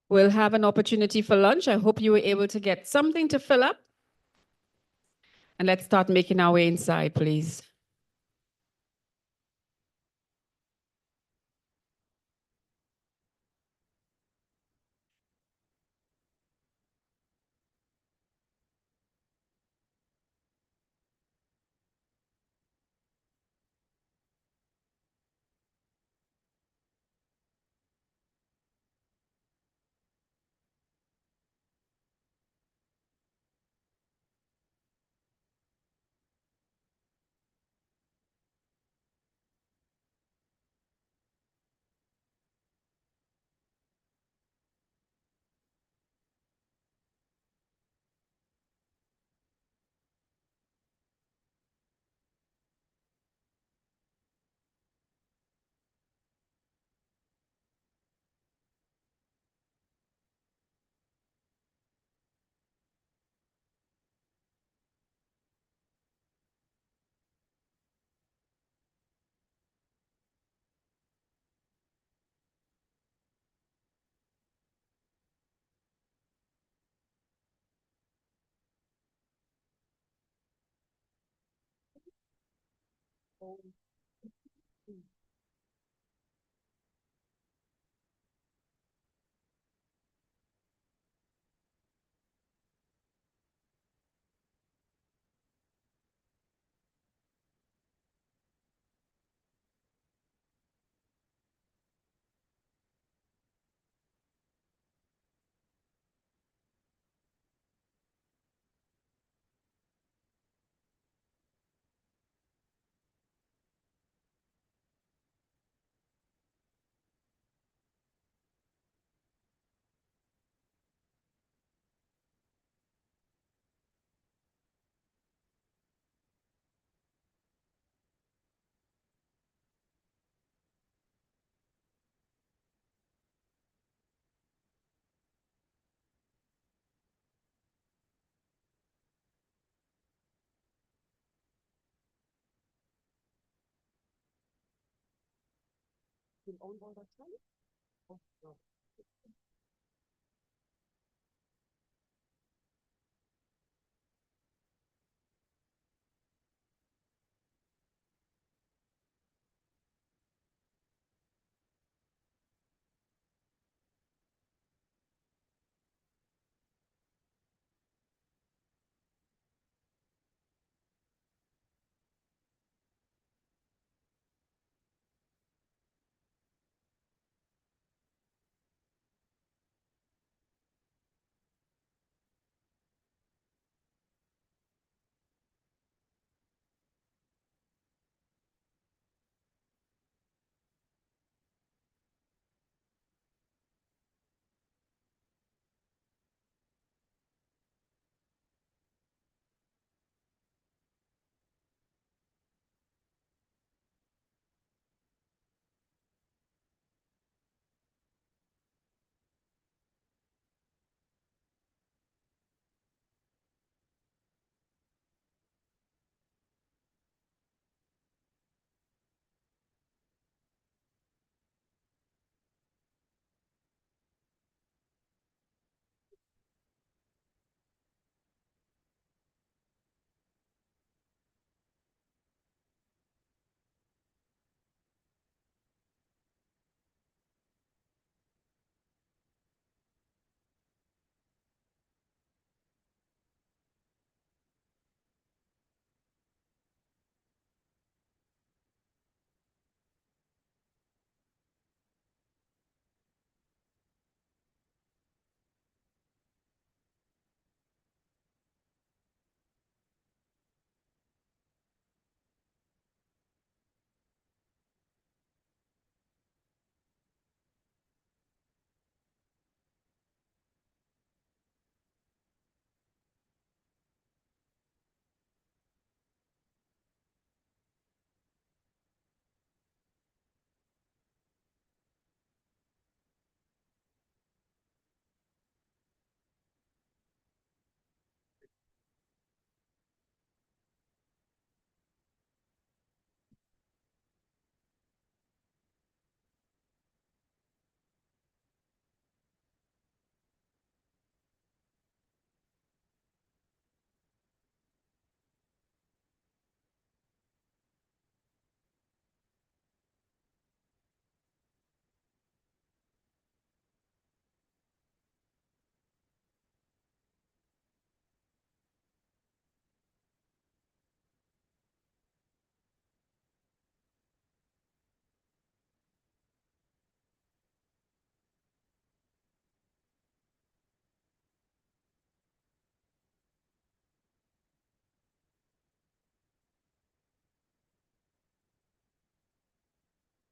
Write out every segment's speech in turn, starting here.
We'll have an opportunity for lunch. I hope you were able to get something to fill up. And let's start making our way inside, please.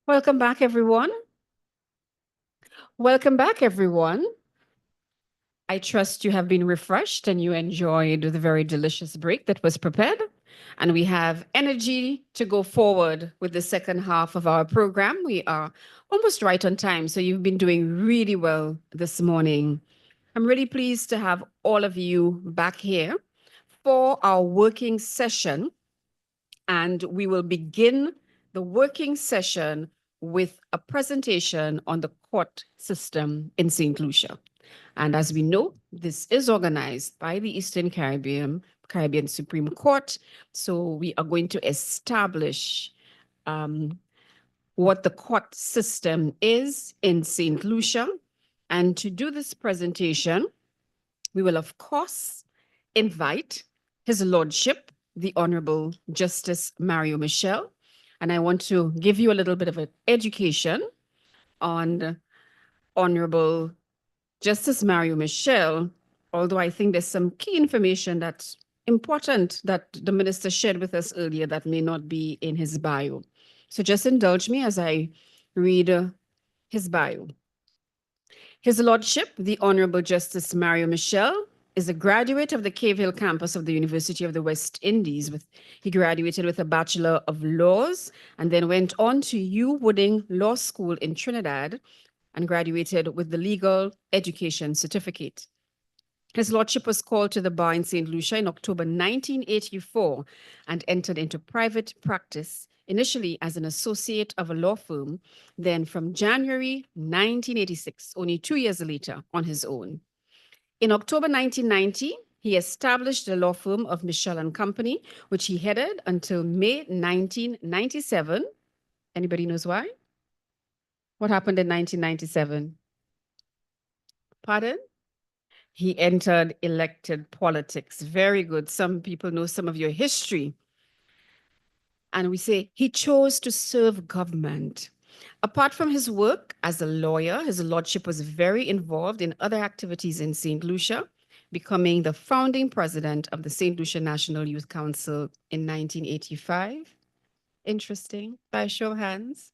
Welcome back, everyone. Welcome back, everyone. I trust you have been refreshed and you enjoyed the very delicious break that was prepared. And we have energy to go forward with the second half of our program. We are almost right on time, so you've been doing really well this morning. I'm really pleased to have all of you back here for our working session. And we will begin the working session with a presentation on the court system in St. Lucia. And as we know, this is organized by the Eastern Caribbean Supreme Court. So we are going to establish what the court system is in St. Lucia. And to do this presentation, we will, of course, invite His Lordship, the Honorable Justice Mario Michel. And I want to give you a little bit of an education on Honorable Justice Mario Michel, although I think there's some key information that's important that the minister shared with us earlier that may not be in his bio. So just indulge me as I read his bio. His Lordship, the Honorable Justice Mario Michel, is a graduate of the Cave Hill campus of the University of the West Indies. He graduated with a Bachelor of Laws and then went on to U Wooding Law School in Trinidad and graduated with the Legal Education Certificate. His Lordship was called to the bar in St. Lucia in October 1984 and entered into private practice, initially as an associate of a law firm, then from January 1986, only 2 years later, on his own. In October 1990, he established the law firm of Michel and Company, which he headed until May 1997. Anybody knows why? What happened in 1997? Pardon? He entered elected politics. Very good. Some people know some of your history. And we say he chose to serve government. Apart from his work as a lawyer, his lordship was very involved in other activities in St. Lucia, becoming the founding president of the St. Lucia National Youth Council in 1985. Interesting. By a show of hands.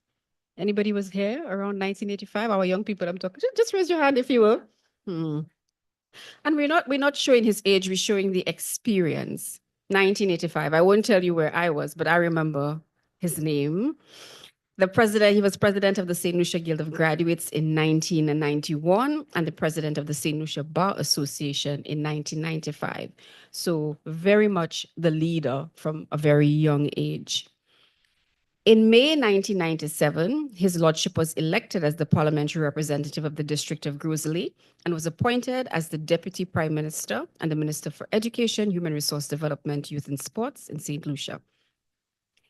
Anybody was here around 1985? Our young people I'm talking. Just raise your hand if you will. And we're not showing his age, we're showing the experience. 1985. I won't tell you where I was, but I remember his name. He was president of the St. Lucia Guild of Graduates in 1991 and the president of the St. Lucia Bar Association in 1995. So very much the leader from a very young age. In May 1997, his lordship was elected as the parliamentary representative of the district of Gros-Islet and was appointed as the deputy prime minister and the minister for education, human resource development, youth and sports in St. Lucia.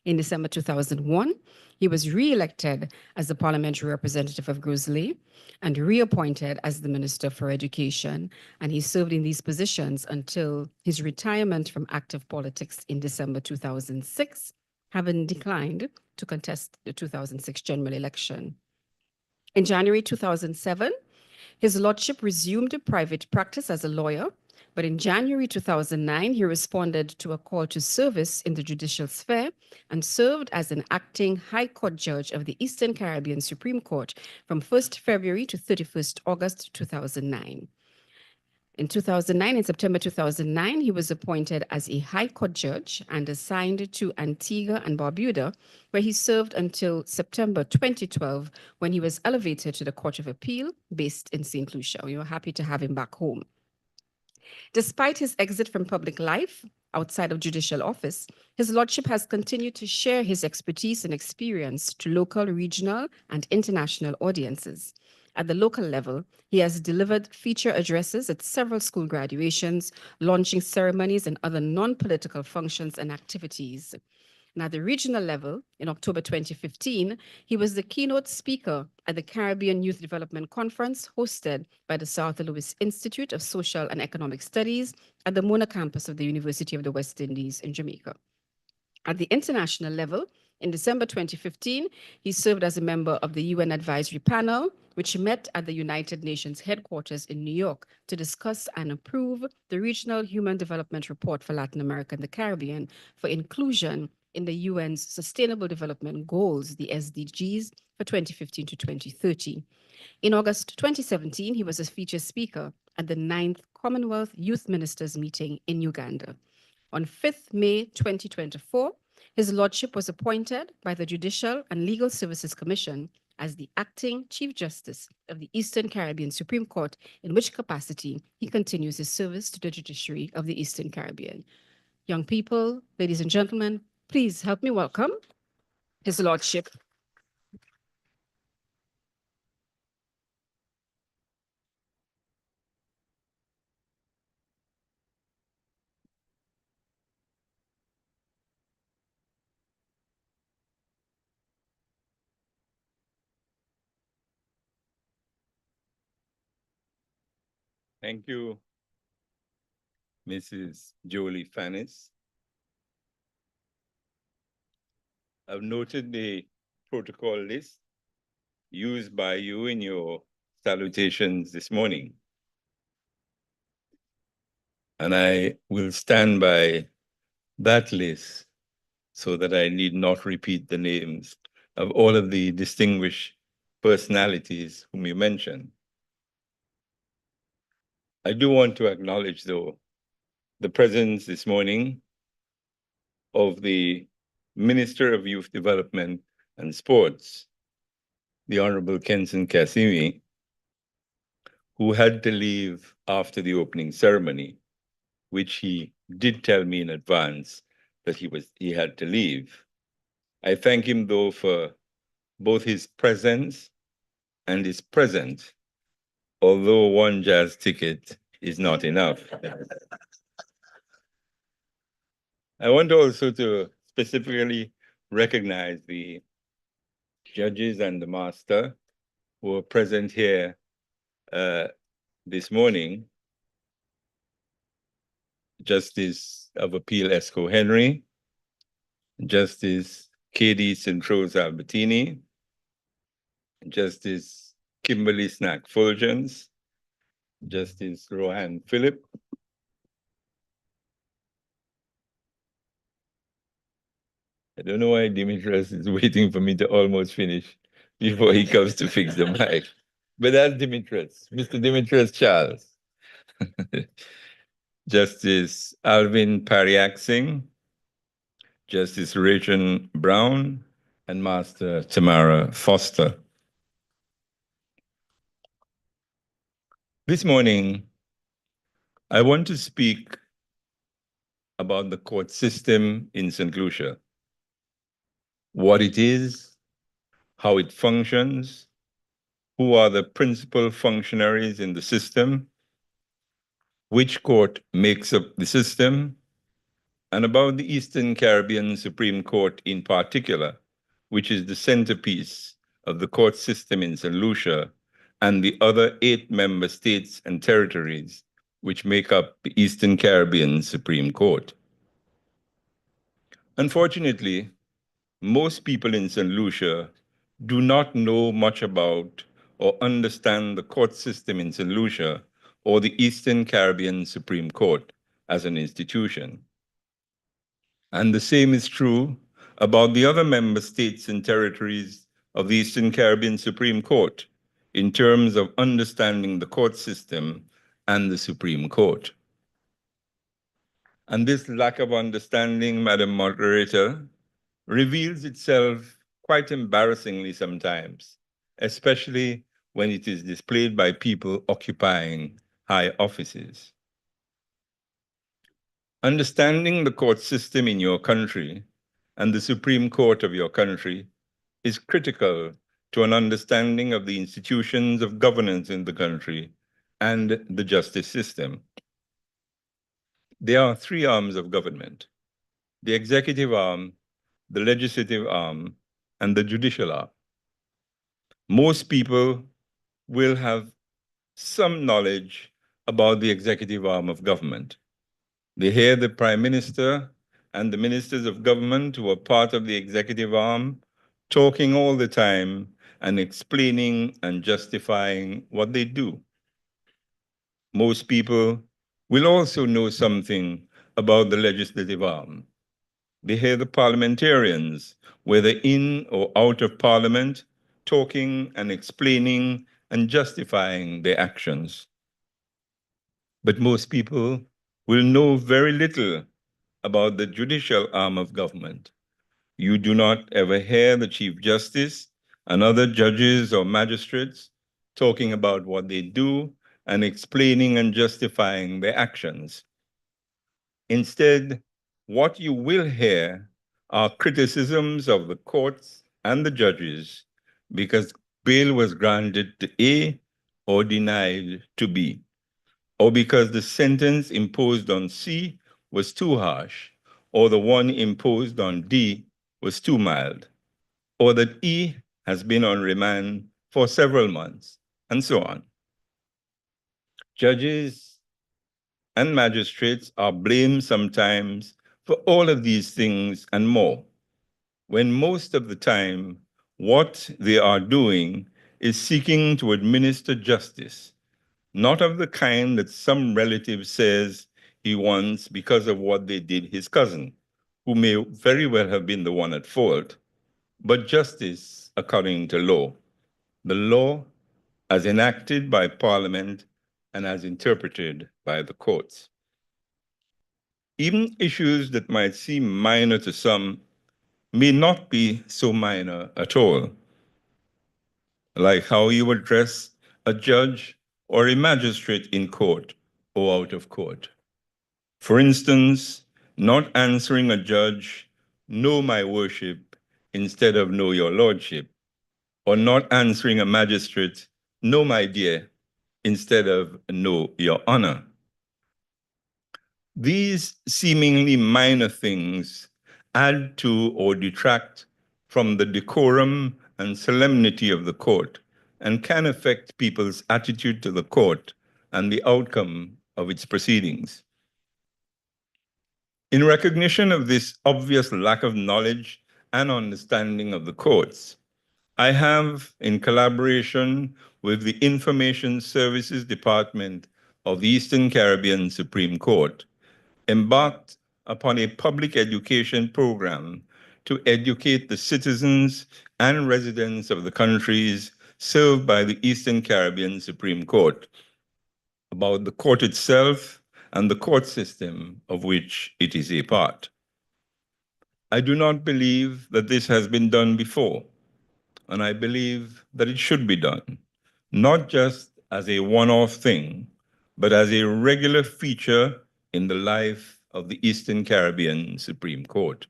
In December 2001, he was re-elected as the parliamentary representative of Gros-Islet and reappointed as the minister for education. And he served in these positions until his retirement from active politics in December 2006, having declined to contest the 2006 general election. In January 2007, his lordship resumed private practice as a lawyer, but in January 2009, he responded to a call to service in the judicial sphere and served as an acting High Court judge of the Eastern Caribbean Supreme Court from 1st February to 31st August 2009. In September 2009, he was appointed as a High Court judge and assigned to Antigua and Barbuda, where he served until September 2012, when he was elevated to the Court of Appeal based in St. Lucia. We were happy to have him back home. Despite his exit from public life outside of judicial office, his lordship has continued to share his expertise and experience to local, regional, and international audiences. At the local level, he has delivered feature addresses at several school graduations, launching ceremonies and other non-political functions and activities. And at the regional level, in October 2015, he was the keynote speaker at the Caribbean Youth Development Conference hosted by the South Louis Institute of Social and Economic Studies at the Mona campus of the University of the West Indies in Jamaica. At the international level, in December 2015, he served as a member of the UN Advisory Panel, which met at the United Nations headquarters in New York to discuss and approve the Regional Human Development Report for Latin America and the Caribbean for inclusion in the UN's Sustainable Development Goals, the SDGs, for 2015 to 2030. In August 2017, he was a featured speaker at the 9th Commonwealth Youth Ministers meeting in Uganda. On 5th May 2024, his lordship was appointed by the Judicial and Legal Services Commission as the acting Chief Justice of the Eastern Caribbean Supreme Court, in which capacity he continues his service to the judiciary of the Eastern Caribbean. Young people, ladies and gentlemen, please help me welcome his lordship. Thank you, Mrs. Jolie Fannis. I've noted the protocol list used by you in your salutations this morning. And I will stand by that list so that I need not repeat the names of all of the distinguished personalities whom you mentioned. I do want to acknowledge, though, the presence this morning of the Minister of Youth Development and Sports, the Honorable Kenson Kasimi, who had to leave after the opening ceremony, which he did tell me in advance that he had to leave. I thank him, though, for both his presence and his present, although one jazz ticket is not enough. I want also to specifically recognize the judges and the master who are present here this morning. Justice of Appeal Esco Henry, Justice K.D. Centros Albertini, Justice Kimberly Snack Fulgens, Justice Rohan Phillip, I don't know why Dimitrios is waiting for me to almost finish before he comes to fix the mic. But that's Dimitrios, Mr. Dimitrios Charles. Justice Alvin Pariak Singh, Justice Rachel Brown, and Master Tamara Foster. This morning, I want to speak about the court system in St. Lucia, what it is, how it functions, who are the principal functionaries in the system, which court makes up the system, and about the Eastern Caribbean Supreme Court in particular, which is the centerpiece of the court system in St. Lucia and the other 8 member states and territories which make up the Eastern Caribbean Supreme Court. Unfortunately, most people in St. Lucia do not know much about or understand the court system in St. Lucia or the Eastern Caribbean Supreme Court as an institution. And the same is true about the other member states and territories of the Eastern Caribbean Supreme Court in terms of understanding the court system and the Supreme Court. And this lack of understanding, Madam Moderator, reveals itself quite embarrassingly sometimes, especially when it is displayed by people occupying high offices. Understanding the court system in your country and the Supreme Court of your country is critical to an understanding of the institutions of governance in the country and the justice system. There are 3 arms of government: the executive arm, the legislative arm, and the judicial arm. Most people will have some knowledge about the executive arm of government. They hear the Prime Minister and the ministers of government who are part of the executive arm talking all the time and explaining and justifying what they do. Most people will also know something about the legislative arm. They hear the parliamentarians, whether in or out of parliament, talking and explaining and justifying their actions. But most people will know very little about the judicial arm of government. You do not ever hear the Chief Justice and other judges or magistrates talking about what they do and explaining and justifying their actions. Instead, what you will hear are criticisms of the courts and the judges because bail was granted to A or denied to B, or because the sentence imposed on C was too harsh, or the one imposed on D was too mild, or that E has been on remand for several months, and so on. Judges and magistrates are blamed sometimes for all of these things and more, when most of the time, what they are doing is seeking to administer justice, not of the kind that some relative says he wants because of what they did his cousin, who may very well have been the one at fault, but justice according to law, the law as enacted by Parliament and as interpreted by the courts. Even issues that might seem minor to some may not be so minor at all, like how you address a judge or a magistrate in court or out of court. For instance, not answering a judge, "No, my worship," instead of "No, your lordship," or not answering a magistrate, "No, my dear," instead of "No, your honor." These seemingly minor things add to or detract from the decorum and solemnity of the court and can affect people's attitude to the court and the outcome of its proceedings. In recognition of this obvious lack of knowledge and understanding of the courts, I have, in collaboration with the Information Services Department of the Eastern Caribbean Supreme Court, embarked upon a public education program to educate the citizens and residents of the countries served by the Eastern Caribbean Supreme Court about the court itself and the court system of which it is a part. I do not believe that this has been done before, and I believe that it should be done, not just as a one-off thing, but as a regular feature in the life of the Eastern Caribbean Supreme Court.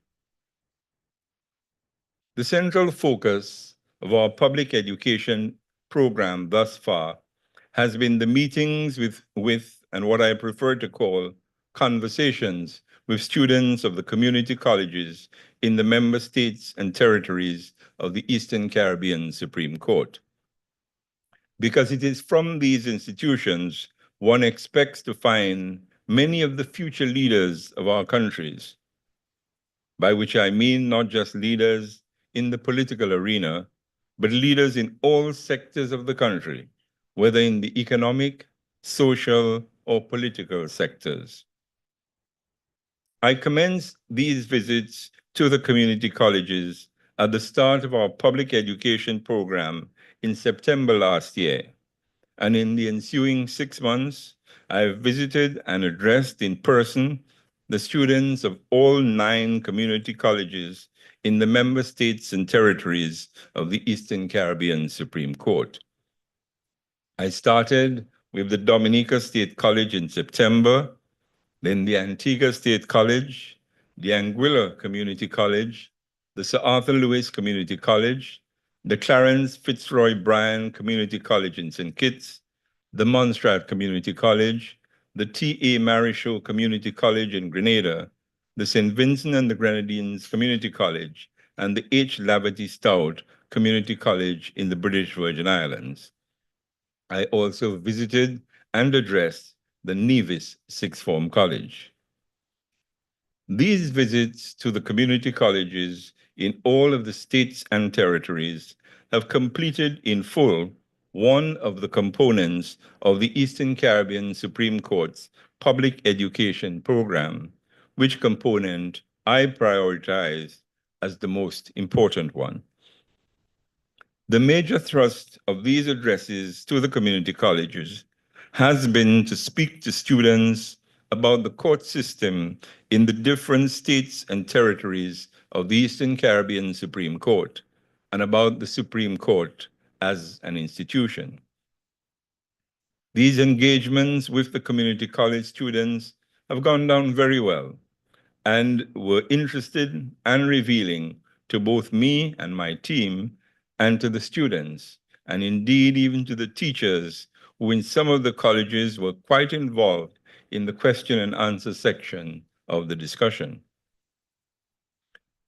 The central focus of our public education program thus far has been the meetings with and what I prefer to call conversations with students of the community colleges in the member states and territories of the Eastern Caribbean Supreme Court. Because it is from these institutions one expects to find many of the future leaders of our countries, by which I mean not just leaders in the political arena, but leaders in all sectors of the country, whether in the economic, social, or political sectors. I commenced these visits to the community colleges at the start of our public education program in September last year. And in the ensuing 6 months, I have visited and addressed in person the students of all 9 community colleges in the member states and territories of the Eastern Caribbean Supreme Court. I started with the Dominica State College in September, then the Antigua State College, the Anguilla Community College, the Sir Arthur Lewis Community College, the Clarence Fitzroy Bryan Community College in St. Kitts, the Montserrat Community College, the T.A. Marichaud Community College in Grenada, the St. Vincent and the Grenadines Community College, and the H. Laverty Stout Community College in the British Virgin Islands. I also visited and addressed the Nevis Sixth Form College. These visits to the community colleges in all of the states and territories have completed in full one of the components of the Eastern Caribbean Supreme Court's public education program, which component I prioritize as the most important one. The major thrust of these addresses to the community colleges has been to speak to students about the court system in the different states and territories of the Eastern Caribbean Supreme Court and about the Supreme Court as an institution. These engagements with the community college students have gone down very well and were interested and revealing to both me and my team and to the students, and indeed even to the teachers who in some of the colleges were quite involved in the question and answer section of the discussion.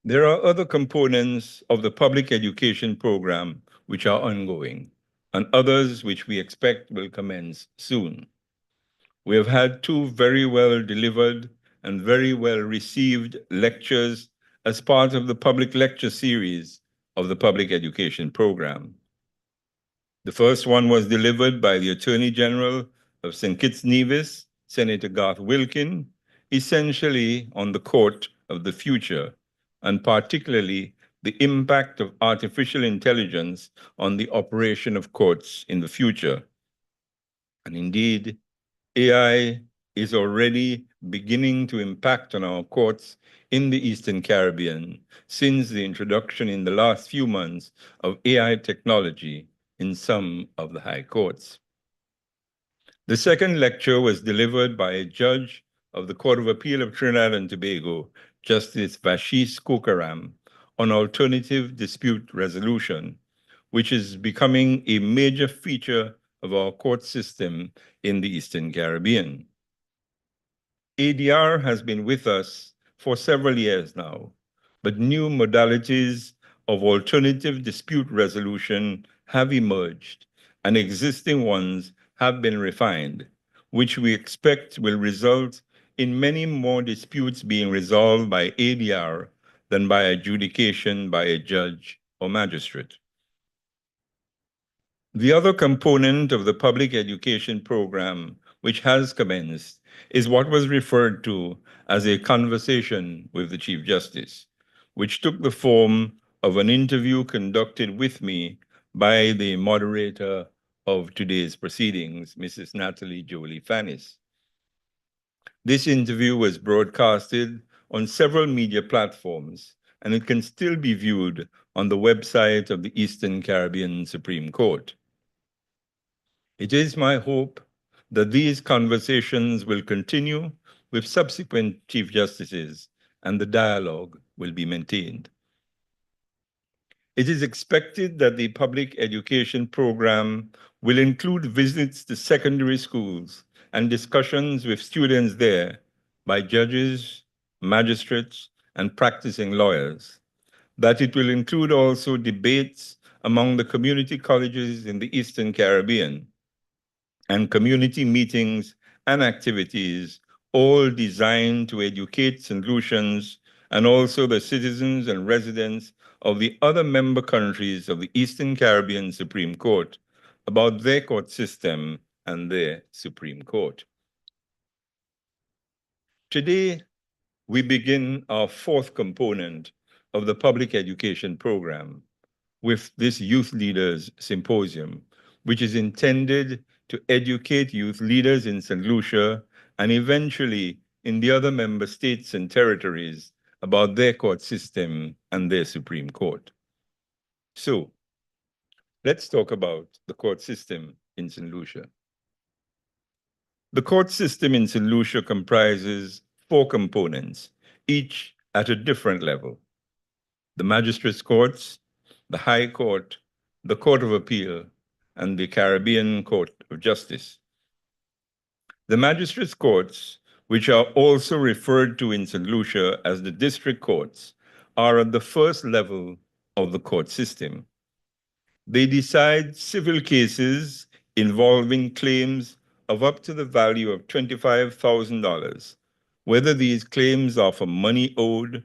There are other components of the public education program which are ongoing, and others which we expect will commence soon. We have had two very well delivered and very well received lectures as part of the public lecture series of the public education program. The first one was delivered by the Attorney General of St. Kitts Nevis, Senator Garth Wilkin, essentially on the court of the future, and particularly the impact of artificial intelligence on the operation of courts in the future. And indeed, AI is already beginning to impact on our courts in the Eastern Caribbean since the introduction in the last few months of AI technology in some of the high courts. The second lecture was delivered by a judge of the Court of Appeal of Trinidad and Tobago, Justice Vashish Kokaram, on alternative dispute resolution, which is becoming a major feature of our court system in the Eastern Caribbean. ADR has been with us for several years now, but new modalities of alternative dispute resolution have emerged, and existing ones have been refined, which we expect will result in many more disputes being resolved by ADR than by adjudication by a judge or magistrate. The other component of the public education program, which has commenced, is what was referred to as a conversation with the Chief Justice, which took the form of an interview conducted with me by the moderator of today's proceedings, Mrs. Natalie Jolie Fannis. This interview was broadcasted on several media platforms, and it can still be viewed on the website of the Eastern Caribbean Supreme Court. It is my hope that these conversations will continue with subsequent Chief Justices and the dialogue will be maintained. It is expected that the public education program will include visits to secondary schools and discussions with students there by judges, magistrates, and practicing lawyers, that it will include also debates among the community colleges in the Eastern Caribbean, and community meetings and activities, all designed to educate St. Lucians and also the citizens and residents of the other member countries of the Eastern Caribbean Supreme Court about their court system and their Supreme Court. Today, we begin our fourth component of the public education program with this Youth Leaders Symposium, which is intended to educate youth leaders in St. Lucia and eventually in the other member states and territories about their court system and their Supreme Court. So, let's talk about the court system in St. Lucia. The court system in St. Lucia comprises four components, each at a different level: the magistrates' courts, the High Court, the Court of Appeal, and the Caribbean Court of Justice. The magistrates' courts, which are also referred to in St. Lucia as the district courts, are at the first level of the court system. They decide civil cases involving claims of up to the value of $25,000, whether these claims are for money owed,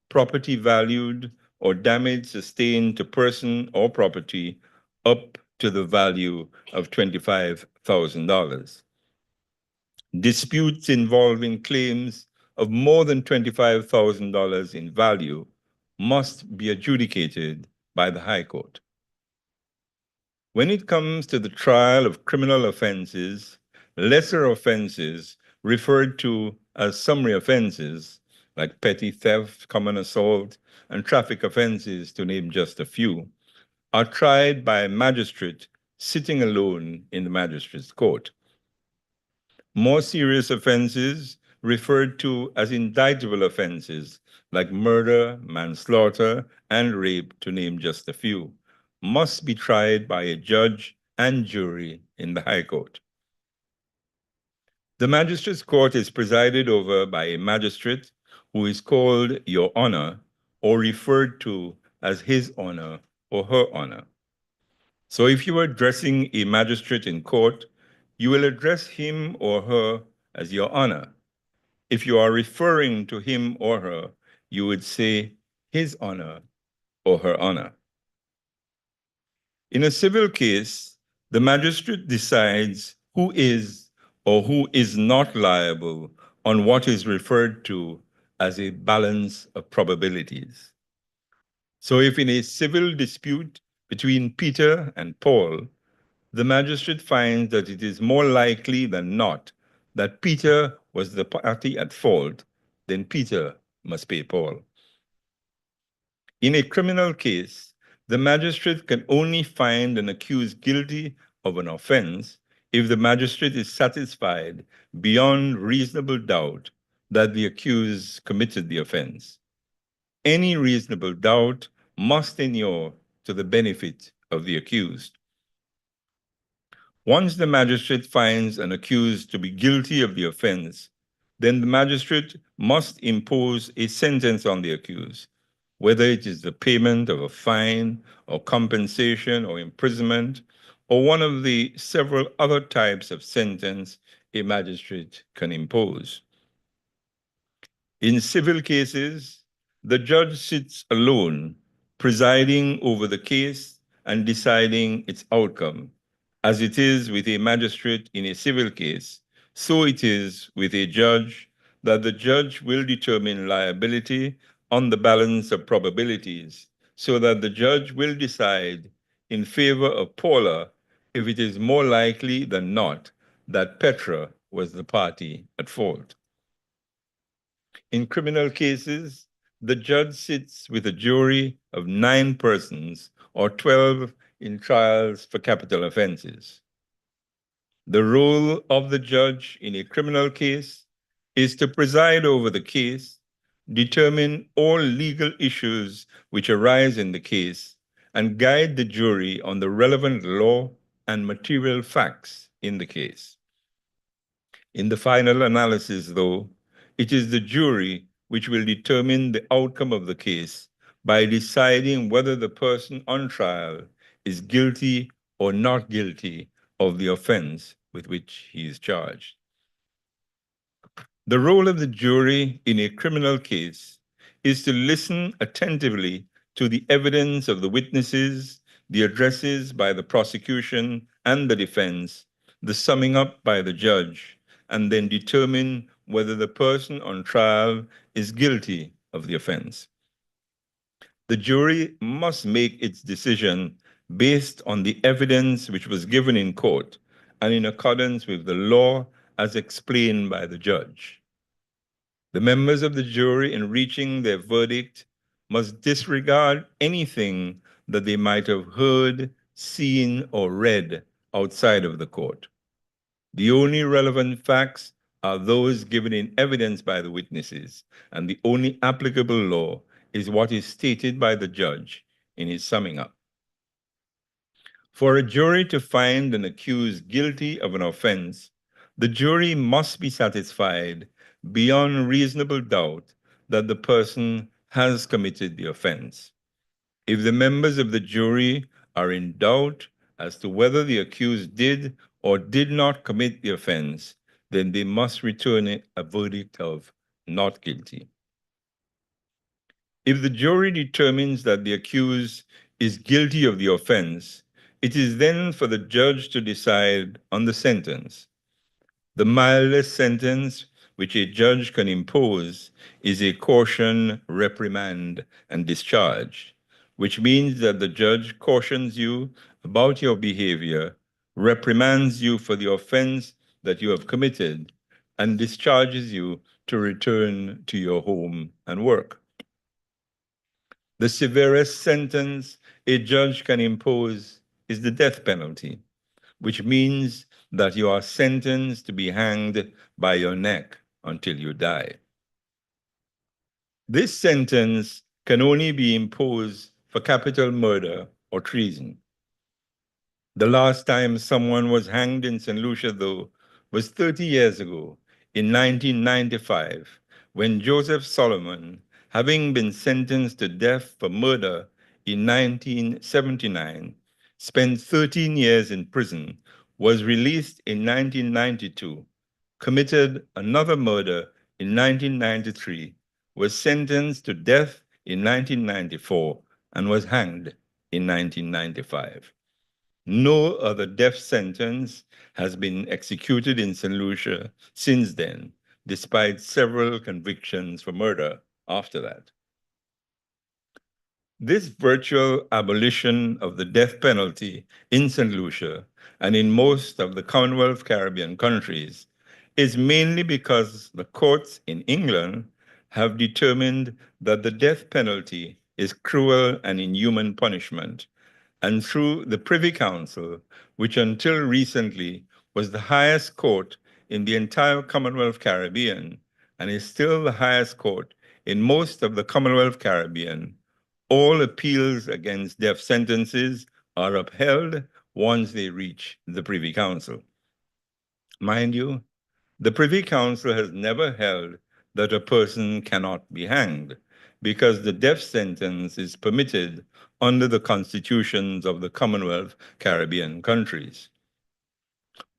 property valued, or damage sustained to person or property up to the value of $25,000. Disputes involving claims of more than $25,000 in value must be adjudicated by the High Court. When it comes to the trial of criminal offenses, lesser offenses referred to as summary offenses, like petty theft, common assault, and traffic offenses, to name just a few, are tried by a magistrate sitting alone in the magistrate's court. More serious offenses, referred to as indictable offenses, like murder, manslaughter, and rape, to name just a few, must be tried by a judge and jury in the High Court. The magistrate's court is presided over by a magistrate who is called Your Honor or referred to as His Honor or Her Honor. So if you are addressing a magistrate in court, you will address him or her as Your Honor. If you are referring to him or her, you would say His Honor or Her Honor. In a civil case, the magistrate decides who is or who is not liable on what is referred to as a balance of probabilities. So if in a civil dispute between Peter and Paul, the magistrate finds that it is more likely than not that Peter was the party at fault, then Peter must pay Paul. In a criminal case, the magistrate can only find an accused guilty of an offense if the magistrate is satisfied beyond reasonable doubt that the accused committed the offense. Any reasonable doubt must inure to the benefit of the accused. Once the magistrate finds an accused to be guilty of the offense, then the magistrate must impose a sentence on the accused, whether it is the payment of a fine or compensation or imprisonment, or one of the several other types of sentence a magistrate can impose. In civil cases, the judge sits alone, presiding over the case and deciding its outcome. As it is with a magistrate in a civil case, so it is with a judge, that the judge will determine liability on the balance of probabilities, so that the judge will decide in favor of Paula if it is more likely than not that Petra was the party at fault. In criminal cases, the judge sits with a jury of 9 persons or 12 in trials for capital offenses. The role of the judge in a criminal case is to preside over the case, determine all legal issues which arise in the case, and guide the jury on the relevant law and material facts in the case. In the final analysis, though, it is the jury which will determine the outcome of the case by deciding whether the person on trial is guilty or not guilty of the offense with which he is charged. The role of the jury in a criminal case is to listen attentively to the evidence of the witnesses, the addresses by the prosecution and the defense, the summing up by the judge, and then determine whether the person on trial is guilty of the offense. The jury must make its decision based on the evidence which was given in court and in accordance with the law as explained by the judge. The members of the jury, in reaching their verdict, must disregard anything that they might have heard, seen, or read outside of the court. The only relevant facts are those given in evidence by the witnesses, and the only applicable law is what is stated by the judge in his summing up. For a jury to find an accused guilty of an offense, the jury must be satisfied beyond reasonable doubt that the person has committed the offense. If the members of the jury are in doubt as to whether the accused did or did not commit the offense, then they must return a verdict of not guilty. If the jury determines that the accused is guilty of the offense, it is then for the judge to decide on the sentence. The mildest sentence which a judge can impose is a caution, reprimand, and discharge, which means that the judge cautions you about your behavior, reprimands you for the offense that you have committed, and discharges you to return to your home and work. The severest sentence a judge can impose is the death penalty, which means that you are sentenced to be hanged by your neck until you die. This sentence can only be imposed for capital murder or treason. The last time someone was hanged in St. Lucia, though, was 30 years ago, in 1995, when Joseph Solomon, having been sentenced to death for murder in 1979, spent 13 years in prison, was released in 1992, committed another murder in 1993, was sentenced to death in 1994, and was hanged in 1995. No other death sentence has been executed in St. Lucia since then, despite several convictions for murder after that. This virtual abolition of the death penalty in St. Lucia and in most of the Commonwealth Caribbean countries is mainly because the courts in England have determined that the death penalty is cruel and inhuman punishment, and through the Privy Council, which until recently was the highest court in the entire Commonwealth Caribbean and is still the highest court in most of the Commonwealth Caribbean, all appeals against death sentences are upheld once they reach the Privy Council. Mind you, the Privy Council has never held that a person cannot be hanged, because the death sentence is permitted under the constitutions of the Commonwealth Caribbean countries.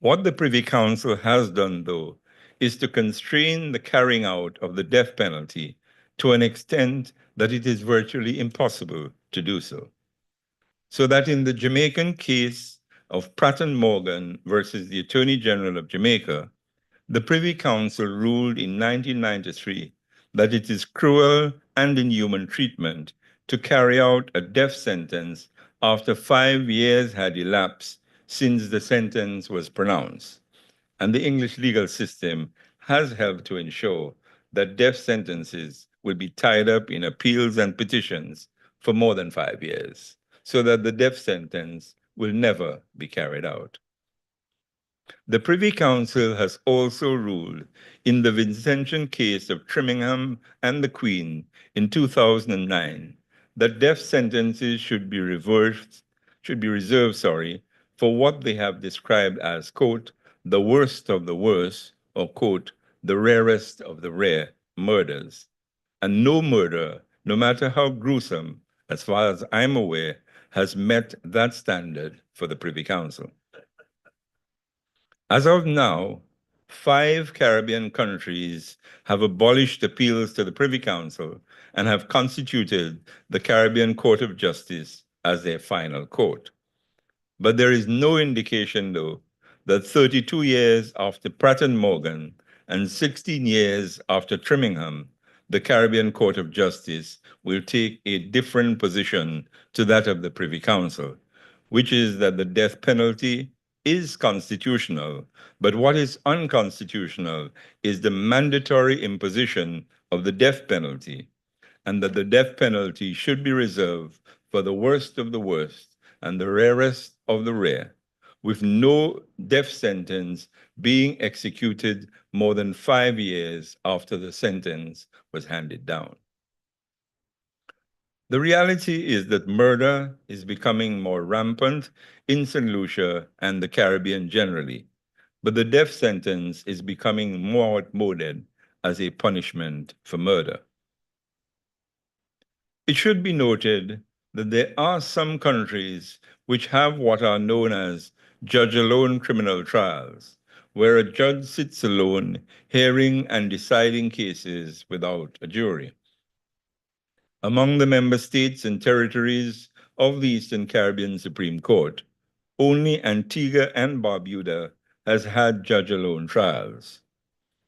What the Privy Council has done, though, is to constrain the carrying out of the death penalty to an extent that it is virtually impossible to do so. So that in the Jamaican case of Pratt and Morgan versus the Attorney General of Jamaica, the Privy Council ruled in 1993 that it is cruel and inhuman treatment to carry out a death sentence after 5 years had elapsed since the sentence was pronounced. And the English legal system has helped to ensure that death sentences will be tied up in appeals and petitions for more than 5 years, so that the death sentence will never be carried out. The Privy Council has also ruled in the Vincentian case of Trimmingham and the Queen in 2009 that death sentences should be reserved, for what they have described as, quote, the worst of the worst, or, quote, the rarest of the rare murders. And no murder, no matter how gruesome, as far as I'm aware, has met that standard for the Privy Council. As of now, 5 Caribbean countries have abolished appeals to the Privy Council and have constituted the Caribbean Court of Justice as their final court. But there is no indication, though, that 32 years after Pratt and Morgan and 16 years after Trimmingham, the Caribbean Court of Justice will take a different position to that of the Privy Council, which is that the death penalty is constitutional, but what is unconstitutional is the mandatory imposition of the death penalty, and that the death penalty should be reserved for the worst of the worst and the rarest of the rare, with no death sentence being executed more than 5 years after the sentence was handed down. The reality is that murder is becoming more rampant in St. Lucia and the Caribbean generally, but the death sentence is becoming more outmoded as a punishment for murder. It should be noted that there are some countries which have what are known as judge-alone criminal trials, where a judge sits alone, hearing and deciding cases without a jury. Among the member states and territories of the Eastern Caribbean Supreme Court, only Antigua and Barbuda has had judge-alone trials.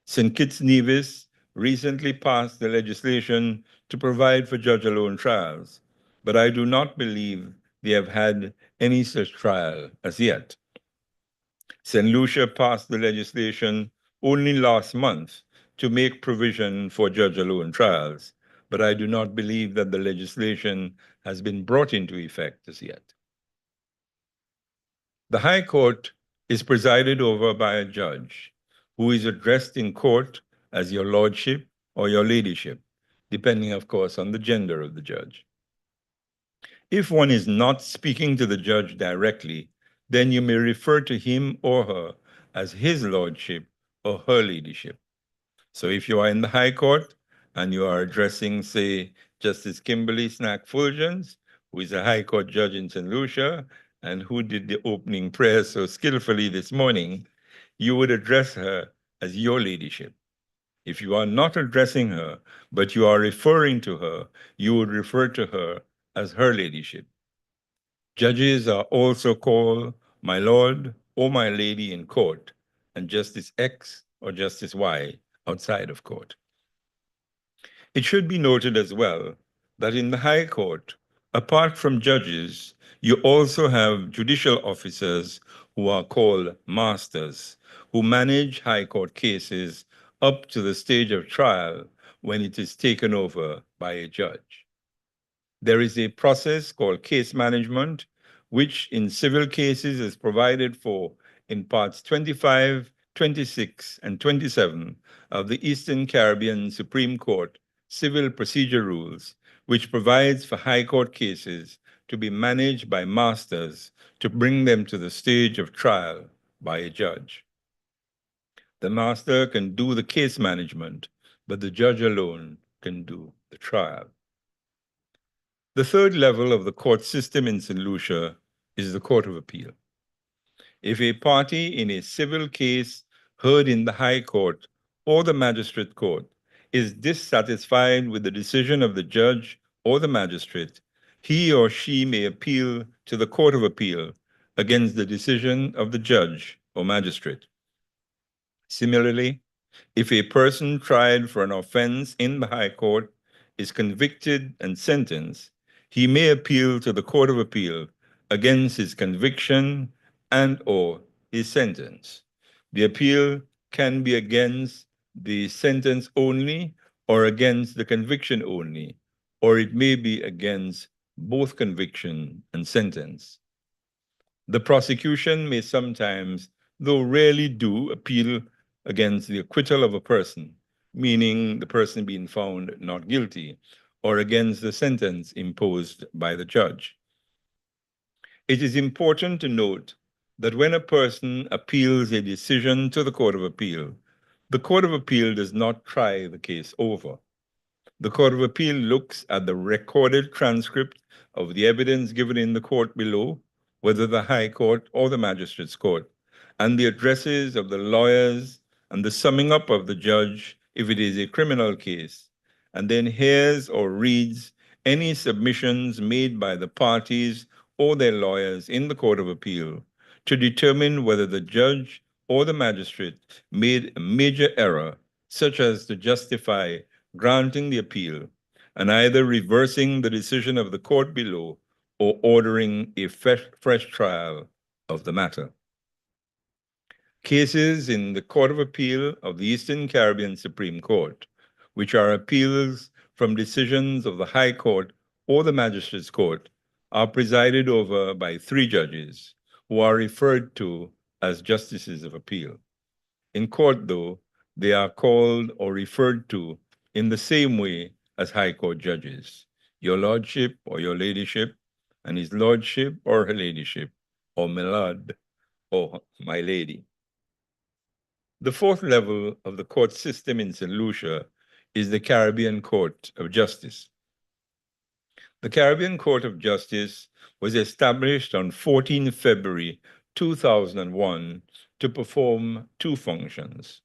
St. Kitts Nevis recently passed the legislation to provide for judge-alone trials, but I do not believe they have had any such trial as yet. St. Lucia passed the legislation only last month to make provision for judge-alone trials, but I do not believe that the legislation has been brought into effect as yet. The High Court is presided over by a judge who is addressed in court as your lordship or your ladyship, depending, of course, on the gender of the judge. If one is not speaking to the judge directly, then you may refer to him or her as his lordship or her ladyship. So if you are in the High Court and you are addressing, say, Justice Kimberly Snack Fulgens, who is a High Court judge in St. Lucia and who did the opening prayer so skillfully this morning, you would address her as your ladyship. If you are not addressing her, but you are referring to her, you would refer to her as her ladyship. Judges are also called my lord or my lady in court, and Justice X or Justice Y outside of court. It should be noted as well that in the High Court, apart from judges, you also have judicial officers who are called masters, who manage High Court cases up to the stage of trial when it is taken over by a judge. There is a process called case management, which in civil cases is provided for in parts 25, 26, and 27 of the Eastern Caribbean Supreme Court Civil Procedure Rules, which provides for High Court cases to be managed by masters to bring them to the stage of trial by a judge. The master can do the case management, but the judge alone can do the trial. The third level of the court system in St. Lucia is the Court of Appeal. If a party in a civil case heard in the High Court or the Magistrate Court is dissatisfied with the decision of the judge or the magistrate, he or she may appeal to the Court of Appeal against the decision of the judge or magistrate. Similarly, if a person tried for an offense in the High Court is convicted and sentenced, he may appeal to the Court of Appeal against his conviction and or his sentence. The appeal can be against the sentence only or against the conviction only, or it may be against both conviction and sentence. The prosecution may sometimes, though rarely do, appeal against the acquittal of a person, meaning the person being found not guilty, or against the sentence imposed by the judge. It is important to note that when a person appeals a decision to the Court of Appeal, the Court of Appeal does not try the case over. The Court of Appeal looks at the recorded transcript of the evidence given in the court below, whether the High Court or the Magistrate's Court, and the addresses of the lawyers and the summing up of the judge if it is a criminal case, and then hears or reads any submissions made by the parties or their lawyers in the Court of Appeal to determine whether the judge or the magistrate made a major error, such as to justify granting the appeal and either reversing the decision of the court below or ordering a fresh trial of the matter. Cases in the Court of Appeal of the Eastern Caribbean Supreme Court, which are appeals from decisions of the High Court or the Magistrates Court, are presided over by 3 judges who are referred to as Justices of Appeal. In court, though, they are called or referred to in the same way as High Court judges, your lordship or your ladyship, and his lordship or her ladyship, or my lord or my lady. The fourth level of the court system in St. Lucia is the Caribbean Court of Justice. The Caribbean Court of Justice was established on 14 February 2001 to perform 2 functions.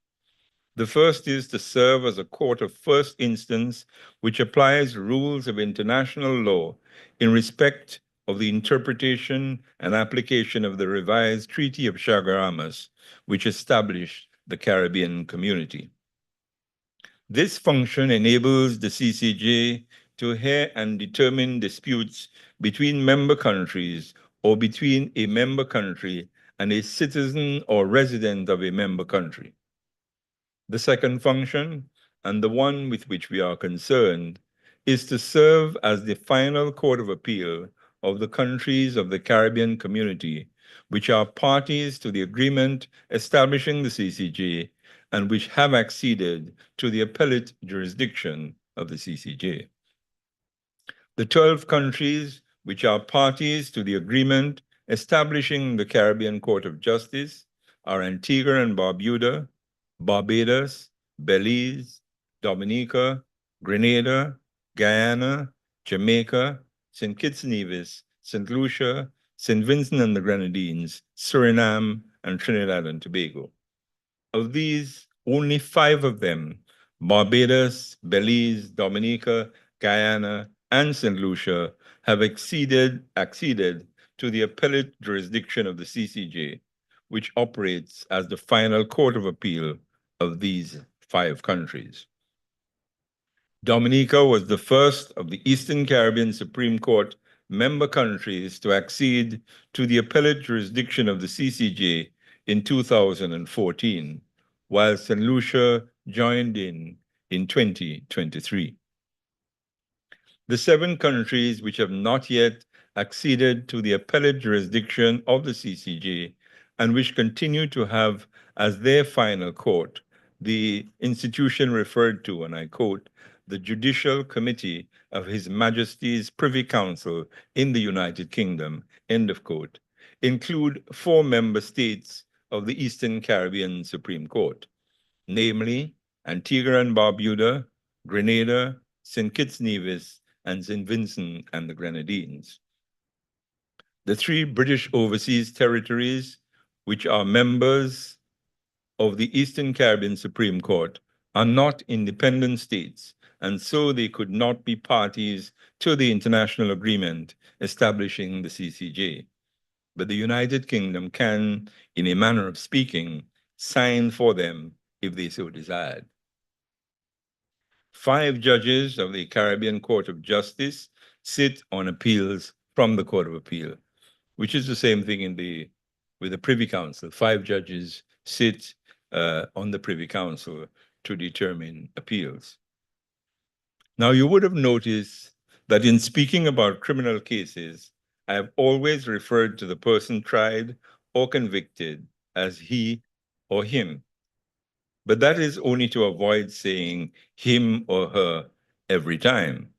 The first is to serve as a court of first instance, which applies rules of international law in respect of the interpretation and application of the revised Treaty of Chaguaramas, which established the Caribbean Community. This function enables the CCJ to hear and determine disputes between member countries or between a member country and a citizen or resident of a member country. The second function, and the one with which we are concerned, is to serve as the final court of appeal of the countries of the Caribbean community, which are parties to the agreement establishing the CCJ and which have acceded to the appellate jurisdiction of the CCJ. The 12 countries which are parties to the agreement establishing the Caribbean Court of Justice are Antigua and Barbuda, Barbados, Belize, Dominica, Grenada, Guyana, Jamaica, St. Kitts and Nevis, St. Lucia, St. Vincent and the Grenadines, Suriname, and Trinidad and Tobago. Of these, only 5 of them, Barbados, Belize, Dominica, Guyana, and St. Lucia, have acceded to the appellate jurisdiction of the CCJ, which operates as the final court of appeal of these 5 countries. Dominica was the first of the Eastern Caribbean Supreme Court member countries to accede to the appellate jurisdiction of the CCJ in 2014, while St. Lucia joined in 2023. The 7 countries which have not yet acceded to the appellate jurisdiction of the CCJ and which continue to have as their final court the institution referred to, and I quote, the Judicial Committee of His Majesty's Privy Council in the United Kingdom, end of quote, include 4 member states of the Eastern Caribbean Supreme Court, namely Antigua and Barbuda, Grenada, St. Kitts and Nevis, and St. Vincent and the Grenadines. The 3 British overseas territories, which are members of the Eastern Caribbean Supreme Court, are not independent states, and so they could not be parties to the international agreement establishing the CCJ. But the United Kingdom can, in a manner of speaking, sign for them if they so desired. 5 judges of the Caribbean Court of Justice sit on appeals from the Court of Appeal, which is the same thing with the Privy Council. 5 judges sit on the Privy Council to determine appeals. Now, you would have noticed that in speaking about criminal cases, I have always referred to the person tried or convicted as he or him. But that is only to avoid saying him or her every time,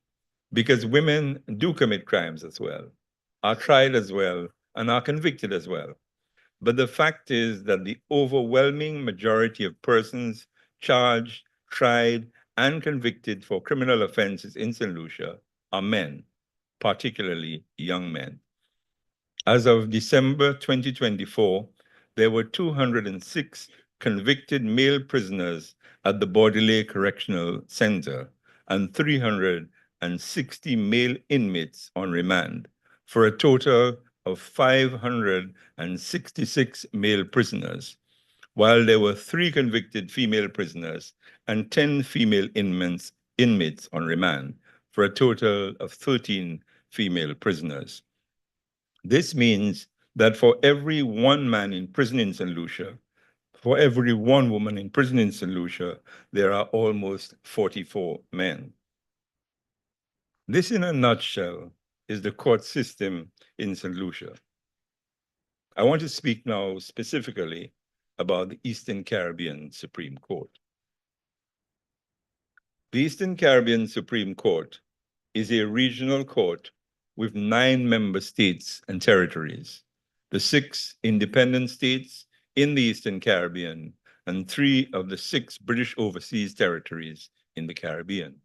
because women do commit crimes as well, are tried as well, and are convicted as well. But the fact is that the overwhelming majority of persons charged, tried, and convicted for criminal offenses in St. Lucia are men, particularly young men. As of December 2024, there were 206 convicted male prisoners at the Bordelais Correctional Center and 360 male inmates on remand, for a total of 566 male prisoners, while there were 3 convicted female prisoners and 10 female inmates on remand, for a total of 13 female prisoners. This means that for every 1 man in prison in St. Lucia, for every 1 woman in prison in St. Lucia, there are almost 44 men. This, in a nutshell, is the court system in St. Lucia. I want to speak now specifically about the Eastern Caribbean Supreme Court. The Eastern Caribbean Supreme Court is a regional court with 9 member states and territories, the 6 independent states in the Eastern Caribbean, and 3 of the 6 British overseas territories in the Caribbean.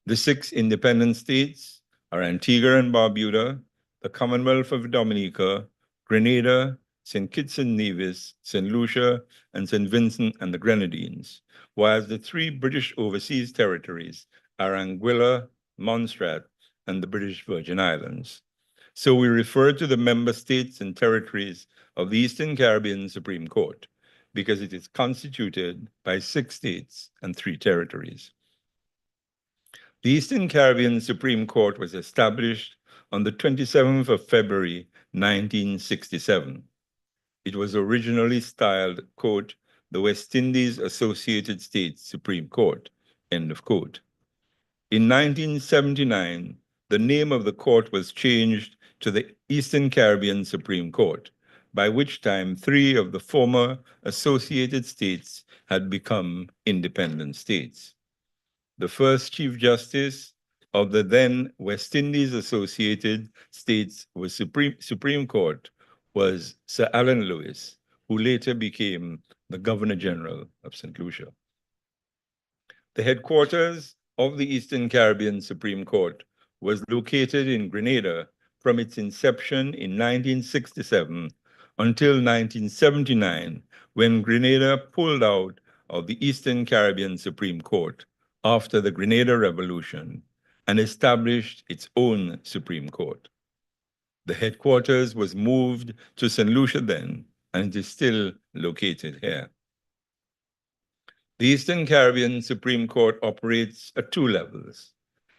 The 6 independent states are Antigua and Barbuda, the Commonwealth of Dominica, Grenada, St. Kitts and Nevis, St. Lucia, and St. Vincent and the Grenadines, whereas the 3 British overseas territories are Anguilla, Montserrat, and the British Virgin Islands. So we refer to the member states and territories of the Eastern Caribbean Supreme Court because it is constituted by 6 states and 3 territories. The Eastern Caribbean Supreme Court was established on the 27th of February, 1967. It was originally styled, quote, the West Indies Associated States Supreme Court, end of quote. In 1979, the name of the court was changed to the Eastern Caribbean Supreme Court, by which time 3 of the former associated states had become independent states. The first Chief Justice of the then West Indies Associated States Supreme Court was Sir Alan Lewis, who later became the Governor General of St. Lucia. The headquarters of the Eastern Caribbean Supreme Court was located in Grenada from its inception in 1967 until 1979, when Grenada pulled out of the Eastern Caribbean Supreme Court after the Grenada Revolution and established its own Supreme Court. The headquarters was moved to St. Lucia then, and it is still located here. The Eastern Caribbean Supreme Court operates at 2 levels.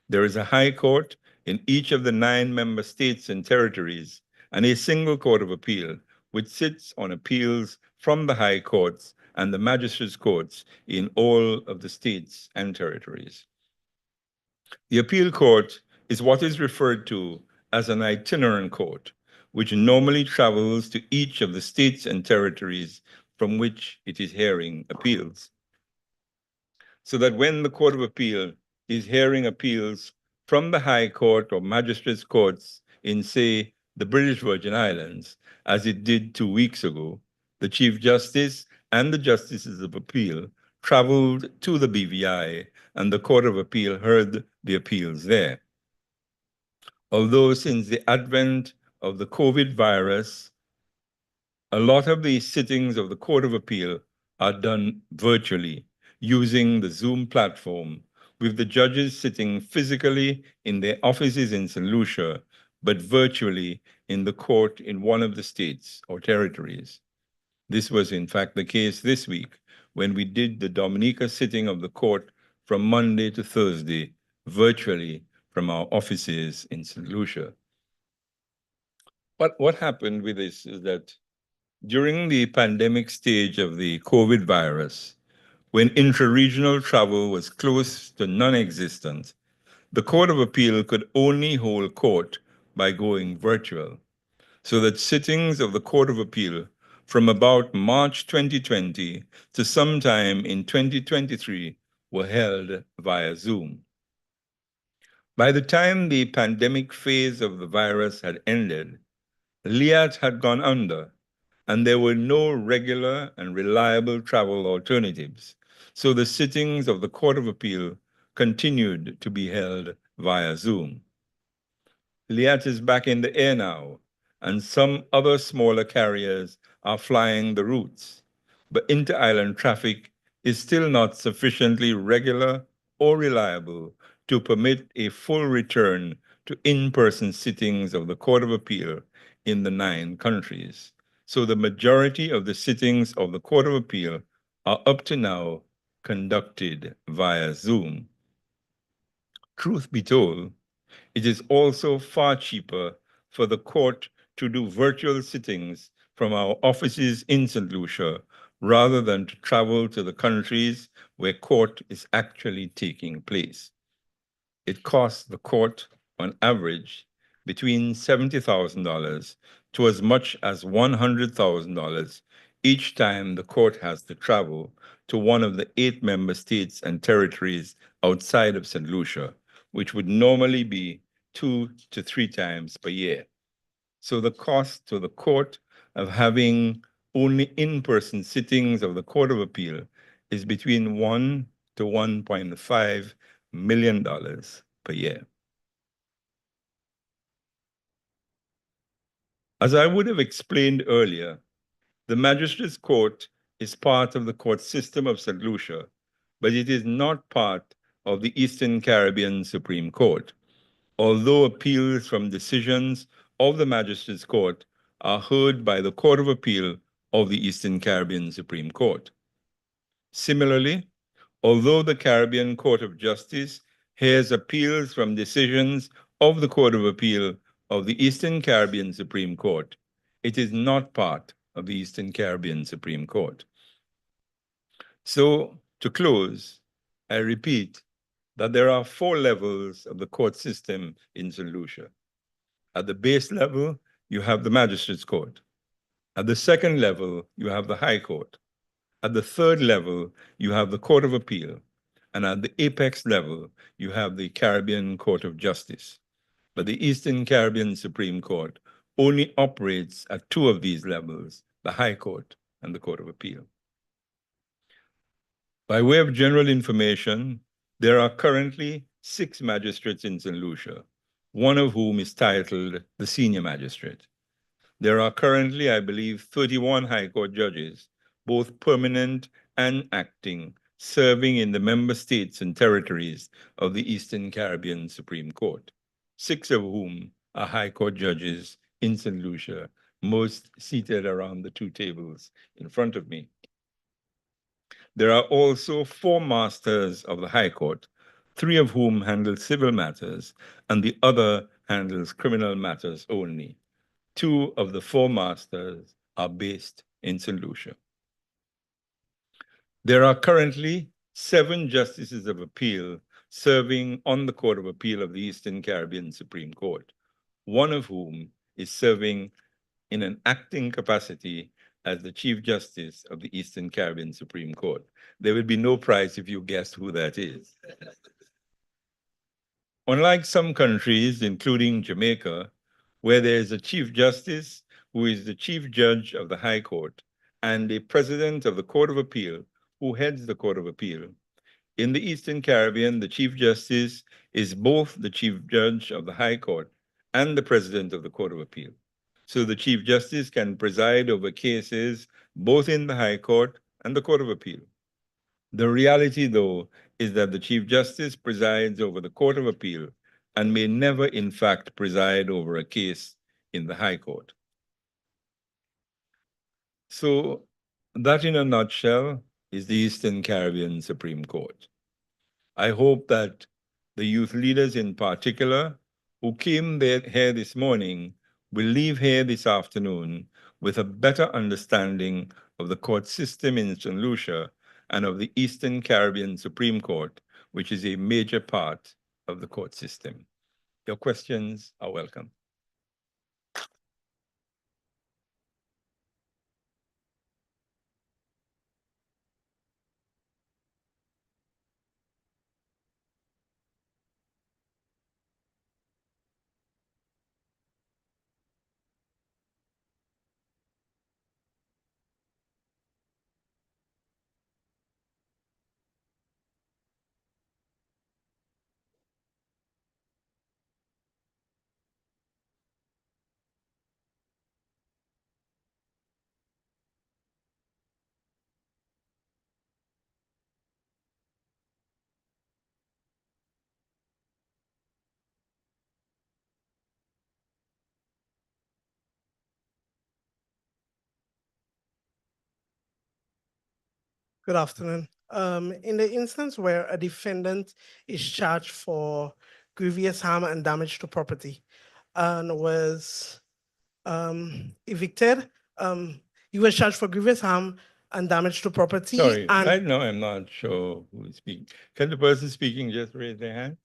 There is a High Court in each of the 9 member states and territories, and a single Court of Appeal, which sits on appeals from the High Courts and the Magistrates' Courts in all of the states and territories. The Appeal Court is what is referred to as an itinerant court, which normally travels to each of the states and territories from which it is hearing appeals, so that when the Court of Appeal is hearing appeals from the High Court or Magistrates' Courts in, say, the British Virgin Islands, as it did 2 weeks ago, the Chief Justice and the Justices of Appeal traveled to the BVI, and the Court of Appeal heard the appeals there. Although since the advent of the COVID virus, a lot of the sittings of the Court of Appeal are done virtually, using the Zoom platform, with the judges sitting physically in their offices in St. Lucia, but virtually in the court in one of the states or territories. This was in fact the case this week, when we did the Dominica sitting of the court from Monday to Thursday, virtually from our offices in St. Lucia. But what happened with this is that during the pandemic stage of the COVID virus, when intra-regional travel was close to non-existent, the Court of Appeal could only hold court by going virtual, so that sittings of the Court of Appeal from about March 2020 to sometime in 2023 were held via Zoom. By the time the pandemic phase of the virus had ended, LIAT had gone under, and there were no regular and reliable travel alternatives, so the sittings of the Court of Appeal continued to be held via Zoom. LIAT is back in the air now, and some other smaller carriers are flying the routes, but inter-island traffic is still not sufficiently regular or reliable to permit a full return to in-person sittings of the Court of Appeal in the 9 countries. So the majority of the sittings of the Court of Appeal are up to now conducted via Zoom. Truth be told, it is also far cheaper for the court to do virtual sittings from our offices in St. Lucia rather than to travel to the countries where court is actually taking place. It costs the court, on average, between $70,000 to as much as $100,000 each time the court has to travel to one of the 8 member states and territories outside of St. Lucia, which would normally be 2 to 3 times per year. So the cost to the court of having only in-person sittings of the Court of Appeal is between $1 to $1.5 million per year. As I would have explained earlier, the Magistrates' Court is part of the court system of St. Lucia, but it is not part of the Eastern Caribbean Supreme Court, although appeals from decisions of the Magistrates' Court are heard by the Court of Appeal of the Eastern Caribbean Supreme Court. Similarly, although the Caribbean Court of Justice hears appeals from decisions of the Court of Appeal of the Eastern Caribbean Supreme Court, it is not part of the Eastern Caribbean Supreme Court. So, to close, I repeat that there are 4 levels of the court system in St. Lucia. At the base level, you have the Magistrates Court. At the second level, you have the High Court. At the third level, you have the Court of Appeal. And at the apex level, you have the Caribbean Court of Justice. But the Eastern Caribbean Supreme Court only operates at 2 of these levels, the High Court and the Court of Appeal. By way of general information, there are currently 6 magistrates in St. Lucia, one of whom is titled the Senior Magistrate. There are currently, I believe, 31 High Court judges, both permanent and acting, serving in the member states and territories of the Eastern Caribbean Supreme Court, 6 of whom are High Court judges in St. Lucia, most seated around the 2 tables in front of me. There are also 4 masters of the High Court, 3 of whom handle civil matters, and the other handles criminal matters only. 2 of the 4 masters are based in St. Lucia. There are currently 7 justices of appeal serving on the Court of Appeal of the Eastern Caribbean Supreme Court, one of whom is serving in an acting capacity as the Chief Justice of the Eastern Caribbean Supreme Court. There will be no prize if you guess who that is. Unlike some countries, including Jamaica, where there is a Chief Justice who is the Chief Judge of the High Court and a President of the Court of Appeal who heads the Court of Appeal, in the Eastern Caribbean, the Chief Justice is both the Chief Judge of the High Court and the President of the Court of Appeal. So the Chief Justice can preside over cases both in the High Court and the Court of Appeal. The reality, though, is that the Chief Justice presides over the Court of Appeal and may never, in fact, preside over a case in the High Court. So that, in a nutshell, is the Eastern Caribbean Supreme Court. I hope that the youth leaders in particular who came here this morning will leave here this afternoon with a better understanding of the court system in St. Lucia and of the Eastern Caribbean Supreme Court, which is a major part of the court system. Your questions are welcome. Good afternoon. In the instance where a defendant is charged for grievous harm and damage to property and was evicted, he was charged for grievous harm and damage to property. Sorry, and right now I'm not sure who is speaking. Can the person speaking just raise their hand?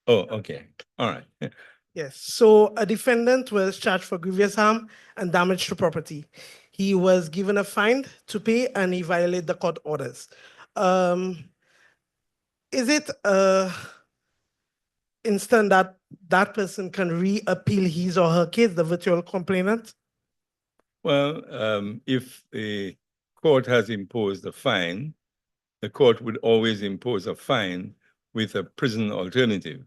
Oh, okay. All right. Yes, so a defendant was charged for grievous harm and damage to property. He was given a fine to pay and he violated the court orders. Is it instant that that person can re-appeal his or her case, the virtual complainant? Well, if the court has imposed a fine, the court would always impose a fine with a prison alternative.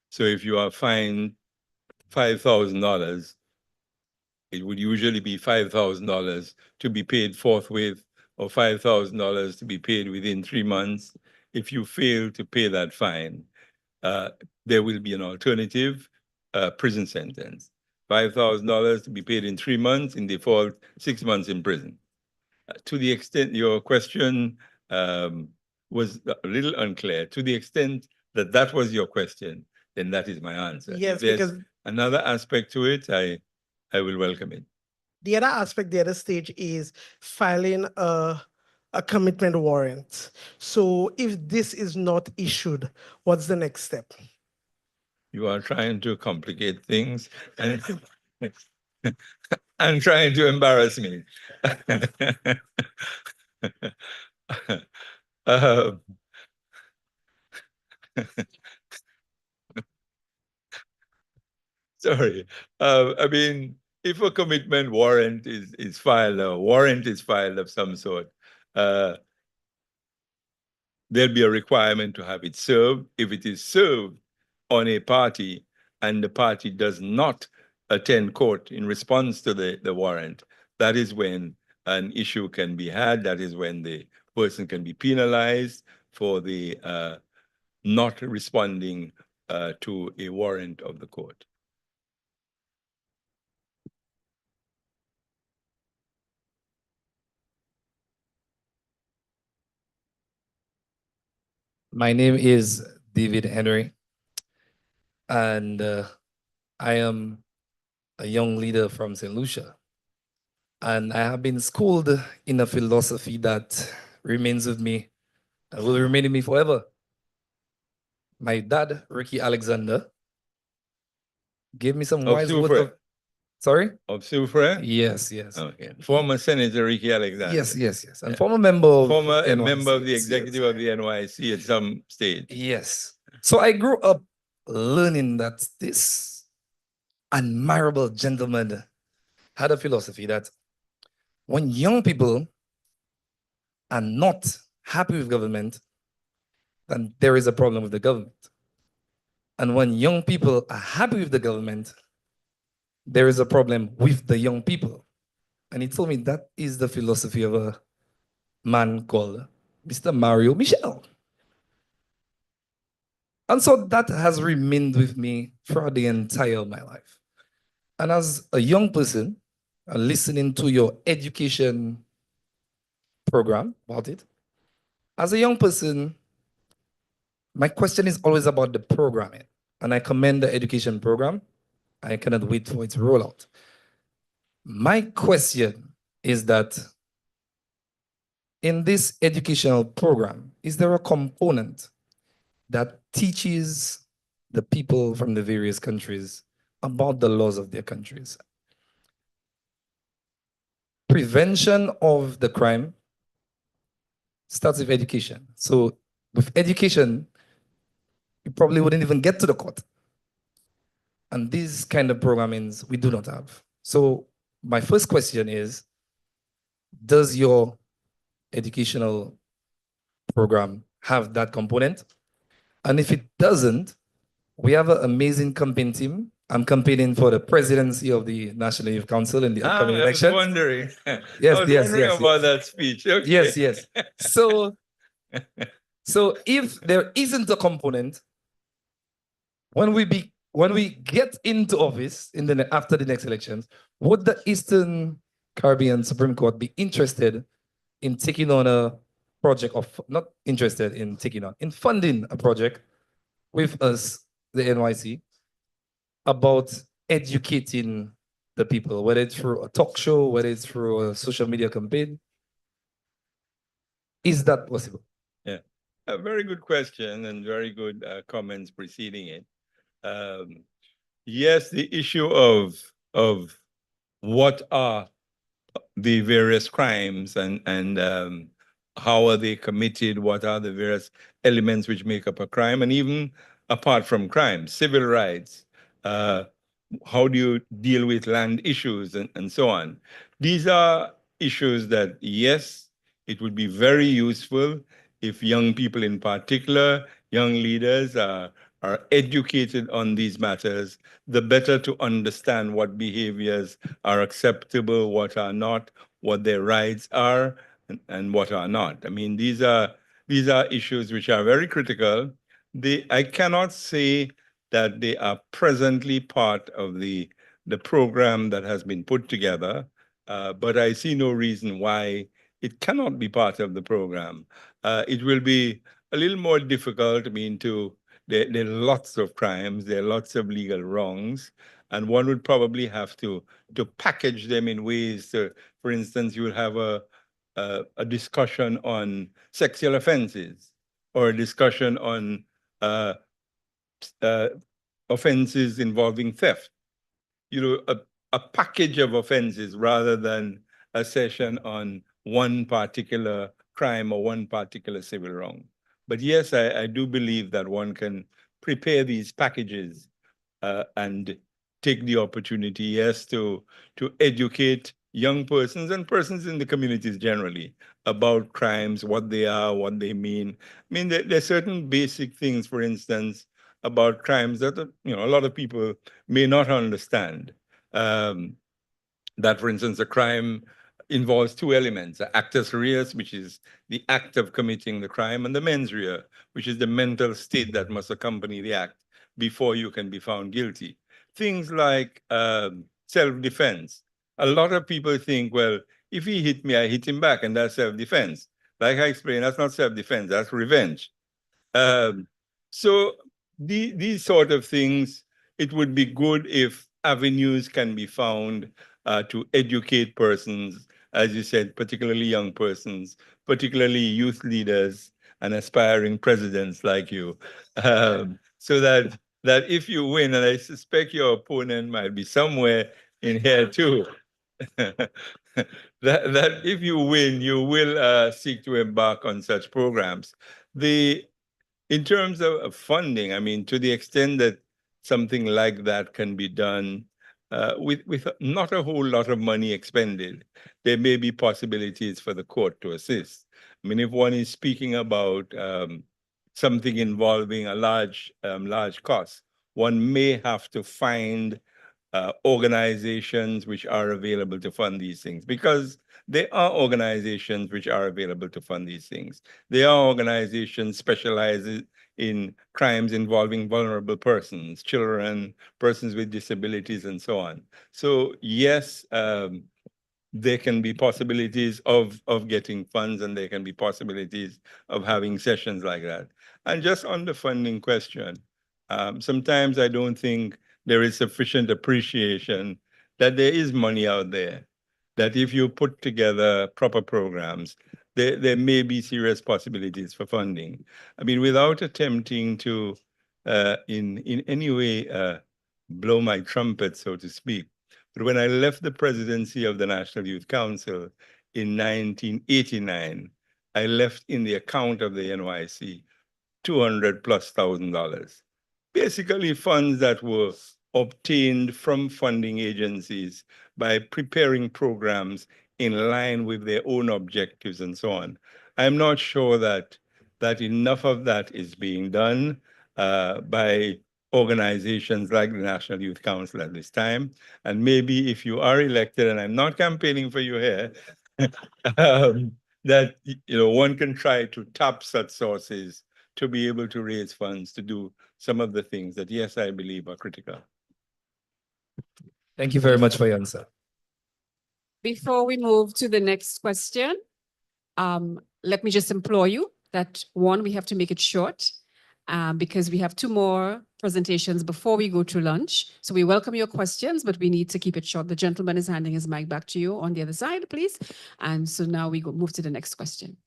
So if you are fined $5,000, it would usually be $5,000 to be paid forthwith or $5,000 to be paid within 3 months. If you fail to pay that fine, there will be an alternative prison sentence. $5,000 to be paid in 3 months, in default, 6 months in prison. To the extent your question was a little unclear, to the extent that that was your question, then that is my answer. Yes, if there's because another aspect to it, I will welcome it. the other aspect, the other stage is filing a commitment warrant. So if this is not issued, what's the next step? You are trying to complicate things and and trying to embarrass me. uh, sorry. I mean, if a commitment warrant is filed, a warrant is filed of some sort, there'll be a requirement to have it served. If it is served on a party and the party does not attend court in response to the warrant, that is when an issue can be had. That is when the person can be penalized for the not responding to a warrant of the court. My name is David Henry, and I am a young leader from St. Lucia. And I have been schooled in a philosophy that remains with me and will remain in me forever. My dad, Ricky Alexander, gave me some wise words of... Sorry? Of Soufriere? Yes, yes. Okay. Former Senator Ricky Alexander. Yes, yes, yes. And former member of NYC, member of the yes, executive of the NYC at some stage. Yes. So I grew up learning that this admirable gentleman had a philosophy that when young people are not happy with government, then there is a problem with the government. And when young people are happy with the government, there is a problem with the young people. And he told me that is the philosophy of a man called Mr. Mario Michel. And so that has remained with me throughout the entire of my life. And as a young person, listening to your education program about it, as a young person, my question is always about the programming. And I commend the education program. I cannot wait for its rollout. My question is that in this educational program, is there a component that teaches the people from the various countries about the laws of their countries? Prevention of the crime starts with education. So with education, you probably wouldn't even get to the court. And these kind of programmings we do not have. So my first question is, does your educational program have that component? And if it doesn't, we have an amazing campaign team. I'm campaigning for the presidency of the National Youth Council in the upcoming election. I was wondering. Yes, I was yes, wondering yes, about yes. that speech. Okay. Yes, yes. So if there isn't a component, when we get into office after the next elections, would the Eastern Caribbean Supreme Court be interested in taking on a project of, not interested in taking on, in funding a project with us, the NYC, about educating the people, whether it's through a talk show, whether it's through a social media campaign? Is that possible? Yeah, a very good question and very good comments preceding it. Yes, the issue of what are the various crimes and how are they committed, what are the various elements which make up a crime, and even apart from crime, civil rights, how do you deal with land issues and so on. These are issues that, yes, it would be very useful if young people in particular, young leaders are educated on these matters, the better to understand what behaviors are acceptable, what are not, what their rights are, and what are not. I mean, these are issues which are very critical. I cannot say that they are presently part of the the program that has been put together, but I see no reason why it cannot be part of the program. It will be a little more difficult. I mean, there are lots of crimes, there are lots of legal wrongs, and one would probably have to package them in ways to, for instance, you will have a discussion on sexual offenses or a discussion on offenses involving theft. A package of offenses rather than a session on one particular crime or one particular civil wrong. But yes, I do believe that one can prepare these packages and take the opportunity, yes, to educate young persons and persons in the communities generally about crimes, what they are, what they mean. I mean, there are certain basic things, for instance, about crimes that a lot of people may not understand. That, for instance, a crime involves two elements: actus reus, which is the act of committing the crime, and the mens rea, which is the mental state that must accompany the act before you can be found guilty. Things like self-defense. A lot of people think, well, if he hit me, I hit him back, and that's self-defense. Like I explained, that's not self-defense, that's revenge. So these sort of things, it would be good if avenues can be found to educate persons, as you said, particularly young persons, particularly youth leaders and aspiring presidents like you, so that if you win, and I suspect your opponent might be somewhere in here too, that if you win, you will seek to embark on such programs. In terms of funding, I mean, to the extent that something like that can be done with not a whole lot of money expended, there may be possibilities for the court to assist. I mean, if one is speaking about something involving a large cost, one may have to find organizations which are available to fund these things, because there are organizations which are available to fund these things. There are organizations specialized in crimes involving vulnerable persons, children, persons with disabilities, and so on. So yes, there can be possibilities of getting funds, and there can be possibilities of having sessions like that. And just on the funding question, sometimes I don't think there is sufficient appreciation that there is money out there, that if you put together proper programs, there may be serious possibilities for funding. I mean, without attempting to in any way blow my trumpet, so to speak, but when I left the presidency of the National Youth Council in 1989, I left in the account of the NYC $200,000+. Basically funds that were obtained from funding agencies by preparing programs in line with their own objectives and so on. I'm not sure that enough of that is being done by organizations like the National Youth Council at this time. And maybe if you are elected, and I'm not campaigning for you here, that one can try to tap such sources to be able to raise funds to do some of the things that, yes, I believe are critical. Thank you very much for your answer. Before we move to the next question, let me just implore you that, one, we have to make it short because we have two more presentations before we go to lunch. So we welcome your questions, but we need to keep it short. The gentleman is handing his mic back to you on the other side, please. And so now we move to the next question.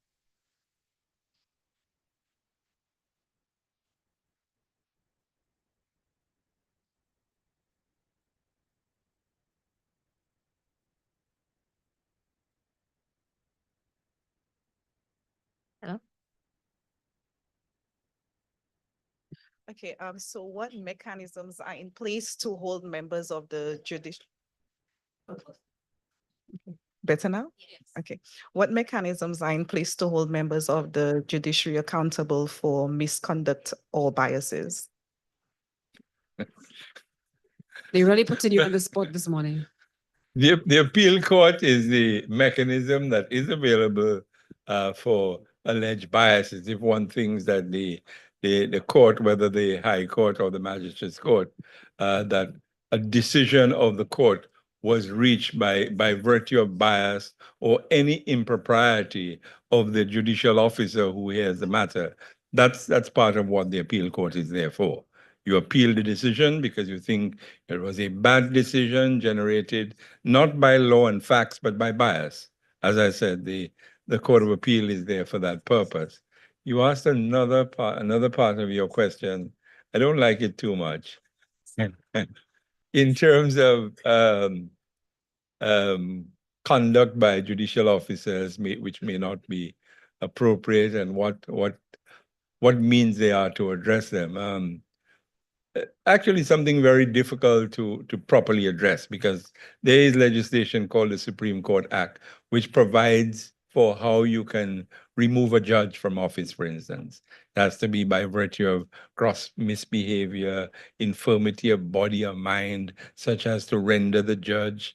Hello. Okay, so what mechanisms are in place to hold members of the judicial? Better now? Yes. Okay. What mechanisms are in place to hold members of the judiciary accountable for misconduct or biases? They really putting you on the spot this morning. The appeal court is the mechanism that is available for alleged biases. If one thinks that the court, whether the High Court or the Magistrates Court, that a decision of the court was reached by virtue of bias or any impropriety of the judicial officer who hears the matter. That's part of what the appeal court is there for. You appeal the decision because you think it was a bad decision generated not by law and facts, but by bias. As I said, the Court of Appeal is there for that purpose. You asked another part of your question. I don't like it too much. In terms of conduct by judicial officers, which may not be appropriate, and what means they are to address them. Actually, something very difficult to properly address, because there is legislation called the Supreme Court Act, which provides for how you can remove a judge from office, for instance. It has to be by virtue of gross misbehavior, infirmity of body or mind, such as to render the judge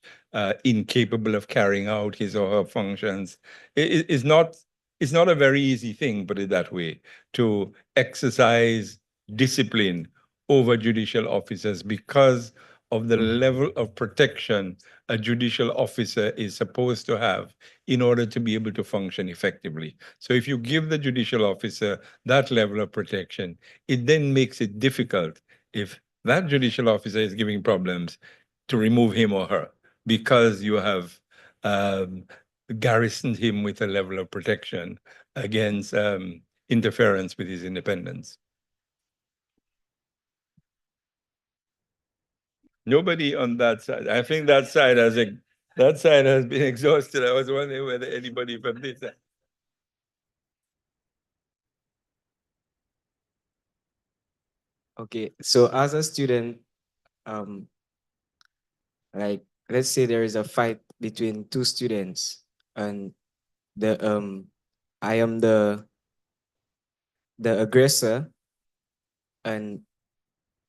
incapable of carrying out his or her functions. It's not a very easy thing, put it that way, to exercise discipline over judicial officers because of the level of protection a judicial officer is supposed to have in order to be able to function effectively. So if you give the judicial officer that level of protection, it then makes it difficult, if that judicial officer is giving problems, to remove him or her, because you have garrisoned him with a level of protection against interference with his independence. Nobody on that side. I think that side has been exhausted. I was wondering whether anybody from this side. Okay, so as a student, like, let's say there is a fight between two students, and I am the aggressor, and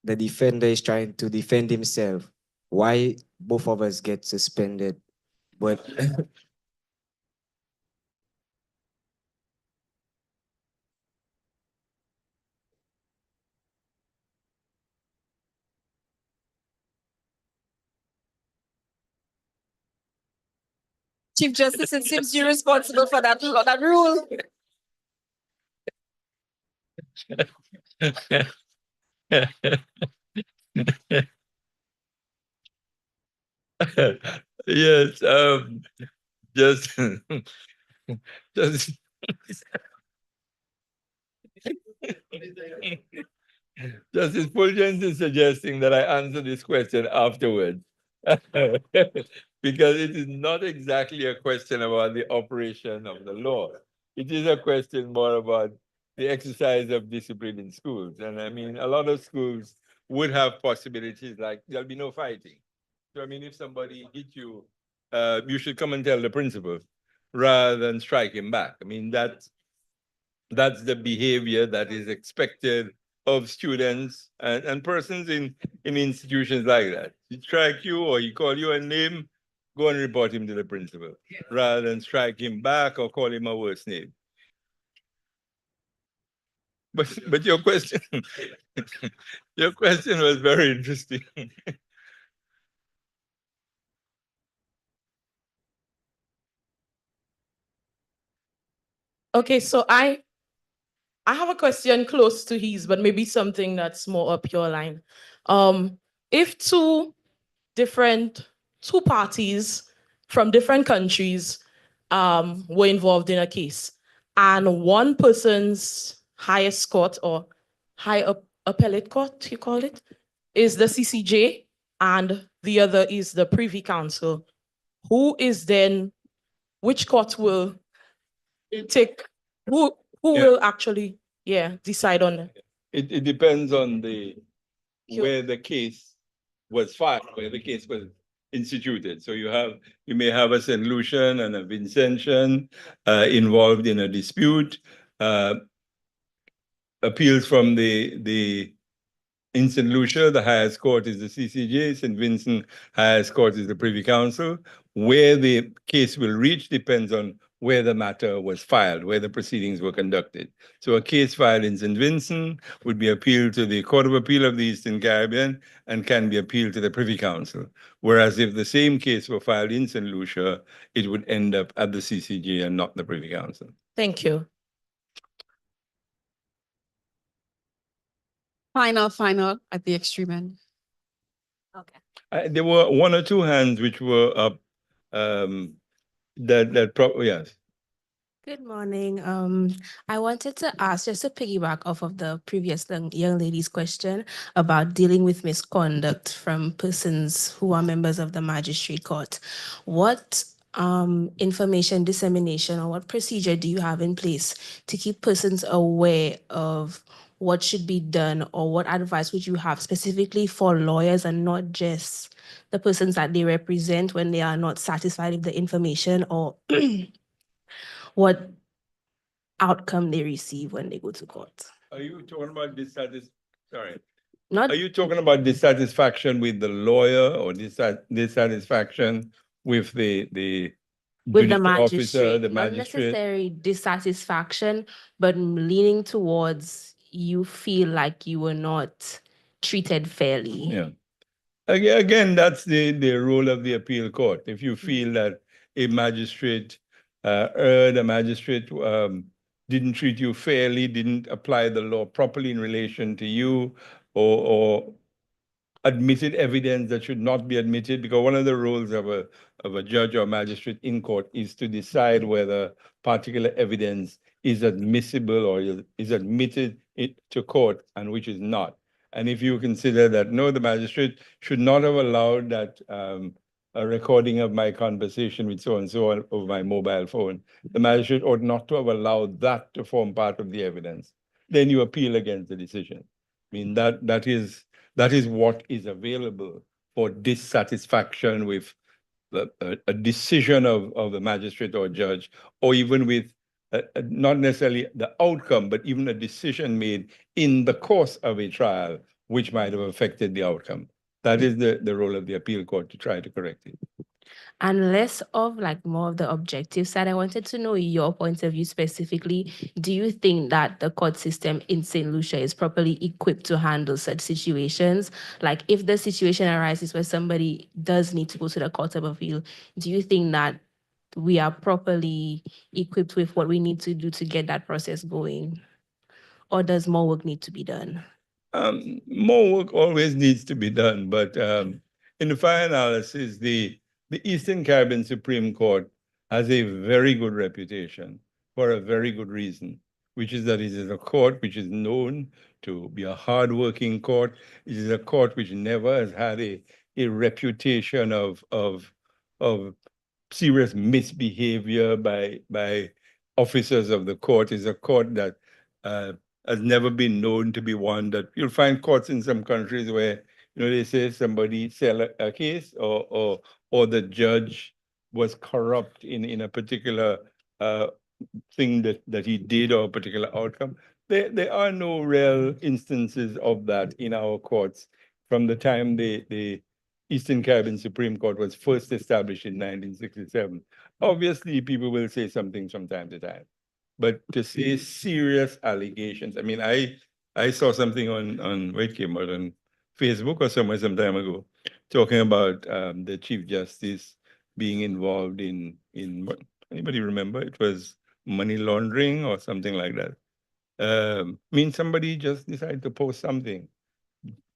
the defender is trying to defend himself. Why both of us get suspended? But Chief Justice, it seems you're responsible for that rule. Yes, just just Justice Fulgens is suggesting that I answer this question afterwards. Because it is not exactly a question about the operation of the law. It is a question more about the exercise of discipline in schools. And I mean, a lot of schools would have possibilities like there'll be no fighting. So I mean, if somebody hit you, you should come and tell the principal rather than strike him back. I mean, that's the behavior that is expected of students and persons in institutions like that. He strike you or he call you a name, go and report him to the principal, rather than strike him back or call him a worse name. But your question, your question was very interesting. Okay, so I have a question close to his, but maybe something that's more up your line. If two parties from different countries were involved in a case, and one person's highest court or high appellate court, you call it, is the CCJ, and the other is the Privy Council, which court will take, who will actually decide on it? It depends on where the case was filed, where the case was instituted. So you may have a St. Lucian and a Vincentian involved in a dispute. Appeals from in St. Lucia, the highest court is the CCJ. St. Vincent, highest court is the Privy Council. Where the case will reach depends on where the matter was filed, where the proceedings were conducted. So a case filed in St. Vincent would be appealed to the Court of Appeal of the Eastern Caribbean and can be appealed to the Privy Council. Whereas if the same case were filed in St. Lucia, it would end up at the CCJ and not the Privy Council. Thank you. Final at the extreme end. Okay. There were one or two hands which were up. Yes. Good morning. I wanted to ask, just to piggyback off of the previous young lady's question about dealing with misconduct from persons who are members of the magistrate court. What information dissemination or what procedure do you have in place to keep persons aware of what should be done, or what advice would you have specifically for lawyers and not just the persons that they represent when they are not satisfied with the information, or what outcome they receive when they go to court? Are you talking about Not Are you talking about dissatisfaction with the lawyer or dissatisfaction with the with the judicial officer, magistrate, the not magistrate? necessarily dissatisfaction, but leaning towards you feel like you were not treated fairly. Yeah. Again, that's the role of the appeal court. If you feel that a magistrate erred, a magistrate didn't treat you fairly, didn't apply the law properly in relation to you, or admitted evidence that should not be admitted, because one of the roles of a judge or magistrate in court is to decide whether particular evidence is admissible or is admitted to court and which is not. And if you consider that, no, the magistrate should not have allowed that a recording of my conversation with so-and-so over my mobile phone, the magistrate ought not to have allowed that to form part of the evidence, then you appeal against the decision. I mean, that is what is available for dissatisfaction with a decision of the magistrate or judge, or even with not necessarily the outcome, but even a decision made in the course of a trial, which might have affected the outcome. That is the role of the appeal court, to try to correct it. And less of like more of the objective side, I wanted to know your point of view specifically. Do you think that the court system in St. Lucia is properly equipped to handle such situations? Like if the situation arises where somebody does need to go to the Court of Appeal, do you think that we are properly equipped with what we need to do to get that process going? Or does more work need to be done? More work always needs to be done, but in the final analysis, the Eastern Caribbean Supreme Court has a very good reputation for a very good reason, which is that it is a court which is known to be a hardworking court. It is a court which never has had a reputation of serious misbehavior by officers of the court. It's a court that has never been known to be one that you'll find courts in some countries where, you know, they say somebody sell a case or the judge was corrupt in a particular thing that he did, or a particular outcome. There are no real instances of that in our courts from the time the Eastern Caribbean Supreme Court was first established in 1967. Obviously, people will say something from time to time, but to say serious allegations, I mean, I saw something on where it came out, on Facebook or somewhere some time ago, talking about the Chief Justice being involved in what, anybody remember? It was money laundering or something like that. I mean, somebody just decided to post something.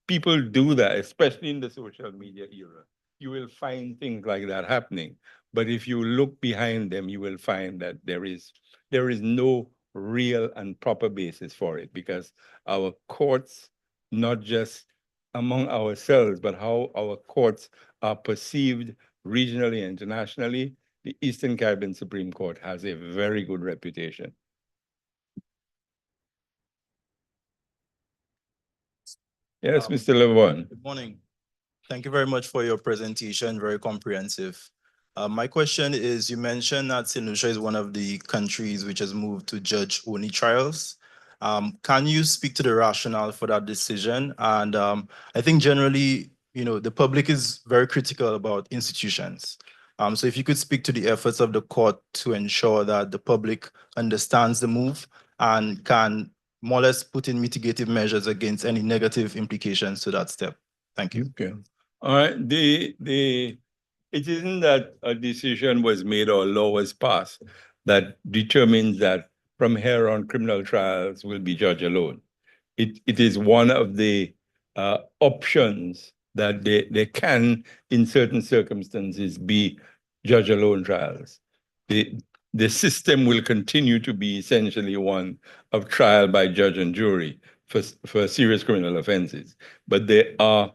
People do that, especially in the social media era. You will find things like that happening. But if you look behind them, you will find that there is no real and proper basis for it, because our courts, not just among ourselves, but how our courts are perceived regionally and internationally, the Eastern Caribbean Supreme Court has a very good reputation. Yes, Mr. Levon. Good morning. Thank you very much for your presentation, very comprehensive. My question is, you mentioned that St. Lucia is one of the countries which has moved to judge-only trials. Can you speak to the rationale for that decision? And I think generally, you know, the public is very critical about institutions. So if you could speak to the efforts of the court to ensure that the public understands the move and can more or less put in mitigative measures against any negative implications to that step. Thank you. Okay. All right. It isn't that a decision was made or a law was passed that determines that from here on criminal trials will be judge alone. It is one of the options that they can, in certain circumstances, be judge alone trials. The system will continue to be essentially one of trial by judge and jury for serious criminal offenses. But there are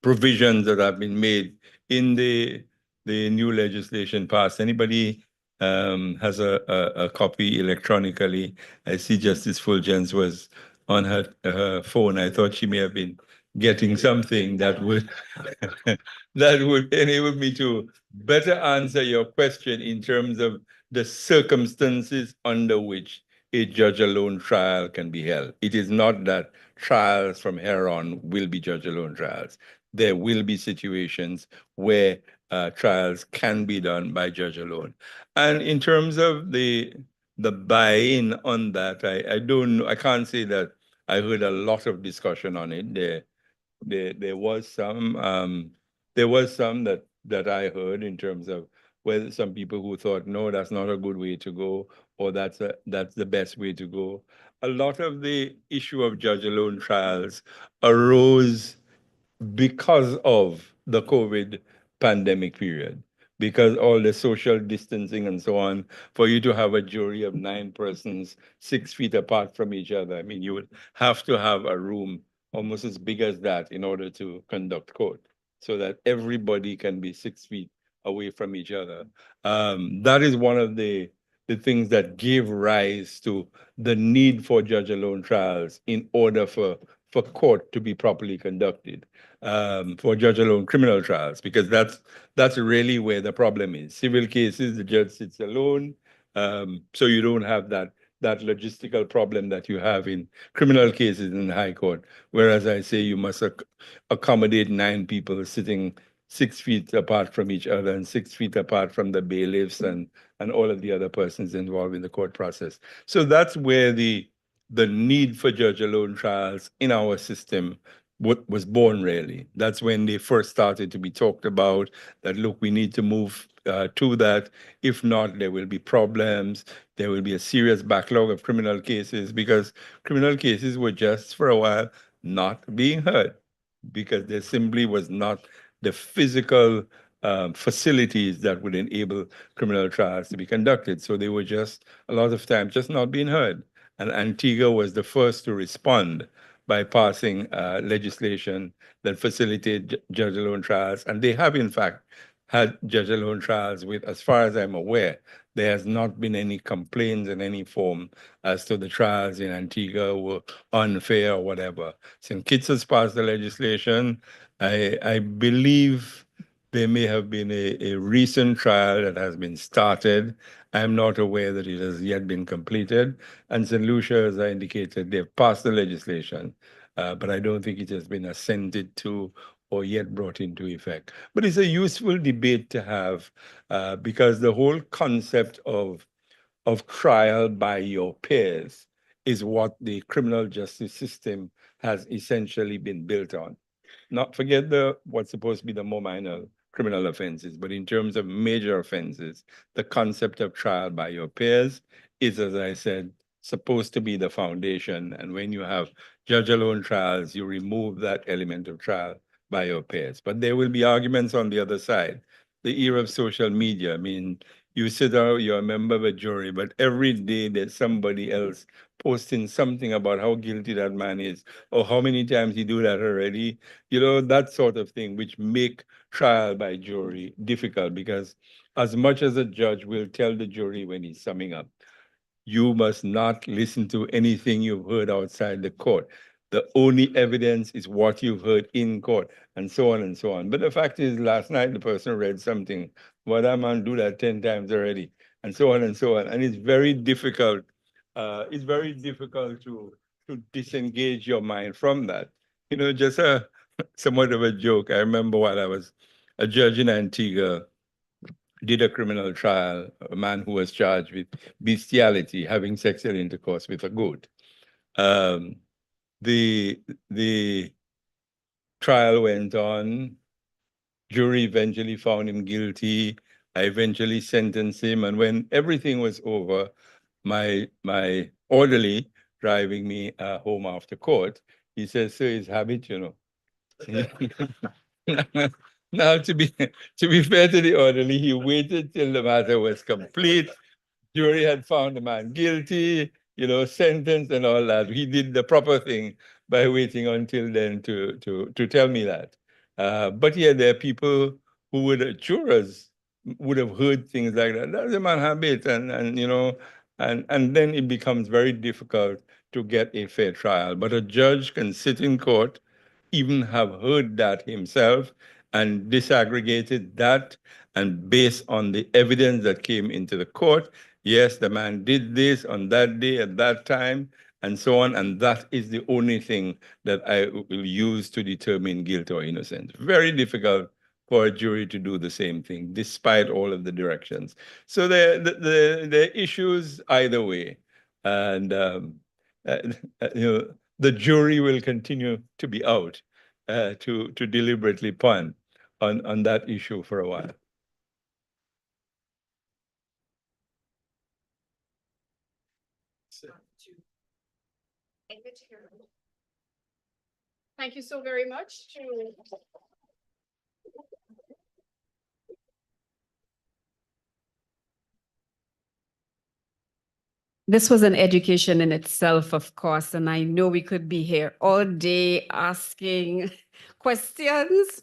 provisions that have been made in the new legislation passed. Anybody has a copy electronically? I see Justice Fulgence was on her phone. I thought she may have been getting something that would that would enable me to better answer your question in terms of the circumstances under which a judge alone trial can be held. It is not that trials from here on will be judge alone trials. There will be situations where trials can be done by judge alone. And in terms of the buy-in on that, I don't know, I can't say that I heard a lot of discussion on it. There was some that I heard in terms of whether some people who thought, no, that's not a good way to go, or that's the best way to go. A lot of the issue of judge alone trials arose because of the COVID pandemic period, because all the social distancing and so on, for you to have a jury of 9 persons, 6 feet apart from each other, I mean, you would have to have a room almost as big as that in order to conduct court, so that everybody can be 6 feet away from each other. That is one of the things that gave rise to the need for judge alone trials in order for court to be properly conducted, for judge alone criminal trials, because that's really where the problem is. Civil cases, the judge sits alone, so you don't have that logistical problem that you have in criminal cases in the High Court. Whereas I say you must accommodate 9 people sitting 6 feet apart from each other and 6 feet apart from the bailiffs and all of the other persons involved in the court process. So that's where the need for judge alone trials in our system was born, really. That's when they first started to be talked about, that look, we need to move to that. If not, there will be problems. There will be a serious backlog of criminal cases, because criminal cases were just for a while not being heard, because there simply was not the physical facilities that would enable criminal trials to be conducted. So they were just, a lot of times, just not being heard. And Antigua was the first to respond by passing legislation that facilitated judge alone trials. And they have, in fact, had judge alone trials with, as far as I'm aware, there has not been any complaints in any form as to the trials in Antigua were unfair or whatever. St. Kitts has passed the legislation. I believe there may have been a recent trial that has been started. I'm not aware that it has yet been completed. And St. Lucia, as I indicated, they've passed the legislation, but I don't think it has been assented to or yet brought into effect. But it's a useful debate to have, because the whole concept of trial by your peers is what the criminal justice system has essentially been built on. Not forget what's supposed to be the more minor criminal offenses, but in terms of major offenses, the concept of trial by your peers is, as I said, supposed to be the foundation. And when you have judge alone trials, you remove that element of trial by your peers. But there will be arguments on the other side. The era of social media, I mean, you sit out, you're a member of a jury, but every day there's somebody else posting something about how guilty that man is, or how many times he do that already, that sort of thing, which make trial by jury difficult, because as much as a judge will tell the jury when he's summing up, you must not listen to anything you've heard outside the court. The only evidence is what you've heard in court, and so on and so on. But the fact is, last night the person read something, well, that man do that 10 times already, and so on and so on. And it's very difficult. It's very difficult to disengage your mind from that. Just somewhat of a joke. I remember while I was a judge in Antigua, did a criminal trial, a man who was charged with bestiality, having sexual intercourse with a goat. The trial went on. Jury eventually found him guilty. I eventually sentenced him. And when everything was over, my orderly driving me home after court, he says, "Sir, it's habit, you know." Now, to be fair to the orderly, he waited till the matter was complete. Jury had found the man guilty, you know, sentenced and all that. He did the proper thing by waiting until then to tell me that. But yeah, there are people who would, jurors would have heard things like that. That's a man habit, and you know, and then it becomes very difficult to get a fair trial. But a judge can sit in court, even have heard that himself, and disaggregated that, and based on the evidence that came into the court, yes, the man did this on that day at that time, and so on, and that is the only thing that I will use to determine guilt or innocence. Very difficult for a jury to do the same thing, despite all of the directions. So there are issues either way, and you know, the jury will continue to be out to deliberately pun on that issue for a while. Thank you so very much. This was an education in itself, of course, and I know we could be here all day asking questions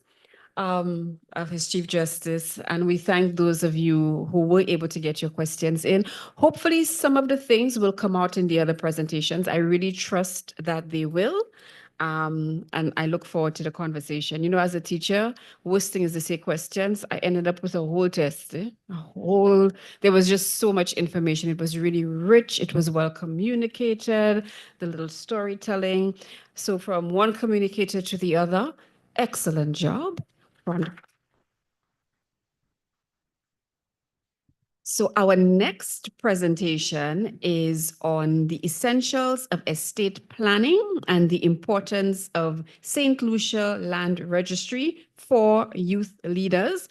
of his Chief Justice, and we thank those of you who were able to get your questions in. Hopefully, some of the things will come out in the other presentations. I really trust that they will. And I look forward to the conversation. You know, as a teacher, worst thing is to say questions. I ended up with a whole test, there was just so much information. It was really rich. It was well communicated, the little storytelling. So from one communicator to the other, excellent job. So our next presentation is on the essentials of estate planning and the importance of St. Lucia Land Registry for youth leaders.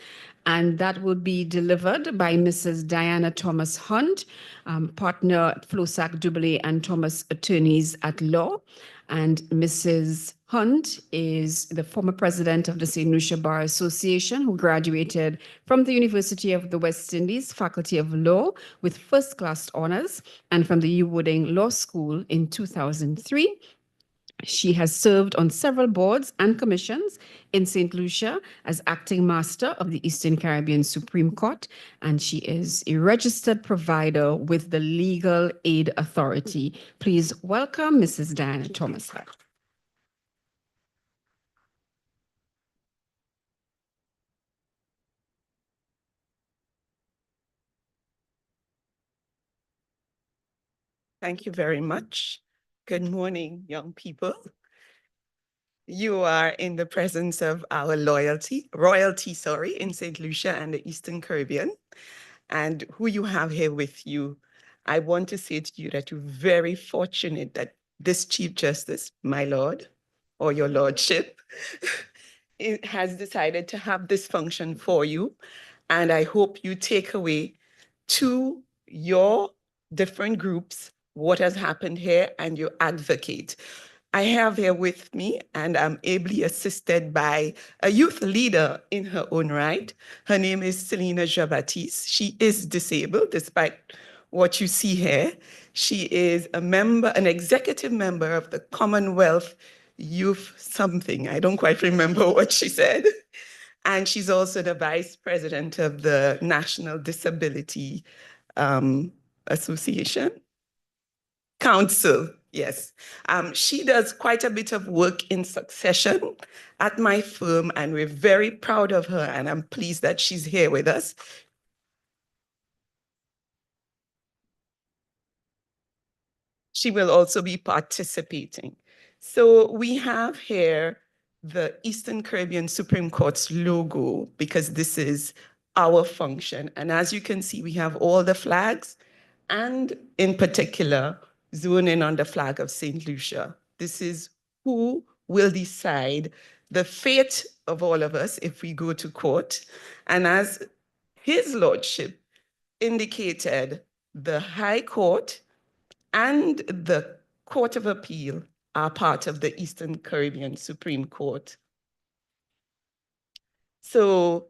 And that will be delivered by Mrs. Diana Thomas Hunt, partner at Flosac Dublé and Thomas Attorneys at Law. And Mrs. Hunt is the former president of the St. Lucia Bar Association, who graduated from the University of the West Indies Faculty of Law with first-class honors, and from the U. Wooding Law School in 2003. She has served on several boards and commissions in St. Lucia as acting master of the Eastern Caribbean Supreme Court, and she is a registered provider with the Legal Aid Authority. Please welcome Mrs. Diana Thomas. Thank you very much. Good morning, young people. You are in the presence of our royalty, in St. Lucia and the Eastern Caribbean. And who you have here with you, I want to say to you that you're very fortunate that this Chief Justice, my Lord, or your Lordship, has decided to have this function for you. And I hope you take away to your different groups what has happened here and you advocate. I have here with me, and I'm ably assisted by a youth leader in her own right. Her name is Selena Jabatis. She is disabled, despite what you see here. She is a member, an executive member of the Commonwealth Youth something. I don't quite remember what she said. And she's also the vice president of the National Disability Association. Council, yes. She does quite a bit of work in succession at my firm, and we're very proud of her, and I'm pleased that she's here with us. She will also be participating. So we have here the Eastern Caribbean Supreme Court's logo, because this is our function. And as you can see, we have all the flags, and in particular, zone in on the flag of St. Lucia. This is who will decide the fate of all of us if we go to court. And as His Lordship indicated, the High Court and the Court of Appeal are part of the Eastern Caribbean Supreme Court. So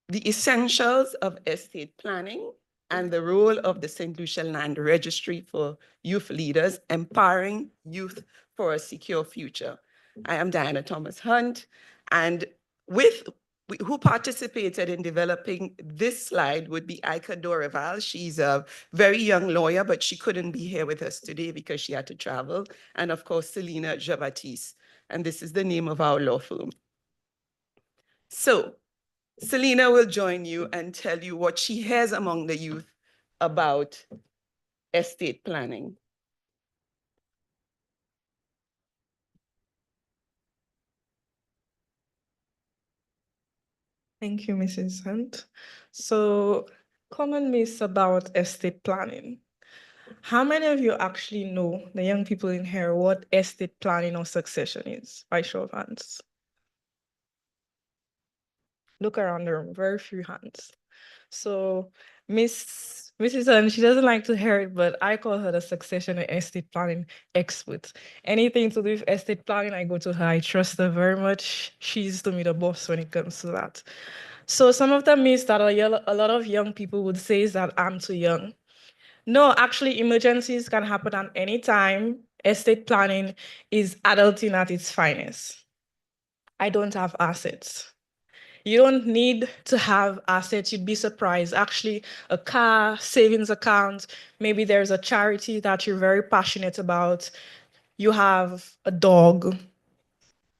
the essentials of estate planning and the role of the St. Lucia Land Registry for youth leaders, empowering youth for a secure future. I am Diana Thomas Hunt, and who participated in developing this slide would be Aika Dorival. She's a very young lawyer, but she couldn't be here with us today because she had to travel. And of course, Selena Javatis. And this is the name of our law firm. So Selena will join you and tell you what she hears among the youth about estate planning. Thank you, Mrs. Hunt. So, common myths about estate planning. How many of you actually know, the young people in here, what estate planning or succession is? By show of hands. Look around the room, very few hands. So Mrs. Hunt, she doesn't like to hear it, but I call her the succession and estate planning expert. Anything to do with estate planning, I go to her. I trust her very much. She's to me the boss when it comes to that. So some of the myths that a lot of young people would say is that I'm too young. No, actually, emergencies can happen at any time. Estate planning is adulting at its finest. I don't have assets. You don't need to have assets. You'd be surprised. Actually, a car, savings account, maybe there's a charity that you're very passionate about. You have a dog,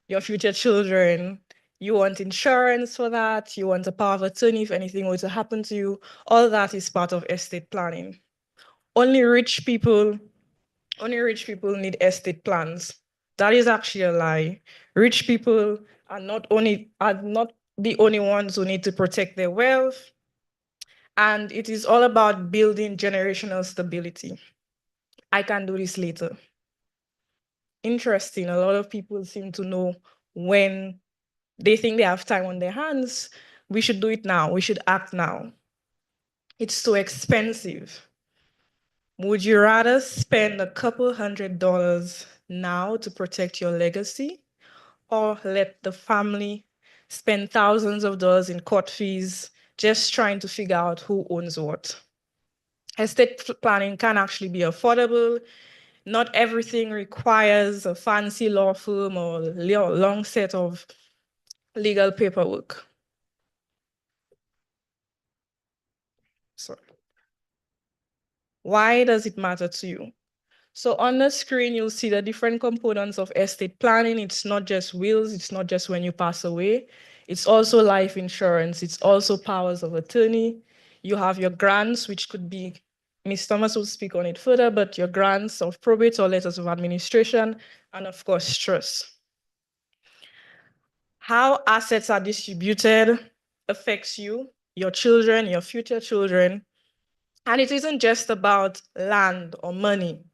your future children. You want insurance for that. You want a power of attorney if anything were to happen to you. All that is part of estate planning. Only rich people need estate plans. That is actually a lie. Rich people are not the only ones who need to protect their wealth. And it is all about building generational stability. I can do this later. Interesting, a lot of people seem to know when they think they have time on their hands. We should do it now. We should act now. It's so expensive. Would you rather spend a couple $100 now to protect your legacy, or let the family spend thousands of dollars in court fees just trying to figure out who owns what? Estate planning can actually be affordable. Not everything requires a fancy law firm or long set of legal paperwork. Sorry. Why does it matter to you? So on the screen, you'll see the different components of estate planning. It's not just wills, it's not just when you pass away. It's also life insurance. It's also powers of attorney. You have your grants, which could be, Ms. Thomas will speak on it further, but your grants of probate or letters of administration, and of course, trust. How assets are distributed affects you, your children, your future children. And it isn't just about land or money.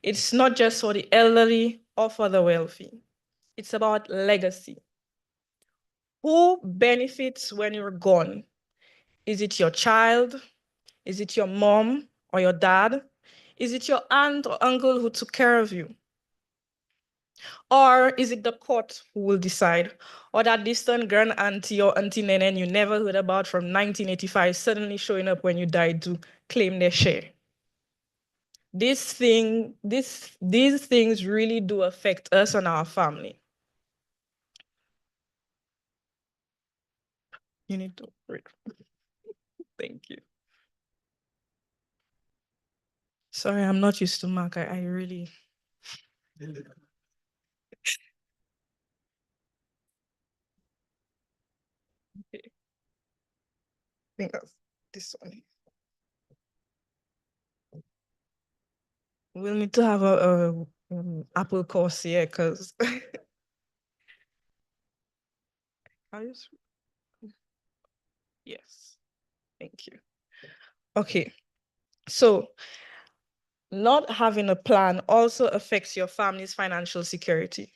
It's not just for the elderly or for the wealthy. It's about legacy. Who benefits when you're gone? Is it your child? Is it your mom or your dad? Is it your aunt or uncle who took care of you? Or is it the court who will decide? Or that distant grand auntie or auntie Nenen you never heard about from 1985 suddenly showing up when you died to claim their share? These things really do affect us and our family. You need to read. Thank you. Sorry, I'm not used to Mac. I really. Okay. I think that's this one. We'll need to have a Apple course here because I just Yes. Thank you. Okay. So not having a plan also affects your family's financial security.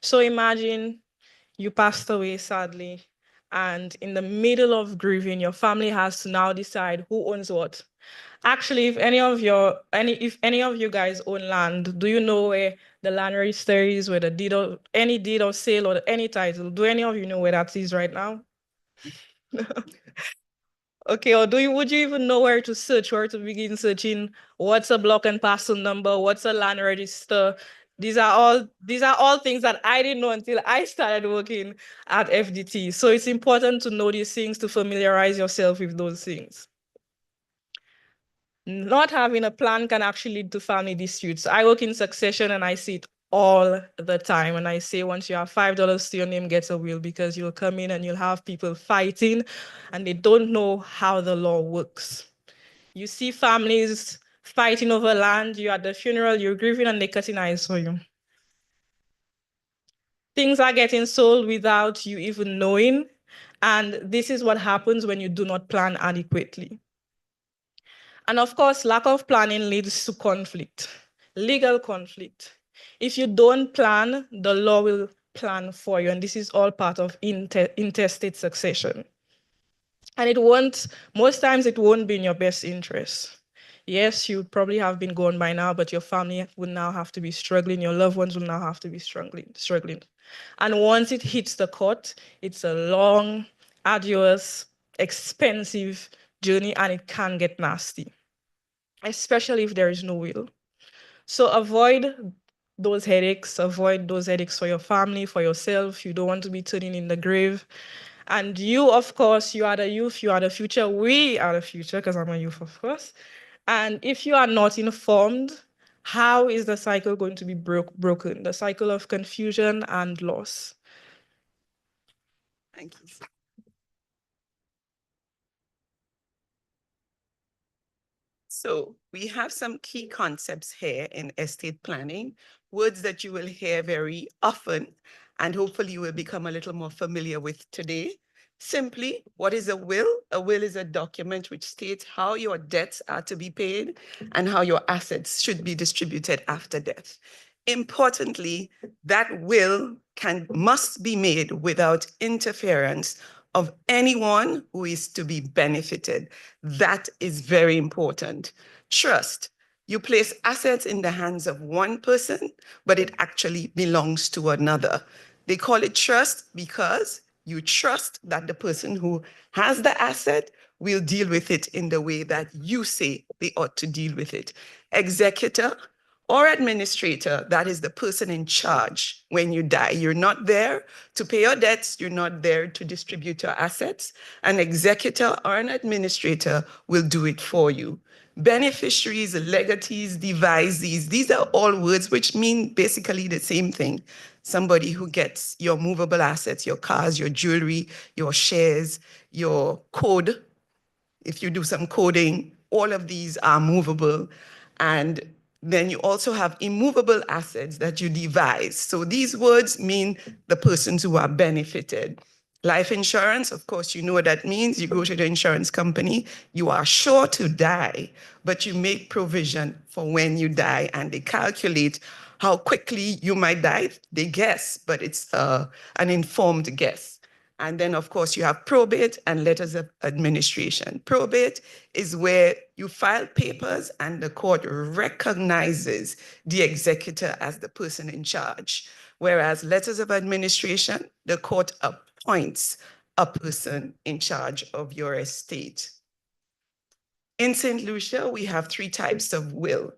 So imagine you passed away sadly, and in the middle of grieving, your family has to now decide who owns what. Actually, if any of you guys own land, do you know where the land register is, where the deed of any deed of sale or any title? Do any of you know where that is right now? Okay, or would you even know where to search, where to begin searching? What's a block and parcel number? What's a land register? These are all things that I didn't know until I started working at FDT. So it's important to know these things, to familiarize yourself with those things. Not having a plan can actually lead to family disputes. I work in succession and I see it all the time. And I say, once you have $5 to your name, get a will, because you'll come in and you'll have people fighting and they don't know how the law works. You see families fighting over land, you're at the funeral, you're grieving, and they're cutting eyes for you. Things are getting sold without you even knowing. And this is what happens when you do not plan adequately. And of course, lack of planning leads to conflict, legal conflict. If you don't plan, the law will plan for you. And this is all part of intestate succession. And most times it won't be in your best interest. Yes, you probably have been gone by now, but your family will now have to be struggling. Your loved ones will now have to be struggling. And once it hits the court, it's a long, arduous, expensive journey, and it can get nasty, especially if there is no will. So avoid those headaches for your family, for yourself. You don't want to be turning in the grave. And you, of course, you are the youth, you are the future. We are the future, because I'm a youth, of course. And if you are not informed, how is the cycle going to be broken? The cycle of confusion and loss. Thank you. So we have some key concepts here in estate planning, words that you will hear very often, and hopefully you will become a little more familiar with today. Simply, what is a will? A will is a document which states how your debts are to be paid and how your assets should be distributed after death. Importantly, that will must be made without interference of anyone who is to be benefited. That is very important. Trust. You place assets in the hands of one person, but it actually belongs to another. They call it trust because you trust that the person who has the asset will deal with it in the way that you say they ought to deal with it. Executor or administrator, that is the person in charge when you die. You're not there to pay your debts. You're not there to distribute your assets. An executor or an administrator will do it for you. Beneficiaries, legatees, devisees, these are all words which mean basically the same thing. Somebody who gets your movable assets, your cars, your jewelry, your shares, your code. If you do some coding, all of these are movable. And then you also have immovable assets that you devise. So these words mean the persons who are benefited. Life insurance, of course, you know what that means. You go to the insurance company, you are sure to die, but you make provision for when you die, and they calculate how quickly you might die. They guess, but it's an informed guess. And then, of course, you have probate and letters of administration. Probate is where you file papers and the court recognizes the executor as the person in charge. Whereas letters of administration, the court appoints a person in charge of your estate. In St. Lucia, we have 3 types of will.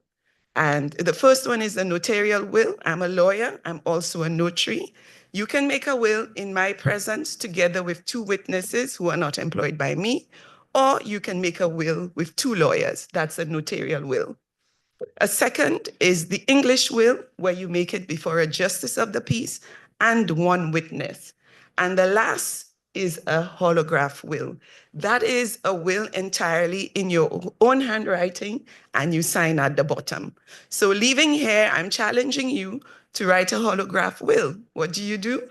And the first one is a notarial will. I'm a lawyer. I'm also a notary. You can make a will in my presence together with 2 witnesses who are not employed by me, or you can make a will with 2 lawyers. That's a notarial will. A second is the English will, where you make it before a justice of the peace and 1 witness. And the last is a holograph will. That is a will entirely in your own handwriting, and you sign at the bottom. So leaving here, I'm challenging you to write a holograph will. What do?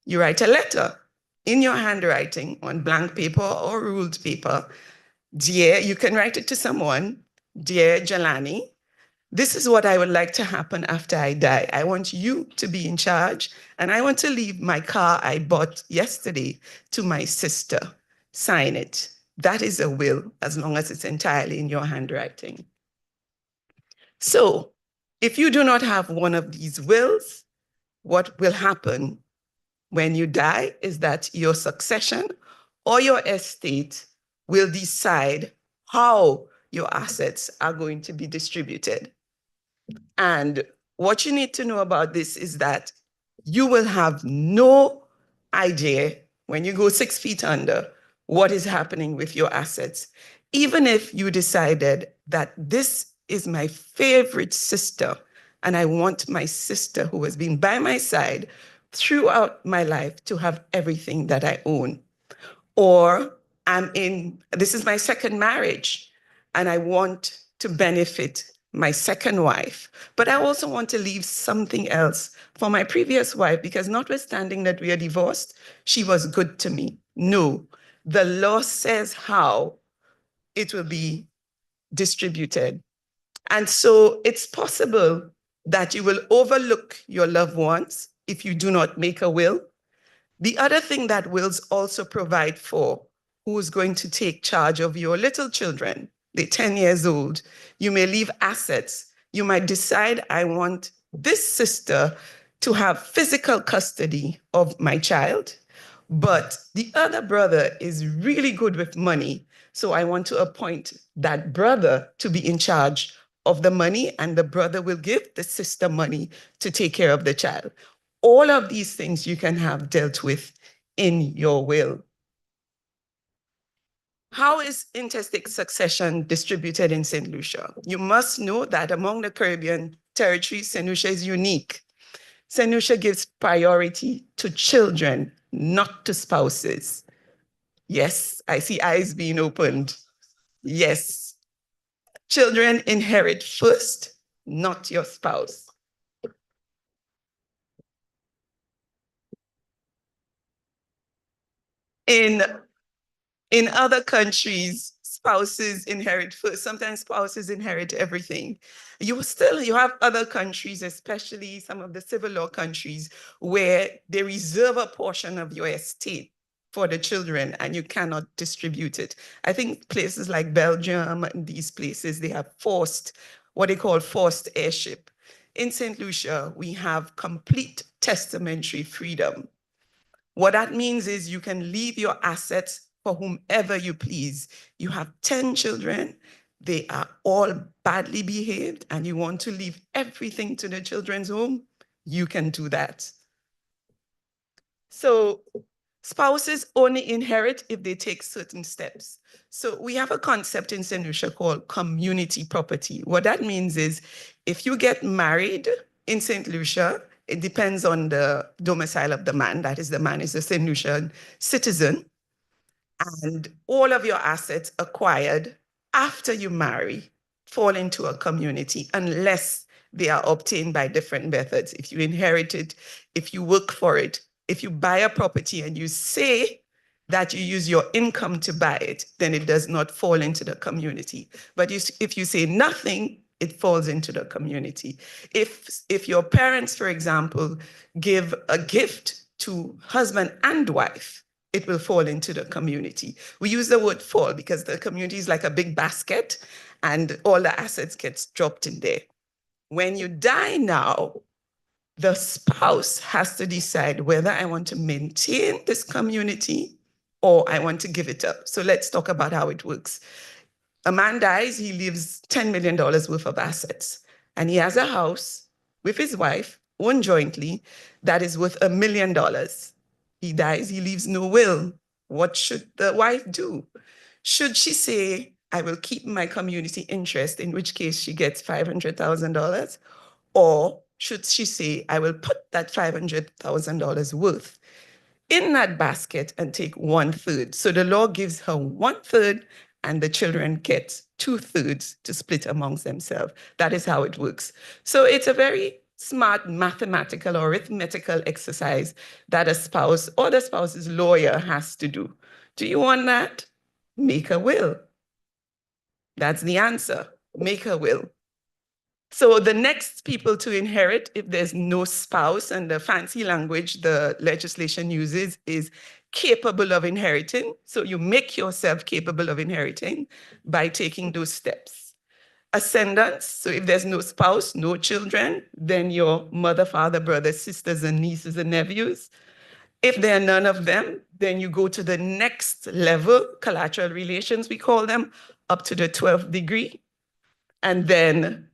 You write a letter. in your handwriting on blank paper or ruled paper, dear, you can write it to someone, dear Jelani, this is what I would like to happen after I die. I want you to be in charge, and I want to leave my car I bought yesterday to my sister. Sign it. That is a will, as long as it's entirely in your handwriting. So, if you do not have one of these wills, what will happen when you die is that your succession or your estate will decide how your assets are going to be distributed. And what you need to know about this is that you will have no idea when you go 6 feet under what is happening with your assets. Even if you decided that this is my favorite sister, and I want my sister who has been by my side throughout my life to have everything that I own. Or this is my second marriage, and I want to benefit my second wife, but I also want to leave something else for my previous wife, because notwithstanding that we are divorced, she was good to me. No, the law says how it will be distributed. And so it's possible that you will overlook your loved ones if you do not make a will. The other thing that wills also provide for, who is going to take charge of your little children. They're 10 years old. You may leave assets. You might decide, I want this sister to have physical custody of my child, but the other brother is really good with money. So I want to appoint that brother to be in charge of the money, and the brother will give the sister money to take care of the child. All of these things you can have dealt with in your will. How is intestate succession distributed in St. Lucia? You must know that among the Caribbean territories, St. Lucia is unique. St. Lucia gives priority to children, not to spouses. Yes, I see eyes being opened. Yes. Children inherit first, not your spouse. In other countries, spouses inherit first. Sometimes spouses inherit everything. You have other countries, especially some of the civil law countries, where they reserve a portion of your estate for the children and you cannot distribute it. I think places like Belgium and these places, they have what they call forced heirship. In St. Lucia, we have complete testamentary freedom. What that means is you can leave your assets for whomever you please. You have 10 children, they are all badly behaved, and you want to leave everything to the children's home, you can do that. So spouses only inherit if they take certain steps. So we have a concept in St. Lucia called community property. What that means is if you get married in St. Lucia, it depends on the domicile of the man. That is, the man is a St. Lucian citizen. And all of your assets acquired after you marry fall into a community unless they are obtained by different methods. If you inherit it, if you work for it, if you buy a property and you say that you use your income to buy it, then it does not fall into the community. But if you say nothing, it falls into the community. If your parents, for example, give a gift to husband and wife, it will fall into the community. We use the word fall because the community is like a big basket and all the assets gets dropped in there. When you die now, the spouse has to decide whether I want to maintain this community or I want to give it up. So let's talk about how it works. A man dies, he leaves $10 million worth of assets, and he has a house with his wife, owned jointly, that is worth $1 million. He dies, he leaves no will. What should the wife do? Should she say, I will keep my community interest, in which case she gets $500,000? Or should she say, I will put that $500,000 worth in that basket and take 1/3? So the law gives her 1/3 and the children get 2/3 to split amongst themselves. That is how it works. So it's a very smart mathematical or arithmetical exercise that a spouse or the spouse's lawyer has to do. Do you want that? Make a will. That's the answer. Make a will. So the next people to inherit, if there's no spouse, and the fancy language the legislation uses is capable of inheriting. So you make yourself capable of inheriting by taking those steps. Ascendants, so if there's no spouse, no children, then your mother, father, brothers, sisters, and nieces and nephews. If there are none of them, then you go to the next level, collateral relations, we call them, up to the 12th degree. And then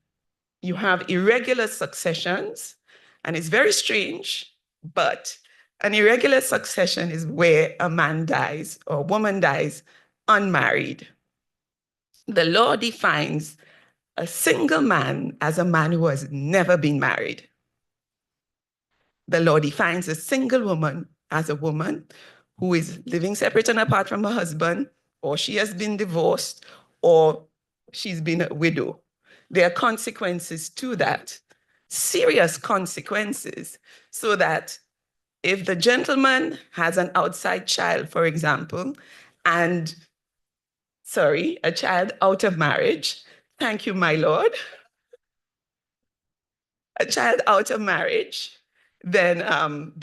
you have irregular successions, and it's very strange, but an irregular succession is where a man dies or a woman dies unmarried. The law defines a single man as a man who has never been married. The law defines a single woman as a woman who is living separate and apart from her husband, or she has been divorced, or she's been a widow. There are consequences to that, serious consequences, so that if the gentleman has an outside child, for example, and, sorry, a child out of marriage, thank you, my lord, a child out of marriage, then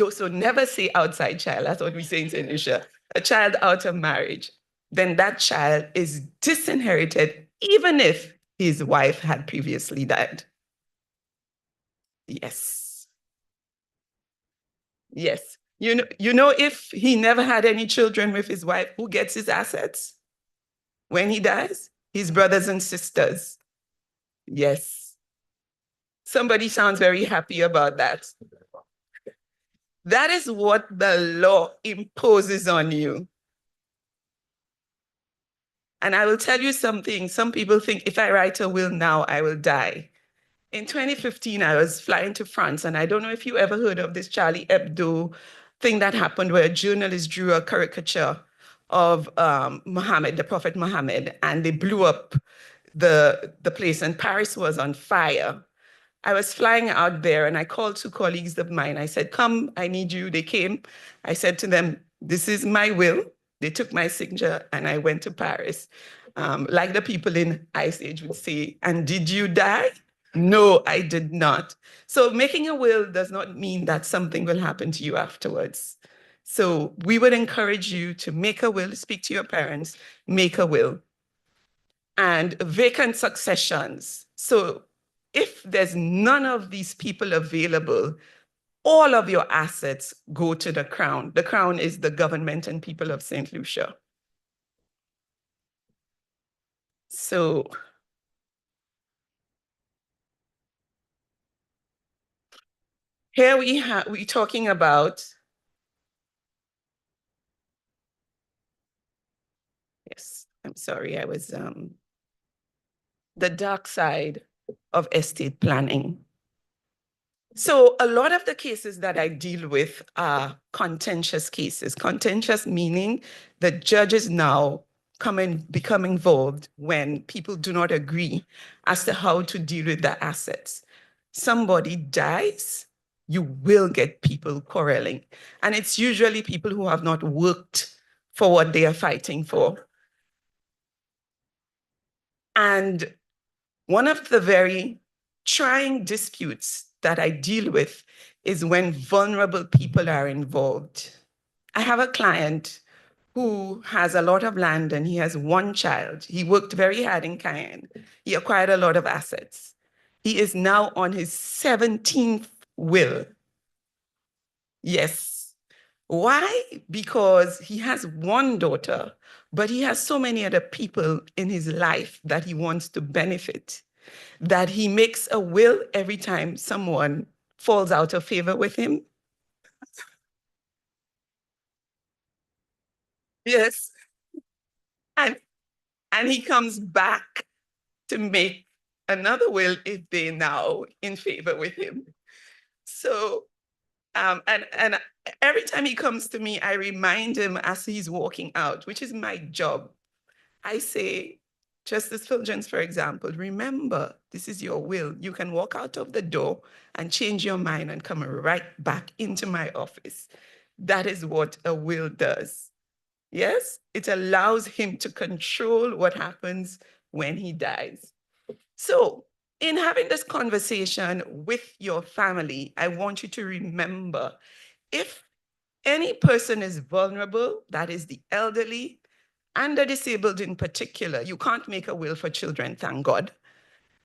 so never say outside child, that's what we say in St. Lucia, a child out of marriage, then that child is disinherited even if his wife had previously died. Yes. Yes. You know, if he never had any children with his wife, who gets his assets when he dies? His brothers and sisters. Yes. Somebody sounds very happy about that. That is what the law imposes on you. And I will tell you something. Some people think if I write a will now, I will die. In 2015, I was flying to France, and I don't know if you ever heard of this Charlie Hebdo thing that happened where a journalist drew a caricature of Muhammad, the Prophet Muhammad, and they blew up the place, and Paris was on fire. I was flying out there, and I called two colleagues of mine. I said, come, I need you. They came. I said to them, this is my will. They took my signature, and I went to Paris. Like the people in Ice Age would say, and did you die? No, I did not. So making a will does not mean that something will happen to you afterwards. So we would encourage you to make a will, speak to your parents, make a will. And vacant successions. So if there's none of these people available, all of your assets go to the Crown. The Crown is the government and people of St. Lucia. So here we're talking about, yes, I'm sorry, I was, the dark side of estate planning. So a lot of the cases that I deal with are contentious cases. Contentious meaning the judges now become involved when people do not agree as to how to deal with the assets. Somebody dies, you will get people quarreling. And it's usually people who have not worked for what they are fighting for. And one of the very trying disputes that I deal with is when vulnerable people are involved. I have a client who has a lot of land and he has one child. He worked very hard in Cayenne. He acquired a lot of assets. He is now on his 17th will. Yes. Why? Because he has one daughter, but he has so many other people in his life that he wants to benefit, that he makes a will every time someone falls out of favor with him. Yes. And he comes back to make another will if they're now in favor with him. So, and every time he comes to me, I remind him as he's walking out, which is my job. I say, Justice Fulgence, for example, remember, this is your will. You can walk out of the door and change your mind and come right back into my office. That is what a will does. Yes, it allows him to control what happens when he dies. So, in having this conversation with your family, I want you to remember, if any person is vulnerable, that is the elderly and the disabled in particular, you can't make a will for children, thank God.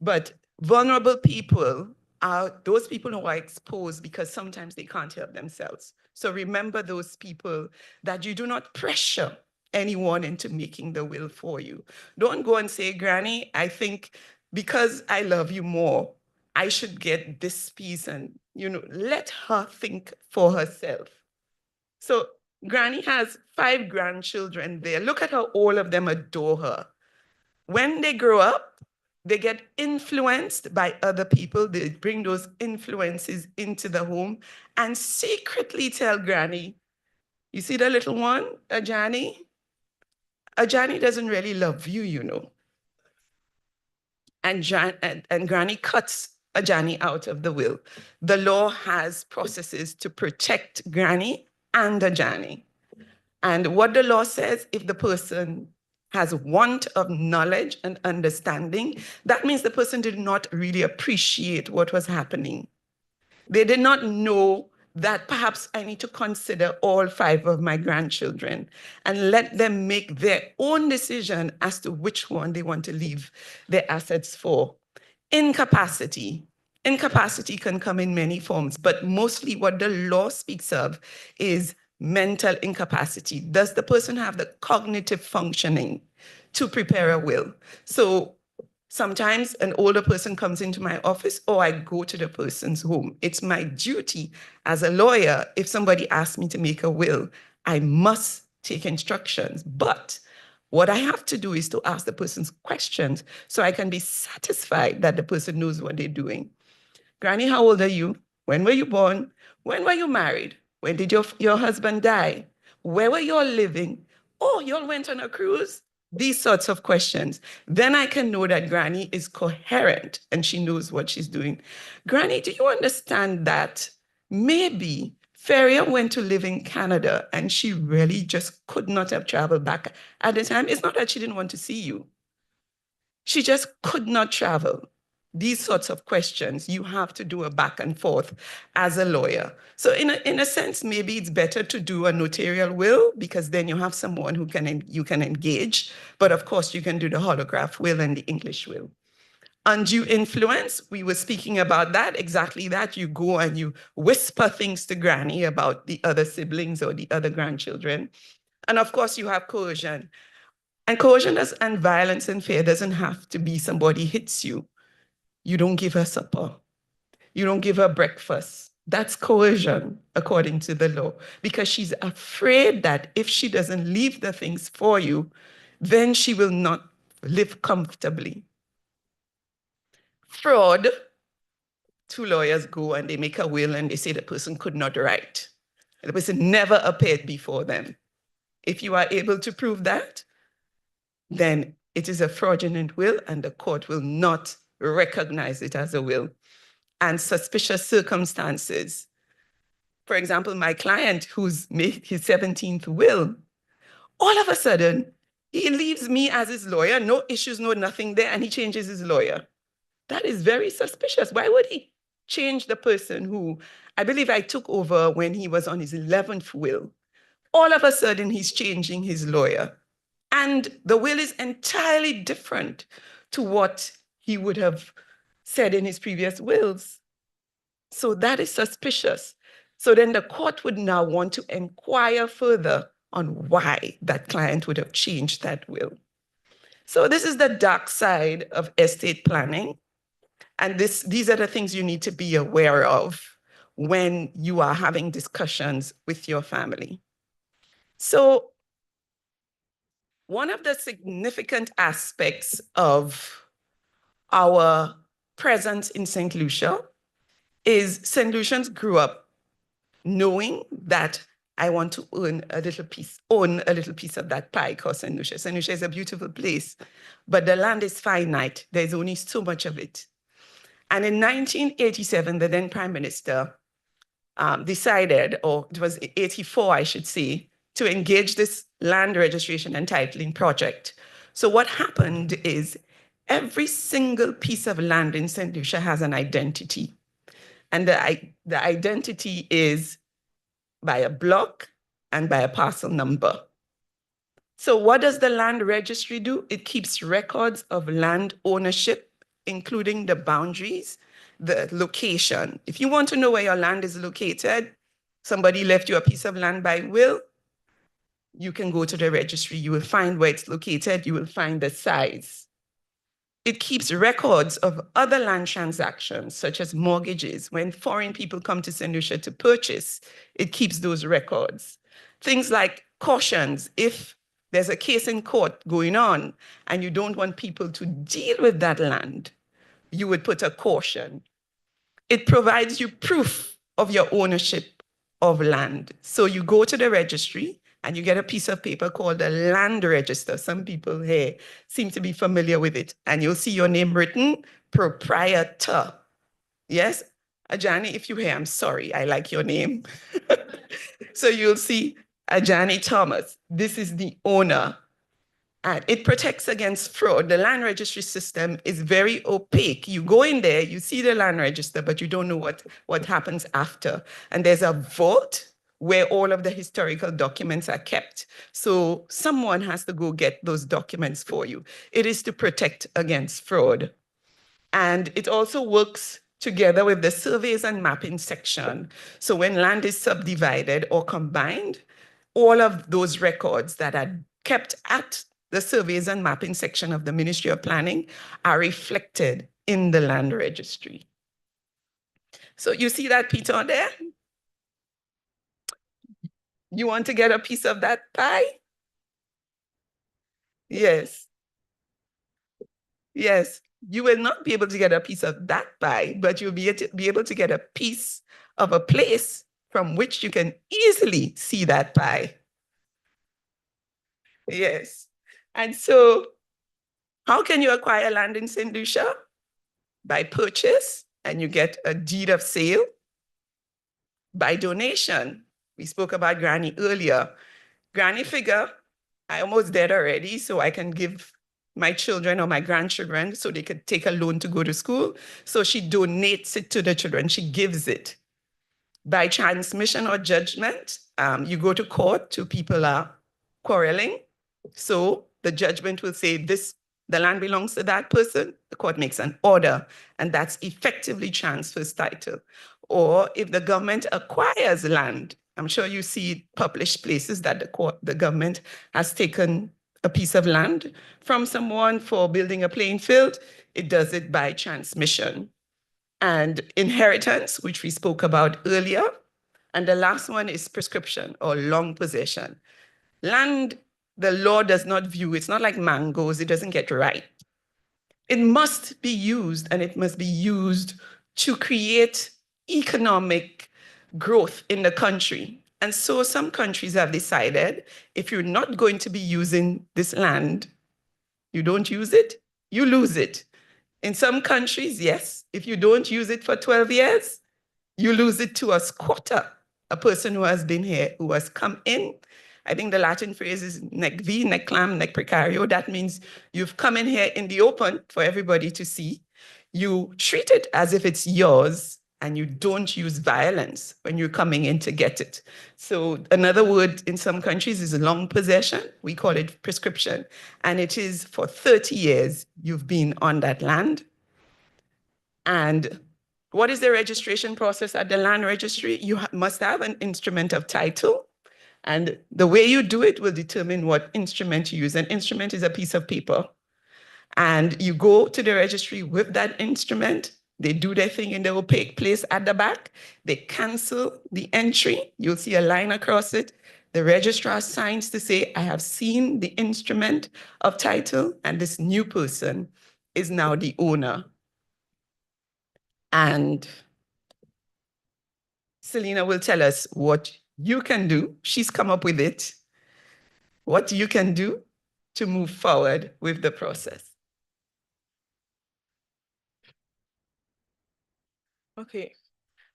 But vulnerable people are those people who are exposed because sometimes they can't help themselves. So remember those people, that you do not pressure anyone into making the will for you. Don't go and say, Granny, I think because I love you more, I should get this piece, and let her think for herself. So Granny has 5 grandchildren there. Look at how all of them adore her. When they grow up, they get influenced by other people. They bring those influences into the home and secretly tell Granny, you see the little one, Ajani? Ajani doesn't really love you, you know. And Granny cuts Ajani out of the will. The law has processes to protect Granny and Ajani. And what the law says, if the person has want of knowledge and understanding, that means the person did not really appreciate what was happening. They did not know that perhaps I need to consider all 5 of my grandchildren and let them make their own decision as to which one they want to leave their assets for. Incapacity. Incapacity can come in many forms, but mostly what the law speaks of is mental incapacity. Does the person have the cognitive functioning to prepare a will? So sometimes an older person comes into my office, or I go to the person's home. It's my duty as a lawyer, if somebody asks me to make a will, I must take instructions. But what I have to do is to ask the person's questions so I can be satisfied that the person knows what they're doing. Granny, how old are you? When were you born? When were you married? When did your husband die? Where were you all living? Oh, you all went on a cruise? These sorts of questions. Then I can know that Granny is coherent and she knows what she's doing. Granny, do you understand that maybe Feria went to live in Canada and she really just could not have traveled back at the time? It's not that she didn't want to see you. She just could not travel. These sorts of questions, you have to do a back and forth as a lawyer. So in a sense, maybe it's better to do a notarial will, because then you have someone who you can engage. But of course, you can do the holograph will and the English will. Undue influence, we were speaking about that, exactly that. You go and you whisper things to Granny about the other siblings or the other grandchildren. And of course, you have coercion. And coercion and violence and fear doesn't have to be somebody hits you. You don't give her supper. You don't give her breakfast. That's coercion, according to the law, because she's afraid that if she doesn't leave the things for you, then she will not live comfortably. Fraud, 2 lawyers go and they make a will and they say the person could not write. The person never appeared before them. If you are able to prove that, then it is a fraudulent will and the court will not recognize it as a will. And suspicious circumstances. For example, my client who's made his 17th will, all of a sudden, he leaves me as his lawyer, no issues, no nothing there, and he changes his lawyer. That is very suspicious. Why would he change the person who, I believe I took over when he was on his 11th will? All of a sudden, he's changing his lawyer. And the will is entirely different to what he would have said in his previous wills. So that is suspicious. So then the court would now want to inquire further on why that client would have changed that will. So this is the dark side of estate planning. And these are the things you need to be aware of when you are having discussions with your family. So one of the significant aspects of our presence in St. Lucia is St. Lucians grew up knowing that I want to own a little piece of that pie called St. Lucia. St. Lucia is a beautiful place, but the land is finite. There's only so much of it. And in 1987, the then Prime Minister decided, or it was 84, I should say, to engage this land registration and titling project. So what happened is every single piece of land in St. Lucia has an identity. And the identity is by a block and by a parcel number. So what does the land registry do? It keeps records of land ownership, including the boundaries, the location. If you want to know where your land is located, somebody left you a piece of land by will, you can go to the registry. You will find where it's located. You will find the size. It keeps records of other land transactions, such as mortgages. When foreign people come to St. Lucia to purchase, it keeps those records. Things like cautions. If there's a case in court going on and you don't want people to deal with that land, you would put a caution. It provides you proof of your ownership of land. So you go to the registry and you get a piece of paper called a land register. Some people here seem to be familiar with it. And you'll see your name written, proprietor. Yes? Ajani, if you're here, I'm sorry, I like your name. So you'll see Ajani Thomas. This is the owner. And it protects against fraud. The land registry system is very opaque. You go in there, you see the land register, but you don't know what happens after. And there's a vault where all of the historical documents are kept. So someone has to go get those documents for you. It is to protect against fraud. And it also works together with the surveys and mapping section. So when land is subdivided or combined, all of those records that are kept at the surveys and mapping section of the Ministry of Planning are reflected in the land registry. So you see that, Peter, there? You want to get a piece of that pie? Yes. Yes. You will not be able to get a piece of that pie, but you'll be able to get a piece of a place from which you can easily see that pie. Yes. And so how can you acquire land in St. Lucia? By purchase, and you get a deed of sale. By donation. We spoke about Granny earlier. Granny figure, I almost dead already, so I can give my children or my grandchildren so they could take a loan to go to school. So she donates it to the children, she gives it. By transmission or judgment, you go to court, two people are quarreling. So the judgment will say the land belongs to that person, the court makes an order, and that's effectively transfers title. Or if the government acquires land, I'm sure you see published places that the government has taken a piece of land from someone for building a playing field, it does it by transmission. And inheritance, which we spoke about earlier. And the last one is prescription or long possession. Land, the law does not view, it's not like mangoes, it doesn't get ripe. It must be used, and it must be used to create economic growth in the country. And so some countries have decided, if you're not going to be using this land, you don't use it, you lose it. In some countries, yes, if you don't use it for 12 years, you lose it to a squatter, a person who has been here, who has come in. I think the Latin phrase is nec vi, nec clam, nec precario. That means you've come in here in the open for everybody to see. You treat it as if it's yours, and you don't use violence when you're coming in to get it. So another word in some countries is long possession. We call it prescription. And it is for 30 years you've been on that land. And what is the registration process at the land registry? You must have an instrument of title. And the way you do it will determine what instrument you use. An instrument is a piece of paper. And you go to the registry with that instrument. They do their thing in the opaque place at the back. They cancel the entry. You'll see a line across it. The registrar signs to say, I have seen the instrument of title, and this new person is now the owner. And Selena will tell us what you can do, she's come up with it, what you can do to move forward with the process. Okay,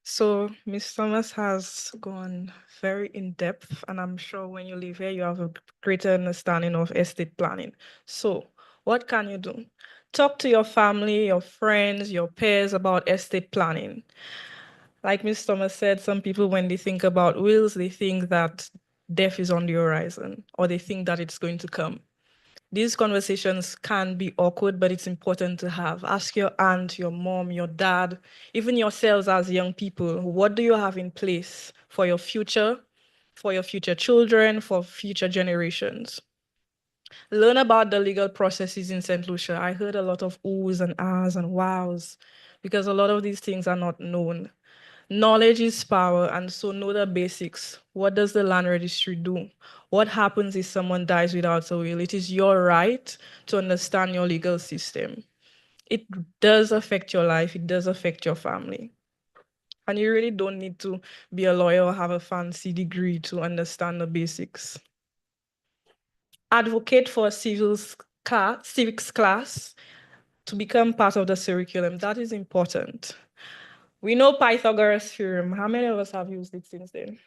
so Ms. Thomas has gone very in depth, and I'm sure when you leave here, you have a greater understanding of estate planning. So, what can you do? Talk to your family, your friends, your peers about estate planning. Like Ms. Thomas said, some people, when they think about wills, they think that death is on the horizon, or they think that it's going to come. These conversations can be awkward, but it's important to have. Ask your aunt, your mom, your dad, even yourselves as young people, what do you have in place for your future children, for future generations? Learn about the legal processes in St. Lucia. I heard a lot of oohs and ahs and wows because a lot of these things are not known. Knowledge is power, and so know the basics. What does the land registry do? What happens if someone dies without a will? It is your right to understand your legal system. It does affect your life, it does affect your family. And you really don't need to be a lawyer or have a fancy degree to understand the basics. Advocate for a civics class to become part of the curriculum. That is important. We know Pythagoras' theorem. How many of us have used it since then?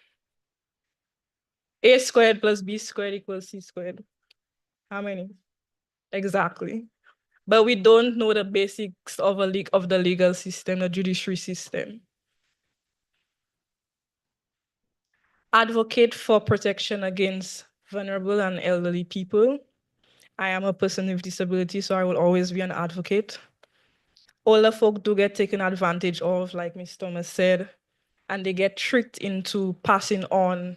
A squared plus B squared equals C squared. How many? Exactly. But we don't know the basics of the legal system, the judiciary system. Advocate for protection against vulnerable and elderly people. I am a person with disability, so I will always be an advocate. Older folk do get taken advantage of, like Ms. Thomas said, and they get tricked into passing on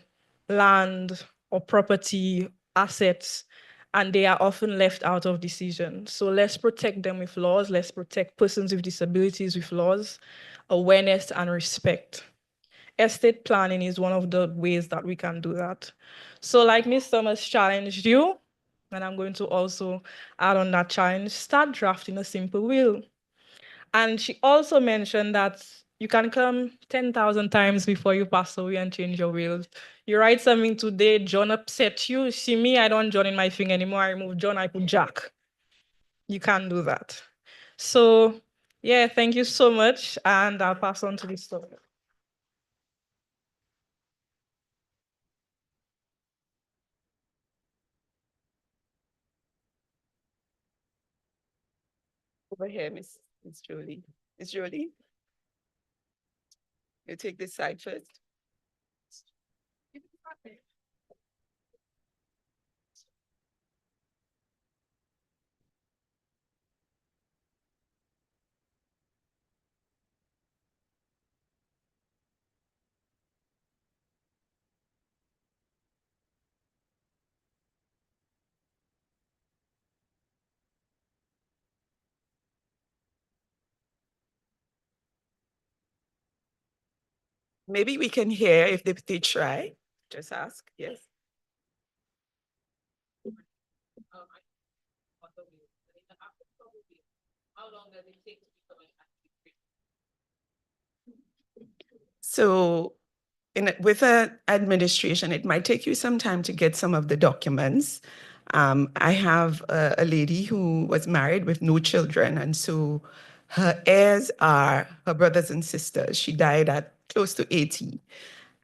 land or property, assets, and they are often left out of decisions. So let's protect them with laws. Let's protect persons with disabilities with laws, awareness, and respect. Estate planning is one of the ways that we can do that. So like Ms. Thomas challenged you, and I'm going to also add on that challenge, start drafting a simple will. And she also mentioned that you can come 10,000 times before you pass away and change your will. You write something today, John upset you. See me, I don't John in my thing anymore. I remove John, I put Jack. You can't do that. So yeah, thank you so much. And I'll pass on to this topic. Over here, Miss Jolie. Miss Jolie, you take this side first. Maybe we can hear if they try. Just ask, yes. So with an administration, it might take you some time to get some of the documents. I have a lady who was married with no children, and so her heirs are her brothers and sisters. She died at close to 80,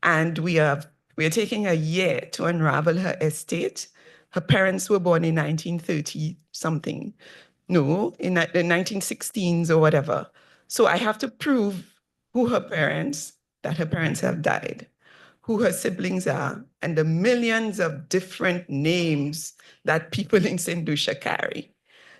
and we are taking a year to unravel her estate. Her parents were born in 1930 something. No, in the 1916s or whatever. So I have to prove that her parents have died, who her siblings are, and the millions of different names that people in St. Lucia carry.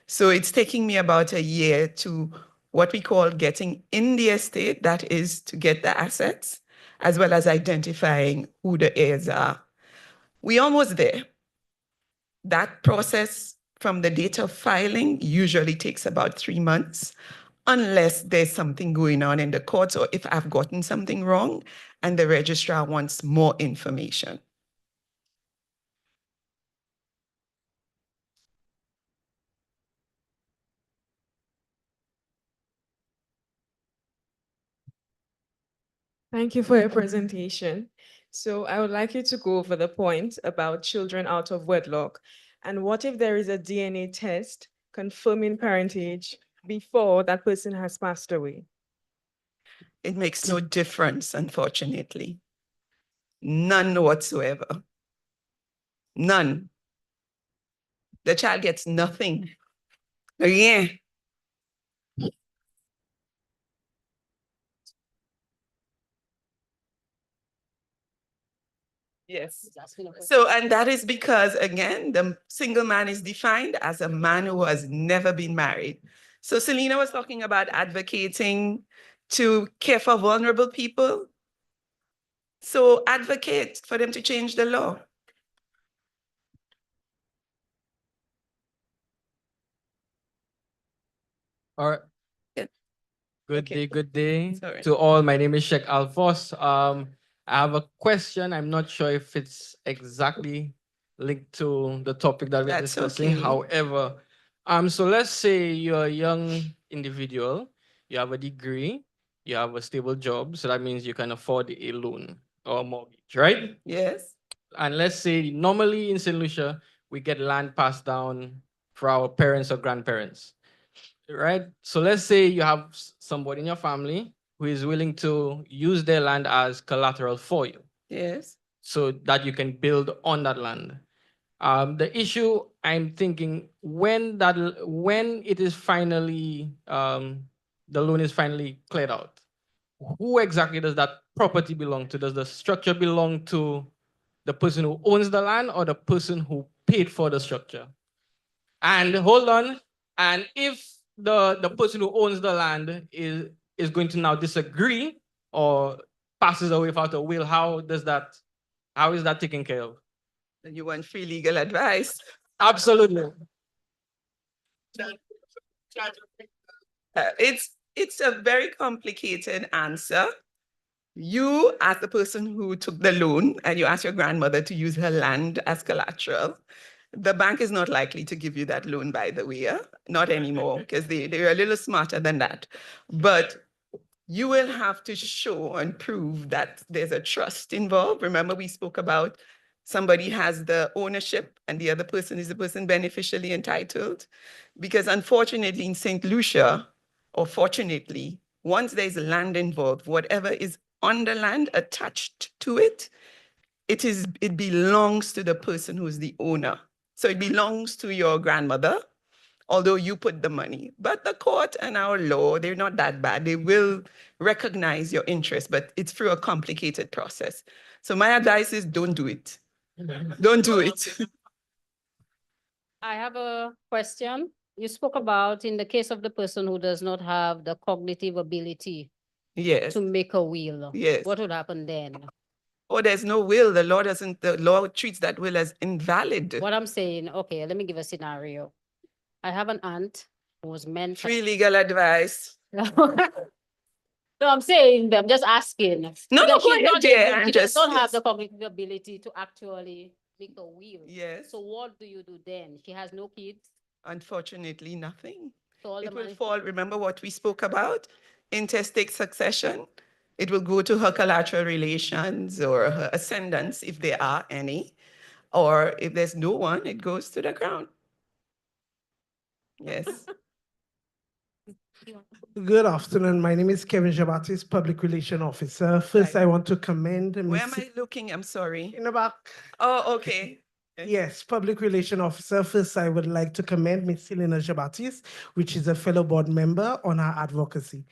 So it's taking me about a year to what we call getting in the estate, that is to get the assets, as well as identifying who the heirs are. We're almost there. That process from the date of filing usually takes about 3 months, unless there's something going on in the courts or if I've gotten something wrong and the registrar wants more information. Thank you for your presentation. So I would like you to go over the point about children out of wedlock. And what if there is a DNA test confirming parentage before that person has passed away? It makes no difference, unfortunately. None whatsoever. None. The child gets nothing. Rien. Yes. So, and that is because, again, the single man is defined as a man who has never been married. So Selena was talking about advocating to care for vulnerable people. So advocate for them to change the law. All right. Yeah. Good day Sorry. to all. My name is Sheikh Alphonse. I have a question. I'm not sure if it's exactly linked to the topic that we're That's discussing. okay. However, so let's say you're a young individual, you have a degree, you have a stable job, so that means you can afford a loan or a mortgage, right? Yes. And let's say normally in St. Lucia, we get land passed down for our parents or grandparents, right? So let's say you have somebody in your family who is willing to use their land as collateral for you Yes. so that you can build on that land. The issue I'm thinking when it is finally the loan is finally cleared out, who exactly does that property belong to? Does the structure belong to the person who owns the land or the person who paid for the structure? And hold on, and if the person who owns the land is going to now disagree or passes away without a will, how is that taken care of? Then you want free legal advice. Absolutely. It's a very complicated answer. You, as the person who took the loan, and you ask your grandmother to use her land as collateral, the bank is not likely to give you that loan, by the way, not anymore, because they're a little smarter than that. But you will have to show and prove that there's a trust involved. Remember, we spoke about somebody has the ownership and the other person is the person beneficially entitled. Because unfortunately in St. Lucia, or fortunately, once there's land involved, whatever is on the land attached to it, it belongs to the person who's the owner. So it belongs to your grandmother, although you put the money. But the court and our law, they're not that bad. They will recognize your interest, but it's through a complicated process. So my advice is don't do it. Don't do it. I have a question. You spoke about in the case of the person who does not have the cognitive ability Yes. to make a will. Yes. What would happen then? Oh, there's no will. The law treats that will as invalid. What I'm saying, okay, let me give a scenario. I have an aunt who was meant Free legal advice. No, I'm saying, I'm just asking. No, Because go she's ahead, not dear. able- I'm she just- does not have the cognitive ability to actually make a will. Yes. So what do you do then? She has no kids. Unfortunately, nothing. So all the It will money- fall. Remember what we spoke about? Intestate succession. It will go to her collateral relations or her ascendants, if there are any. Or if there's no one, it goes to the crown. Yes. Good afternoon. My name is Kevin Jabatis, Public Relations Officer. First, Hi. I want to commend Where am Miss I looking? I'm sorry. in the back. Oh, okay. Yes, Public Relations Officer. First, I would like to commend Ms. Selena Jabatis, which is a fellow board member, on her advocacy.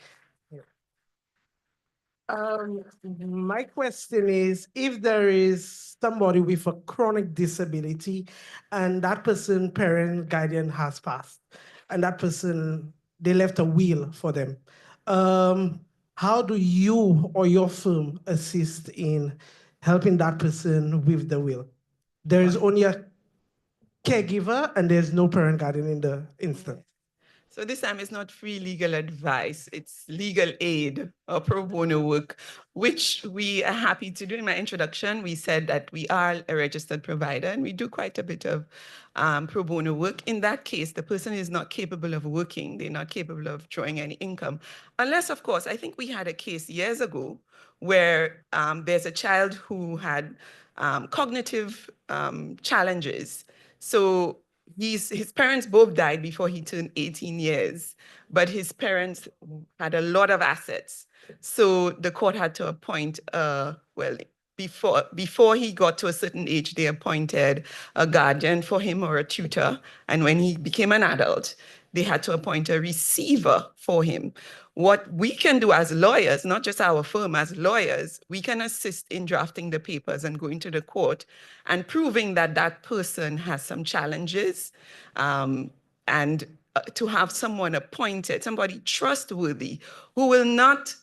My question is, if there is somebody with a chronic disability and that person, parent, guardian has passed, and that person, they left a will for them, how do you or your firm assist in helping that person with the will? There is only a caregiver and there's no parent guardian in the instance. So this time it's not free legal advice, it's legal aid or pro bono work, which we are happy to do. In my introduction, we said that we are a registered provider and we do quite a bit of pro bono work. In that case, the person is not capable of working, they're not capable of drawing any income. Unless, of course, I think we had a case years ago where there's a child who had cognitive challenges. So his parents both died before he turned 18 years, but his parents had a lot of assets. So the court had to appoint, well, before he got to a certain age, they appointed a guardian for him or a tutor. And when he became an adult, they had to appoint a receiver for him. What we can do as lawyers, not just our firm, as lawyers, we can assist in drafting the papers and going to the court and proving that that person has some challenges, and to have someone appointed, somebody trustworthy, who will not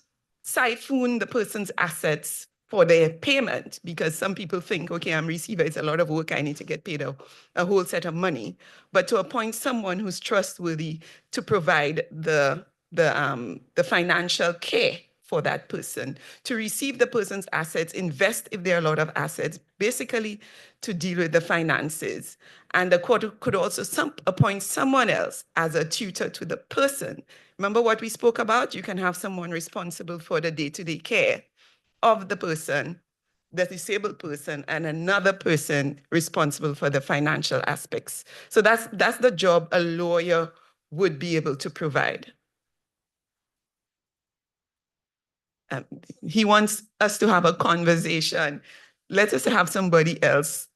siphon the person's assets for their payment, because some people think, okay, I'm a receiver, it's a lot of work, I need to get paid a whole set of money. But to appoint someone who's trustworthy to provide the financial care for that person, to receive the person's assets, invest if there are a lot of assets, basically to deal with the finances. And the court could also appoint someone else as a tutor to the person. Remember what we spoke about? You can have someone responsible for the day-to-day care of the person, the disabled person, and another person responsible for the financial aspects. So that's the job a lawyer would be able to provide. He wants us to have a conversation. Let us have somebody else.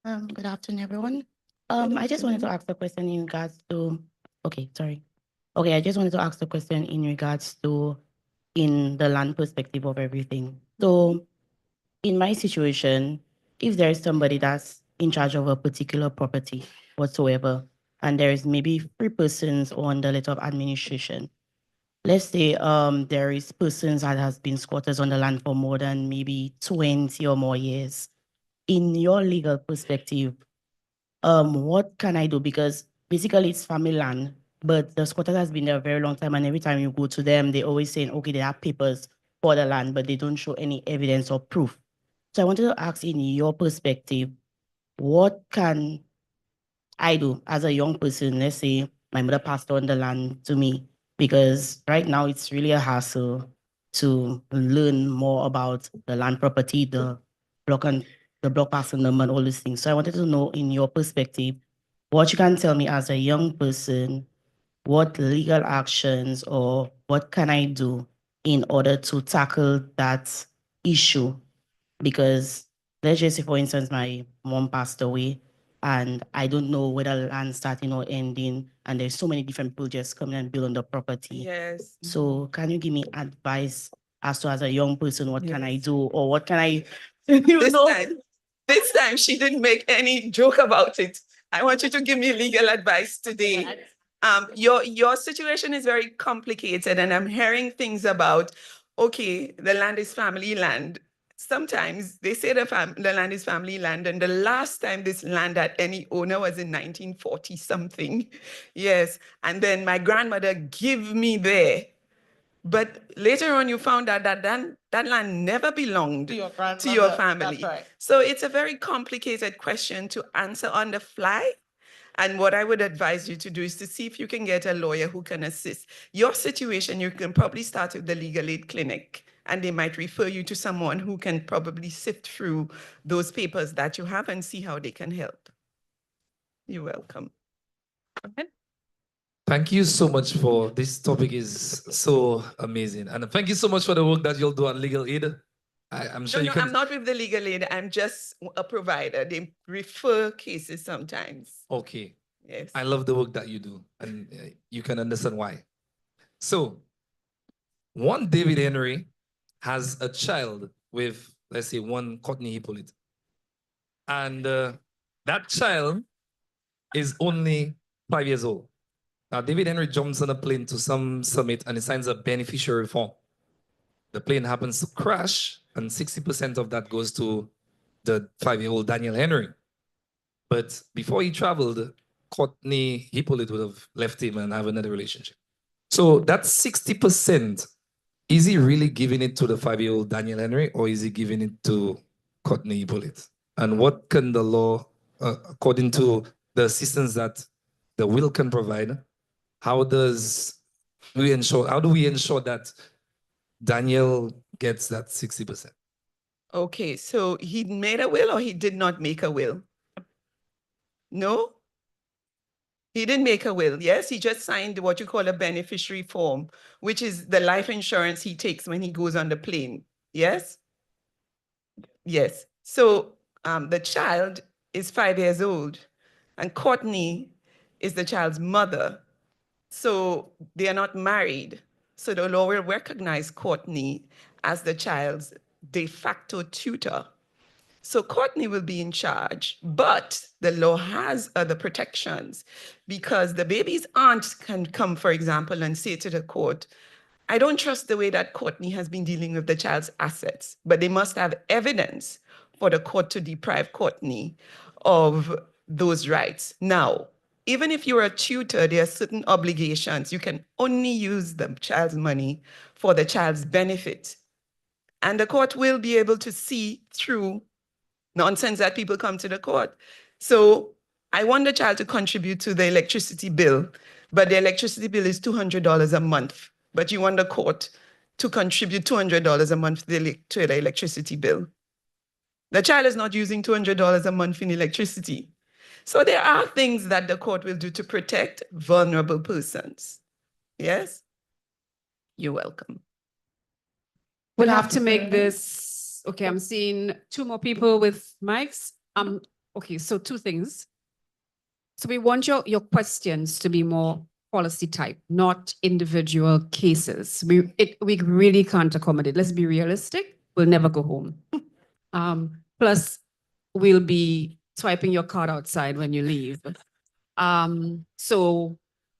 Good afternoon, everyone. I just wanted to ask a question in regards to, I just wanted to ask a question in regards to in the land perspective of everything. So in my situation, if there is somebody that's in charge of a particular property whatsoever, and there is maybe 3 persons on the letter of administration, let's say there is persons that has been squatters on the land for more than maybe 20 or more years. In your legal perspective, what can I do? Because basically it's family land, but the squatter has been there a very long time, and every time you go to them, they always saying, okay, they have papers for the land, but they don't show any evidence or proof. So I wanted to ask, in your perspective, what can I do as a young person? Let's say my mother passed on the land to me, because right now it's really a hassle to learn more about the land property, the block parcel number and all these things. So I wanted to know, in your perspective, what you can tell me as a young person, what legal actions or what can I do in order to tackle that issue? Because let's just say, for instance, my mom passed away and I don't know whether land starting or ending, and there's so many different projects coming and build on the property. Yes. So can you give me advice as to, as a young person, what can I Yes. do, or what can I, This time she didn't make any joke about it. I want you to give me legal advice today. Your situation is very complicated, and I'm hearing things about, okay, the land is family land. Sometimes they say the land is family land, and the last time this land had any owner was in 1940 something. Yes, and then my grandmother gave me there. But later on, you found out that that land never belonged to your family. That's right. So it's a very complicated question to answer on the fly. And what I would advise you to do is to see if you can get a lawyer who can assist. Your situation, you can probably start with the legal aid clinic, and they might refer you to someone who can probably sift through those papers that you have and see how they can help. You're welcome. Go ahead. Thank you so much for this topic is so amazing. And thank you so much for the work that you'll do on legal aid. I'm sure you can. I'm not with the legal aid. I'm just a provider. They refer cases sometimes. Okay. Yes. I love the work that you do, and you can understand why. So, one David Henry has a child with, let's say, one Courtney Hippolyte. And that child is only 5 years old. Now, David Henry jumps on a plane to some summit and he signs a beneficiary form. The plane happens to crash, and 60% of that goes to the 5-year-old Daniel Henry. But before he traveled, Courtney Hippolyte would have left him and have another relationship. So that 60%, is he really giving it to the 5-year-old Daniel Henry, or is he giving it to Courtney Hippolyte? And what can the law, according to the assistance that the will can provide, how do we ensure that Daniel gets that 60%? Okay, so he made a will or he did not make a will? No? He didn't make a will, yes? He just signed what you call a beneficiary form, which is the life insurance he takes when he goes on the plane, yes? Yes. So the child is 5 years old and Courtney is the child's mother. So they are not married. So the law will recognize Courtney as the child's de facto tutor. So Courtney will be in charge, but the law has other protections because the baby's aunt can come, for example, and say to the court, I don't trust the way that Courtney has been dealing with the child's assets, but they must have evidence for the court to deprive Courtney of those rights. Now, even if you're a tutor, there are certain obligations. You can only use the child's money for the child's benefit. And the court will be able to see through nonsense that people come to the court. So I want the child to contribute to the electricity bill, but the electricity bill is $200 a month. But you want the court to contribute $200 a month to the electricity bill. The child is not using $200 a month in electricity. So there are things that the court will do to protect vulnerable persons. Yes? You're welcome. We'll have to make this, okay, I'm seeing 2 more people with mics. Okay, so 2 things. So we want your questions to be more policy type, not individual cases. We really can't accommodate. Let's be realistic. We'll never go home. Plus, we'll be swiping your card outside when you leave. So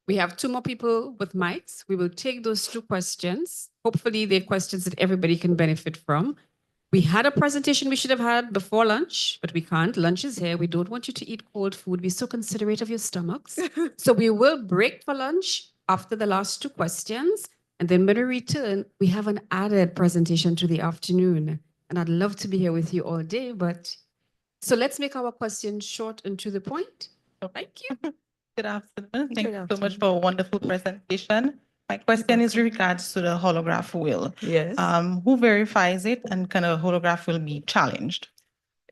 we have 2 more people with mics. We will take those 2 questions. Hopefully, they're questions that everybody can benefit from. We had a presentation we should have had before lunch, but we can't. Lunch is here. We don't want you to eat cold food. Be so considerate of your stomachs. So we will break for lunch after the last 2 questions. And then when we return, we have an added presentation to the afternoon. And I'd love to be here with you all day, but so let's make our questions short and to the point. Thank you. Good afternoon. Thank you so much for a wonderful presentation. My question is in regards to the holograph will. Yes. Who verifies it, and can a holograph will be challenged?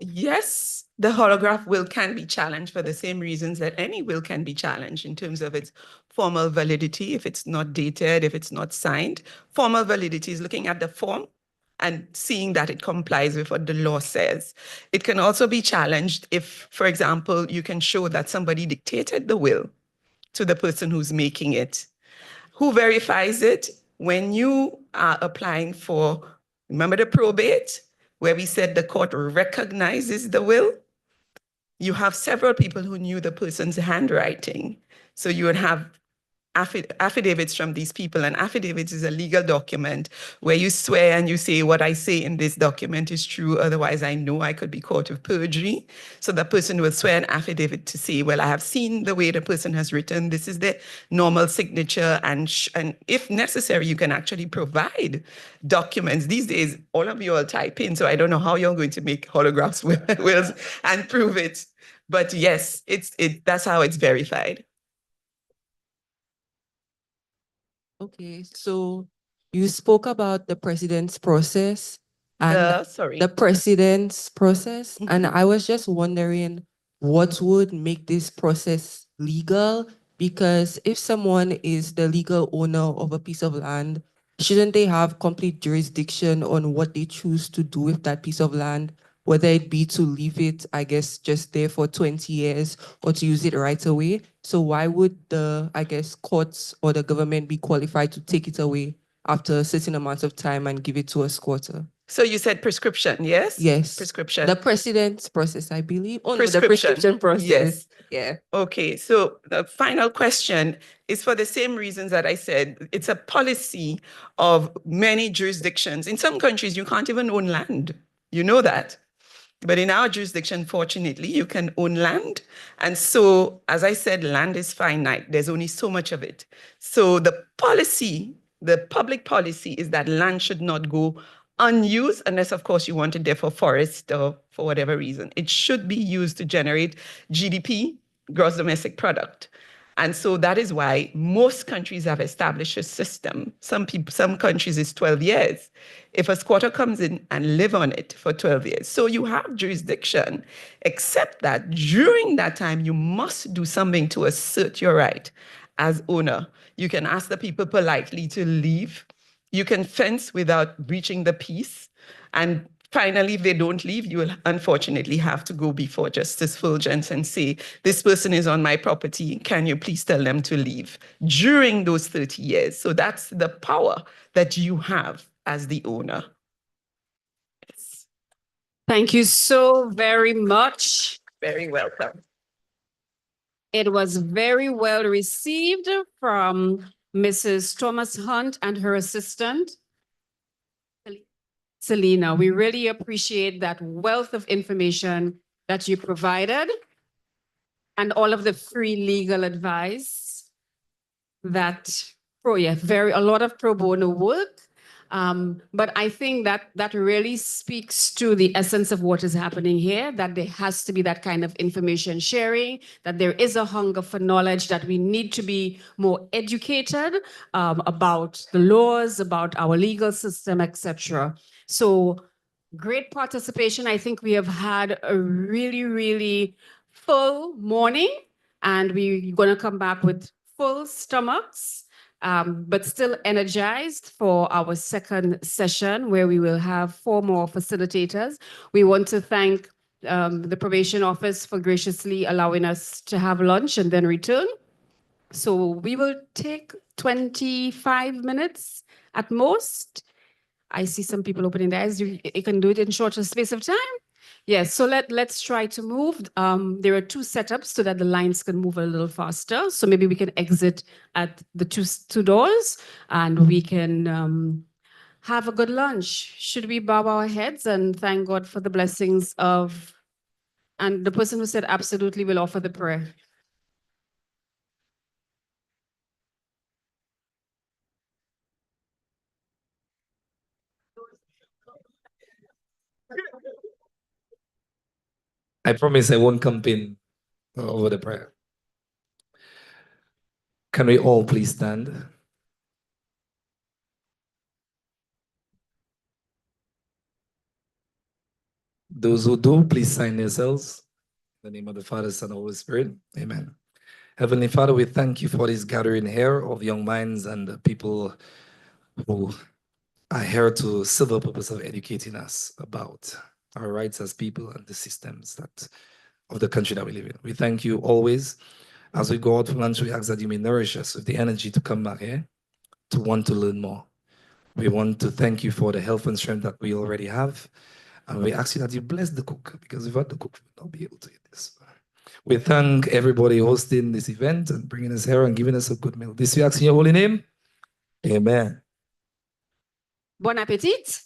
Yes, the holograph will can be challenged for the same reasons that any will can be challenged in terms of its formal validity, if it's not dated, if it's not signed. Formal validity is looking at the form and seeing that it complies with what the law says. It can also be challenged if, for example, you can show that somebody dictated the will to the person who's making it. Who verifies it? When you are applying for, remember the probate, where we said the court recognizes the will? You have several people who knew the person's handwriting. So you would have affidavits from these people. And affidavits is a legal document where you swear and you say, what I say in this document is true. Otherwise, I know I could be caught with perjury. So the person will swear an affidavit to say, well, I have seen the way the person has written. This is the normal signature. And if necessary, you can actually provide documents. These days, all of you all type in. So I don't know how you're going to make holographs wills and prove it. But yes, that's how it's verified. Okay, so you spoke about the president's process and the president's process, and I was just wondering what would make this process legal? Because if someone is the legal owner of a piece of land, shouldn't they have complete jurisdiction on what they choose to do with that piece of land? Whether it be to leave it, I guess, just there for 20 years or to use it right away. So why would the, I guess, courts or the government be qualified to take it away after a certain amount of time and give it to a squatter? So you said prescription, yes? Yes. Prescription. The president's process, I believe. Oh, prescription. The prescription process. Yes. Yeah. Okay, so the final question is for the same reasons that I said. It's a policy of many jurisdictions. In some countries, you can't even own land. You know that. But in our jurisdiction, fortunately, you can own land. And so, as I said, land is finite. There's only so much of it. So the policy, the public policy is that land should not go unused unless, of course, you want it there for forest or for whatever reason. It should be used to generate GDP, gross domestic product. And so that is why most countries have established a system. Some countries is 12 years. If a squatter comes in and live on it for 12 years, so you have jurisdiction, except that during that time, you must do something to assert your right as owner. You can ask the people politely to leave. You can fence without breaching the peace. And finally, if they don't leave, you will unfortunately have to go before Justice Fulgence and say, this person is on my property. Can you please tell them to leave during those 30 years? So that's the power that you have as the owner. Yes. Thank you so very much. Very welcome. It was very well received from Mrs. Thomas Hunt and her assistant, Selena. We really appreciate that wealth of information that you provided and all of the free legal advice that, a lot of pro bono work. But I think that really speaks to the essence of what is happening here, that there has to be that kind of information sharing, that there is a hunger for knowledge, that we need to be more educated about the laws, about our legal system, etc. So great participation. I think we have had a really, really full morning, and we're going to come back with full stomachs, but still energized for our second session, where we will have 4 more facilitators. We want to thank the probation office for graciously allowing us to have lunch and then return. So we will take 25 minutes at most. I see some people opening their eyes. You can do it in shorter space of time. Yes, so let's try to move. There are 2 setups so that the lines can move a little faster. So maybe we can exit at the two doors and we can have a good lunch. Should we bow our heads and thank God for the blessings of, and the person who said absolutely will offer the prayer. I promise I won't campaign over the prayer. Can we all please stand? Those who do, please sign yourselves. In the name of the Father, Son, and Holy Spirit. Amen. Heavenly Father, we thank you for this gathering here of young minds and the people who are here to serve the purpose of educating us about our rights as people and the systems of the country that we live in. We thank you always. As we go out for lunch, we ask that you may nourish us with the energy to come back here, to want to learn more. We want to thank you for the health and strength that we already have. And we ask you that you bless the cook, because without the cook, we will not be able to eat this. We thank everybody hosting this event and bringing us here and giving us a good meal. This we ask in your holy name. Amen. Bon appetit.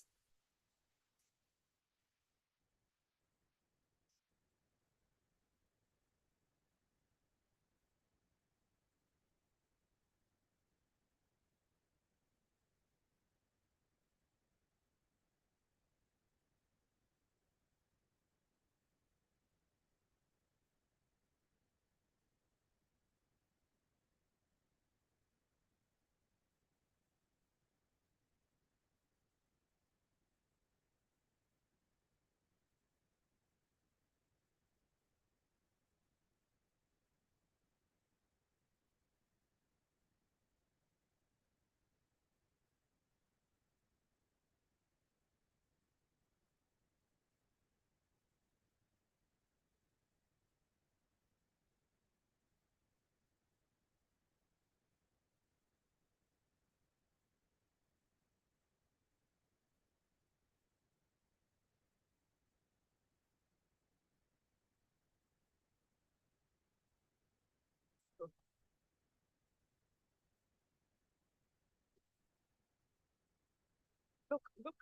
Look.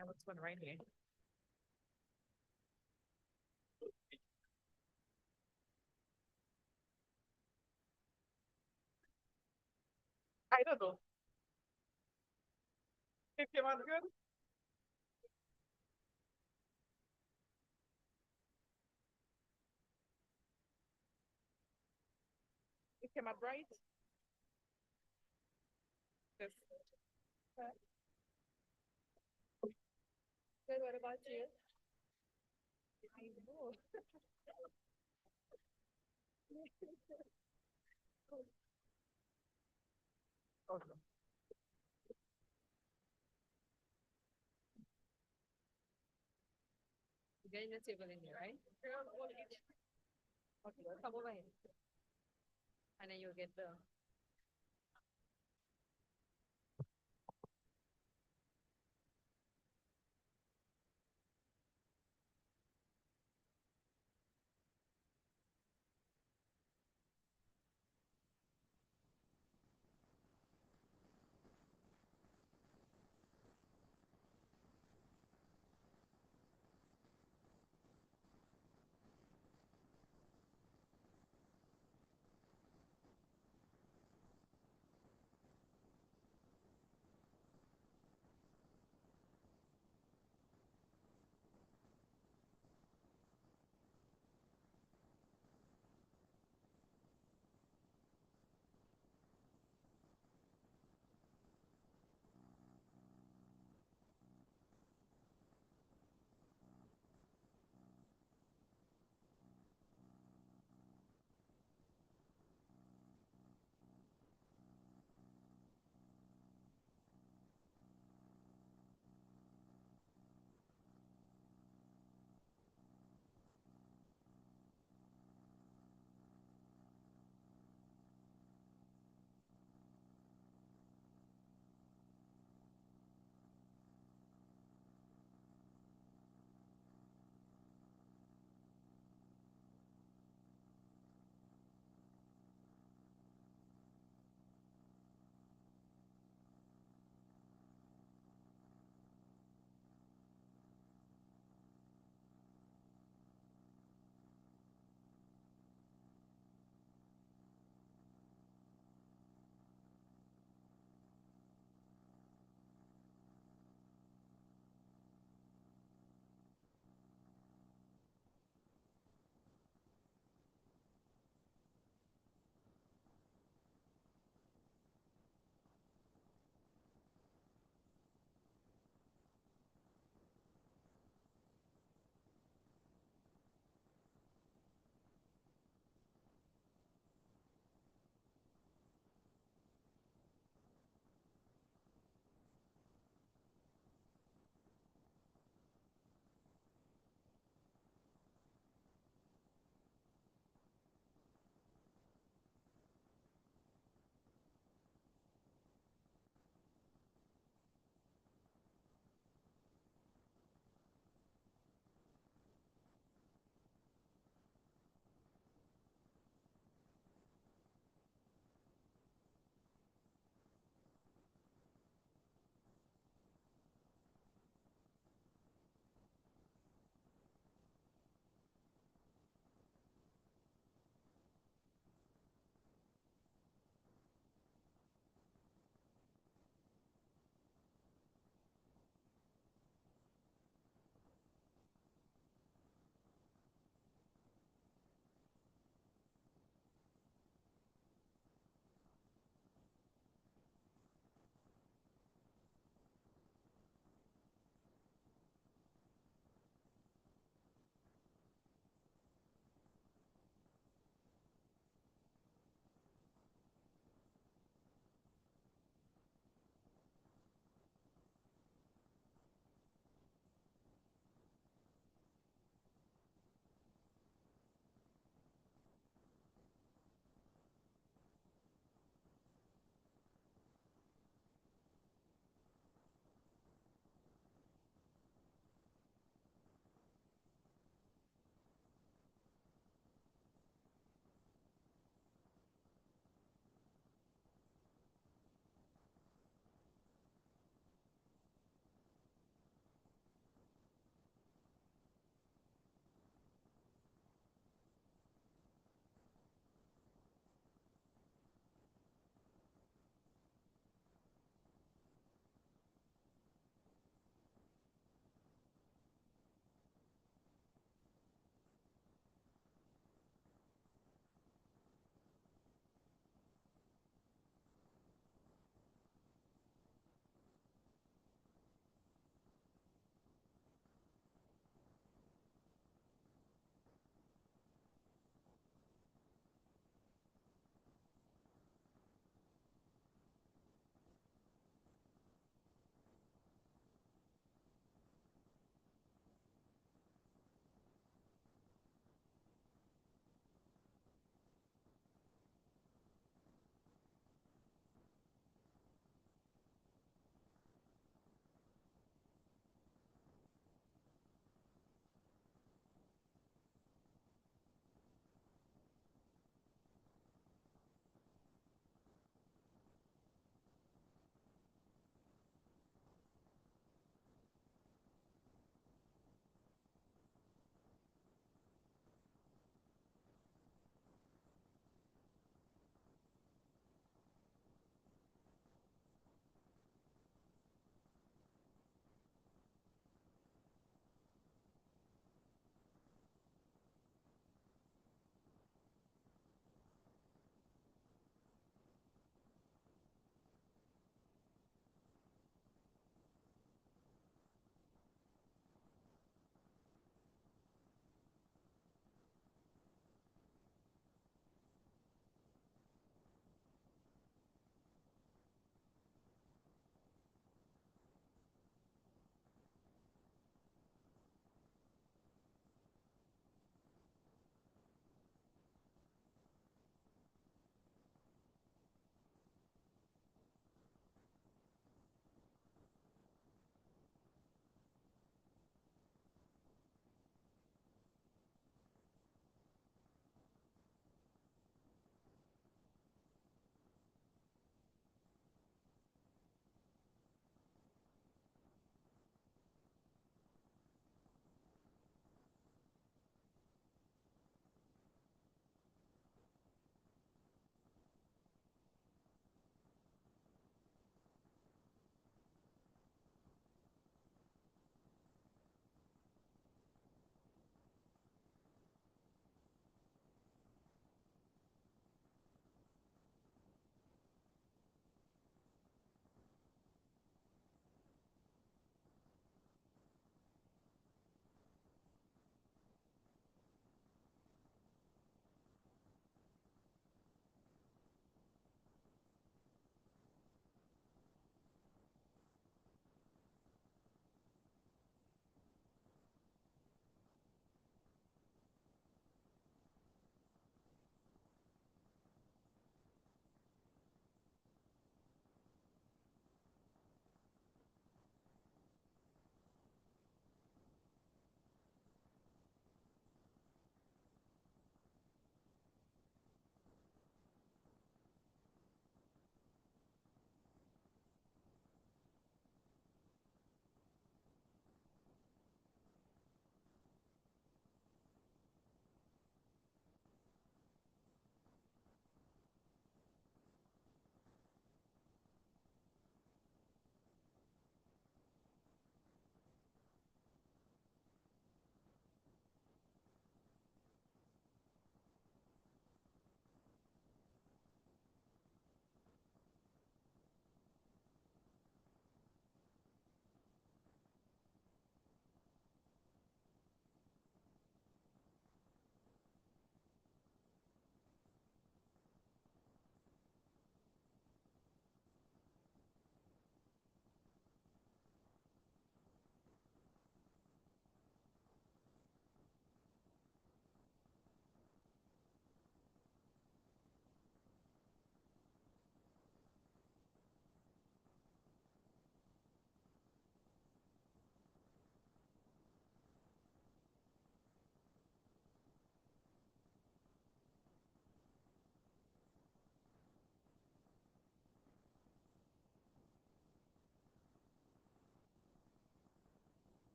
And what's one right here? I don't know. It came out good. It came out right. Yes. Good, what about you? Okay. You're getting the table in here, right? Okay, come over here. And then you'll get the.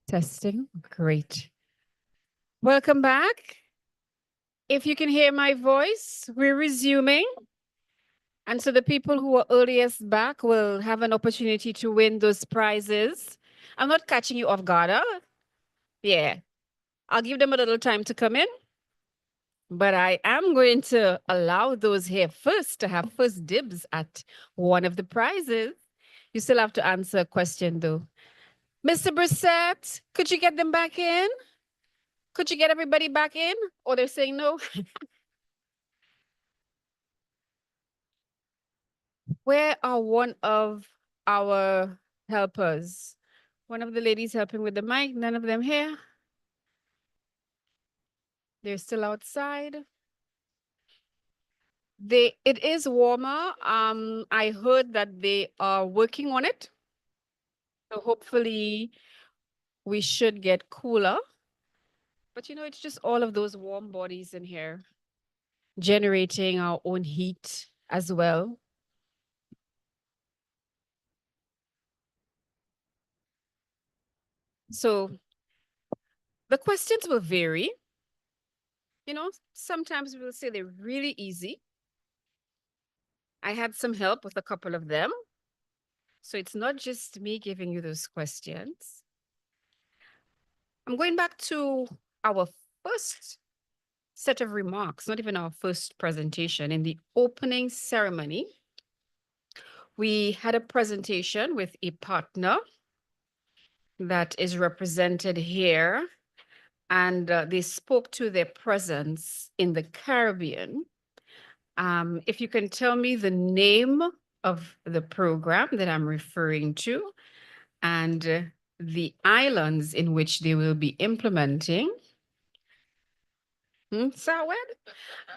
Testing. Great. Welcome back. If you can hear my voice, we're resuming. And so the people who are earliest back will have an opportunity to win those prizes. I'm not catching you off guard, huh? Yeah. I'll give them a little time to come in. But I am going to allow those here first to have first dibs at one of the prizes. You still have to answer a question, though. Mr. Brissett, could you get them back in? Could you get everybody back in? Or they're saying no? Where are one of our helpers? One of the ladies helping with the mic, none of them here. They're still outside. It is warmer. I heard that they are working on it. So hopefully we should get cooler. But you know, it's just all of those warm bodies in here generating our own heat as well. So the questions will vary. You know, sometimes we will say they're really easy. I had some help with a couple of them. So it's not just me giving you those questions. I'm going back to our first set of remarks, not even our first presentation. In the opening ceremony, we had a presentation with a partner that is represented here, and they spoke to their presence in the Caribbean. If you can tell me the name of the program that I'm referring to and the islands in which they will be implementing. Sawed?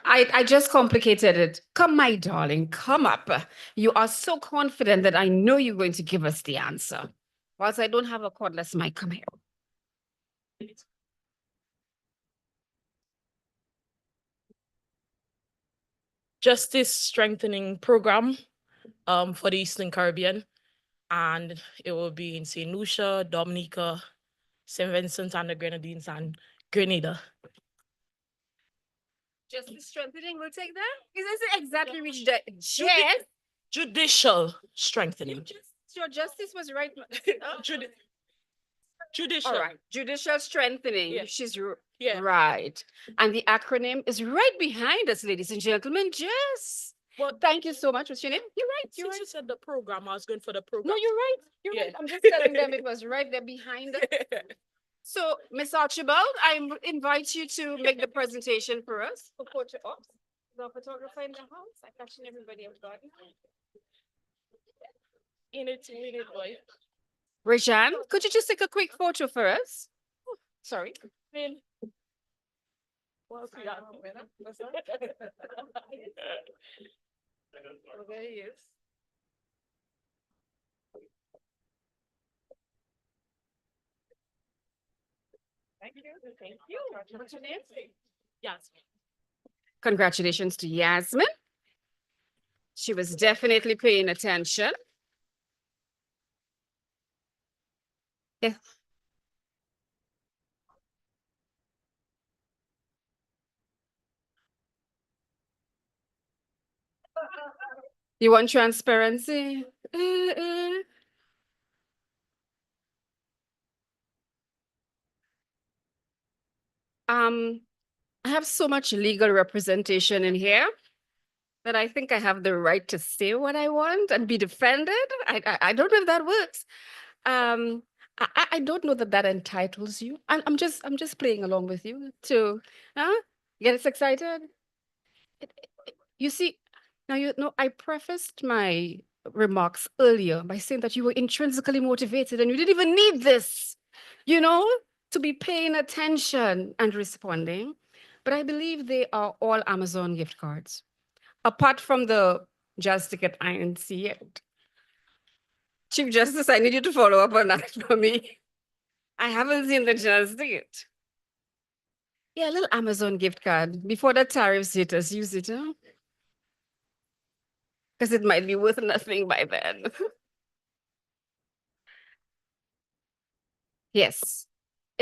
I just complicated it. Come, my darling, come up. You are so confident that I know you're going to give us the answer. Whilst I don't have a cordless mic, come here. Justice strengthening program for the Eastern Caribbean, and it will be in St. Lucia, Dominica, St. Vincent and the Grenadines, and Grenada. Justice strengthening will take that? Is this exactly which yes? Judicial strengthening. Your justice was right. Judicial. All right. Judicial strengthening. Yeah. She's Yeah. right. And the acronym is right behind us, ladies and gentlemen. Jess. Well, thank you so much. What's your name? You're right. You're Since right. you said the program, I was going for the program. No, you're right. You're Yeah. right. I'm just telling them it was right there behind us. So, Miss Archibald, I invite you to make the presentation for us. For photo ops. The photographer in the house. I'm catching everybody I've got. In it, boy. Rajan, could you just take a quick photo for us? Oh, sorry. Well, there he is. Thank you. Thank you. What's your name? Yasmin. Congratulations to Yasmin. She was definitely paying attention. Yeah. You want transparency? I have so much legal representation in here that I think I have the right to say what I want and be defended. I don't know if that works. I don't know that that entitles you. I'm just playing along with you to get us excited. You see, now you know I prefaced my remarks earlier by saying that you were intrinsically motivated and you didn't even need this, you know, to be paying attention and responding. But I believe they are all Amazon gift cards, apart from the jazz ticket I didn't see yet. Chief Justice, I need you to follow up on that for me. I haven't seen the jazz ticket. Yeah, a little Amazon gift card. Before the tariffs hit us, use it, huh? Because it might be worth nothing by then. Yes.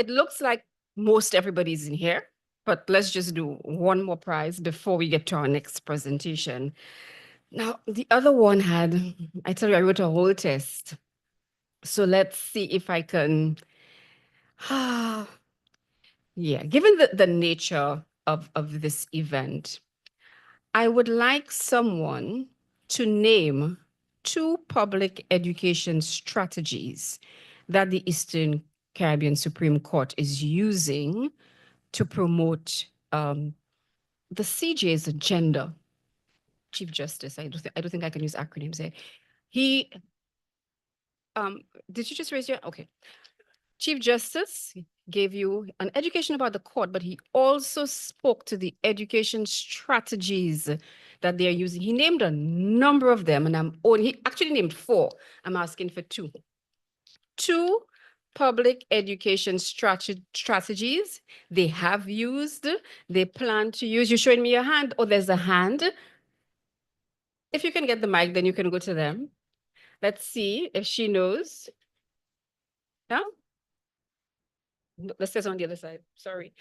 it looks like most everybody's in here, but let's just do one more prize before we get to our next presentation. Now, the other one had, I tell you, I wrote a whole test. So let's see if I can, yeah, given the nature of this event, I would like someone to name 2 public education strategies that the Eastern Caribbean Supreme Court is using to promote the CJ's agenda. Chief Justice, I don't think I can use acronyms here. He, did you just raise your, okay. Chief Justice gave you an education about the court, but he also spoke to the education strategies that they're using. He named a number of them, and he actually named 4. I'm asking for 2. 2 public education strategies they have used, they plan to use. You're showing me your hand. Oh, there's a hand. If you can get the mic, then you can go to them. Let's see if she knows. Yeah? No, let's say on the other side. Sorry.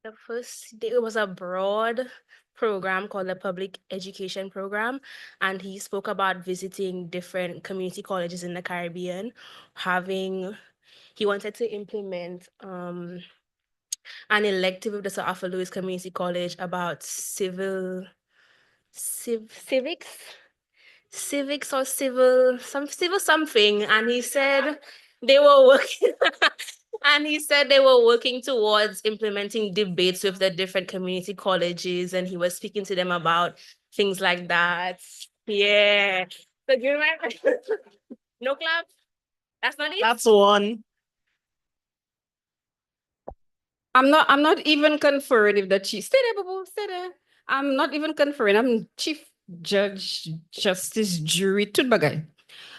The first day, it was a broad program called the Public Education Program, and he spoke about visiting different community colleges in the Caribbean, he wanted to implement an elective with the Sir Arthur Lewis Community College about civics or civil something, and he said they were working and he said they were working towards implementing debates with the different community colleges, and he was speaking to them about things like that. Yeah. So you remember? No clap? That's not it? That's one. I'm not even conferring if the chief. Stay there, Babu. Stay there. I'm not even conferring. I'm Chief Judge, Justice, Jury, Tudbagay.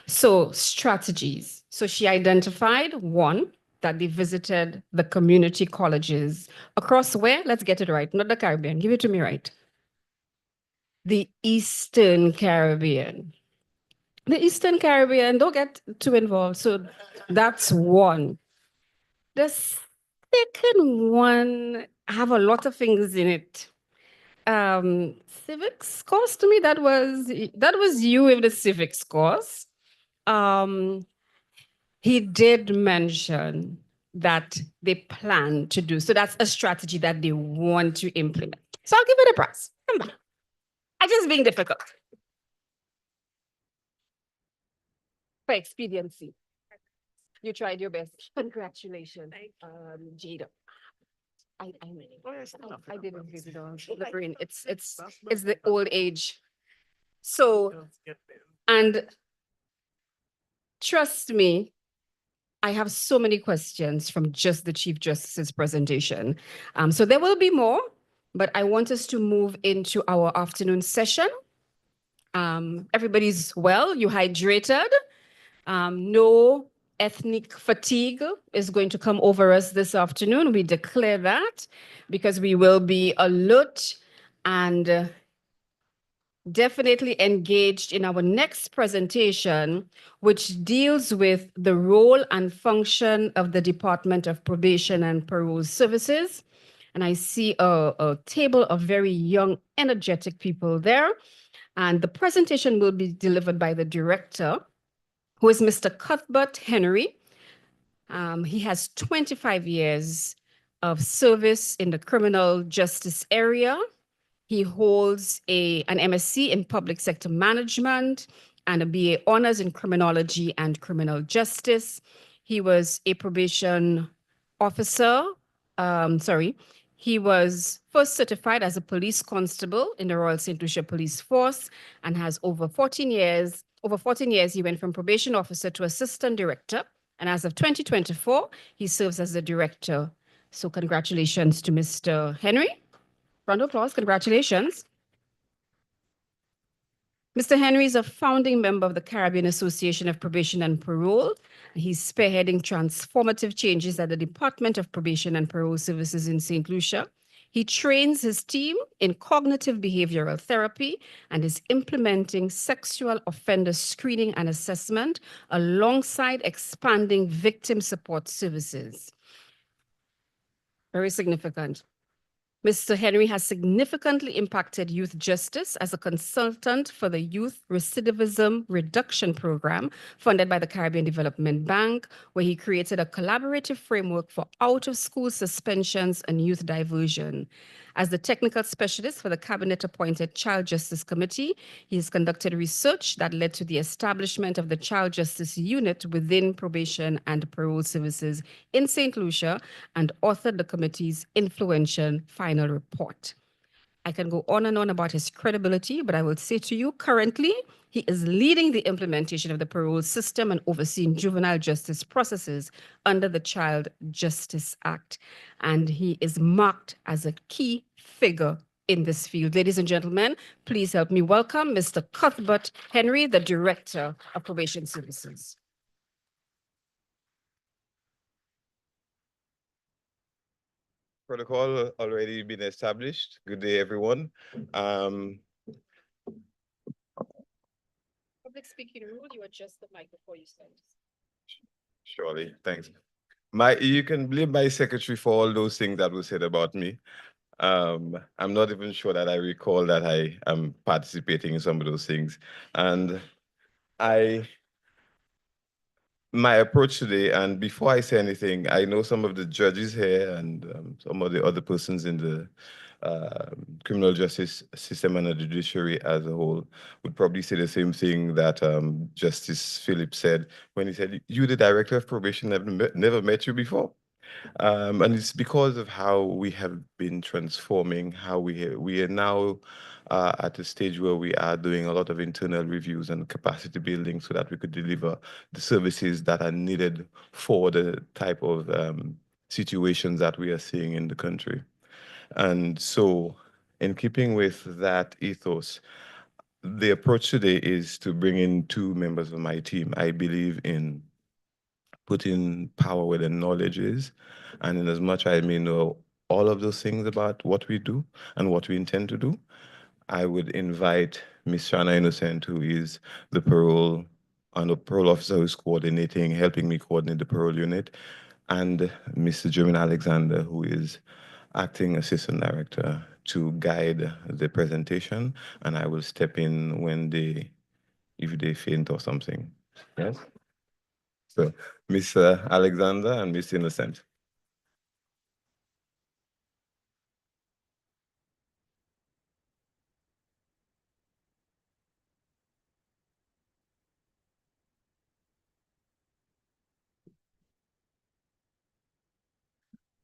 So strategies. So she identified 1, that they visited the community colleges across where? Let's get it right. Not the Caribbean. Give it to me right. The Eastern Caribbean. The Eastern Caribbean, don't get too involved. So that's 1. The second one have a lot of things in it. Civics course, to me, that was you with the civics course. He did mention that they plan to do. So that's a strategy that they want to implement. So I'll give it a prize. Come on. I'm just being difficult. For expediency. You tried your best. Congratulations, Jada. I didn't give it on the brain. It's the old age. So, and trust me, I have so many questions from just the Chief Justice's presentation. So there will be more, but I want us to move into our afternoon session. Everybody's well, you hydrated. No ethnic fatigue is going to come over us this afternoon. We declare that because we will be alert and definitely engaged in our next presentation, which deals with the role and function of the Department of Probation and Parole Services. And I see a table of very young, energetic people there. And the presentation will be delivered by the director, who is Mr. Cuthbert Henry. He has 25 years of service in the criminal justice area. He holds an MSc in public sector management and a BA honors in criminology and criminal justice. He was a probation officer. He was first certified as a police constable in the Royal St. Lucia Police Force and has over 14 years, he went from probation officer to assistant director. And as of 2024, he serves as the director. So congratulations to Mr. Henry. Round of applause, congratulations. Mr. Henry is a founding member of the Caribbean Association of Probation and Parole. He's spearheading transformative changes at the Department of Probation and Parole Services in St. Lucia. He trains his team in cognitive behavioral therapy and is implementing sexual offender screening and assessment alongside expanding victim support services. Very significant. Mr. Henry has significantly impacted youth justice as a consultant for the Youth Recidivism Reduction Program funded by the Caribbean Development Bank, where he created a collaborative framework for out-of-school suspensions and youth diversion. As the technical specialist for the cabinet-appointed Child Justice Committee, he has conducted research that led to the establishment of the Child Justice Unit within Probation and Parole Services in St. Lucia and authored the committee's influential final report. I can go on and on about his credibility, but I will say to you, currently, he is leading the implementation of the parole system and overseeing juvenile justice processes under the Child Justice Act. And he is marked as a key figure in this field. Ladies and gentlemen, please help me welcome Mr. Cuthbert Henry, the Director of Probation Services. Protocol already been established. Good day, everyone. Public speaking rule, you adjust the mic before you start. Surely, thanks. You can blame my secretary for all those things that were said about me. I'm not even sure that I recall that I am participating in some of those things. And my approach today, and before I say anything, I know some of the judges here and some of the other persons in the criminal justice system and the judiciary as a whole would probably say the same thing that Justice Phillips said when he said, "You, the director of probation, never met you before." And it's because of how we have been transforming, how we are now at a stage where we are doing a lot of internal reviews and capacity building so that we could deliver the services that are needed for the type of situations that we are seeing in the country. And so in keeping with that ethos, the approach today is to bring in two members of my team. I believe in putting power where the knowledge is. And in as much I may know all of those things about what we do and what we intend to do, I would invite Ms. Shana Innocent, who is the parole officer who's coordinating, helping me coordinate the parole unit, and Mr. Jermaine Alexander, who is acting assistant director, to guide the presentation. And I will step in if they faint or something. Yes? So, Ms. Alexander and Ms. Innocent.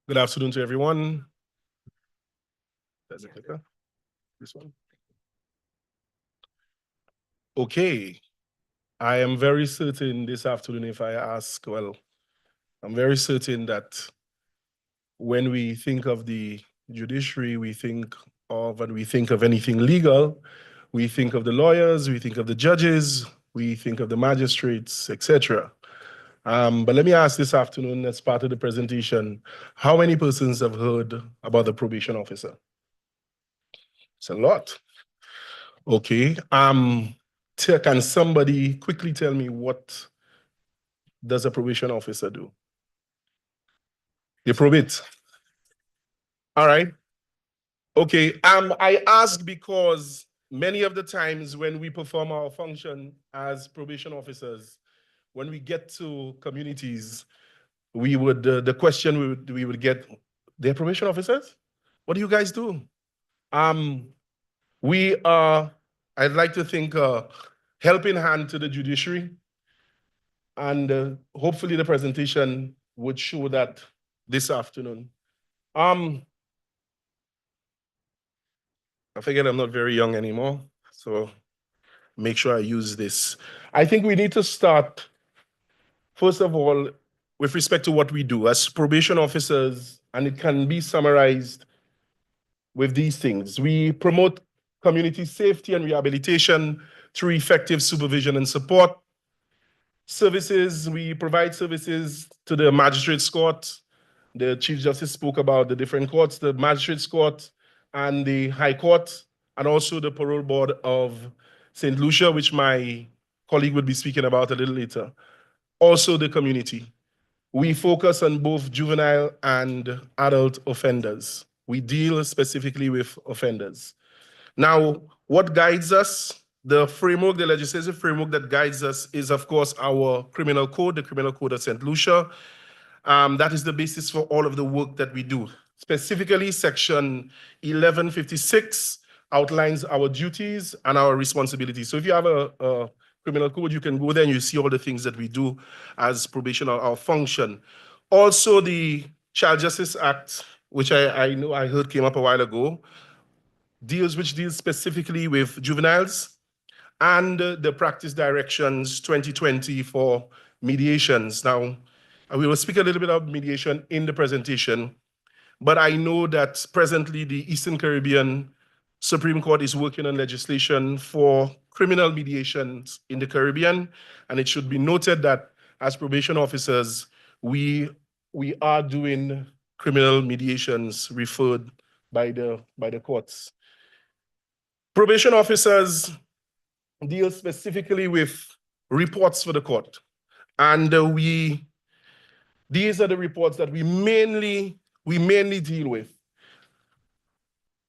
Good afternoon to everyone. That's it, clicker. This one. Okay. I am very certain this afternoon, if I ask, well, I'm very certain that when we think of the judiciary, we think of anything legal, we think of the lawyers, we think of the judges, we think of the magistrates, etc. But let me ask this afternoon, as part of the presentation, how many persons have heard about the probation officer? It's a lot. Okay. Can somebody quickly tell me what does a probation officer do? They probate. All right. Okay. I ask because many of the times when we perform our function as probation officers, when we get to communities, we would the question we would get, they're probation officers? What do you guys do? We are, I'd like to think, helping hand to the judiciary, and hopefully the presentation would show that this afternoon. I figured I'm not very young anymore, so make sure I use this. I think we need to start, first of all, with respect to what we do as probation officers, and it can be summarized with these things. We promote community safety and rehabilitation through effective supervision and support. Services, we provide services to the magistrates court, The Chief Justice spoke about the different courts, the Magistrates Court and the High Court, and also the Parole Board of St. Lucia, which my colleague would be speaking about a little later. Also the community. We focus on both juvenile and adult offenders. We deal specifically with offenders. Now, what guides us? The framework, the legislative framework that guides us is, of course, our criminal code, the Criminal Code of St. Lucia. That is the basis for all of the work that we do. Specifically, Section 1156 outlines our duties and our responsibilities. So if you have a criminal code, you can go there and you see all the things that we do as probation or our function. Also, the Child Justice Act, which I know I heard came up a while ago, deals specifically with juveniles, and the practice directions 2020 for mediations. Now, we will speak a little bit about mediation in the presentation, but I know that presently the Eastern Caribbean Supreme Court is working on legislation for criminal mediations in the Caribbean, and it should be noted that as probation officers, we are doing criminal mediations referred by the courts. Probation officers deal specifically with reports for the court, and these are the reports that we mainly deal with.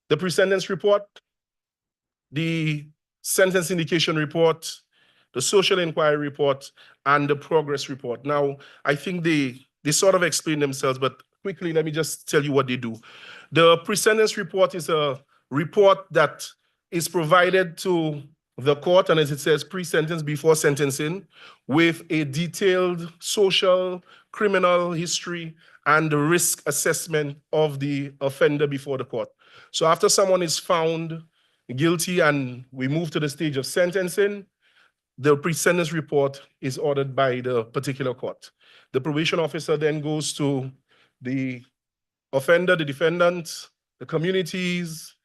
The pre-sentence report, the sentence indication report, the social inquiry report, and the progress report. Now, I think they sort of explain themselves, but quickly, let me just tell you what they do. The pre-sentence report is a report that is provided to the court, and as it says, pre-sentence, before sentencing, with a detailed social, criminal history, and the risk assessment of the offender before the court. So after someone is found guilty and we move to the stage of sentencing, the pre-sentence report is ordered by the particular court. The probation officer then goes to the offender, the defendant, the communities,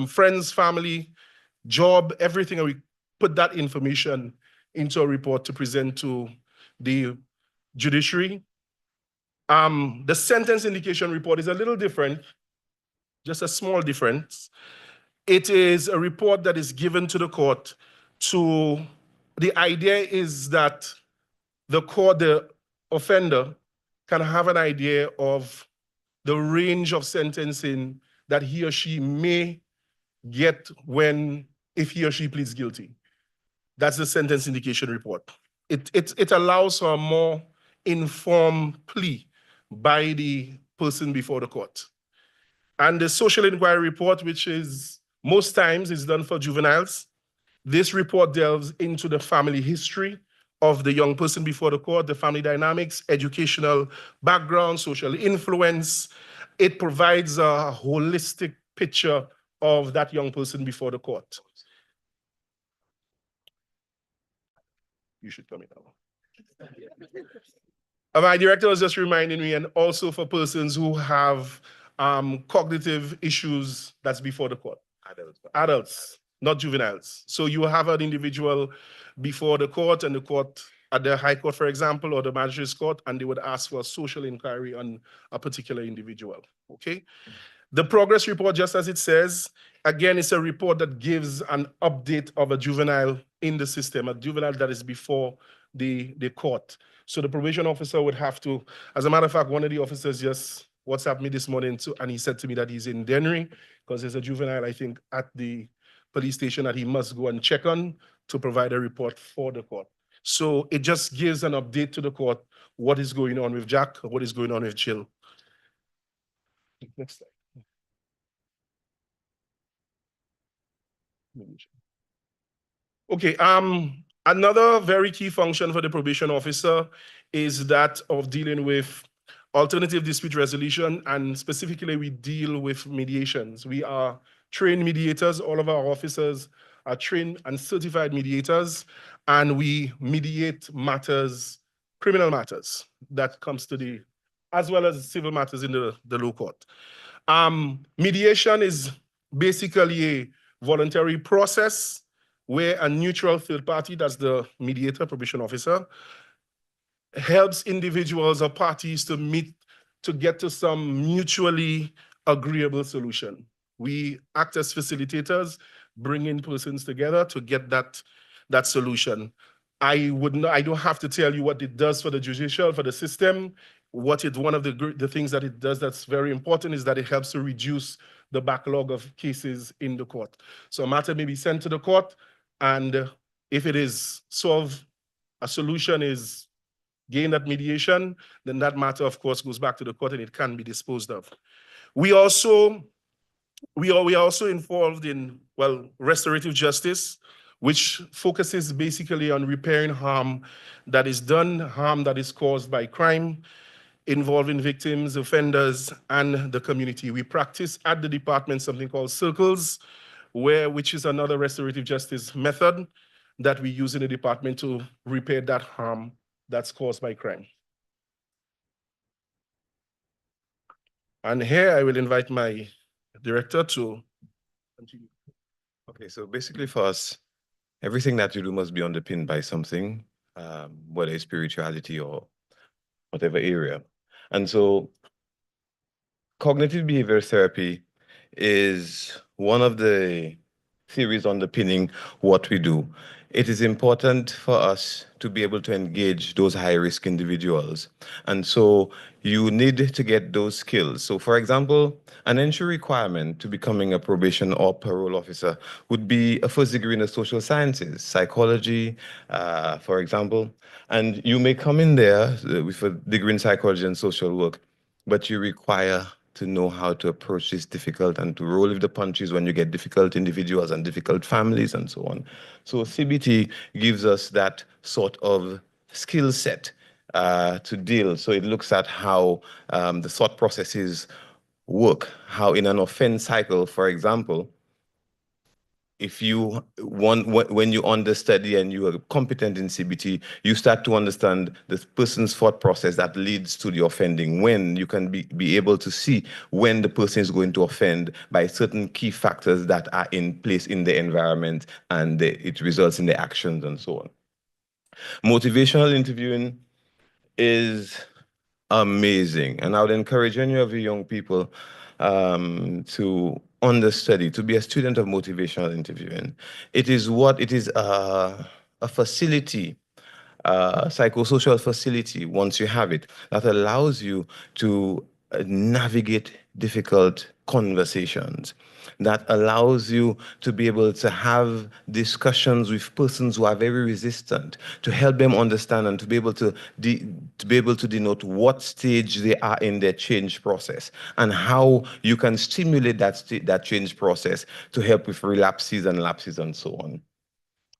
friends, family, job, everything, and we put that information into a report to present to the judiciary. The sentence indication report is a little different, just a small difference. It is a report that is given to the court the idea is that the court, the offender, can have an idea of the range of sentencing that he or she may get if he or she pleads guilty. That's the sentence indication report. It allows for a more informed plea by the person before the court. And the social inquiry report, which is most times is done for juveniles. This report delves into the family history of the young person before the court, the family dynamics, educational background, social influence. It provides a holistic picture of that young person before the court. You should come in now. My director was just reminding me, and also for persons who have cognitive issues that's before the court. Adults, not juveniles. So you have an individual before the court, and the court, at the High Court, for example, or the Magistrates Court, and they would ask for a social inquiry on a particular individual, okay? The progress report, just as it says, again, it's a report that gives an update of a juvenile in the system, a juvenile that is before the court. So the probation officer would have to, as a matter of fact, one of the officers just WhatsApped me this morning too, and he said to me that he's in Dennery because there's a juvenile, I think, at the police station that he must go and check on to provide a report for the court. So it just gives an update to the court, what is going on with Jack, what is going on with Jill. Next slide. Okay, another very key function for the probation officer is that of dealing with alternative dispute resolution, and specifically we deal with mediations. We are trained mediators. All of our officers are trained and certified mediators, and we mediate matters, criminal matters that comes to as well as civil matters in the low court. Mediation is basically a voluntary process where a neutral third party, that's the mediator, probation officer, helps individuals or parties to meet to get to some mutually agreeable solution. We act as facilitators, bringing persons together to get that solution. I don't have to tell you what it does for the judicial, for the system. One of the things that it does that's very important is that it helps to reduce the backlog of cases in the court. So a matter may be sent to the court, and if it is solved, a solution is gained at mediation, then that matter, of course, goes back to the court and it can be disposed of. We are also involved in, restorative justice, which focuses basically on repairing harm that is done, harm that is caused by crime, involving victims, offenders, and the community. We practice at the department something called circles, which is another restorative justice method that we use in the department to repair that harm that's caused by crime. And here I will invite my director to continue. Okay, so basically for us, everything that you do must be underpinned by something, whether it's spirituality or whatever area. And so cognitive behavioral therapy is one of the theories underpinning what we do. It is important for us to be able to engage those high-risk individuals. And so you need to get those skills. So for example, an entry requirement to becoming a probation or parole officer would be a first degree in the social sciences, psychology, for example. And you may come in there with a degree in psychology and social work, but you require to know how to approach this difficult and to roll with the punches when you get difficult individuals and difficult families and so on. So CBT gives us that sort of skill set to deal. So it looks at how the thought processes work, how in an offense cycle, for example, if you when you understudy and you are competent in CBT, you start to understand the person's thought process that leads to the offending. When you can be able to see when the person is going to offend by certain key factors that are in place in the environment, and it results in the actions and so on. Motivational interviewing is amazing, and I would encourage any of you young people to understudy, to be a student of motivational interviewing. It is a facility, psychosocial facility, once you have it, that allows you to navigate difficult conversations, that allows you to be able to have discussions with persons who are very resistant, to help them understand and to be able to denote what stage they are in their change process and how you can stimulate that change process to help with relapses and lapses and so on.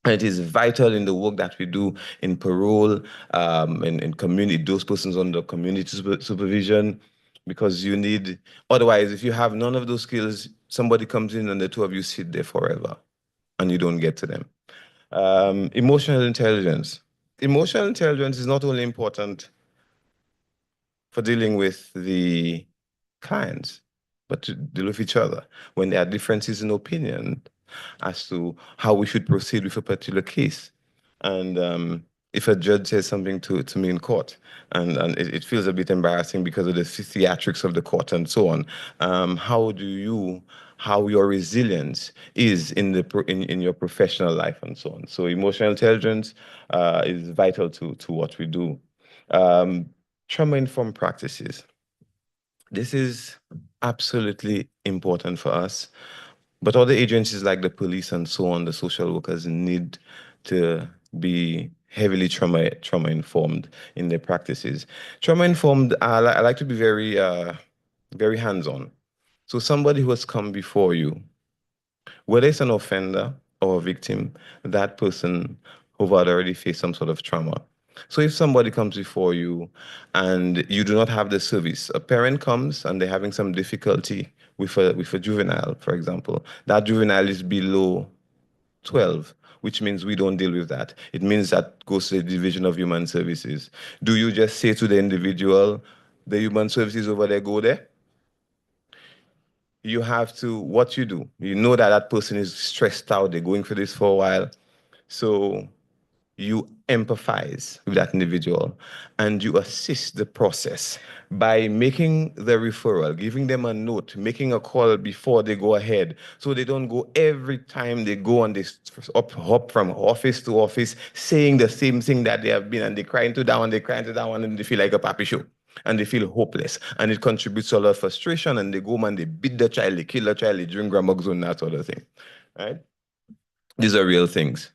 And it is vital in the work that we do in parole, in community, those persons under community supervision, because you need, otherwise, if you have none of those skills, somebody comes in and the two of you sit there forever and you don't get to them. Emotional intelligence. Emotional intelligence is not only important for dealing with the clients, but to deal with each other when there are differences in opinion as to how we should proceed with a particular case. And if a judge says something to me in court, and it feels a bit embarrassing because of the theatrics of the court and so on, how your resilience is in your professional life and so on. So emotional intelligence is vital to what we do. Trauma-informed practices. This is absolutely important for us. But other agencies like the police and so on, the social workers need to be heavily trauma-informed in their practices. Trauma-informed, I like to be very hands-on. So somebody who has come before you, whether it's an offender or a victim, that person who had already faced some sort of trauma. So if somebody comes before you and you do not have the service, a parent comes and they're having some difficulty with a juvenile, for example, that juvenile is below 12, which means we don't deal with that. It means that goes to the Division of Human Services. Do you just say to the individual, the human services over there, go there? You have to, what you do, you know that that person is stressed out, they're going through this for a while. So you empathize with that individual and you assist the process by making the referral, giving them a note, making a call before they go ahead, so they don't go every time they go and they hop from office to office saying the same thing that they have been, and they cry into that one, they cry into that one, and they feel like a puppy show. And they feel hopeless. And it contributes to a lot of frustration, and they go and they beat the child, they kill the child, they drink Gramoxone, that sort of thing. Right? These are real things.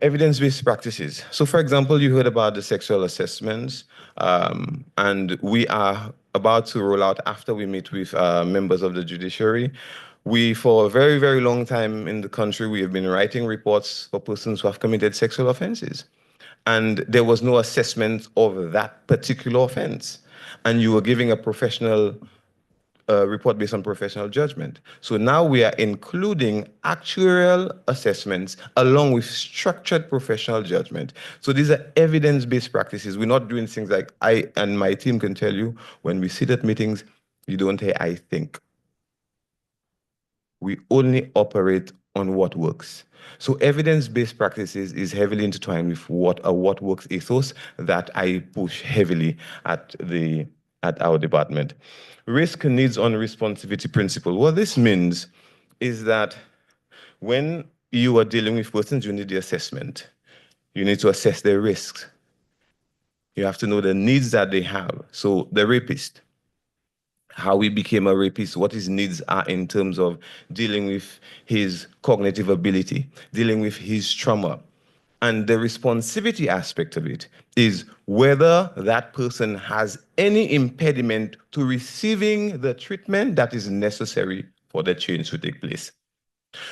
Evidence-based practices. So for example, you heard about the sexual assessments, and we are about to roll out, after we meet with members of the judiciary. We, for a very, very long time in the country, we have been writing reports for persons who have committed sexual offenses. And there was no assessment of that particular offense. And you were giving a professional report based on professional judgment. So now we are including actuarial assessments along with structured professional judgment. So these are evidence-based practices. We're not doing things like, I and my team can tell you, when we sit at meetings, you don't hear I think. We only operate on what works. So evidence-based practices is heavily intertwined with what works ethos that I push heavily at our department. Risk, needs, on responsivity principle. What this means is that when you are dealing with persons, you need the assessment. You need to assess their risks. You have to know the needs that they have. So the rapist, how he became a rapist, what his needs are in terms of dealing with his cognitive ability, dealing with his trauma. And the responsivity aspect of it is whether that person has any impediment to receiving the treatment that is necessary for the change to take place.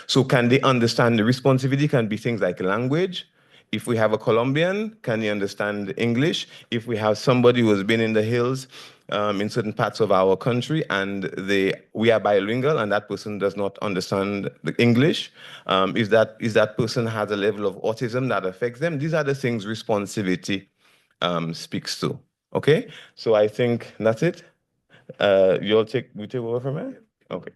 So can they understand? The responsivity can be things like language. If we have a Colombian, can he understand English? If we have somebody who has been in the hills in certain parts of our country and we are bilingual and that person does not understand the English, if that person has a level of autism that affects them, these are the things responsivity speaks to. Okay, so I think that's it. We take over from here? Okay.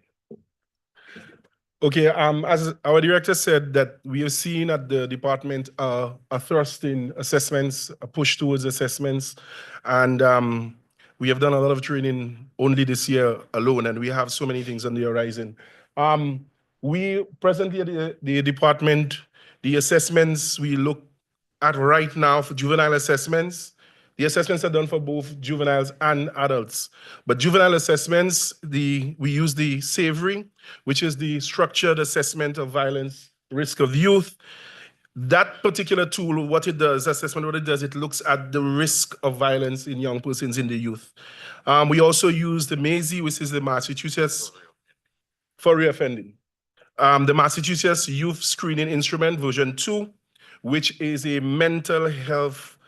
Okay, as our director said, that we have seen at the department a thrust in assessments, a push towards assessments, and we have done a lot of training only this year alone, and we have so many things on the horizon. We presently at the department, the assessments we look at right now for juvenile assessments, the assessments are done for both juveniles and adults. But juvenile assessments, we use the SAVERY, which is the structured assessment of violence risk of youth. That particular tool, what it does, it looks at the risk of violence in young persons in the youth. We also use the MAISY, which is the Massachusetts for reoffending. The Massachusetts Youth Screening Instrument version 2, which is a mental health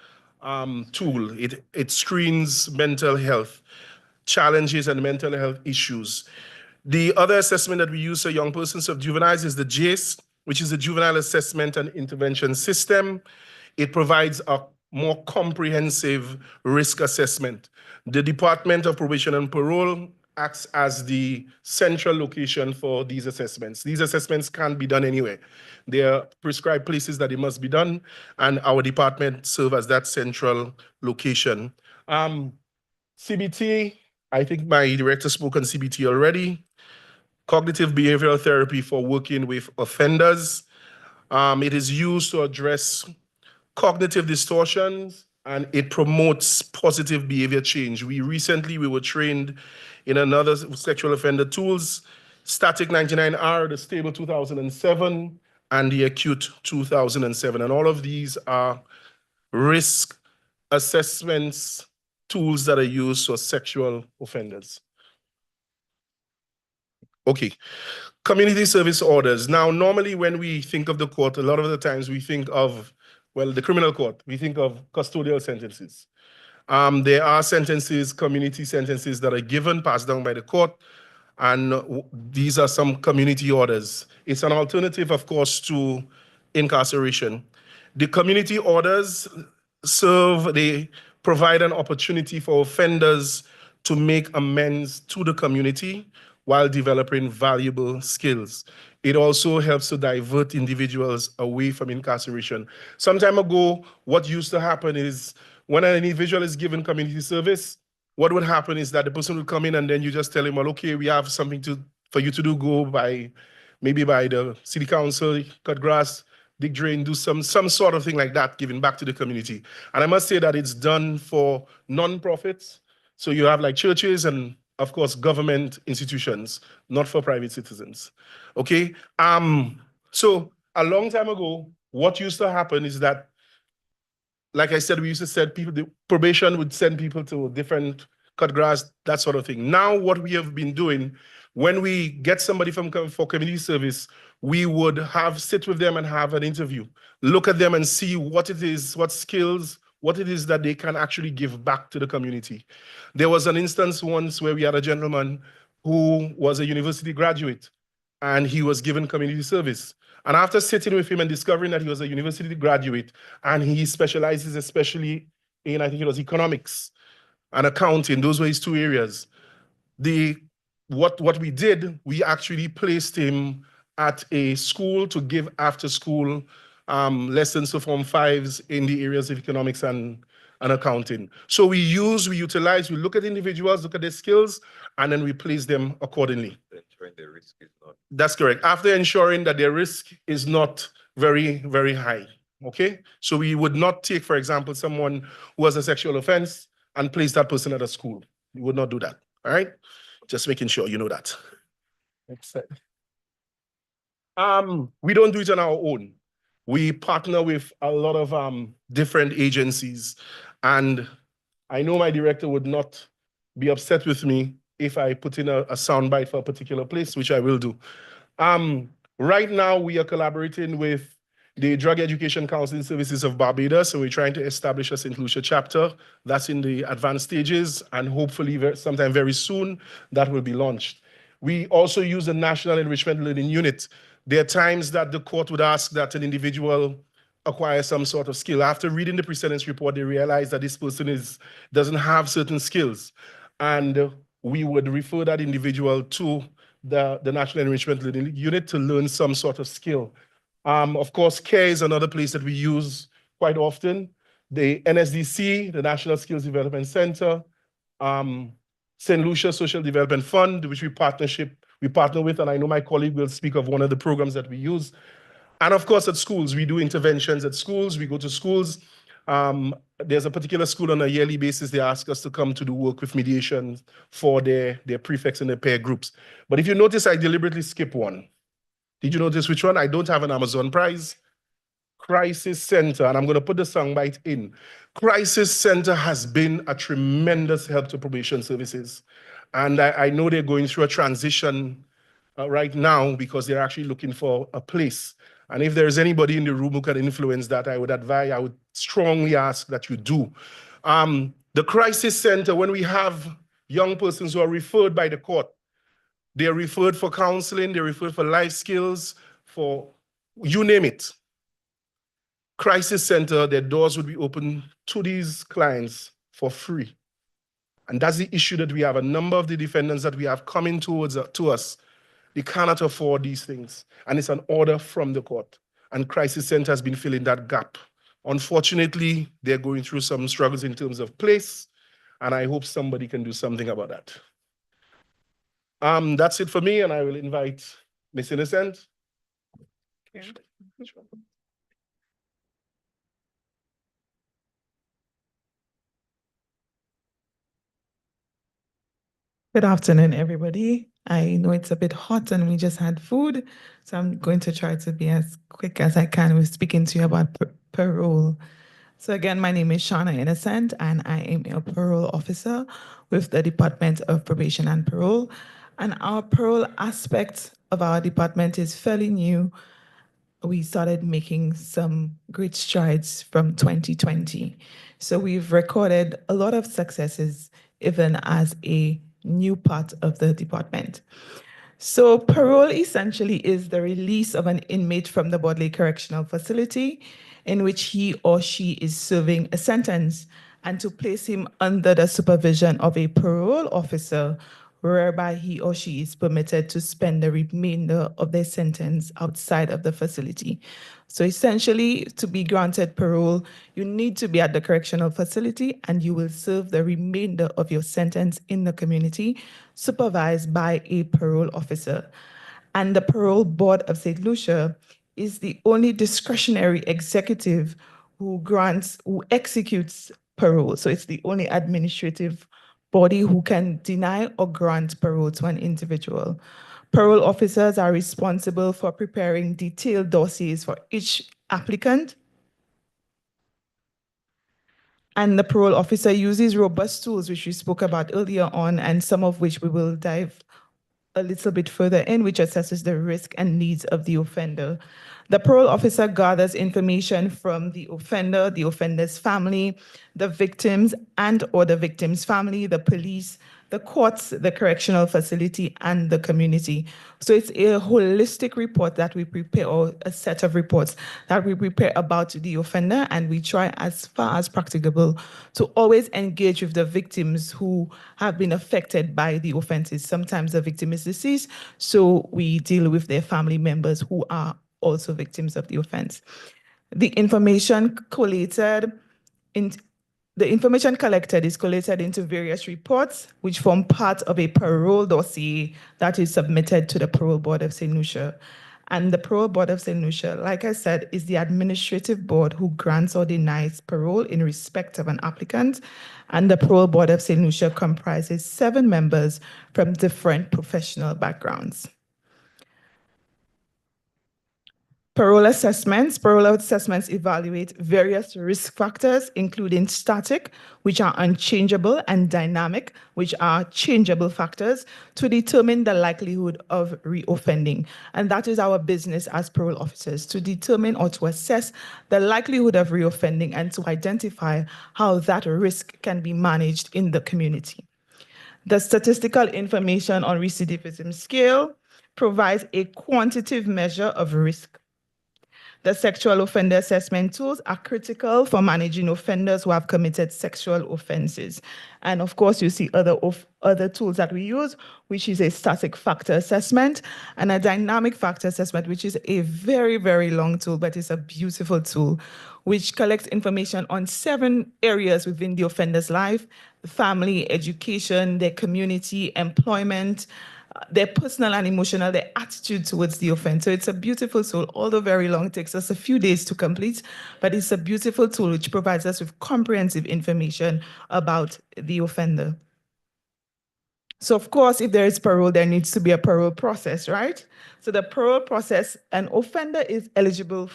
tool. It screens mental health challenges and mental health issues. The other assessment that we use for young persons of juveniles is the JACE, which is the Juvenile Assessment and Intervention System. It provides a more comprehensive risk assessment. The Department of Probation and Parole acts as the central location for these assessments. These assessments can't be done anywhere. There are prescribed places that it must be done, and our department serves as that central location. CBT, I think my director spoke on CBT already. Cognitive behavioral therapy for working with offenders. It is used to address cognitive distortions, and it promotes positive behavior change. We were trained in another sexual offender tools, Static 99R, the Stable 2007, and the Acute 2007. And all of these are risk assessments tools that are used for sexual offenders. Okay, community service orders. Now, normally when we think of the court, a lot of the times we think of, well, the criminal court, we think of custodial sentences. There are sentences, community sentences that are given, passed down by the court, and these are some community orders. It's an alternative, of course, to incarceration. The community orders they provide an opportunity for offenders to make amends to the community while developing valuable skills. It also helps to divert individuals away from incarceration. Some time ago, what used to happen is when an individual is given community service, what would happen is that the person would come in and then you just tell him, well, okay, we have something for you to do, go by, maybe by the city council, cut grass, dig drain, do some sort of thing like that, giving back to the community. And I must say that it's done for non-profits. So you have like churches and of course government institutions, not for private citizens. Okay. So a long time ago, what used to happen is that, like I said, we used to send people, the probation would send people to different cut grass, that sort of thing. Now what we have been doing, when we get somebody for community service, we would sit with them and have an interview, look at them and see what it is, what skills, what it is that they can actually give back to the community. There was an instance once where we had a gentleman who was a university graduate and he was given community service. And after sitting with him and discovering that he was a university graduate and he specializes especially in, I think it was economics and accounting, those were his two areas. What we did, we actually placed him at a school to give after school lessons to Form 5s in the areas of economics and accounting. So we utilize, we look at individuals, look at their skills, and then we place them accordingly. Ensuring their risk is not. That's correct. After ensuring that their risk is not very, very high. Okay? So we would not take, for example, someone who has a sexual offense and place that person at a school. We would not do that. All right? Just making sure you know that. We don't do it on our own. We partner with a lot of different agencies. And I know my director would not be upset with me if I put in a soundbite for a particular place, which I will do. Right now, we are collaborating with the Drug Education Counseling Services of Barbados, so we're trying to establish a St. Lucia chapter. That's in the advanced stages, and hopefully sometime very soon, that will be launched. We also use the National Enrichment Learning Unit. There are times that the court would ask that an individual acquire some sort of skill. After reading the pre-sentence report, they realize that this person doesn't have certain skills. And we would refer that individual to the National Enrichment Learning Unit to learn some sort of skill. Of course, CARE is another place that we use quite often. The NSDC, the National Skills Development Center, St. Lucia Social Development Fund, which we partner with, and I know my colleague will speak of one of the programs that we use. And of course, at schools, we do interventions at schools. We go to schools. There's a particular school on a yearly basis, they ask us to come to do work with mediation for their prefects and their peer groups. But if you notice, I deliberately skip one. Did you notice which one? I don't have an Amazon prize. Crisis Center, and I'm going to put the soundbite in. Crisis Center has been a tremendous help to probation services. And I know they're going through a transition right now because they're actually looking for a place. And if there's anybody in the room who can influence that, I would strongly ask that you do. The Crisis Center, when we have young persons who are referred by the court, they're referred for counseling, they're referred for life skills, for you name it. Crisis Center, their doors would be open to these clients for free. And that's the issue that we have. A number of the defendants that we have coming to us, they cannot afford these things. And it's an order from the court. And Crisis Center has been filling that gap. Unfortunately, they're going through some struggles in terms of place, and I hope somebody can do something about that. That's it for me, and I will invite Ms. Innocent. Okay. Good afternoon, everybody. I know it's a bit hot and we just had food, so I'm going to try to be as quick as I can with speaking to you about parole. So again, my name is Shauna Innocent, and I am a parole officer with the Department of Probation and Parole. And our parole aspect of our department is fairly new. We started making some great strides from 2020. So we've recorded a lot of successes, even as a new part of the department. So parole essentially is the release of an inmate from the Bodley Correctional Facility in which he or she is serving a sentence, and to place him under the supervision of a parole officer whereby he or she is permitted to spend the remainder of their sentence outside of the facility. So essentially, to be granted parole, you need to be at the correctional facility and you will serve the remainder of your sentence in the community, supervised by a parole officer. And the Parole Board of St. Lucia is the only discretionary executive who executes parole. So it's the only administrative body who can deny or grant parole to an individual. Parole officers are responsible for preparing detailed dossiers for each applicant. And the parole officer uses robust tools, which we spoke about earlier on, and some of which we will dive a little bit further in, which assesses the risk and needs of the offender. The parole officer gathers information from the offender, the offender's family, the victims and/or the victim's family, the police, the courts, the correctional facility, and the community. So it's a holistic report that we prepare, or a set of reports that we prepare about the offender, and we try as far as practicable to always engage with the victims who have been affected by the offenses. Sometimes the victim is deceased, so we deal with their family members who are also victims of the offense. The information collected is collated into various reports, which form part of a parole dossier that is submitted to the Parole Board of St. Lucia. And the Parole Board of St. Lucia, like I said, is the administrative board who grants or denies parole in respect of an applicant. And the Parole Board of St. Lucia comprises 7 members from different professional backgrounds. Parole assessments evaluate various risk factors, including static, which are unchangeable, and dynamic, which are changeable factors, to determine the likelihood of reoffending. And that is our business as parole officers, to determine or to assess the likelihood of reoffending and to identify how that risk can be managed in the community. The statistical information on recidivism scale provides a quantitative measure of risk. The sexual offender assessment tools are critical for managing offenders who have committed sexual offenses. And of course, you see other tools that we use, which is a static factor assessment and a dynamic factor assessment, which is a very, very long tool, but it's a beautiful tool, which collects information on 7 areas within the offender's life: family, education, their community, employment, their personal and emotional, their attitude towards the offense. So it's a beautiful tool, although very long, takes us a few days to complete, but it's a beautiful tool which provides us with comprehensive information about the offender. So of course, if there is parole, there needs to be a parole process, right? So the parole process, an offender is eligible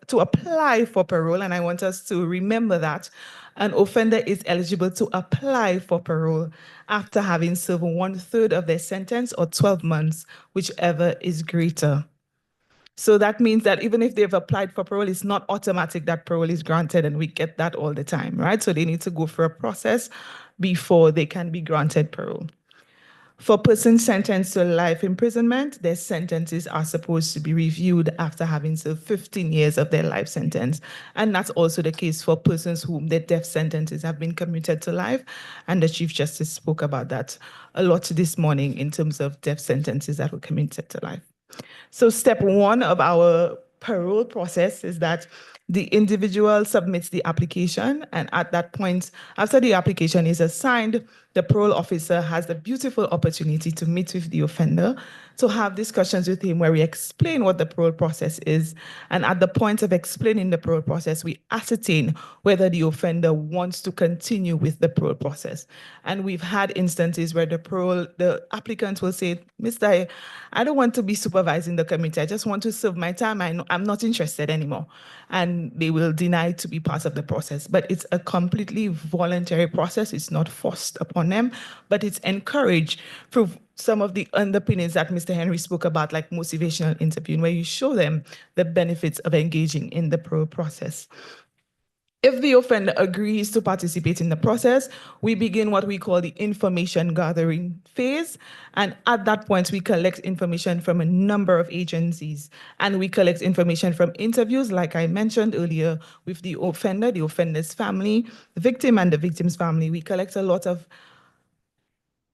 to apply for parole, and I want us to remember that. An offender is eligible to apply for parole after having served 1/3 of their sentence or 12 months, whichever is greater. So that means that even if they've applied for parole, it's not automatic that parole is granted, and we get that all the time, right? So they need to go through a process before they can be granted parole. For persons sentenced to life imprisonment, their sentences are supposed to be reviewed after having served 15 years of their life sentence. And that's also the case for persons whom their death sentences have been commuted to life. And the Chief Justice spoke about that a lot this morning in terms of death sentences that were commuted to life. So step 1 of our parole process is that the individual submits the application, and at that point, after the application is assigned, the parole officer has the beautiful opportunity to meet with the offender, to have discussions with him where we explain what the parole process is. And at the point of explaining the parole process, we ascertain whether the offender wants to continue with the parole process. And we've had instances where the applicant will say, "Mr. I don't want to be supervising the committee. I just want to serve my time. I'm not interested anymore." And they will deny to be part of the process. But it's a completely voluntary process. It's not forced upon them, but it's encouraged through some of the underpinnings that Mr. Henry spoke about, like motivational interviewing, where you show them the benefits of engaging in the parole process. If the offender agrees to participate in the process, we begin what we call the information gathering phase. And at that point, we collect information from a number of agencies. And we collect information from interviews, like I mentioned earlier, with the offender, the offender's family, the victim and the victim's family. We collect a lot of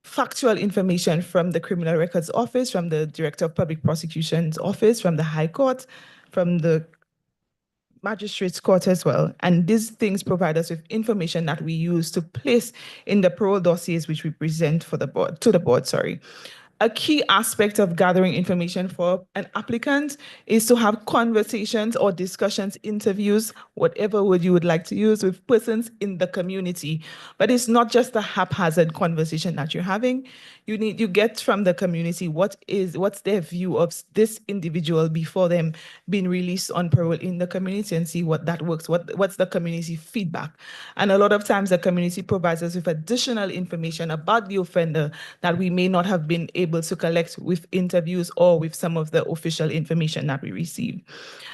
factual information from the Criminal Records Office, from the Director of Public Prosecution's Office, from the High Court, from the Magistrates Court as well. And these things provide us with information that we use to place in the parole dossiers which we present for the board, to the board, sorry. A key aspect of gathering information for an applicant is to have conversations or discussions, interviews, whatever word you would like to use, with persons in the community. But it's not just a haphazard conversation that you're having. You get from the community what's their view of this individual before them being released on parole in the community, and see what that works, what's the community feedback. And a lot of times the community provides us with additional information about the offender that we may not have been able to collect with interviews or with some of the official information that we receive.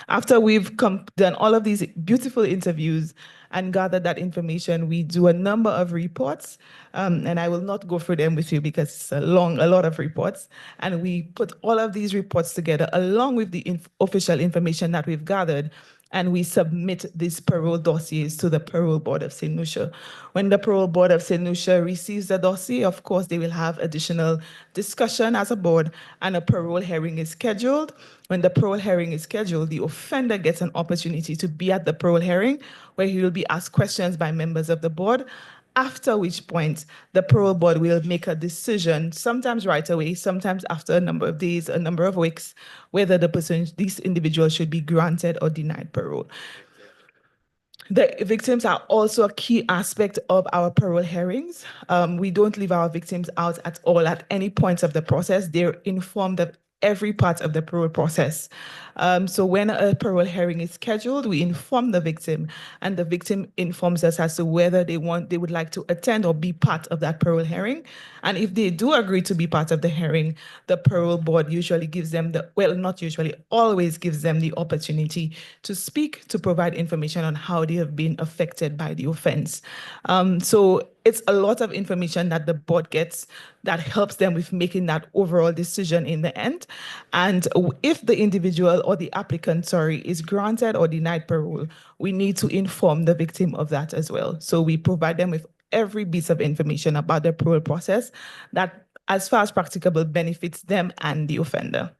After we've done all of these beautiful interviews and gathered that information, we do a number of reports, and I will not go through them with you because it's a lot of reports. And we put all of these reports together along with the official information that we've gathered, and we submit these parole dossiers to the Parole Board of St. Lucia. When the Parole Board of St. Lucia receives the dossier, of course, they will have additional discussion as a board, and a parole hearing is scheduled. When the parole hearing is scheduled, the offender gets an opportunity to be at the parole hearing, where he will be asked questions by members of the board, after which point the parole board will make a decision, sometimes right away, sometimes after a number of days, a number of weeks, whether this individual should be granted or denied parole. The victims are also a key aspect of our parole hearings. We don't leave our victims out at all at any point of the process. They're informed of every part of the parole process. So when a parole hearing is scheduled, we inform the victim, and the victim informs us as to whether they would like to attend or be part of that parole hearing. And if they do agree to be part of the hearing, the parole board usually gives them not usually, always gives them the opportunity to speak, to provide information on how they have been affected by the offense. So it's a lot of information that the board gets that helps them with making that overall decision in the end. And if the individual or the applicant, is granted or denied parole, we need to inform the victim of that as well. So we provide them with every piece of information about the parole process that, as far as practicable, benefits them and the offender.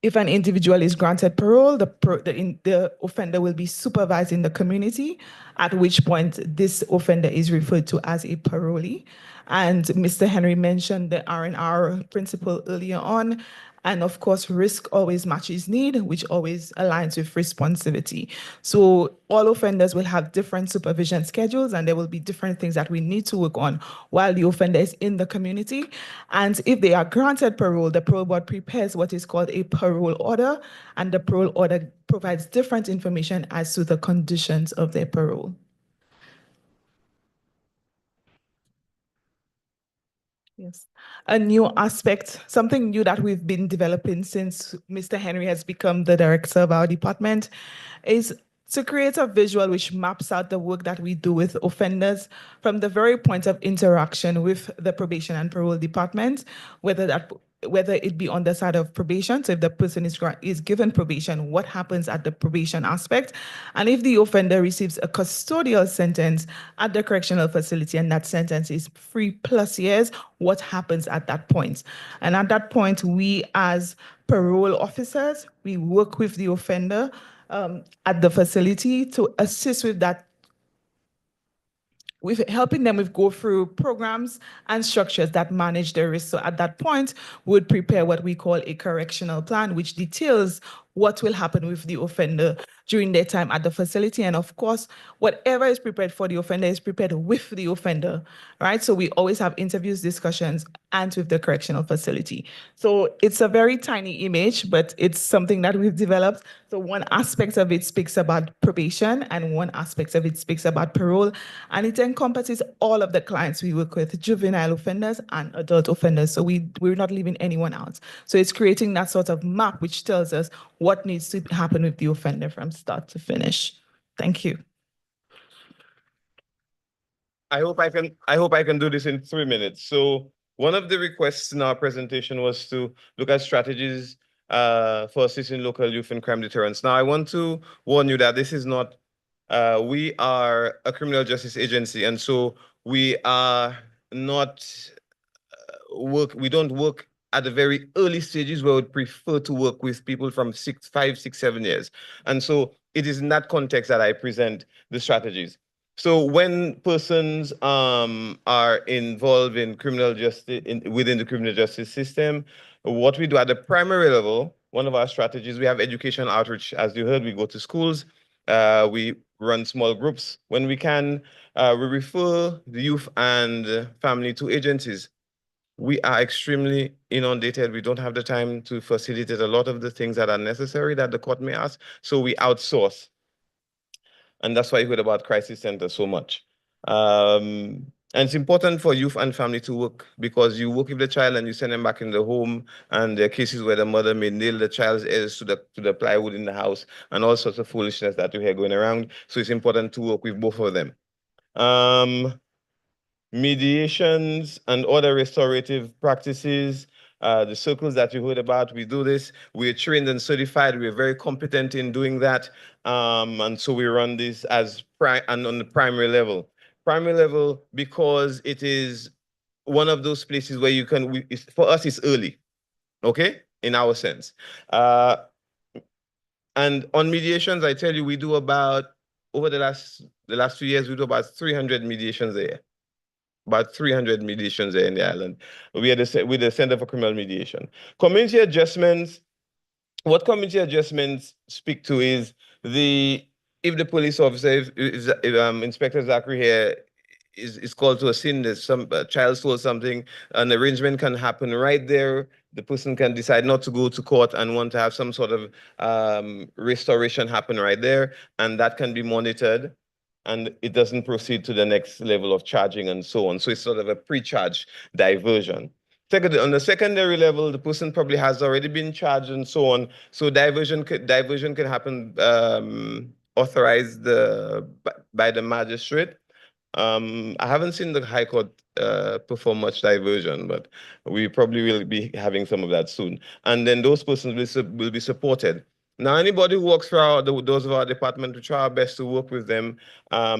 If an individual is granted parole, the offender will be supervised in the community, at which point this offender is referred to as a parolee. And Mr. Henry mentioned the R&R principle earlier on. And of course, risk always matches need, which always aligns with responsivity. So all offenders will have different supervision schedules, and there will be different things that we need to work on while the offender is in the community. And if they are granted parole, the parole board prepares what is called a parole order, and the parole order provides different information as to the conditions of their parole. Yes. A new aspect, something new that we've been developing since Mr. Henry has become the director of our department, is to create a visual which maps out the work that we do with offenders from the very point of interaction with the probation and parole department, whether it be on the side of probation, so if the person is given probation, what happens at the probation aspect, and if the offender receives a custodial sentence at the correctional facility and that sentence is 3+ years, what happens at that point? And at that point, we as parole officers, we work with the offender at the facility to assist with that, with helping them with go through programs and structures that manage their risk. So at that point, we would prepare what we call a correctional plan, which details what will happen with the offender during their time at the facility. And of course, whatever is prepared for the offender is prepared with the offender, right? So we always have interviews, discussions, and with the correctional facility. So it's a very tiny image, but it's something that we've developed. So one aspect of it speaks about probation, and one aspect of it speaks about parole, and it encompasses all of the clients we work with, juvenile offenders and adult offenders. So we're not leaving anyone out. So it's creating that sort of map which tells us what needs to happen with the offender from start to finish. Thank you. I hope I can do this in 3 minutes. So one of the requests in our presentation was to look at strategies for assisting local youth in crime deterrence. Now, I want to warn you that this is not, we are a criminal justice agency, and so we are not we don't work at the very early stages where we would prefer to work with people from 5, 6, 7 years. And so it is in that context that I present the strategies. So when persons are involved in criminal justice, within the criminal justice system, what we do at the primary level, one of our strategies, we have education outreach. As you heard, we go to schools, we run small groups. When we can, we refer the youth and family to agencies. We are extremely inundated. We don't have the time to facilitate a lot of the things that are necessary that the court may ask. So we outsource. And that's why you heard about crisis centers so much. And it's important for youth and family to work, because you work with the child and you send them back in the home, and there are cases where the mother may nail the child's ears to the plywood in the house, and all sorts of foolishness that you hear going around. So it's important to work with both of them. Mediations and other restorative practices, the circles that you heard about, we do this. We're trained and certified. We're very competent in doing that. And so we run this as and on the primary level. Primary level, because it is one of those places where you can, for us, it's early, okay, in our sense. And on mediations, I tell you, we do about, over the last few years, we do about 300 mediations a year. About 300 mediations there in the island. We are with the Center for Criminal Mediation. Community adjustments, what community adjustments speak to is if the police officer, if Inspector Zachary here is called to a scene, there's some child stole something, an arrangement can happen right there. The person can decide not to go to court and want to have some sort of restoration happen right there, and that can be monitored, and it doesn't proceed to the next level of charging and so on. So it's sort of a pre-charge diversion. Second, on the secondary level, the person probably has already been charged and so on. So diversion can happen authorized by the magistrate. I haven't seen the High Court perform much diversion, but we probably will be having some of that soon. And then those persons will be supported. Now, anybody who works for those of our department, we try our best to work with them.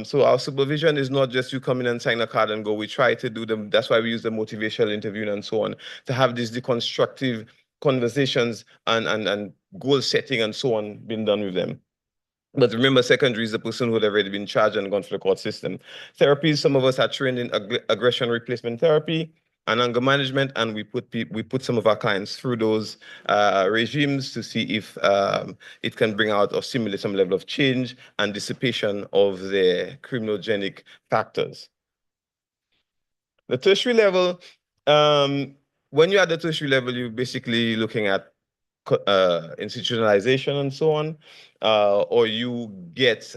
So our supervision is not just you come in and sign a card and go. We try to do them. That's why we use the motivational interview and so on, to have these deconstructive conversations and goal setting and so on being done with them. But remember, secondary is the person who had already been charged and gone through the court system. Therapies, some of us are trained in aggression replacement therapy and anger management, and we put some of our clients through those regimes to see if it can bring out or simulate some level of change and dissipation of their criminogenic factors. The tertiary level, when you're at the tertiary level, you're basically looking at institutionalization and so on, or you get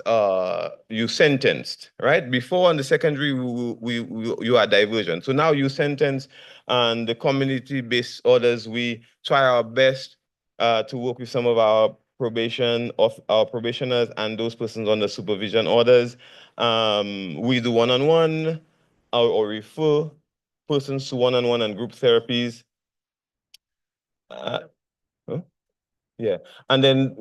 you sentenced, right? Before on the secondary, you are diversion. So now you sentence, and the community-based orders, we try our best to work with some of our probationers and those persons under supervision orders. We do one-on-one or refer persons to one-on-one and group therapies. Yeah, and then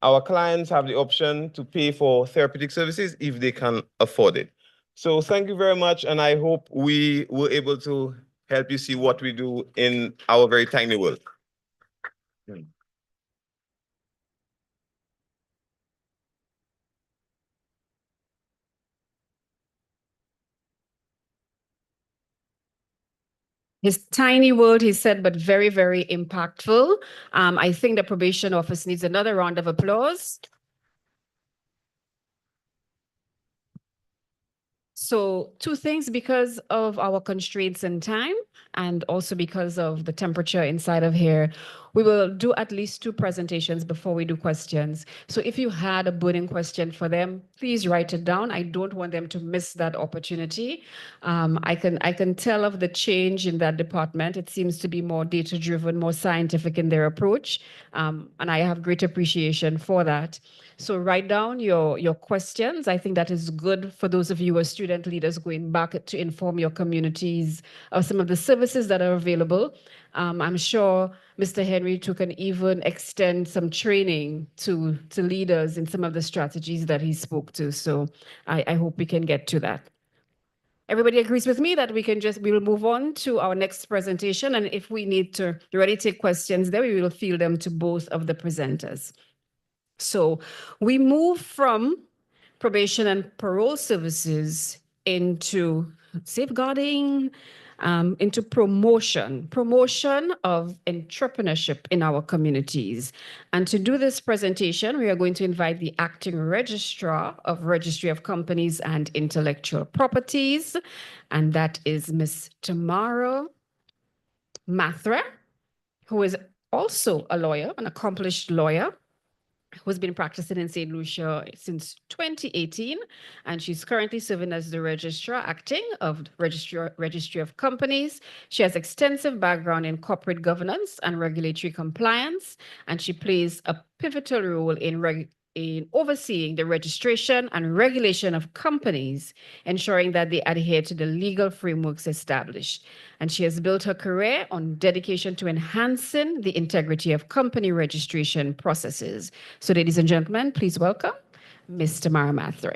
our clients have the option to pay for therapeutic services if they can afford it. So thank you very much, and I hope we were able to help you see what we do in our very tiny world. His tiny word, he said, but very, very impactful. I think the probation office needs another round of applause. So 2 things, because of our constraints in time and also because of the temperature inside of here, we will do at least 2 presentations before we do questions. So if you had a burning question for them, please write it down. I don't want them to miss that opportunity. I can tell of the change in that department. It seems to be more data-driven, more scientific in their approach, and I have great appreciation for that. So write down your questions. I think that is good for those of you who are student leaders going back to inform your communities of some of the services that are available. I'm sure Mr. Henry can even extend some training to leaders in some of the strategies that he spoke to. So I hope we can get to that. Everybody agrees with me that we will move on to our next presentation. And if we need to already take questions there, we will field them to both of the presenters. So we move from probation and parole services into safeguarding, into promotion of entrepreneurship in our communities. And to do this presentation, we are going to invite the acting registrar of Registry of Companies and Intellectual Properties, and that is Ms. Tamara Mathre, who is also a lawyer, an accomplished lawyer, who's been practicing in St. Lucia since 2018, and she's currently serving as the registrar acting of Registry of Companies. She has extensive background in corporate governance and regulatory compliance, and she plays a pivotal role in overseeing the registration and regulation of companies, ensuring that they adhere to the legal frameworks established. And she has built her career on dedication to enhancing the integrity of company registration processes. So, ladies and gentlemen, please welcome Ms. Tamara Mathre.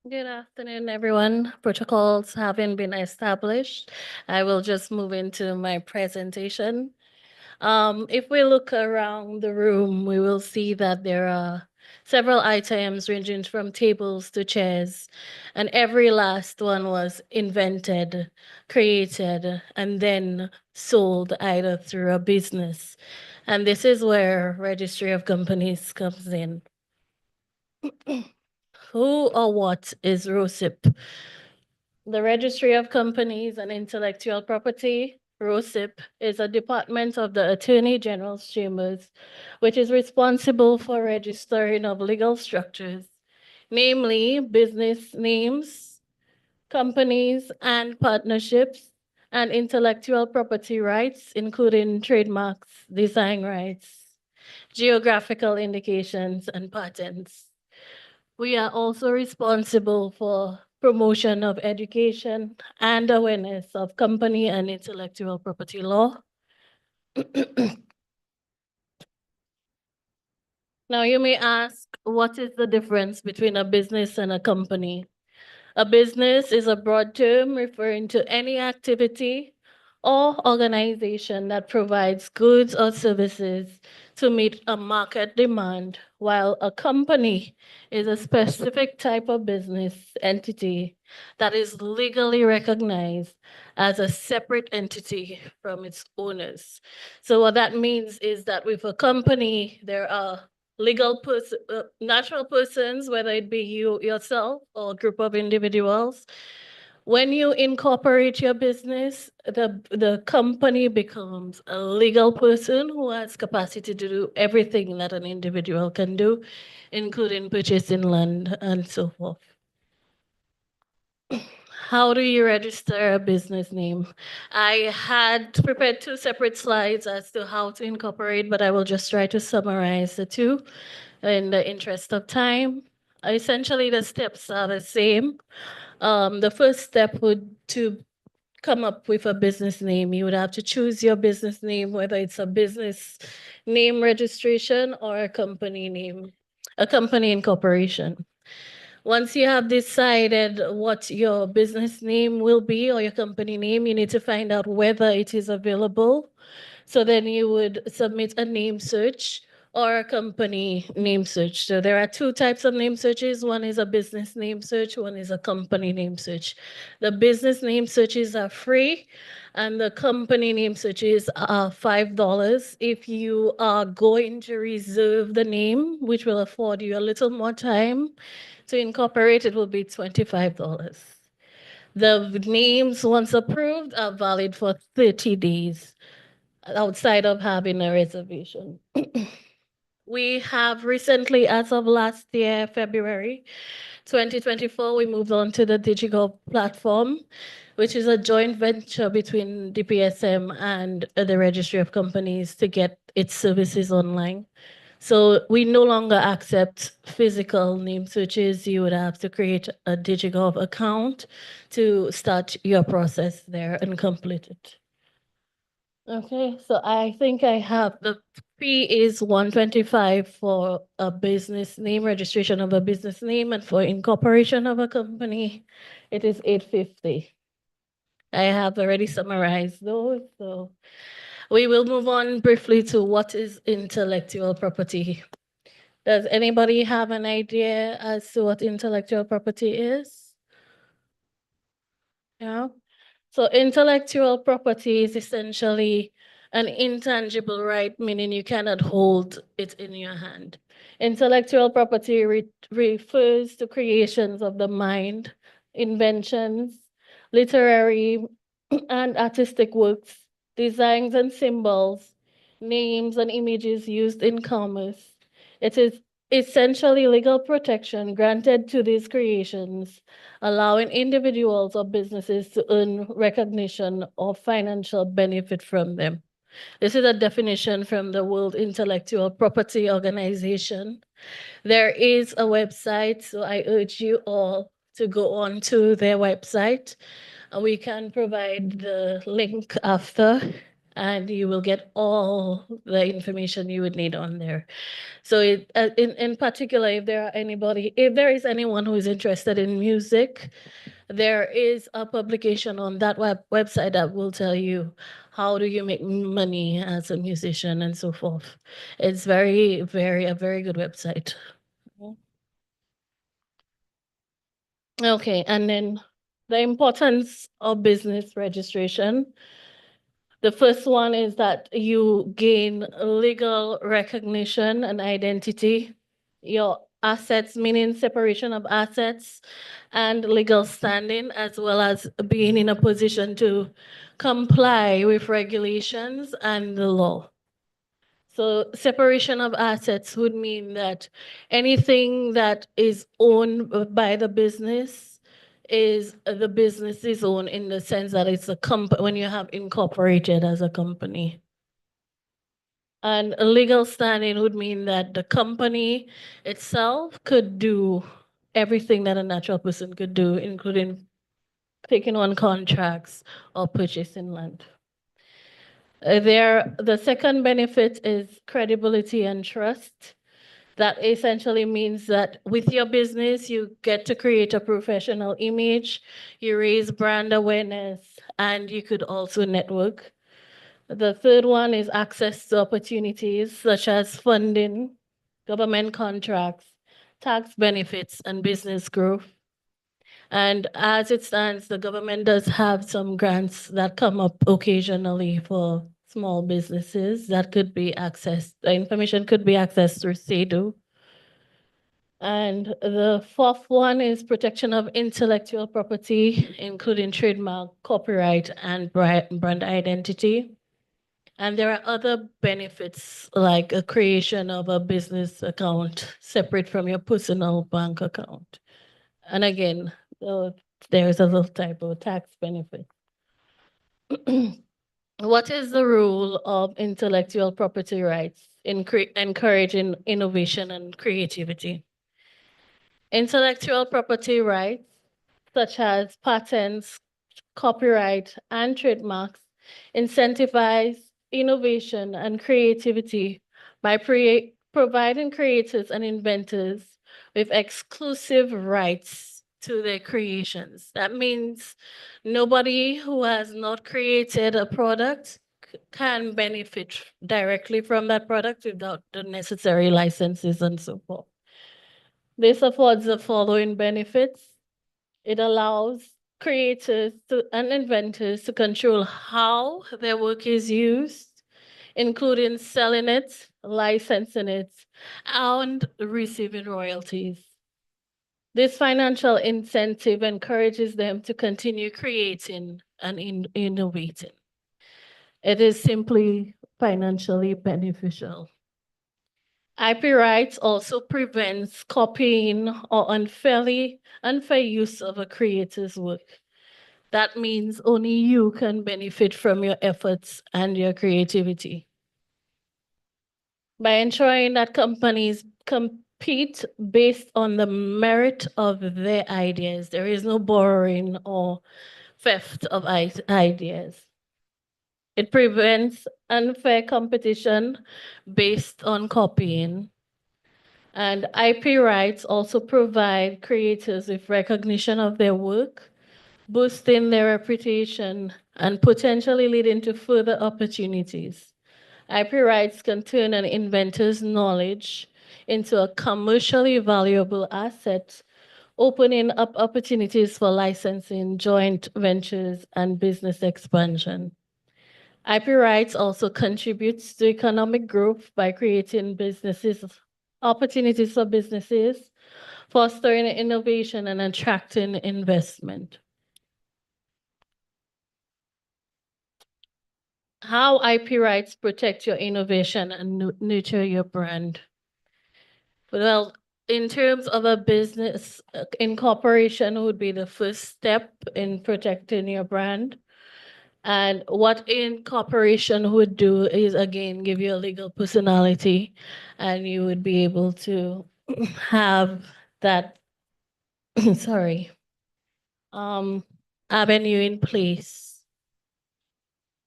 Good afternoon, everyone. Protocols having been established, I will just move into my presentation. If we look around the room, we will see that there are several items ranging from tables to chairs, and every last one was invented, created, and then sold either through a business. And this is where Registry of Companies comes in. Who or what is ROSIP? The Registry of Companies and Intellectual Property, ROSIP, is a department of the Attorney General's Chambers, which is responsible for registering of legal structures, namely business names, companies and partnerships, and intellectual property rights, including trademarks, design rights, geographical indications, and patents. We are also responsible for promotion of education and awareness of company and intellectual property law. Now you may ask, what is the difference between a business and a company? A business is a broad term referring to any activity or organization that provides goods or services to meet a market demand, while a company is a specific type of business entity that is legally recognized as a separate entity from its owners. So what that means is that with a company, there are natural persons, whether it be you yourself or a group of individuals. When you incorporate your business, the company becomes a legal person who has capacity to do everything that an individual can do, including purchasing land and so forth. How do you register a business name? I had prepared 2 separate slides as to how to incorporate, but I will just try to summarize the 2 in the interest of time. Essentially, the steps are the same. The first step would to come up with a business name. You would have to choose your business name, whether it's a business name registration or a company name, a company incorporation. Once you have decided what your business name will be or your company name, you need to find out whether it is available. So then you would submit a name search or a company name search. So there are 2 types of name searches. One is a business name search, one is a company name search. The business name searches are free and the company name searches are $5. If you are going to reserve the name, which will afford you a little more time to incorporate, it will be $25. The names, once approved, are valid for 30 days outside of having a reservation. We have recently, as of last year, February 2024, we moved on to the Digital platform, which is a joint venture between DPSM and the Registry of Companies to get its services online. So we no longer accept physical name searches. You would have to create a DigiGov account to start your process there and complete it. Okay, so I think I have the fee is 125 for a business name, registration of a business name, and for incorporation of a company, it is 850. I have already summarized those, so we will move on briefly to what is intellectual property. Does anybody have an idea as to what intellectual property is? Yeah. So intellectual property is essentially an intangible right, meaning you cannot hold it in your hand. Intellectual property refers to creations of the mind, inventions, literary and artistic works, designs and symbols, names and images used in commerce. It is essentially legal protection granted to these creations, allowing individuals or businesses to earn recognition or financial benefit from them. This is a definition from the World Intellectual Property Organization. There is a website, so I urge you all to go on to their website. We can provide the link after, and you will get all the information you would need on there. So in particular, if there is anyone who is interested in music, there is a publication on that website that will tell you how do you make money as a musician and so forth. It's a very good website. Okay, and then the importance of business registration. The first one is that you gain legal recognition and identity. Your assets, meaning separation of assets and legal standing, as well as being in a position to comply with regulations and the law. So separation of assets would mean that anything that is owned by the business is the business's own in the sense that it's a company when you have incorporated as a company. And a legal standing would mean that the company itself could do everything that a natural person could do, including taking on contracts or purchasing land. The second benefit is credibility and trust. That essentially means that with your business, you get to create a professional image, you raise brand awareness, and you could also network. The third one is access to opportunities such as funding, government contracts, tax benefits, and business growth. And as it stands, the government does have some grants that come up occasionally for small businesses that could be accessed. The information could be accessed through SEDU. And the fourth one is protection of intellectual property, including trademark, copyright, and brand identity. And there are other benefits like a creation of a business account separate from your personal bank account. And again, there is a little type of tax benefit. What is the role of intellectual property rights in encouraging innovation and creativity? Intellectual property rights, such as patents, copyright, and trademarks, incentivize innovation and creativity by providing creators and inventors with exclusive rights to their creations. That means nobody who has not created a product can benefit directly from that product without the necessary licenses and so forth. This affords the following benefits. It allows creators and inventors to control how their work is used, including selling it, licensing it, and receiving royalties. This financial incentive encourages them to continue creating and innovating. It is simply financially beneficial. IP rights also prevents copying or unfair use of a creator's work. That means only you can benefit from your efforts and your creativity. By ensuring that companies compete based on the merit of their ideas, there is no borrowing or theft of ideas. It prevents unfair competition based on copying. And IP rights also provide creators with recognition of their work, boosting their reputation and potentially leading to further opportunities. IP rights can turn an inventor's knowledge into a commercially valuable asset, opening up opportunities for licensing, joint ventures, and business expansion. IP rights also contributes to economic growth by creating opportunities for businesses, fostering innovation and attracting investment. How IP rights protect your innovation and nurture your brand? Well, in terms of a business, incorporation would be the first step in protecting your brand. And what incorporation would do is, again, give you a legal personality, and you would be able to have that, sorry, avenue in place.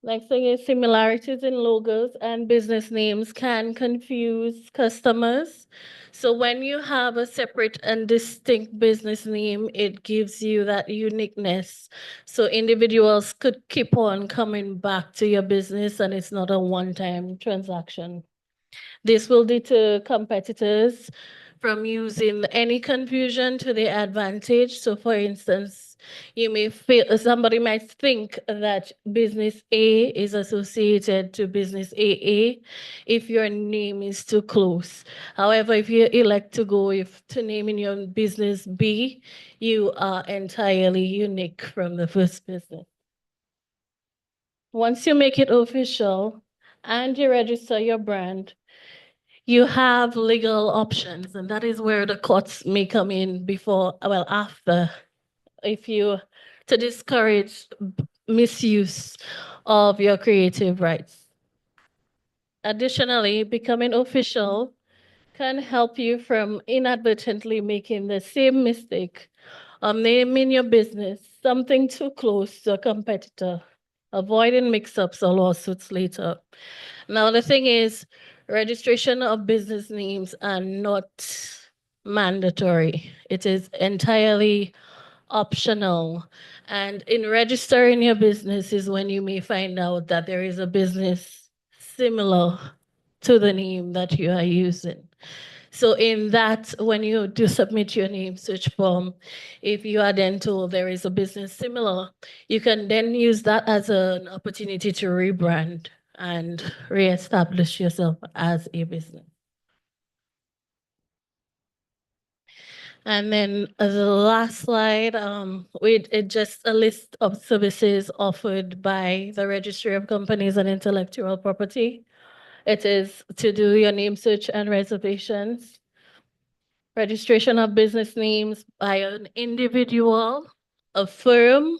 Next thing is similarities in logos and business names can confuse customers. So when you have a separate and distinct business name, it gives you that uniqueness. So individuals could keep on coming back to your business and it's not a one-time transaction. This will deter competitors from using any confusion to their advantage. So for instance, you may feel, somebody might think that business A is associated to business AA if your name is too close. However, if you elect to go to naming your business B, you are entirely unique from the first business. Once you make it official and you register your brand, you have legal options, and that is where the courts may come in before, well, after, to discourage misuse of your creative rights. Additionally, becoming official can help you from inadvertently making the same mistake of naming your business something too close to a competitor, avoiding mix-ups or lawsuits later. Now, the thing is, registration of business names are not mandatory. It is entirely optional. And in registering your business is when you may find out that there is a business similar to the name that you are using. So in that, when you do submit your name search form, if you are then told there is a business similar, you can then use that as an opportunity to rebrand and reestablish yourself as a business. And then the last slide, it's just a list of services offered by the Registry of Companies and Intellectual Property. It is to do your name search and reservations, registration of business names by an individual, a firm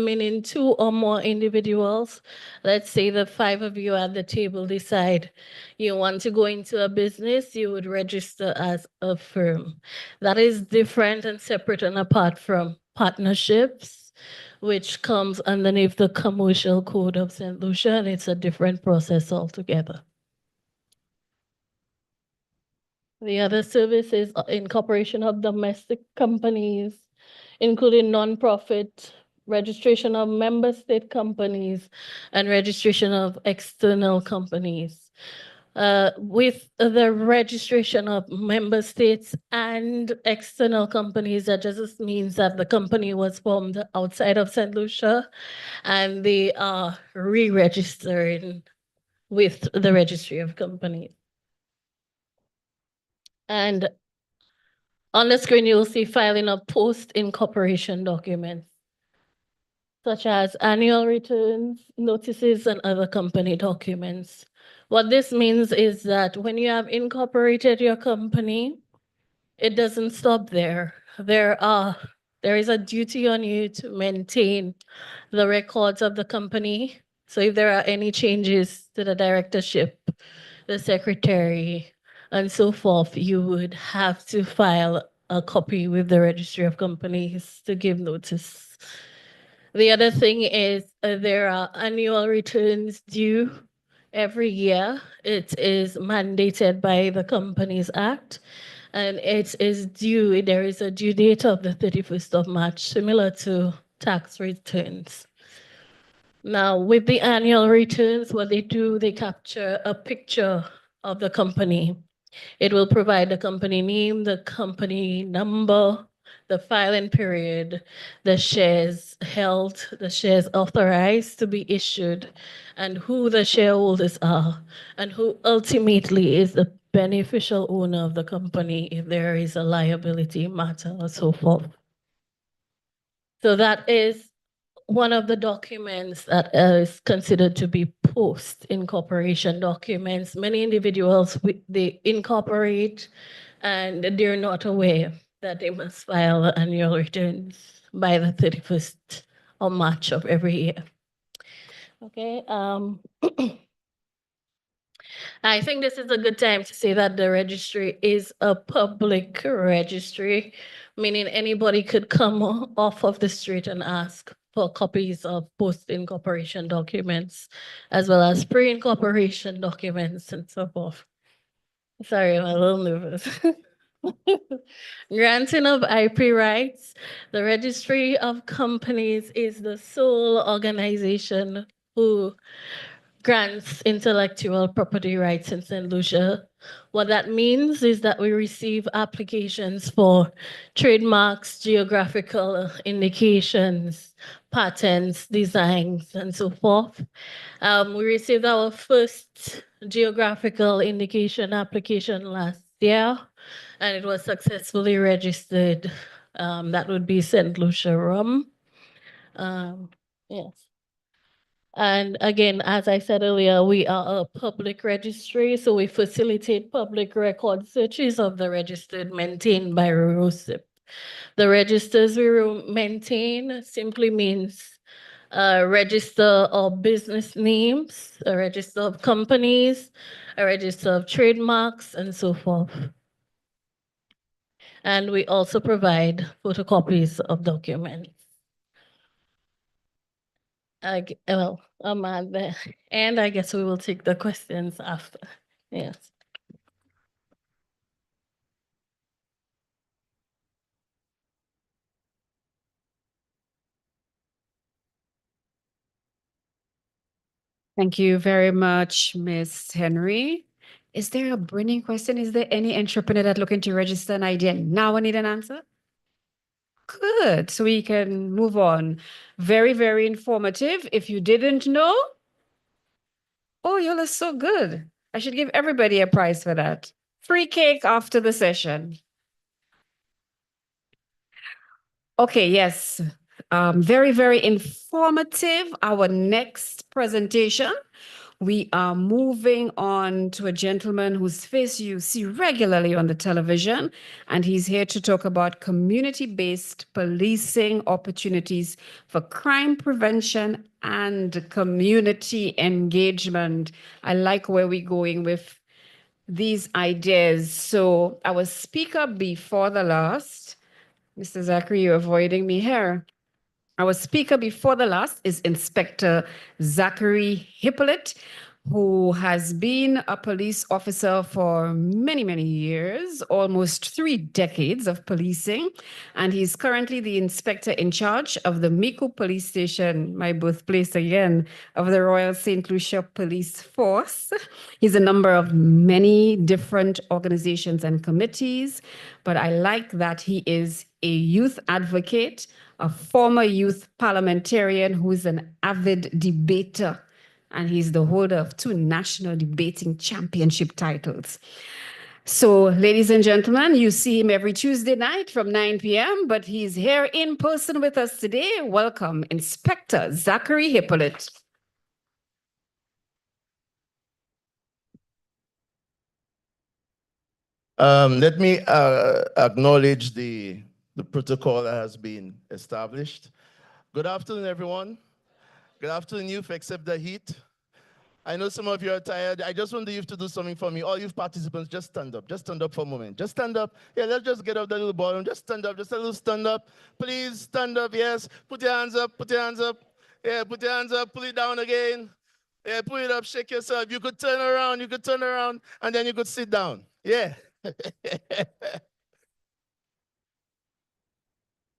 meaning two or more individuals. Let's say the five of you at the table decide you want to go into a business, you would register as a firm. That is different and separate and apart from partnerships, which comes underneath the Commercial Code of St. Lucia, and it's a different process altogether. The other service is incorporation of domestic companies, including nonprofit, registration of member state companies, and registration of external companies. With the registration of member states and external companies, that just means that the company was formed outside of St. Lucia and they are re-registering with the Registry of Companies. And on the screen, you'll see filing of post-incorporation documents, such as annual returns, notices, and other company documents. What this means is that when you have incorporated your company, it doesn't stop there. There is a duty on you to maintain the records of the company. So if there are any changes to the directorship, the secretary, and so forth, you would have to file a copy with the Registry of Companies to give notice. The other thing is there are annual returns due every year. It is mandated by the Companies Act, and it is due, there is a due date of the 31st of March, similar to tax returns. Now, with the annual returns, what they do, they capture a picture of the company. It will provide the company name, the company number, the filing period, the shares held, the shares authorized to be issued, and who the shareholders are, and who ultimately is the beneficial owner of the company if there is a liability matter or so forth. So that is one of the documents that is considered to be post-incorporation documents. Many individuals, they incorporate and they're not aware that they must file annual returns by the 31st of March of every year. Okay. I think this is a good time to say that the registry is a public registry, meaning anybody could come off of the street and ask for copies of post-incorporation documents, as well as pre-incorporation documents and so forth. Sorry, I'm a little nervous. Granting of IP rights. The Registry of Companies is the sole organization who grants intellectual property rights in St. Lucia. What that means is that we receive applications for trademarks, geographical indications, patents, designs, and so forth. We received our first geographical indication application last year, and it was successfully registered. That would be St. Lucia Rum. Yes. And again, as I said earlier, we are a public registry, so we facilitate public record searches of the registered maintained by RUSIP. The registers we maintain simply means a register of business names, a register of companies, a register of trademarks, and so forth. And we also provide photocopies of documents. Well, I'm at the end. I guess we will take the questions after. Yes. Thank you very much, Ms. Henry. Is there a burning question? Is there any entrepreneur that looking to register an idea now I need an answer? Good. So we can move on. Very, very informative. If you didn't know, oh, y'all are so good. I should give everybody a prize for that. Free cake after the session. Okay, yes. Very, very informative. Our next presentation, we are moving on to a gentleman whose face you see regularly on the television, and he's here to talk about community-based policing opportunities for crime prevention and community engagement. I like where we're going with these ideas. So our speaker before the last, Mr. Zachary, you're avoiding me here. Our speaker before the last is Inspector Zachary Hippolyte, who has been a police officer for many, many years, almost 3 decades of policing. And he's currently the inspector in charge of the Mico Police Station, my birthplace again, of the Royal St. Lucia Police Force. He's a member of many different organizations and committees, but I like that he is a youth advocate, a former youth parliamentarian who is an avid debater, and he's the holder of 2 national debating championship titles. So, ladies and gentlemen, you see him every Tuesday night from 9 p.m., but he's here in person with us today. Welcome, Inspector Zachary Hippolyte. Let me acknowledge the protocol that has been established. Good afternoon, everyone. Good afternoon, youth, except the heat. I know some of you are tired. I just want the youth to do something for me. All youth participants, just stand up. Just stand up for a moment. Just stand up. Yeah, let's just get up the little ballroom. Just stand up. Just a little stand up. Please stand up. Yes. Put your hands up. Put your hands up. Yeah, put your hands up. Pull it down again. Yeah, pull it up. Shake yourself. You could turn around. You could turn around. And then you could sit down. Yeah.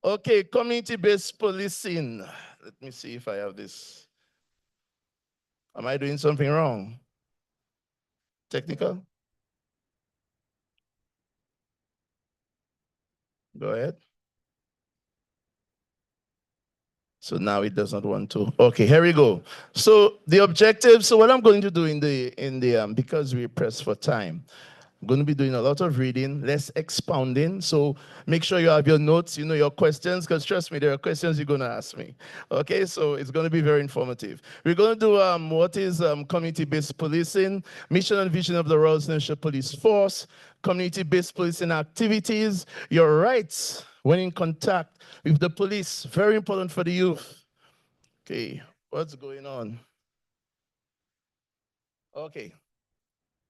Okay, community-based policing. Let me see if I have this. Am I doing something wrong? Technical? Go ahead. So now it does not want to. Okay, here we go. So the objective, so what I'm going to do in the because we're pressed for time, I'm going to be doing a lot of reading, less expounding. So make sure you have your notes, you know, your questions, because trust me, there are questions you're going to ask me. Okay, so it's going to be very informative. We're going to do what is community-based policing, mission and vision of the Royal National Police Force, community-based policing activities, your rights when in contact with the police, very important for the youth. Okay, what's going on? Okay.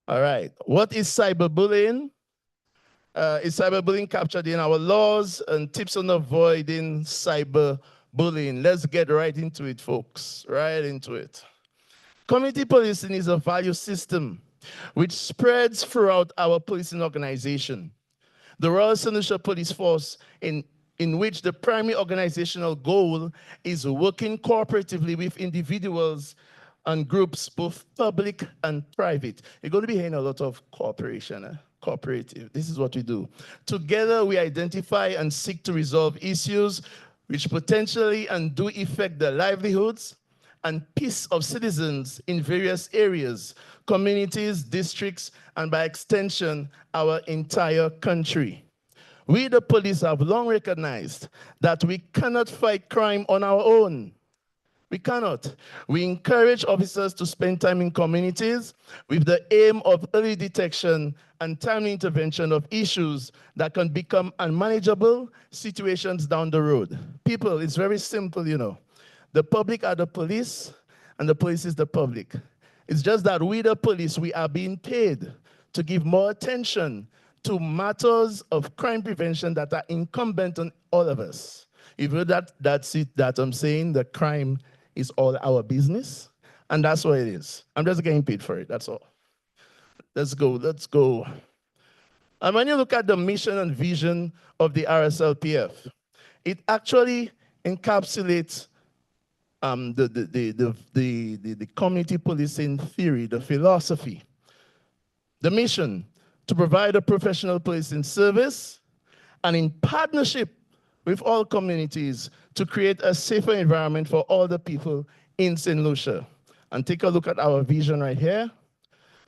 All right. What is cyberbullying? Is cyberbullying captured in our laws, and tips on avoiding cyberbullying? Let's get right into it, folks. Right into it. Community policing is a value system which spreads throughout our policing organization. The Royal National Police Force, in which the primary organizational goal is working cooperatively with individuals and groups, both public and private. You're going to be hearing a lot of cooperation, cooperative. This is what we do. Together, we identify and seek to resolve issues which potentially and do affect the livelihoods and peace of citizens in various areas, communities, districts, and by extension, our entire country. We, the police, have long recognized that we cannot fight crime on our own. We cannot. We encourage officers to spend time in communities with the aim of early detection and timely intervention of issues that can become unmanageable situations down the road. People, it's very simple, you know. The public are the police, and the police is the public. It's just that we, the police, we are being paid to give more attention to matters of crime prevention that are incumbent on all of us. You've heard that's it, that I'm saying the crime is all our business, and that's what it is. I'm just getting paid for it, that's all. Let's go, let's go. And when you look at the mission and vision of the RSLPF, it actually encapsulates the community policing theory, the philosophy. The mission, to provide a professional policing service and in partnership with all communities to create a safer environment for all the people in St. Lucia. And take a look at our vision right here.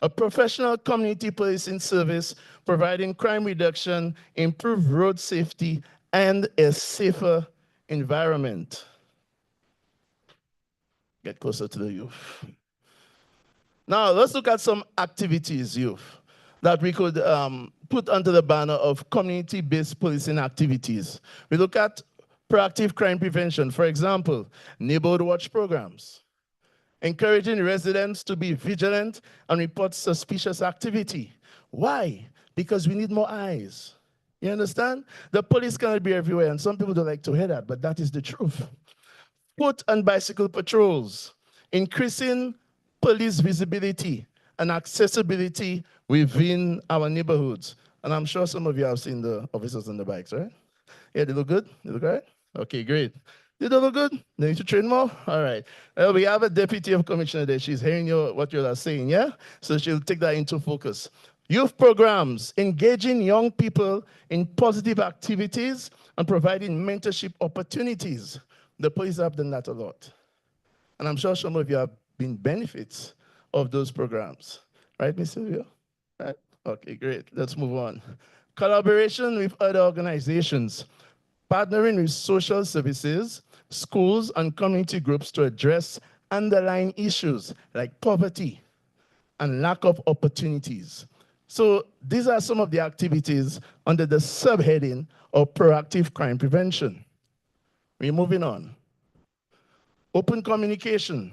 A professional community policing service providing crime reduction, improved road safety, and a safer environment. Get closer to the youth. Now, let's look at some activities, youth, that we could put under the banner of community-based policing activities. We look at proactive crime prevention, for example, neighborhood watch programs, encouraging residents to be vigilant and report suspicious activity. Why? Because we need more eyes. You understand? The police cannot be everywhere, and some people don't like to hear that, but that is the truth. Foot and bicycle patrols, increasing police visibility and accessibility within our neighborhoods. And I'm sure some of you have seen the officers on the bikes, right? Yeah, they look good? They look right? Okay, great. They don't look good? They need to train more? All right. We have a deputy of commissioner there. She's hearing what you are saying, yeah? So she'll take that into focus. Youth programs, engaging young people in positive activities and providing mentorship opportunities. The police have done that a lot. And I'm sure some of you have been benefits of those programs. Right, Ms. Sylvia? Right? Okay, great. Let's move on. Collaboration with other organizations, partnering with social services, schools, and community groups to address underlying issues like poverty and lack of opportunities. So these are some of the activities under the subheading of proactive crime prevention. We're moving on. Open communication.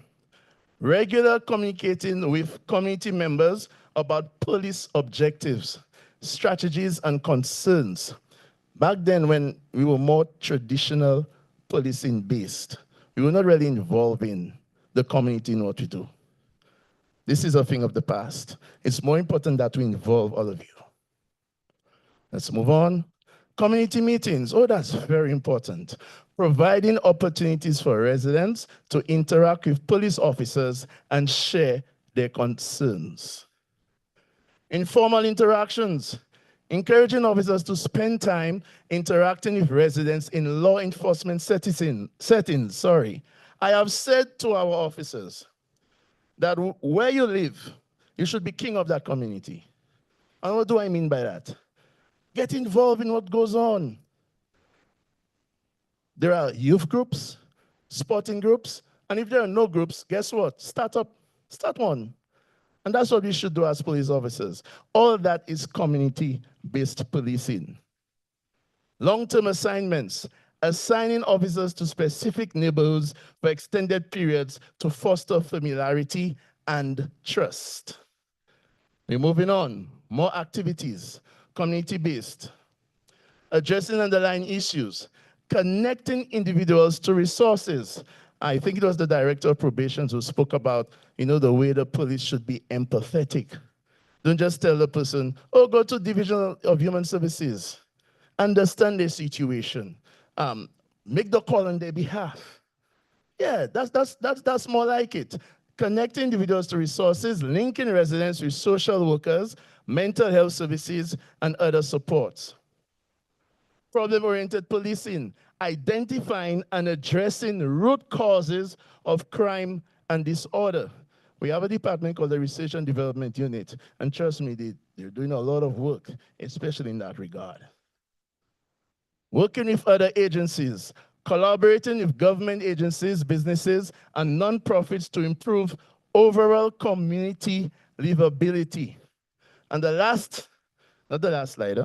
Regular communicating with community members about police objectives, strategies, and concerns. Back then, when we were more traditional policing based, we were not really involving the community in what we do. This is a thing of the past. It's more important that we involve all of you. Let's move on. Community meetings. Oh, that's very important. Providing opportunities for residents to interact with police officers and share their concerns. Informal interactions. Encouraging officers to spend time interacting with residents in law enforcement settings. I have said to our officers that where you live, you should be king of that community. And what do I mean by that? Get involved in what goes on. There are youth groups, sporting groups, and if there are no groups, guess what? Start one. And that's what we should do as police officers. All that is community-based policing. Long-term assignments, assigning officers to specific neighborhoods for extended periods to foster familiarity and trust. We're moving on. More activities, community-based. Addressing underlying issues, connecting individuals to resources. I think it was the director of probation who spoke about, the way the police should be empathetic. Don't just tell the person, oh, go to Division of Human Services. Understand their situation. Make the call on their behalf. Yeah, that's more like it. Connecting individuals to resources, linking residents with social workers, mental health services, and other supports. Problem-oriented policing, identifying and addressing root causes of crime and disorder. We have a department called the Research and Development Unit, and trust me, they're doing a lot of work, especially in that regard. Working with other agencies, collaborating with government agencies, businesses, and nonprofits to improve overall community livability. And the last, not the last slide,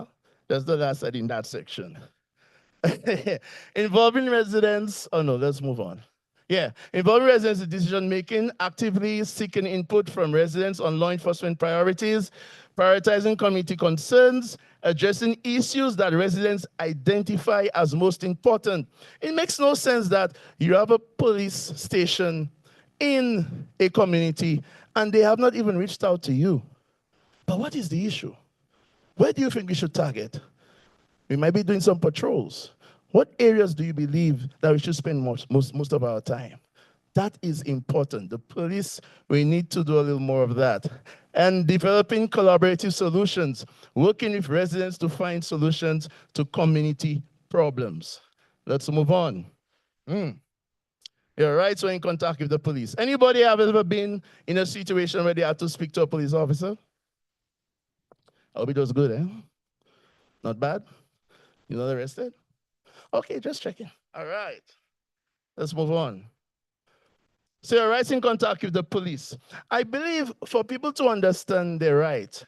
that's the last slide in that section. Involving residents, let's move on. Yeah, involving residents in decision-making, actively seeking input from residents on law enforcement priorities, prioritizing community concerns, addressing issues that residents identify as most important. It makes no sense that you have a police station in a community and they have not even reached out to you. But what is the issue? Where do you think we should target? We might be doing some patrols. What areas do you believe that we should spend most of our time? That is important. The police, we need to do a little more of that. And developing collaborative solutions, working with residents to find solutions to community problems. Let's move on. Your rights were in contact with the police. Anybody have ever been in a situation where they had to speak to a police officer? I hope it was good, eh? Not bad? You're not arrested? Okay, just checking. All right. Let's move on. So your rights in contact with the police. I believe for people to understand their rights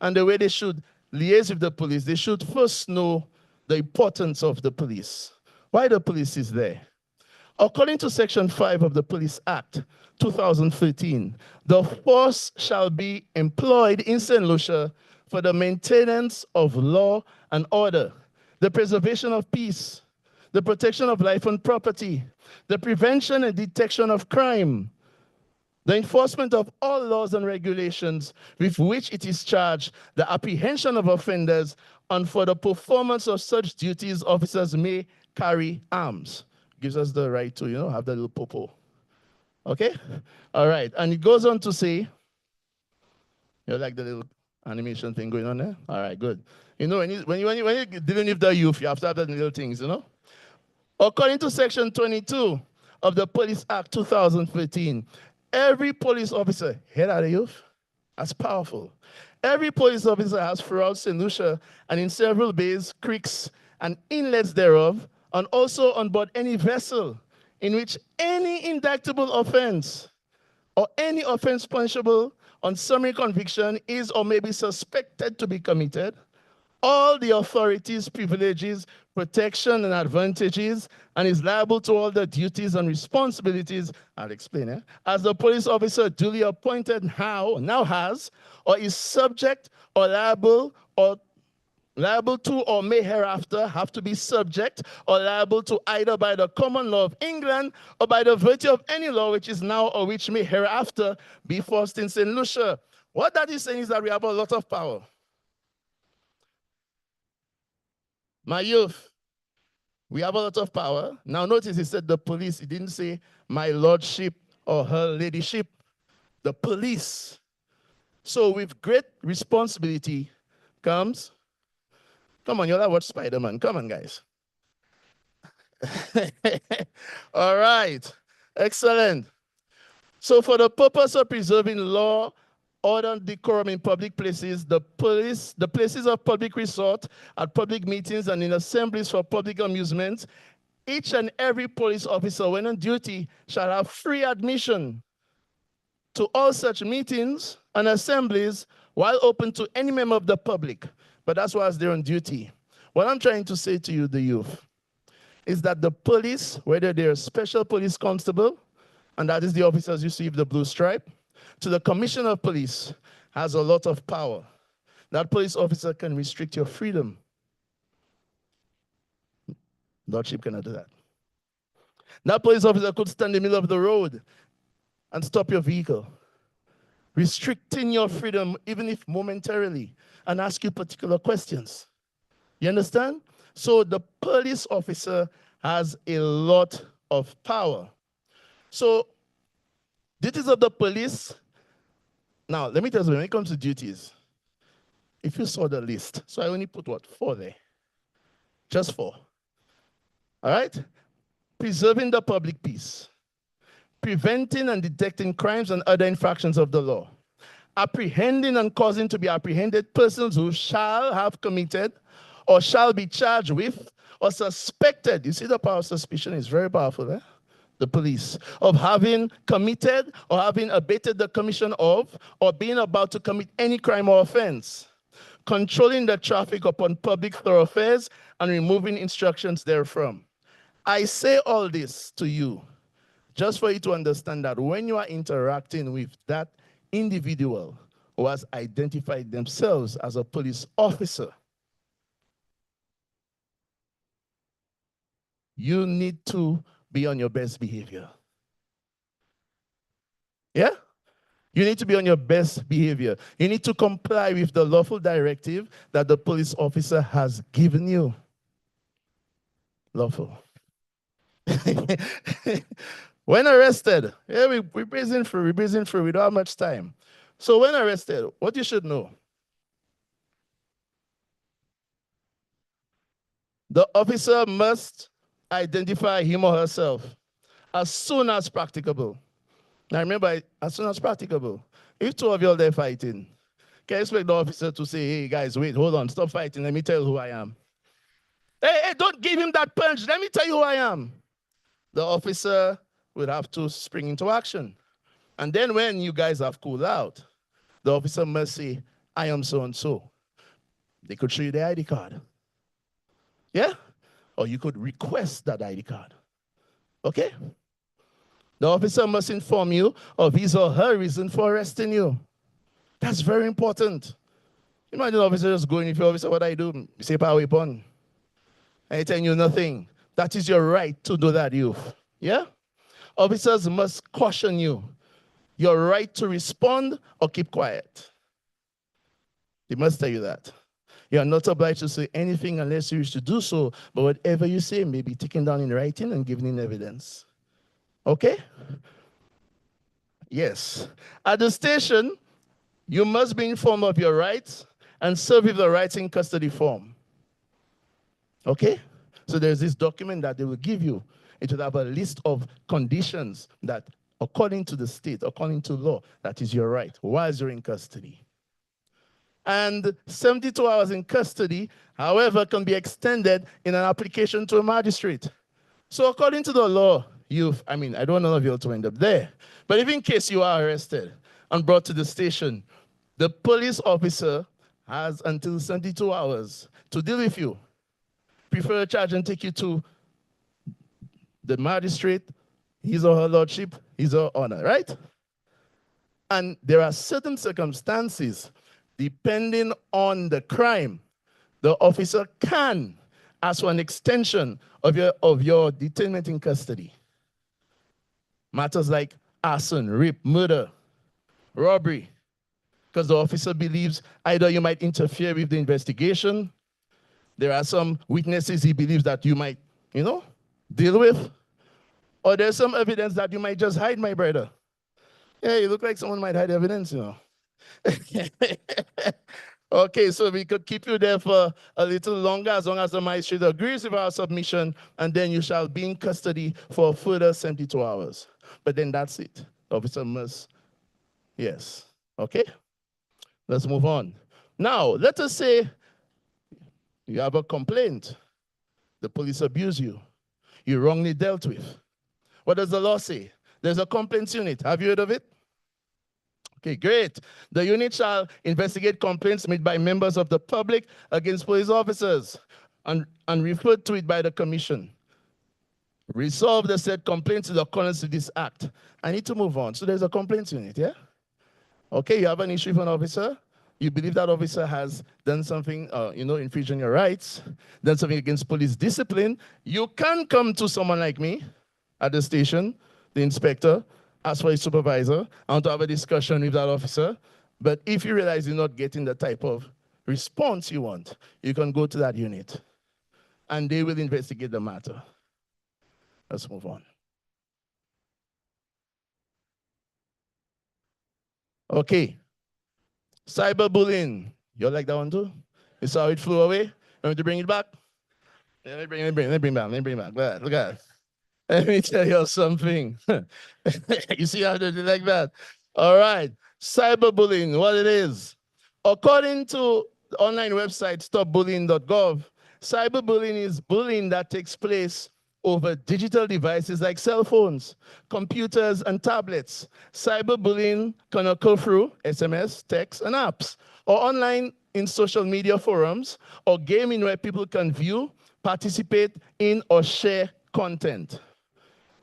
and the way they should liaise with the police, they should first know the importance of the police. Why the police is there. According to Section 5 of the Police Act, 2013, the force shall be employed in St. Lucia for the maintenance of law and order, the preservation of peace, the protection of life and property, the prevention and detection of crime, the enforcement of all laws and regulations with which it is charged, the apprehension of offenders, and for the performance of such duties, officers may carry arms. Gives us the right to, have the little popo. Okay? All right. And it goes on to say, you like the little animation thing going on there? All right, good. When you're dealing with the youth, you have to have the little things, According to Section 22 of the Police Act 2013, every police officer, hear that, youth? That's powerful. Every police officer has throughout St. Lucia and in several bays, creeks, and inlets thereof, and also on board any vessel in which any indictable offense or any offense punishable on summary conviction is or may be suspected to be committed, all the authorities, privileges, protection, and advantages, and is liable to all the duties and responsibilities, I'll explain it, as the police officer duly appointed now has, or is subject or liable to or may hereafter have to be subject or liable to either by the common law of England or by the virtue of any law which is now or which may hereafter be forced in St. Lucia. What that is saying is that we have a lot of power. My youth, we have a lot of power. Now notice he said the police. He didn't say my lordship or her ladyship. The police. So with great responsibility comes, come on, you'll have watch Spider-Man. Come on, guys. All right. Excellent. So for the purpose of preserving law, order, and decorum in public places, the places of public resort, at public meetings, and in assemblies for public amusements, each and every police officer, when on duty, shall have free admission to all such meetings and assemblies while open to any member of the public. But that's why they're on duty. What I'm trying to say to you, the youth, is that the police, whether they're a special police constable, and that is the officers you see with the blue stripe, to the commissioner of police, has a lot of power. That police officer can restrict your freedom. Lordship cannot do that. That police officer could stand in the middle of the road and stop your vehicle, restricting your freedom, even if momentarily, and ask you particular questions. You understand? So the police officer has a lot of power. So duties of the police. Now, let me tell you, when it comes to duties, if you saw the list, so I only put what? 4 there. Just 4. All right? Preserving the public peace. Preventing and detecting crimes and other infractions of the law. Apprehending and causing to be apprehended persons who shall have committed or shall be charged with or suspected. You see, the power of suspicion is very powerful, eh? The police, of having committed or having abated the commission of or being about to commit any crime or offense, controlling the traffic upon public thoroughfares and removing instructions therefrom. I say all this to you just for you to understand that when you are interacting with that individual who has identified themselves as a police officer, you need to be on your best behavior. Yeah? You need to be on your best behavior. You need to comply with the lawful directive that the police officer has given you. Lawful. When arrested, yeah, we're breezing through, we don't have much time. So when arrested, what you should know. The officer must identify him or herself as soon as practicable. Now remember, as soon as practicable. If 2 of you are there fighting, can you expect the officer to say, hey guys, wait, hold on, stop fighting, let me tell you who I am. Hey, don't give him that punch, let me tell you who I am. The officer would have to spring into action. And then when you guys have cooled out, the officer must say, I am so-and-so. They could show you the ID card. Yeah? Or you could request that ID card. Okay? The officer must inform you of his or her reason for arresting you. That's very important. Imagine the officer just going, if your officer, what I do? You say, power weapon. I tell you nothing. That is your right to do that, youth. Yeah? Officers must caution you. Your right to respond or keep quiet. They must tell you that. You are not obliged to say anything unless you wish to do so, but whatever you say may be taken down in writing and given in evidence. Okay? Yes. At the station, you must be informed of your rights and serve with the rights in custody form. Okay? So there's this document that they will give you. It will have a list of conditions that, according to the state, according to law, that is your right while you're in custody. And 72 hours in custody, however, can be extended in an application to a magistrate. So according to the law, I don't want none of you to end up there. But if in case you are arrested and brought to the station, the police officer has until 72 hours to deal with you. Prefer a charge and take you to the magistrate, his or her lordship, his or her honor, right? And there are certain circumstances, depending on the crime, the officer can ask for an extension of your detainment in custody. Matters like arson, rape, murder, robbery, because the officer believes either you might interfere with the investigation, there are some witnesses he believes that you might, deal with, or there's some evidence that you might just hide, my brother. Yeah, you look like someone might hide evidence, Okay, so we could keep you there for a little longer as long as the magistrate agrees with our submission, and then you shall be in custody for a further 72 hours. But then that's it. The officer must, yes. Okay? Let's move on. Now, let us say you have a complaint. The police abuse you. You're wrongly dealt with. What does the law say? There's a complaints unit. Have you heard of it? Okay, great. The unit shall investigate complaints made by members of the public against police officers and referred to it by the commission. Resolve the said complaints in accordance with this act. I need to move on. So there's a complaints unit, yeah? Okay, you have an issue with an officer. You believe that officer has done something, infringing your rights, done something against police discipline. You can come to someone like me at the station, the inspector, ask for a supervisor, I want to have a discussion with that officer. But if you realize you're not getting the type of response you want, you can go to that unit and they will investigate the matter. Let's move on. Okay. Cyberbullying. You like that one too? You saw it flew away? Want me to bring it back? Yeah, let me bring it back. Look at that. Let me tell you something. You see how they do like that? All right. Cyberbullying, what it is. According to the online website stopbullying.gov, cyberbullying is bullying that takes place over digital devices like cell phones, computers, and tablets. Cyberbullying can occur through SMS, text, and apps, or online in social media forums, or gaming where people can view, participate in, or share content.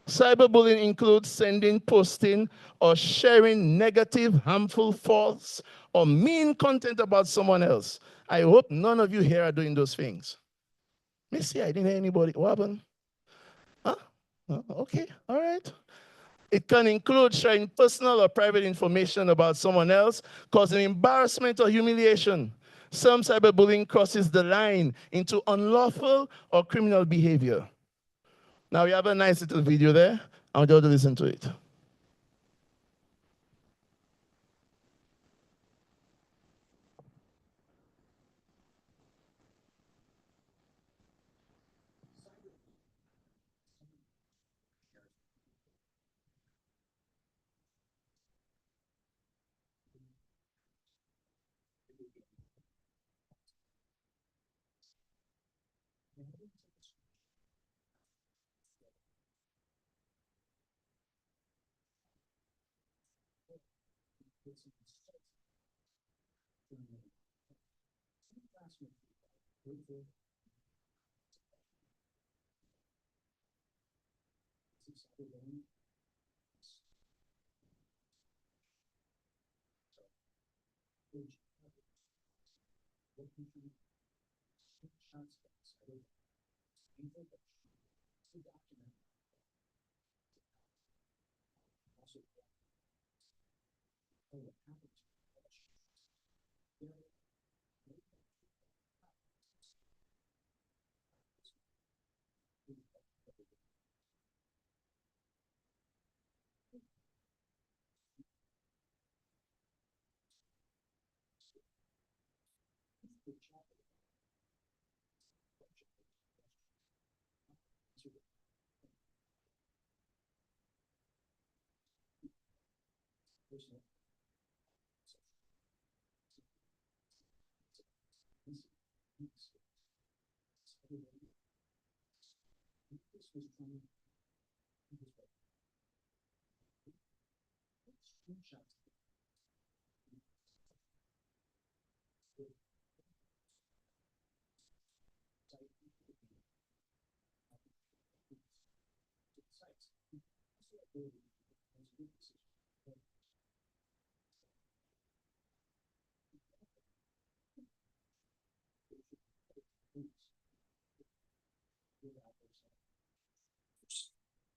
Cyberbullying includes sending, posting, or sharing negative, harmful, false, or mean content about someone else. I hope none of you here are doing those things. Missy, I didn't hear anybody. What happened? Huh? Okay, all right. It can include sharing personal or private information about someone else, causing embarrassment or humiliation. Some cyberbullying crosses the line into unlawful or criminal behavior. Now we have a nice little video there. I want you all to listen to it.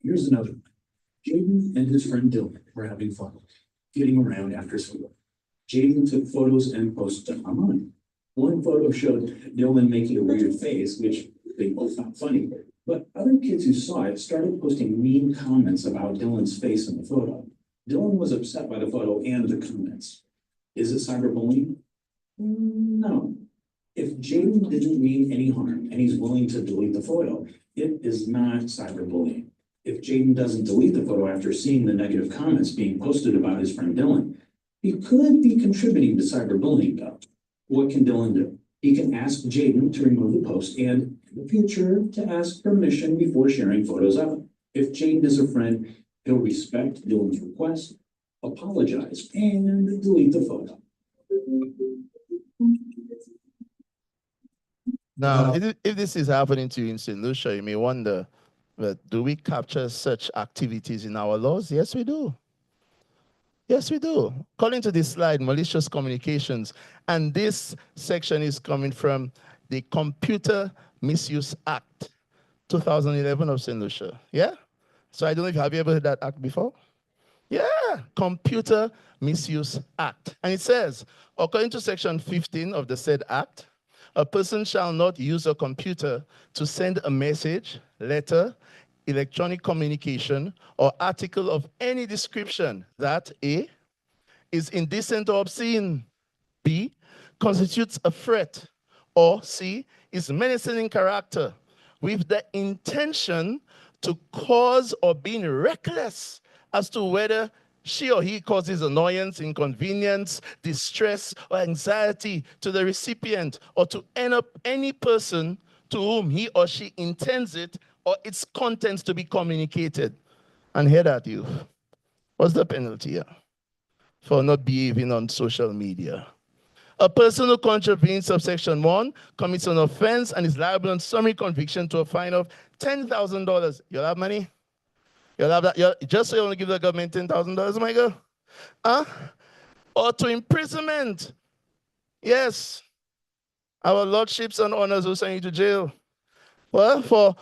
Here's another one. Jaden and his friend Dylan were having fun, getting around after school. Jaden took photos and posted them online. One photo showed Dylan making a weird face, which they both found funny. But other kids who saw it started posting mean comments about Dylan's face in the photo. Dylan was upset by the photo and the comments. Is it cyberbullying? No. If Jaden didn't mean any harm and he's willing to delete the photo, it is not cyberbullying. If Jaden doesn't delete the photo after seeing the negative comments being posted about his friend Dylan, he could be contributing to cyberbullying though. What can Dylan do? He can ask Jaden to remove the post and, in the future, to ask permission before sharing photos of it. If Jaden is a friend, he'll respect Dylan's request, apologize, and delete the photo. Now, if this is happening to you in St. Lucia, you may wonder, but do we capture such activities in our laws? Yes, we do. Yes, we do. According to this slide, malicious communications, and this section is coming from the Computer Misuse Act, 2011 of St. Lucia. Yeah? So I don't know if have you ever heard that act before? Yeah, Computer Misuse Act. And it says, according to section 15 of the said act, a person shall not use a computer to send a message, letter, electronic communication, or article of any description that A, is indecent or obscene, B, constitutes a threat, or C, is menacing in character, with the intention to cause or being reckless as to whether she or he causes annoyance, inconvenience, distress, or anxiety to the recipient or to any person to whom he or she intends it or its contents to be communicated. And hear that, you. What's the penalty here for not behaving on social media? A person who contravenes subsection 1 commits an offense and is liable on summary conviction to a fine of $10,000. You'll have money? You'll have that? Just so you want to give the government $10,000, my girl? Huh? Or to imprisonment. Yes. Our lordships and honors will send you to jail. Well, for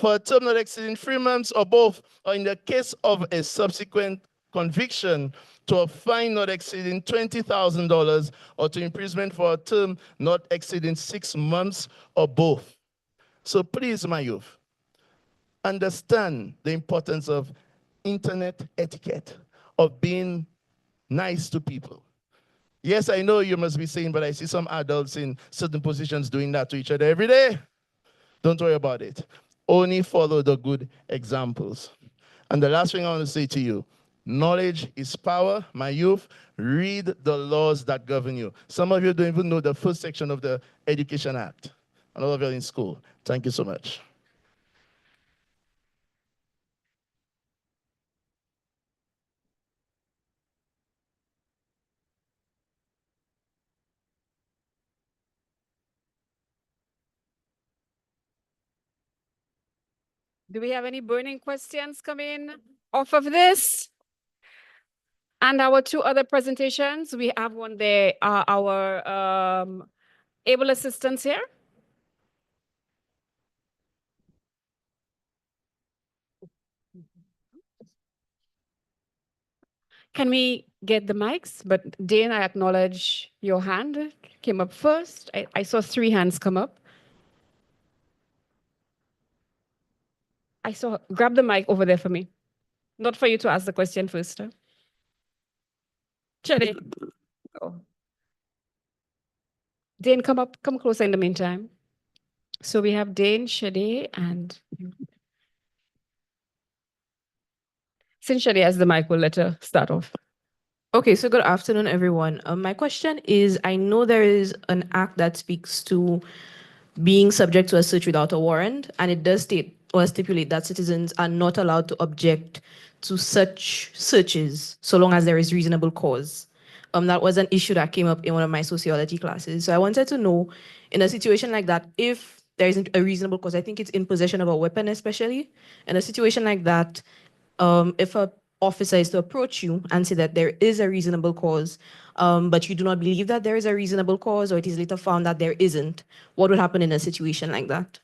a term not exceeding 3 months or both, or in the case of a subsequent conviction, to a fine not exceeding $20,000, or to imprisonment for a term not exceeding 6 months or both. So please, my youth, understand the importance of internet etiquette, of being nice to people. Yes, I know you must be saying, but I see some adults in certain positions doing that to each other every day. Don't worry about it. Only follow the good examples. And the last thing I want to say to you, knowledge is power. My youth, read the laws that govern you. Some of you don't even know the first section of the Education Act. And all of you are in school. Thank you so much. Do we have any burning questions coming off of this? And our two other presentations, we have one there, our able assistants here. Can we get the mics? But Dane, I acknowledge your hand came up first. I saw 3 hands come up. Grab the mic over there for me. Not for you to ask the question first. Shade. Oh. Dane, come closer in the meantime. So we have Dane, Shade, and since Shade has the mic, we'll let her start off. Okay, so good afternoon, everyone. My question is, I know there is an act that speaks to being subject to a search without a warrant, and it does state or stipulate that citizens are not allowed to object to such searches so long as there is reasonable cause. That was an issue that came up in one of my sociology classes. So I wanted to know, in a situation like that, if there isn't a reasonable cause, I think it's in possession of a weapon especially, in a situation like that, if a officer is to approach you and say that there is a reasonable cause, but you do not believe that there is a reasonable cause, or it is later found that there isn't, what would happen in a situation like that?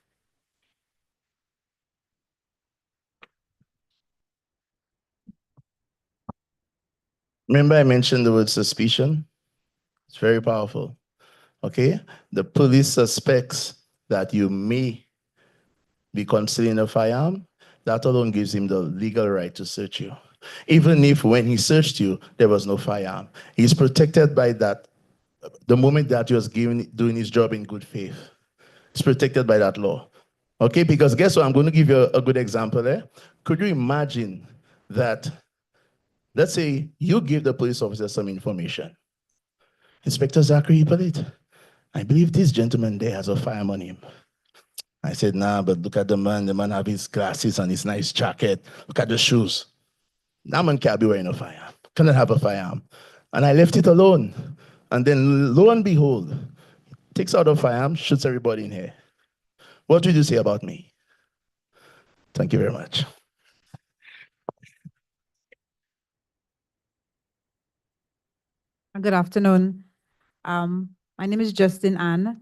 Remember I mentioned the word suspicion? It's very powerful. Okay? The police suspects that you may be concealing a firearm. That alone gives him the legal right to search you. Even if when he searched you, there was no firearm. He's protected by that. The moment that he was doing his job in good faith, he's protected by that law. Okay, because guess what? I'm going to give you a good example there. Could you imagine that, let's say you give the police officer some information. Inspector Zachary Hippolyte, I believe this gentleman there has a firearm on him. I said, nah, but look at the man. The man have his glasses and his nice jacket. Look at the shoes. That man can't be wearing a firearm. Cannot have a firearm. And I left it alone. And then lo and behold, takes out a firearm, shoots everybody in here. What would you say about me? Thank you very much. Good afternoon. My name is Justin Ann.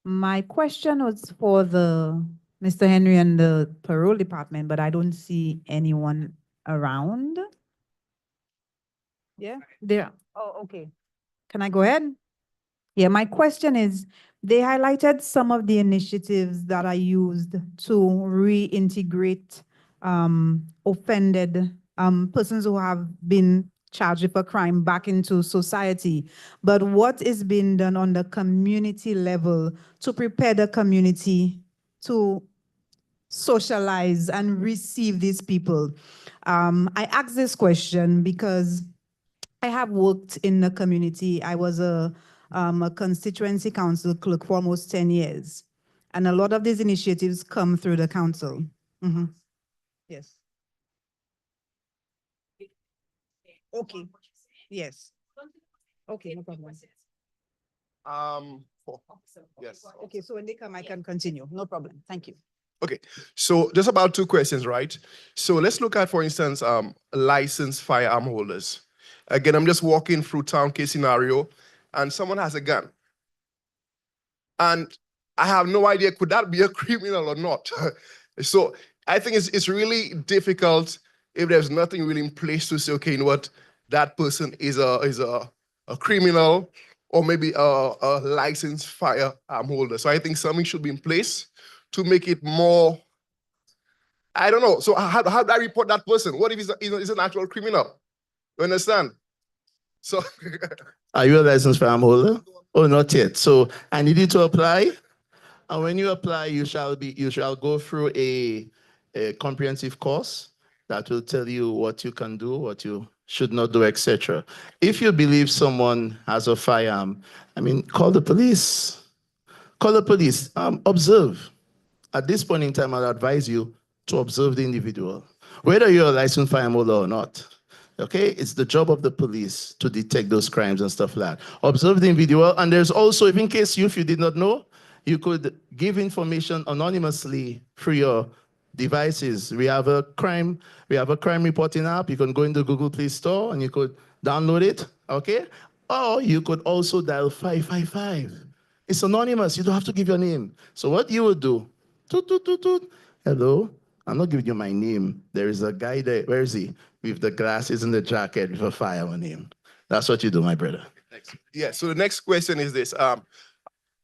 My question was for Mr. Henry and the parole department, but I don't see anyone around. Yeah, there. Oh, okay. Can I go ahead? Yeah, my question is, they highlighted some of the initiatives that are used to reintegrate offended persons who have been charged with a crime back into society. But what is being done on the community level to prepare the community to socialize and receive these people? I ask this question because I have worked in the community. I was a constituency council clerk for almost 10 years. And a lot of these initiatives come through the council. Mm-hmm. Yes. Okay. Yes. Okay, no problem. Yes. Okay, so when they come, I can continue. No problem. Thank you. Okay, so just about 2 questions, right? So let's look at, for instance, licensed firearm holders. Again, I'm just walking through town case scenario, and someone has a gun. And I have no idea, could that be a criminal or not? So I think it's really difficult if there's nothing really in place to say, okay, you know what, that person is a criminal or maybe a licensed firearm holder. So I think something should be in place to make it more, I don't know. So how do I report that person? What if he's an actual criminal? You understand? So Are you a licensed firearm holder? Oh, not yet. So I need you to apply. And when you apply, you shall go through a comprehensive course that will tell you what you can do, what you should not do, etc. If you believe someone has a firearm, I mean, call the police. Call the police. Observe. At this point in time, I'll advise you to observe the individual, whether you're a licensed firearm holder or not. Okay, it's the job of the police to detect those crimes and stuff like that. Observe the individual, and there's also, if in case if you did not know, you could give information anonymously through your devices. We have a crime reporting app. You can go into Google Play Store and you could download it. Okay, or you could also dial 555. It's anonymous. You don't have to give your name. So what you would do? Toot, toot, toot, toot. Hello. I'm not giving you my name. There is a guy there. Where is he? With the glasses and the jacket with a fire on him. That's what you do, my brother. yeah, so the next question is this.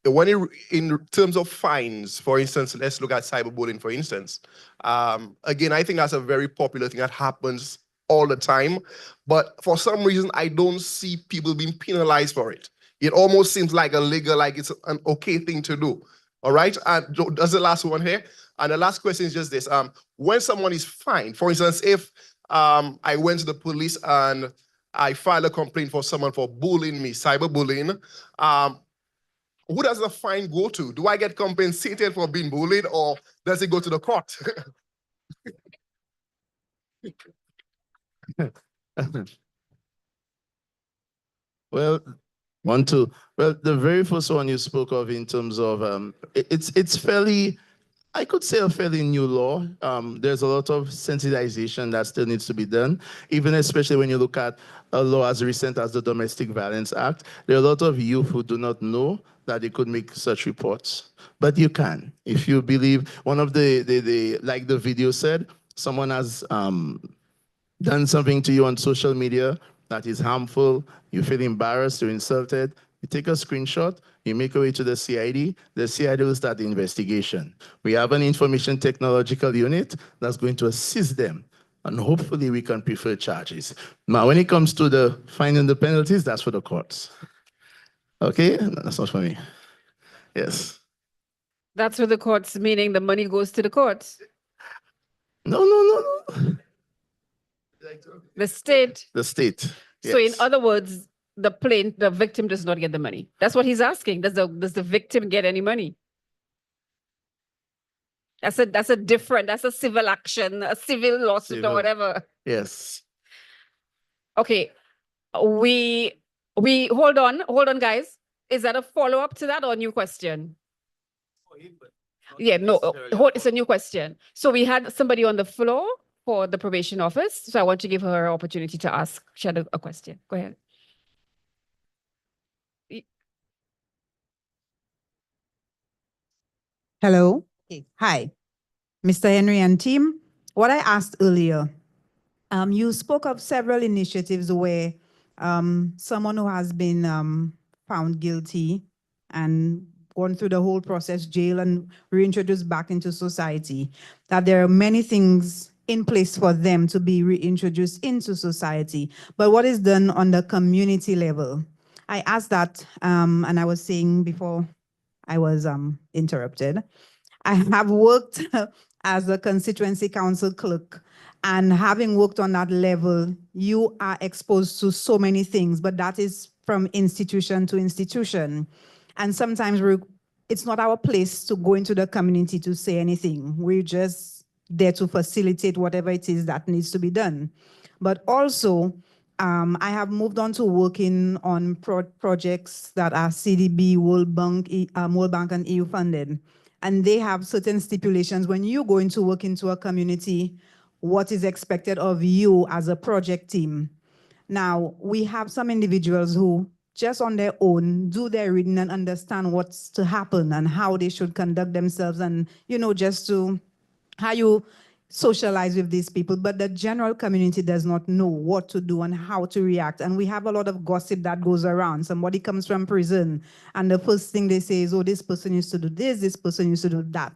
In terms of fines, for instance, let's look at cyberbullying, for instance. Again, I think that's a very popular thing that happens all the time. But for some reason, I don't see people being penalized for it. It almost seems like it's an okay thing to do. All right, and that's the last one here. And the last question is just this. When someone is fined, for instance, if I went to the police and I filed a complaint for someone for bullying me, cyberbullying, who does the fine go to? Do I get compensated for being bullied, or does it go to the court? Well, the very first one you spoke of in terms of it's fairly, I could say a fairly new law. There's a lot of sensitization that still needs to be done, even especially when you look at a law as recent as the Domestic Violence Act. There are a lot of youth who do not know that they could make such reports. But you can, if you believe. One of the like the video said, someone has done something to you on social media that is harmful, you feel embarrassed, you're insulted, you take a screenshot, you make your way to the CID will start the investigation. We have an information technological unit that's going to assist them, and hopefully we can prefer charges. Now, when it comes to the finding the penalties, that's for the courts. Okay, that's not for me. Yes. That's for the courts, meaning the money goes to the courts. No, no, no, no. The state. The state. So in Yes. other words, the victim does not get the money. That's what he's asking. Does the victim get any money? That's a civil action, a civil lawsuit or whatever. Yes. Okay. We hold on, guys. Is that a follow-up to that or a new question? Yeah, no, it's a new question. So we had somebody on the floor for the probation office. So I want to give her an opportunity to ask. She had a question. Go ahead. Hello. Hi, Mr. Henry and team. What I asked earlier, you spoke of several initiatives where someone who has been found guilty and gone through the whole process, jail and reintroduced back into society, that there are many things in place for them to be reintroduced into society. But what is done on the community level? I asked that, and I was saying before I was interrupted, I have worked as a constituency council clerk, and having worked on that level, you are exposed to so many things, but that is from institution to institution. And sometimes it's not our place to go into the community to say anything. We're just there to facilitate whatever it is that needs to be done. But also, I have moved on to working on projects that are CDB, World Bank and EU funded. And they have certain stipulations. When you go into work into a community, what is expected of you as a project team. Now, we have some individuals who just on their own do their reading and understand what's to happen and how they should conduct themselves and, just to how you socialize with these people, but the general community does not know what to do and how to react. And we have a lot of gossip that goes around. Somebody comes from prison and the first thing they say is, oh, this person used to do this person used to do that.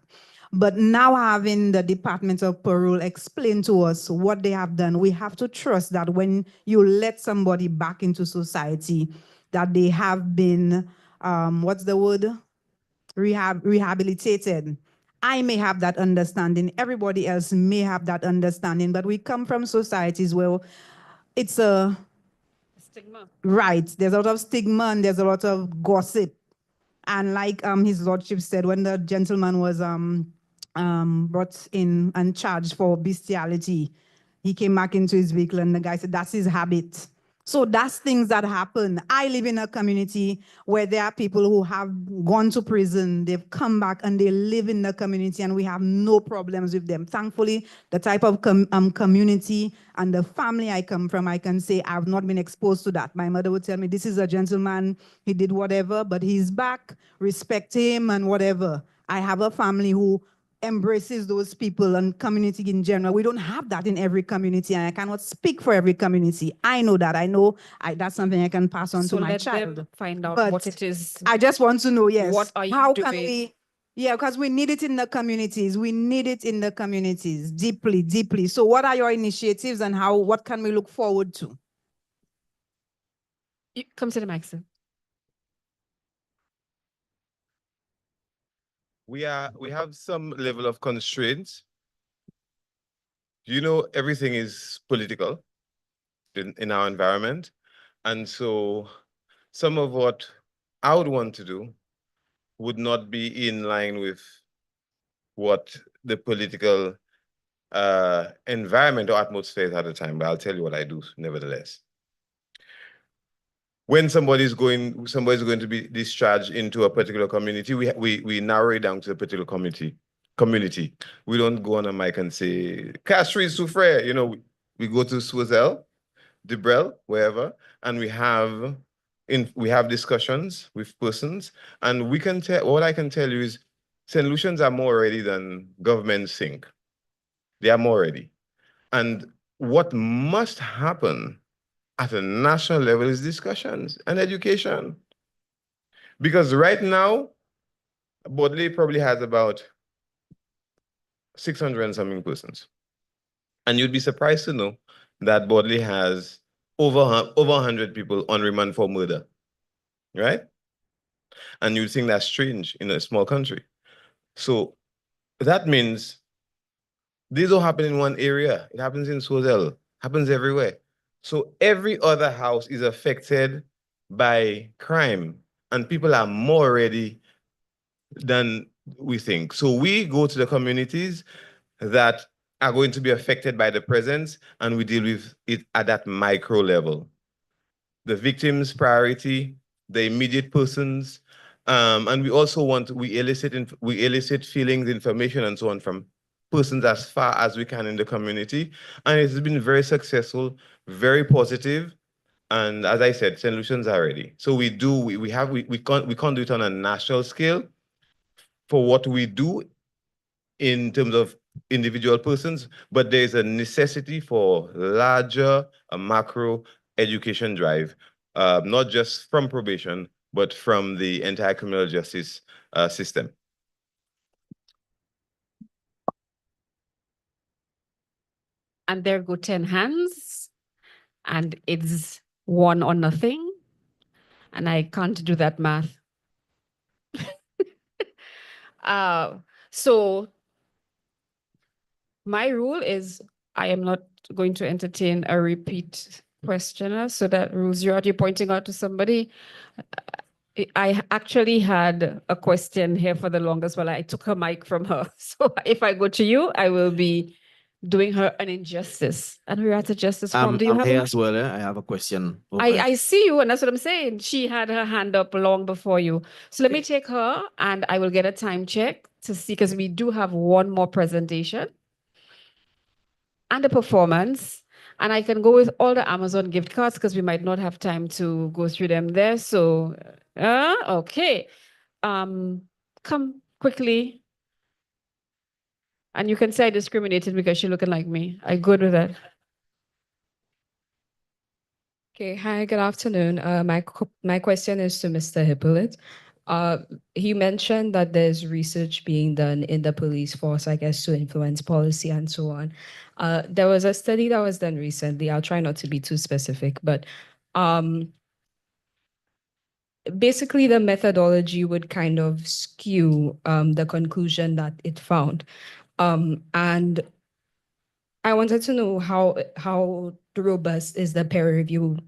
But now having the Department of Parole explain to us what they have done, we have to trust that when you let somebody back into society, that they have been, what's the word? Rehabilitated. I may have that understanding. Everybody else may have that understanding, but we come from societies where it's a stigma. Right. There's a lot of stigma and there's a lot of gossip. And like his lordship said, when the gentleman was brought in and charged for bestiality, he came back into his vehicle and the guy said, that's his habit. So that's things that happen. I live in a community where there are people who have gone to prison, they've come back and they live in the community and we have no problems with them. Thankfully, the type of community and the family I come from, I can say I've not been exposed to that. My mother would tell me, this is a gentleman, he did whatever, but he's back, respect him and whatever. I have a family who embraces those people and community in general. We don't have that in every community, and I cannot speak for every community. I know that. I know that's something I can pass on So to my let child. them find out But what it is. I just want to know, yes, What are you how doing? can we? Yeah, because we need it in the communities. We need it in the communities deeply, deeply. So what are your initiatives and what can we look forward to? Come to the mic, sir. We have some level of constraints. Everything is political in our environment. And so some of what I would want to do would not be in line with what the political environment or atmosphere is at the time, but I'll tell you what I do nevertheless. When somebody's going to be discharged into a particular community, we narrow it down to a particular community. community. We don't go on a mic and say, Castries Soufre, you know, we go to Swazel, Debrel, wherever, and we have discussions with persons, and we can tell, what I can tell you is St. Lucians are more ready than governments think. They are more ready. And what must happen at a national level is discussions and education. Because right now, Bodley probably has about 600 and something persons. And you'd be surprised to know that Bodley has over 100 people on remand for murder, right? And you'd think that's strange in a small country. So that means these don't happen in one area. It happens in Swazel, happens everywhere. So every other house is affected by crime, and people are more ready than we think. So we go to the communities that are going to be affected by the presence, and we deal with it at that micro level. The victim's priority, the immediate persons, and we also we elicit feelings, information, and so on from persons as far as we can in the community, and it's been very successful, very positive. And as I said, St. Lucians are ready. So we can't do it on a national scale for what we do in terms of individual persons, but there's a necessity for larger, a macro education drive, not just from probation, but from the entire criminal justice system. And there go 10 hands, and it's 1 or nothing. And I can't do that math. So my rule is I am not going to entertain a repeat questioner. So that rules you out. You're pointing out to somebody. I actually had a question here for the longest while I took her mic from her. So if I go to you, I will be doing her an injustice. And we're at a justice forum. Do you I'm have here a... as well. I have a question. I see you, and that's what I'm saying. She had her hand up long before you. So let me take her, and I will get a time check to see, because we do have one more presentation and a performance. And I can go with all the Amazon gift cards because we might not have time to go through them there. So, okay. Come quickly. And you can say I discriminated because she's looking like me. I good with that. Okay, hi, good afternoon. My question is to Mr. Hippolyte. He mentioned that there's research being done in the police force, I guess, to influence policy and so on. There was a study that was done recently. I'll try not to be too specific, but basically the methodology would kind of skew the conclusion that it found. And I wanted to know how robust is the peer review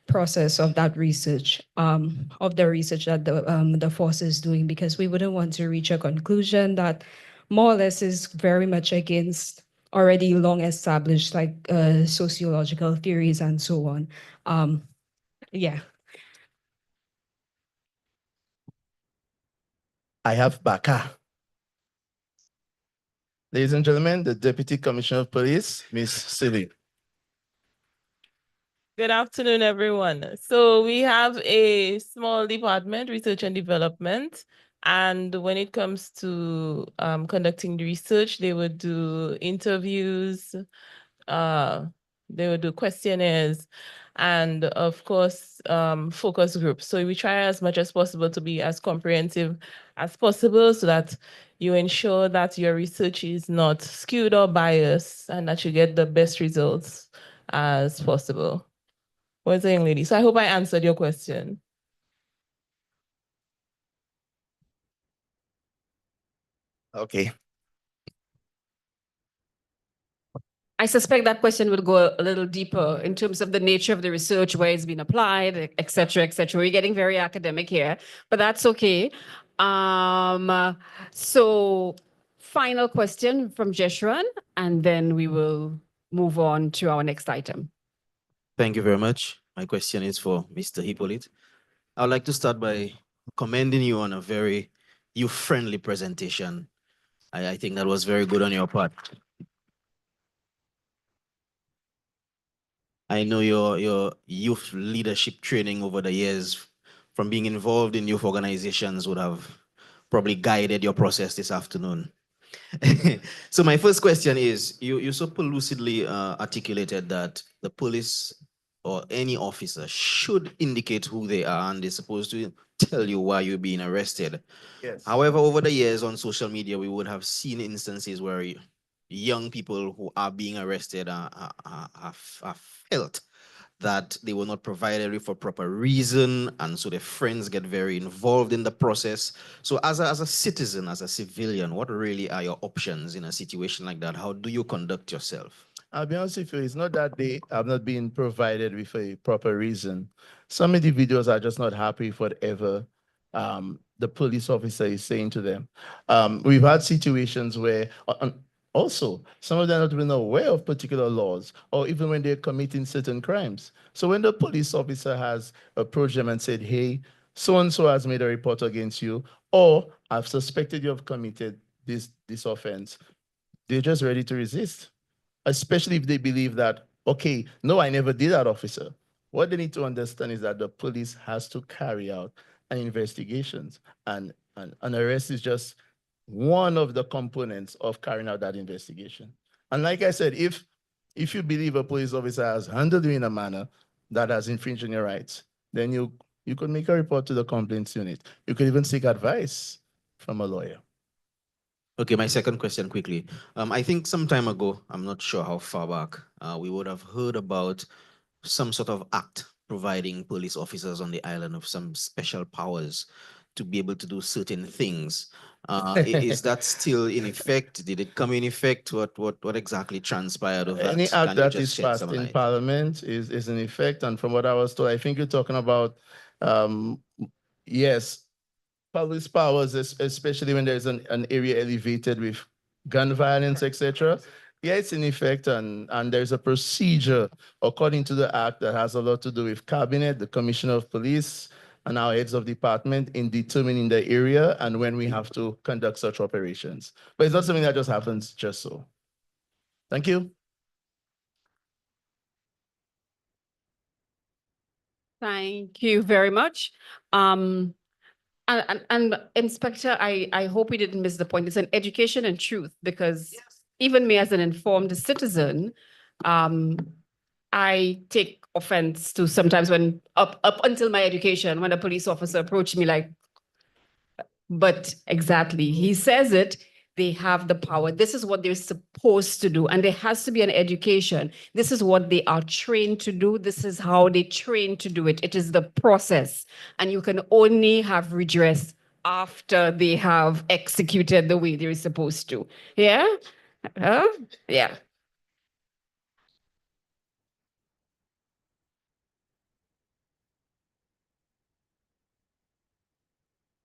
process of that research, of the research that the force is doing, because we wouldn't want to reach a conclusion that more or less is very much against already long established like sociological theories and so on. Yeah. I have Baka. Ladies and gentlemen, the Deputy Commissioner of Police, Ms. Silly. Good afternoon, everyone. So we have a small department, research and development. And when it comes to conducting the research, they would do interviews, they would do questionnaires, and of course, focus groups. So we try as much as possible to be as comprehensive as possible so that you ensure that your research is not skewed or biased and that you get the best results as possible. Where's the young lady? So I hope I answered your question. Okay. I suspect that question will go a little deeper in terms of the nature of the research, where it's been applied, et cetera, et cetera. We're getting very academic here, but that's okay. So final question from Jeshurun, and then we will move on to our next item. Thank you very much. My question is for Mr. Hippolyte. I would like to start by commending you on a very youth-friendly presentation. I think that was very good on your part. I know your youth leadership training over the years from being involved in youth organizations would have probably guided your process this afternoon. So my first question is, you so lucidly articulated that the police or any officer should indicate who they are and they're supposed to tell you why you're being arrested. Yes. However, over the years on social media, we would have seen instances where young people who are being arrested have felt that they were not provided with a proper reason, and so their friends get very involved in the process. So as a citizen, as a civilian, what really are your options in a situation like that? How do you conduct yourself? I'll be honest with you, it's not that they have not been provided with a proper reason. Some individuals are just not happy with whatever the police officer is saying to them. We've had situations where also some of them are not even aware of particular laws or even when they're committing certain crimes. So when the police officer has approached them and said, hey, so-and-so has made a report against you, or I've suspected you have committed this offense, they're just ready to resist, especially if they believe that, okay, no, I never did that, officer. What they need to understand is that the police has to carry out an investigation, and an arrest is just one of the components of carrying out that investigation. And like I said, if you believe a police officer has handled you in a manner that has infringed on your rights, then you could make a report to the complaints unit. You could even seek advice from a lawyer. Okay, my second question quickly. I think some time ago, I'm not sure how far back, we would have heard about some sort of act providing police officers on the island of some special powers to be able to do certain things. Is that still in effect? Did it come in effect? What exactly transpired of that? Any act Can you that just is shed passed some in light? Parliament is in effect. And from what I was told, I think you're talking about, yes, police powers, especially when there's an area elevated with gun violence, etc. Yeah, it's in effect, and there's a procedure according to the act that has a lot to do with cabinet, the commissioner of police, and our heads of department in determining the area and when we have to conduct such operations. But it's not something that just happens just so. Thank you. Thank you very much. And Inspector, I hope we didn't miss the point. It's an education and truth, because even me as an informed citizen, I take offense to sometimes when up until my education, when a police officer approached me like, but exactly, he says it, they have the power. This is what they're supposed to do. And there has to be an education. This is what they are trained to do. This is how they train to do it. It is the process. And you can only have redress after they have executed the way they're supposed to. Yeah? Yeah.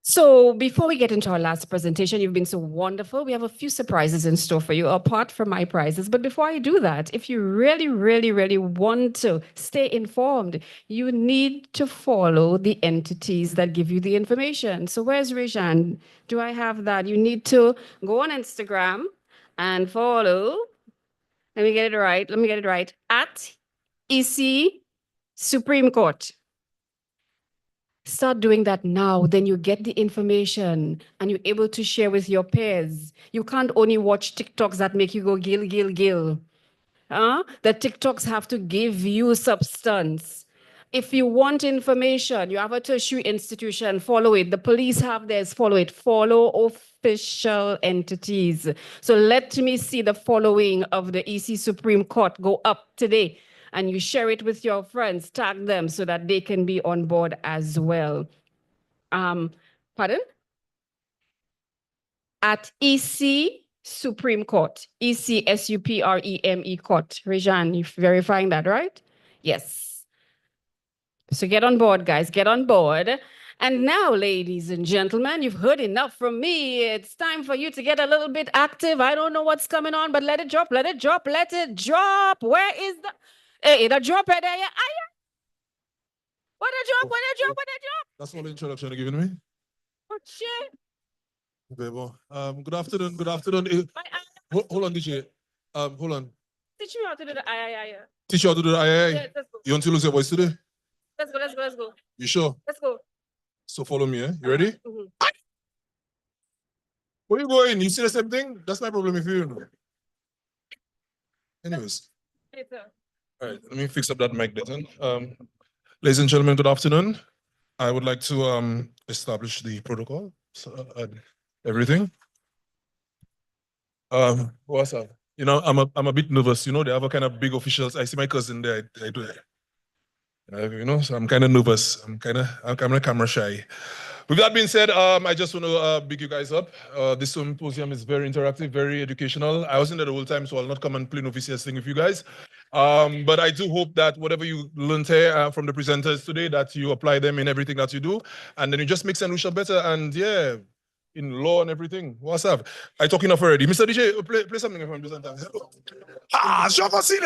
So before we get into our last presentation, you've been so wonderful. We have a few surprises in store for you, apart from my prizes. But before I do that, if you really, really, really want to stay informed, you need to follow the entities that give you the information. So where's Rejan? Do I have that? You need to go on Instagram and follow. Let me get it right. Let me get it right. At EC Supreme Court. Start doing that now, then you get the information and you're able to share with your peers. You can't only watch TikToks that make you go gill, gill, gill. The TikToks have to give you substance. If you want information, you have a tertiary institution, follow it. The police have theirs, follow it. Follow official entities. So let me see the following of the EC Supreme Court go up today. And you share it with your friends, tag them so that they can be on board as well. Pardon? At EC Supreme Court, ECSUPREME Court. Rejan, you're verifying that, right? Yes. So get on board, guys, get on board. And now, ladies and gentlemen, you've heard enough from me. It's time for you to get a little bit active. I don't know what's coming on, but let it drop, let it drop, let it drop. Where is the... Hey, the drop right there. What a drop, what a drop, what a drop. That's all the introduction you're giving me? Oh, shit. Very well. Good afternoon. Good afternoon. Hold on, DJ. Hold on. Teach me how to do the I. Teach you how to do the II. Yeah, let's go. You want to lose your voice today? Let's go, let's go, let's go. You sure? Let's go. So follow me, eh? You ready? Mhm. Where you going? You see the same thing? That's my problem if you. Anyways. Later. All right, let me fix up that mic then. Ladies and gentlemen, good afternoon. I would like to establish the protocol, and everything. What's up? You know, I'm a bit nervous. You know, they have a kind of big officials. I see my cousin there. I do it. You know, so I'm kind of nervous. I'm kind of camera shy. With that being said, I just want to big you guys up. This symposium is very interactive, very educational. I wasn't there the whole time, so I'll not come and play no VCS thing with you guys. But I do hope that whatever you learned here from the presenters today, that you apply them in everything that you do, and then you just make St. Lucia better. And yeah, in law and everything. What's up? I talk enough already. Mr. DJ, play something from presenters.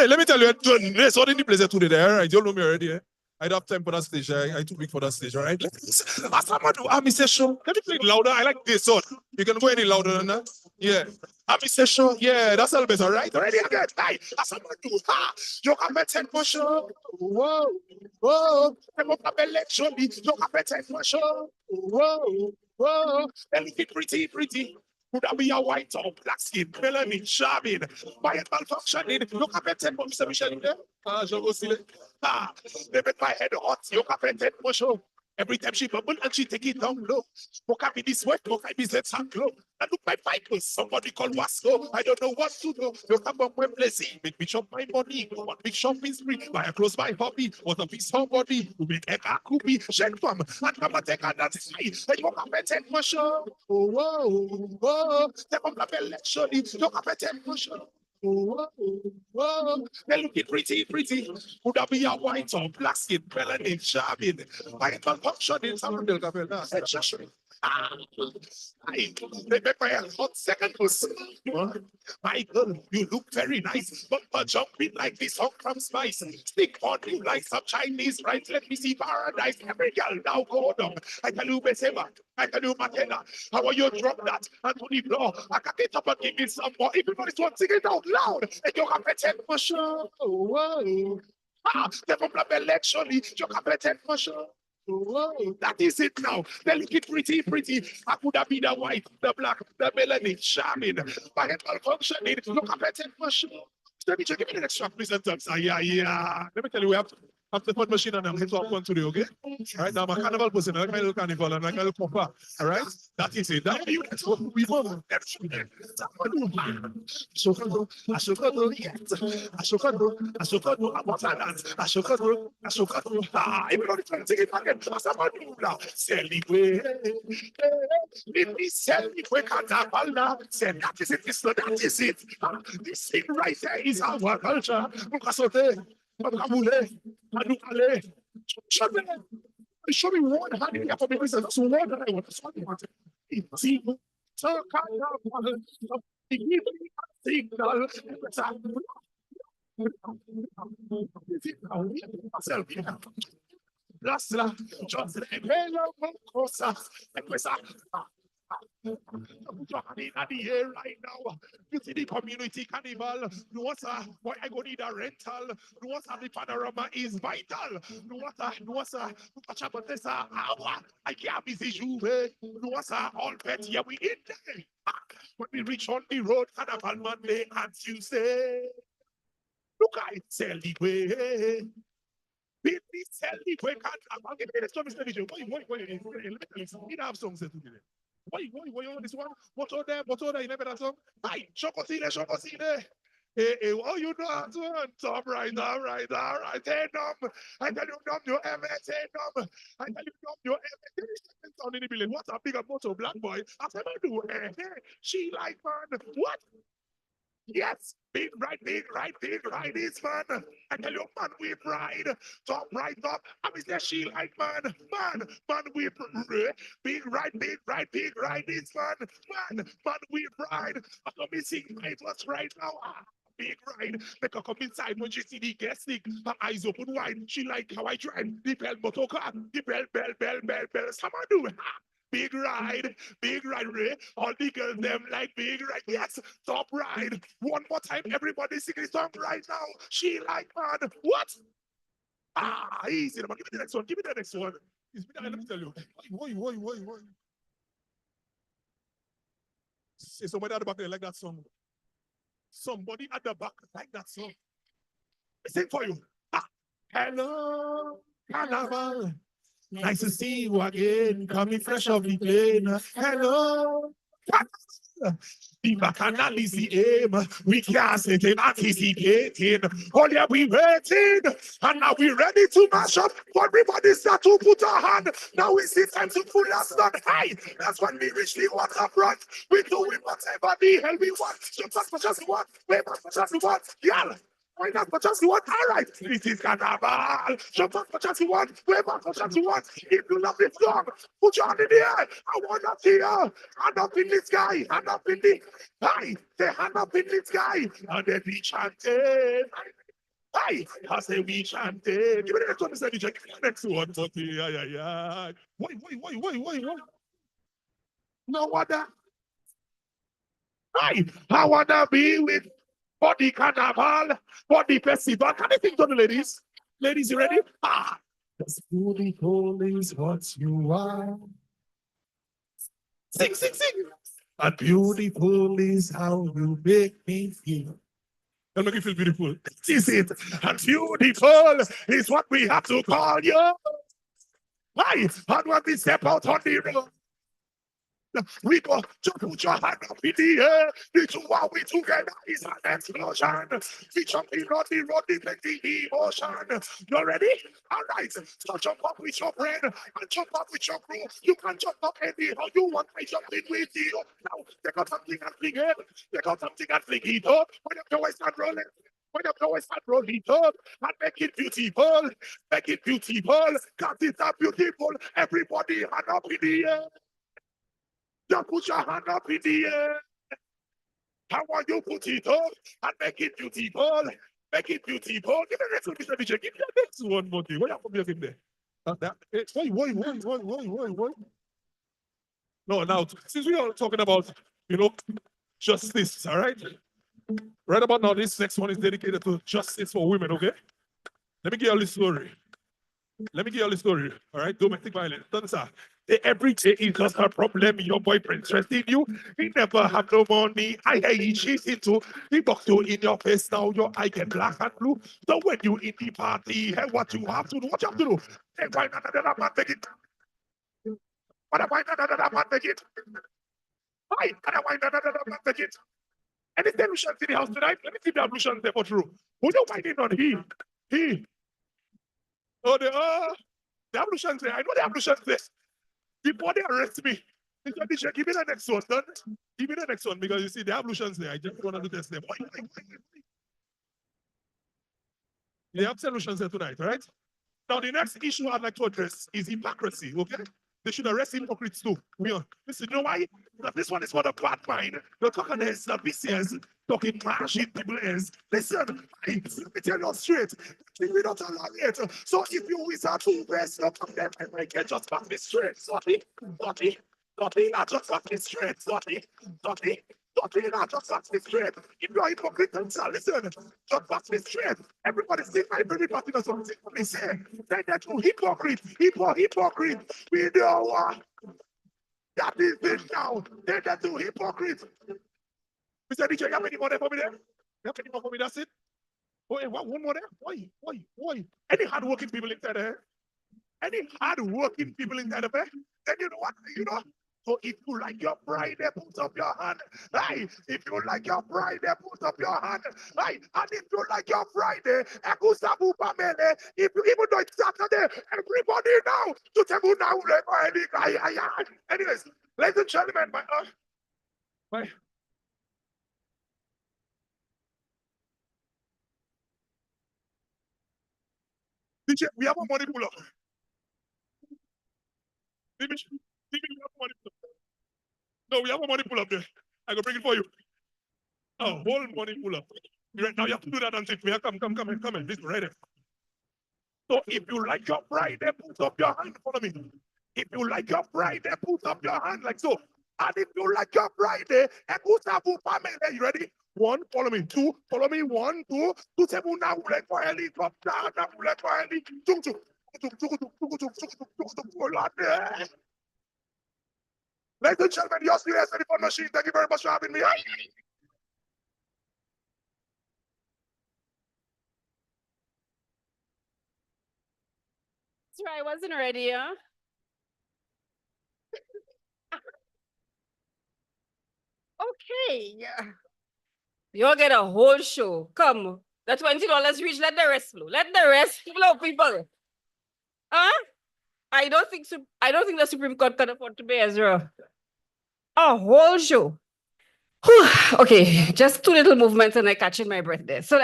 Let me tell you, there's one in the place today there. Right? You don't know me already. Eh? I don't have time for that stage. I too big for that stage, right? Mr. Show. Let me play it louder. I like this one. You can go any louder than that. Yeah. Mr. Show. Yeah, that's all better, right? Already again. Hey, you can bet 10 for sure. Whoa, whoa. You can bet 10 for sure. Whoa, whoa. And look it pretty. Could that be a white or black skin, melanin, charming, my malfunctioning? Look at that 10 for Mr. Michel in there. Je go see it. They make my head hot. You can bet 10 for sure. Every time she bubble and she take it down low. Look at me this way, look at me that glow. And look my Michael, somebody call Wasco. I don't know what to do. You come up with blessing, make me shop my money. One big shopping spree, buy a clothes my hobby. What a piece somebody who make egg a cookie, shake from and come and take that is high. And you come and take for sure. Whoa. Step up the bell, let's show it. You come and take for sure. Whoa, they looking pretty. Would that be a white or black skin, melanin, charming? I can't function in some of the they make my hot second was Michael, you look very nice, but jumping like this hot from spice. Stick on you like some Chinese rice. Let me see paradise. Every girl now go down. I tell you, Besema. I tell you, Matena. How are you drop that? And to the floor. I can get up and give me some more. Everybody's want to sing it out loud. And you can pretend for sure. Whoa. The problem election. You can pretend for sure. Whoa, that is it now. They look it pretty. I could have been the white, the black, the melanin, charming, my head malfunctioning. Look at that for sure. Let me give me the next track, presenters. Yeah. Let me tell you, we have the fun machine and I'm head to one today, okay? All right, now I'm a carnival person, I like my little carnival and I like my little papa. All right, that is it. That is what we want. Everybody trying to take it again. Let me sell it. We can't have all that. That is it. That is it. This thing right there is our culture. Show me one hand for me. That's one that I want. That's what I want. See, so just in the air right now. You see the community carnival. No water. Why I go need a rental? No water. The panorama is vital. No water. I can't busy you. No water. All pet here we in there. When we reach on the road, carnival Monday and Tuesday. Look, I tell the way. Baby, tell me where can't I give me the service television. Why, let me tell you something. You have songs to do. Why, you on this one? What order, you never have song? Aye, Shokosine. Hey, oh, you know how to run, right. Hey, numb. I tell you, numb, you ever say numb. I tell you, numb, you ever sound in the building. What's a bigger motto, black boy? I said, I do, she like, man. What? Yes, big right is man. I tell you, man, we pride. Top right up. I mean, that she like man, we big right is man, we pride. I'm gonna be singing my verse right now. Big right, make her come inside when she see the guest stick. Her eyes open wide. She like how I drive the bell motor car, the bell. Someone do it. big ride, Ray. All the girls them like big ride. Yes, top ride. One more time, everybody sing the song right now. She like man. What? Ah, easy. Give me the next one. Give me the next one. Let me tell you. Why? Say somebody at the back there like that song. Somebody at the back like that song. Sing for you. Ah. Hello, Carnival. Nice to see you again. Coming fresh off the plane. Hello. The bacchanal is the aim. We can't sit in anticipating. Oh yeah, we waiting. And now we ready to mash up. Everybody start to put our hand. Now it's the time to pull us down high. That's when we reach the waterfront. We do it whatever the hell we want. Jump as much as we want. Wave as much as we want. Yeah. Why not much as you want? All right, it is carnival. Jump as much as you want, wave as much as you want. If you love this song, put your hand in the air. I want to see you. Hand up in the sky, hand up in the sky. Say hand up in the sky. And then we chanted. Hi, I say we chanted. Give me the next one, Mr. DJ. Give me the next one. But yeah. Why? No other. Hi, I wanna be with body carnival, body festival. Can you think to the ladies? Ladies, you ready? Ah, this beautiful is what you are. Sing. And beautiful is how you make me feel. Don't make you feel beautiful. That is it. And beautiful is what we have to call you. Right. And when we step out on the road, we go to put your hand up in the air. The two are we together is an explosion. We jumping on the road, we make the emotion. You ready? All right. So jump up with your friend and jump up with your crew. You can jump up anyhow you want. I jump in with you. Now, take out something and fling it. Take out something and fling it up. When you always start rolling. When you always start rolling up and make it beautiful. Make it beautiful. Cause it's a beautiful. Everybody hand up in the air. Just put your hand up in the air. How are you put it up and make it beautiful? Make it beautiful. Give me the next one, Mr. DJ. Give me the next one, Monkey. What you put in there? Why? No, now, since we are talking about, justice, all right? Right about now, this next one is dedicated to justice for women, okay? Let me give you a little story. All right? Domestic violence. Every day is just a problem. Your boyfriend stressing you. He never have no money. I hear he cheating too. He box you in your face now. Your eye get black and blue. So when you in the party, hey, what you have to do? What you have to do? Hey, why not another man take it? Why not another man take it? Why not another man take it? Any solutions in the house tonight? Let me see the ablutions there for true. Who you whining on he? Oh, the ablutions there. I know the ablutions there. Before they arrest me, Mr. Bishop, give me the next one, son. Give me the next one because you see the ablutions there. I just want to test them. They have solutions there tonight, all right? Now, the next issue I'd like to address is hypocrisy, okay? They should arrest hypocrites too. Listen, you know why? Because this one is for the bad mind. The talking is the BCS, talking trash in people's ears. Listen, let me tell you straight. We don't allow it. So if you wizard to best up on them, I can just back me straight. Sorry, I just back me straight. Sorry, I just back me straight. If you are hypocrite, listen, just back me straight. Everybody say my favorite party or something. They say, they're true hypocrite. We know that is it now. They're the two hypocrites. Mr. DJ, you have any more there for me there? You have any more for me? That's it? Oh, one more there? Why? Any hardworking people inside there? Any hardworking people inside of there? Then you know what? So if you like your bride, put up your hand. Hey, if you like your bride, put up your hand. Hey, and if you like your Friday, if you even though it's Saturday, everybody now to table now. Anyways, ladies and gentlemen, my DJ, we have a money pull up. We have a money pull up. No, we have a money pull up there. I go bring it for you. A whole money pull up. Right now you have to do that and take me. Come in. This right there. So if you like your bride, put up your hand in front of me. If you like your Friday, put up your hand like so. And if you like your Friday, put up your family. You ready? One, follow me. Two, follow me. One, two. Two, seven, now, let for helicopter. Now, let for helicopter. Ladies and gentlemen, you're still here, Fun Machine. Thank you very much for having me. That's right, I wasn't ready, huh? Okay. You'll get a whole show. Come. The $20 reach, let the rest flow. Let the rest flow, people. Huh? I don't think the Supreme Court can afford to pay Ezra a whole show. Whew. Okay, just two little movements and I catching my breath there. So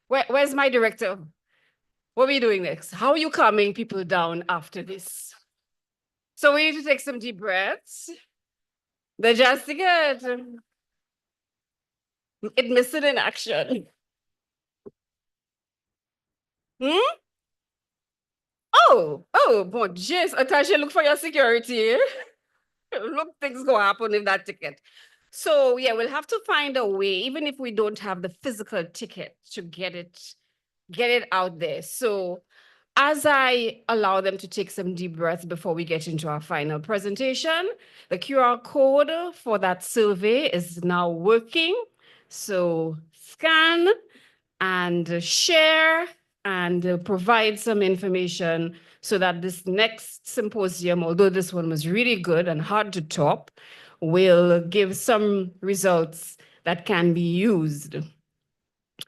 where's my director? What are we doing next? How are you calming people down after this? So we need to take some deep breaths. The jazz ticket. It missed it in action. Oh, bon Dieu. Attaché, look for your security. Look, things go happen with that ticket. So yeah, we'll have to find a way, even if we don't have the physical ticket, to get it out there. So as I allow them to take some deep breaths before we get into our final presentation, the QR code for that survey is now working. So scan and share and provide some information so that this next symposium, although this one was really good and hard to top, will give some results that can be used.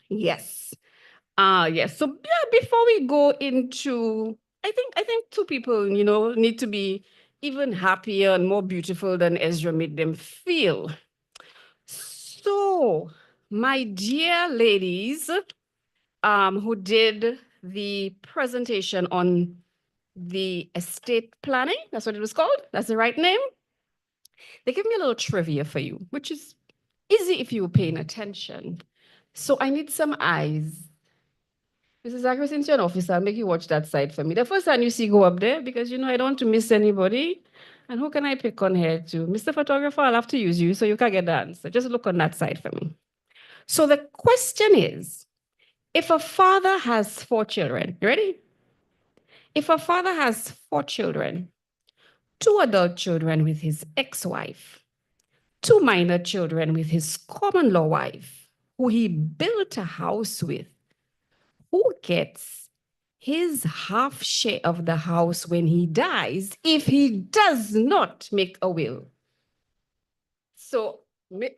Yes. Yes. So yeah, before we go into, I think two people, need to be even happier and more beautiful than Ezra made them feel. So, my dear ladies, who did the presentation on the estate planning, that's what it was called, that's the right name. They gave me a little trivia for you, which is easy if you were paying attention. So I need some eyes. Mrs. Zachary, since you're an officer, I'll make you watch that side for me. The first time you see, go up there, because I don't want to miss anybody. And who can I pick on here too? Mr. Photographer, I'll have to use you so you can get the answer. Just look on that side for me. So the question is, if a father has 4 children, you ready? If a father has 4 children, 2 adult children with his ex-wife, 2 minor children with his common law wife, who he built a house with, who gets his half share of the house when he dies if he does not make a will? So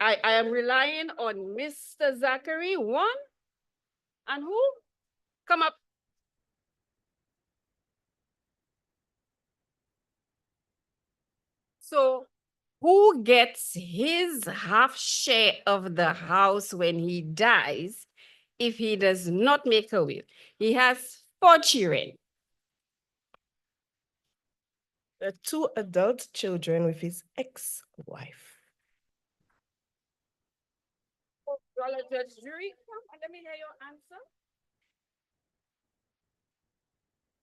I am relying on Mr. Zachary, 1, and who? Come up. So who gets his half share of the house when he dies if he does not make a will? He has 4 children. The 2 adult children with his ex-wife. Let me hear your answer.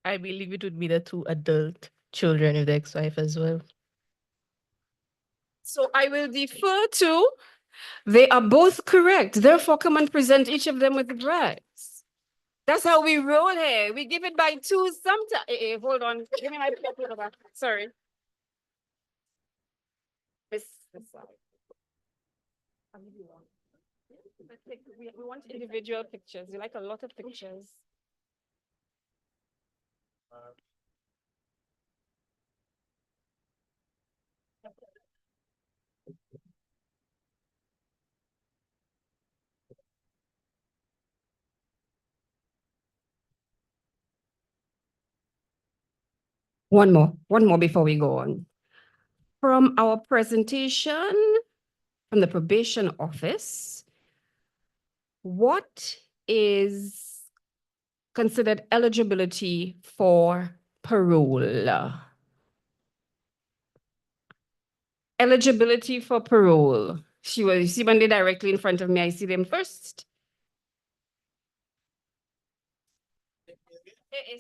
I believe it would be the 2 adult children with the ex-wife as well. So I will defer to, they are both correct. Therefore, come and present each of them with the bribes. That's how we roll here. We give it by 2 sometimes. Hold on. Give me my paper back. Sorry. This side. We want individual pictures. We like a lot of pictures. One more before we go on. From our presentation from the probation office, what is considered eligibility for parole? Eligibility for parole. You see when they're directly in front of me, I see them first.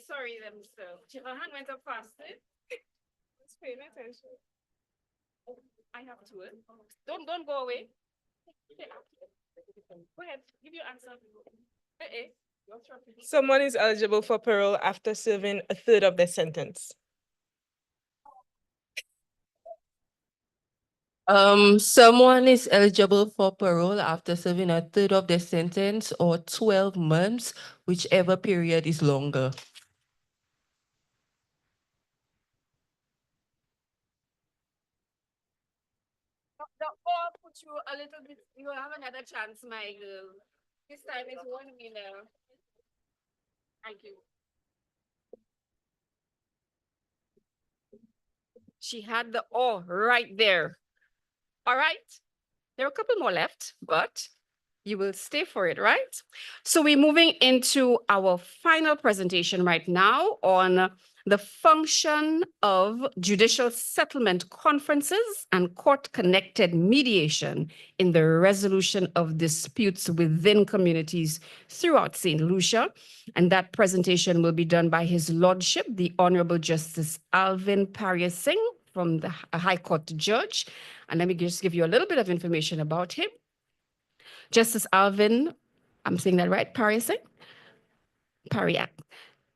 Sorry, them, sir. Your hand went up fast. Paying attention. I have to. Don't go away. Go ahead. Give your answer. Someone is eligible for parole after serving a third of their sentence. Someone is eligible for parole after serving a third of their sentence or 12 months, whichever period is longer. Or put you a little bit, you have another chance, my girl. This time is 1 winner. Thank you. She had the O right there. All right. There are a couple more left, but you will stay for it, right? So we're moving into our final presentation right now on the function of judicial settlement conferences and court-connected mediation in the resolution of disputes within communities throughout St. Lucia. And that presentation will be done by His Lordship, the Honorable Justice Alvin Parrier Singh, from the High Court Judge. And let me just give you a little bit of information about him. Justice Alvin, I'm saying that right, Parrier,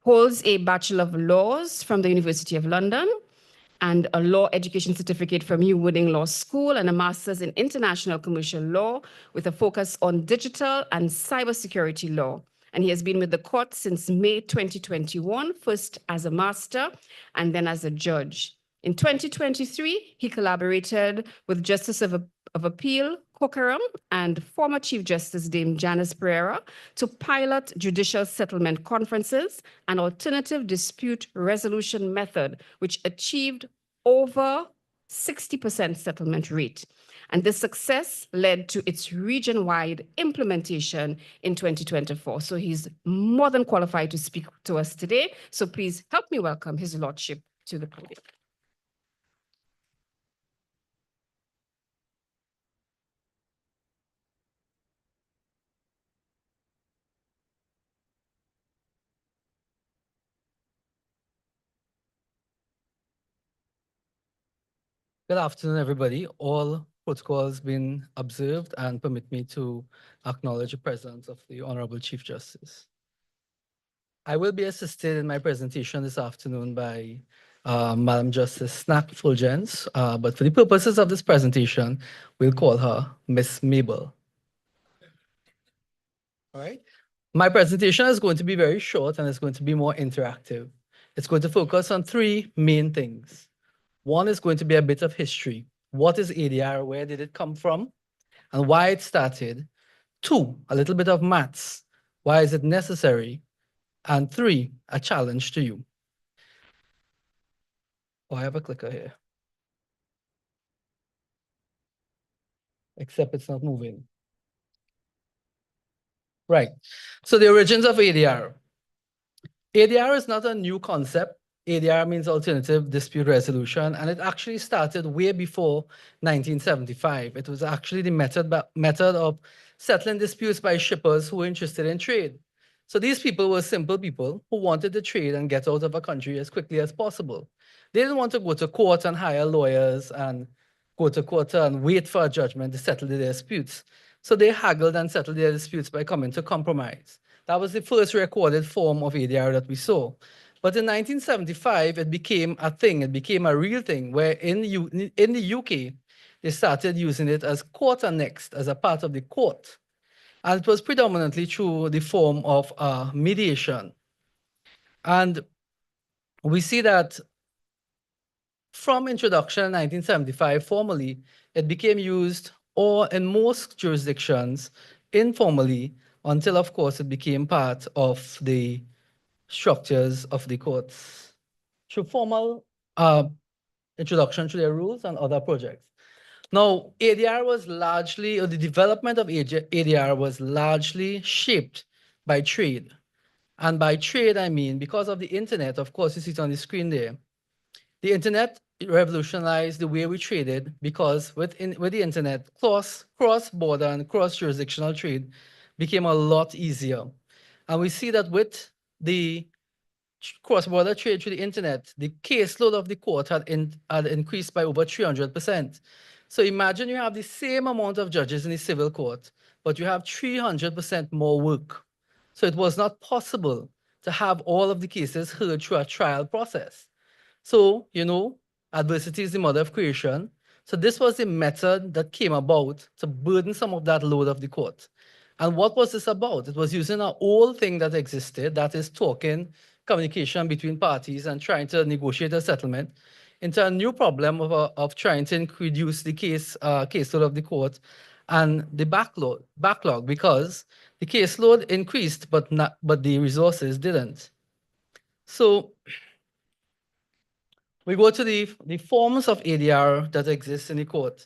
holds a Bachelor of Laws from the University of London and a law education certificate from New Wooding Law School and a master's in international commercial law with a focus on digital and cybersecurity law. And he has been with the court since May 2021, first as a master and then as a judge. In 2023, he collaborated with Justice of Appeal Kokaram and former Chief Justice Dame Janice Pereira to pilot judicial settlement conferences, an alternative dispute resolution method, which achieved over 60% settlement rate. And this success led to its region-wide implementation in 2024. So he's more than qualified to speak to us today. So please help me welcome His Lordship to the podium. Good afternoon, everybody. All protocols been observed and permit me to acknowledge the presence of the Honorable Chief Justice. I will be assisted in my presentation this afternoon by Madam Justice Snack Fulgence, but for the purposes of this presentation, we'll call her Miss Mabel. All right. My presentation is going to be very short and it's going to be more interactive. It's going to focus on three main things. One is going to be a bit of history. What is ADR? Where did it come from? And why it started? Two, a little bit of maths. Why is it necessary? And three, a challenge to you. Oh, I have a clicker here. Except it's not moving. Right. So the origins of ADR. ADR is not a new concept. ADR means alternative dispute resolution, and it actually started way before 1975. It was actually the method of settling disputes by shippers who were interested in trade. So these people were simple people who wanted to trade and get out of a country as quickly as possible. They didn't want to go to court and hire lawyers and go to court and wait for a judgment to settle their disputes. So they haggled and settled their disputes by coming to compromise. That was the first recorded form of ADR that we saw. But in 1975, it became a thing. It became a real thing where in the UK, they started using it as court annexed, as a part of the court. And it was predominantly through the form of mediation. And we see that from introduction in 1975, formally, it became used or in most jurisdictions informally until, of course, it became part of the structures of the courts through formal introduction to their rules and other projects. Now, ADR was largely, or the development of ADR was largely shaped by trade. And by trade, I mean, because of the internet, of course, you see it on the screen there. The internet revolutionized the way we traded because with the internet, cross-border and cross-jurisdictional trade became a lot easier. And we see that with the cross-border trade through the internet, the caseload of the court had increased by over 300%. So imagine you have the same amount of judges in the civil court, but you have 300% more work. So it was not possible to have all of the cases heard through a trial process. So, you know, adversity is the mother of creation. So this was the method that came about to burden some of that load of the court. And what was this about? It was using an old thing that existed, that is talking, communication between parties and trying to negotiate a settlement, into a new problem of trying to reduce the caseload of the court and the backlog, because the caseload increased, but the resources didn't. So we go to the forms of ADR that exist in the court.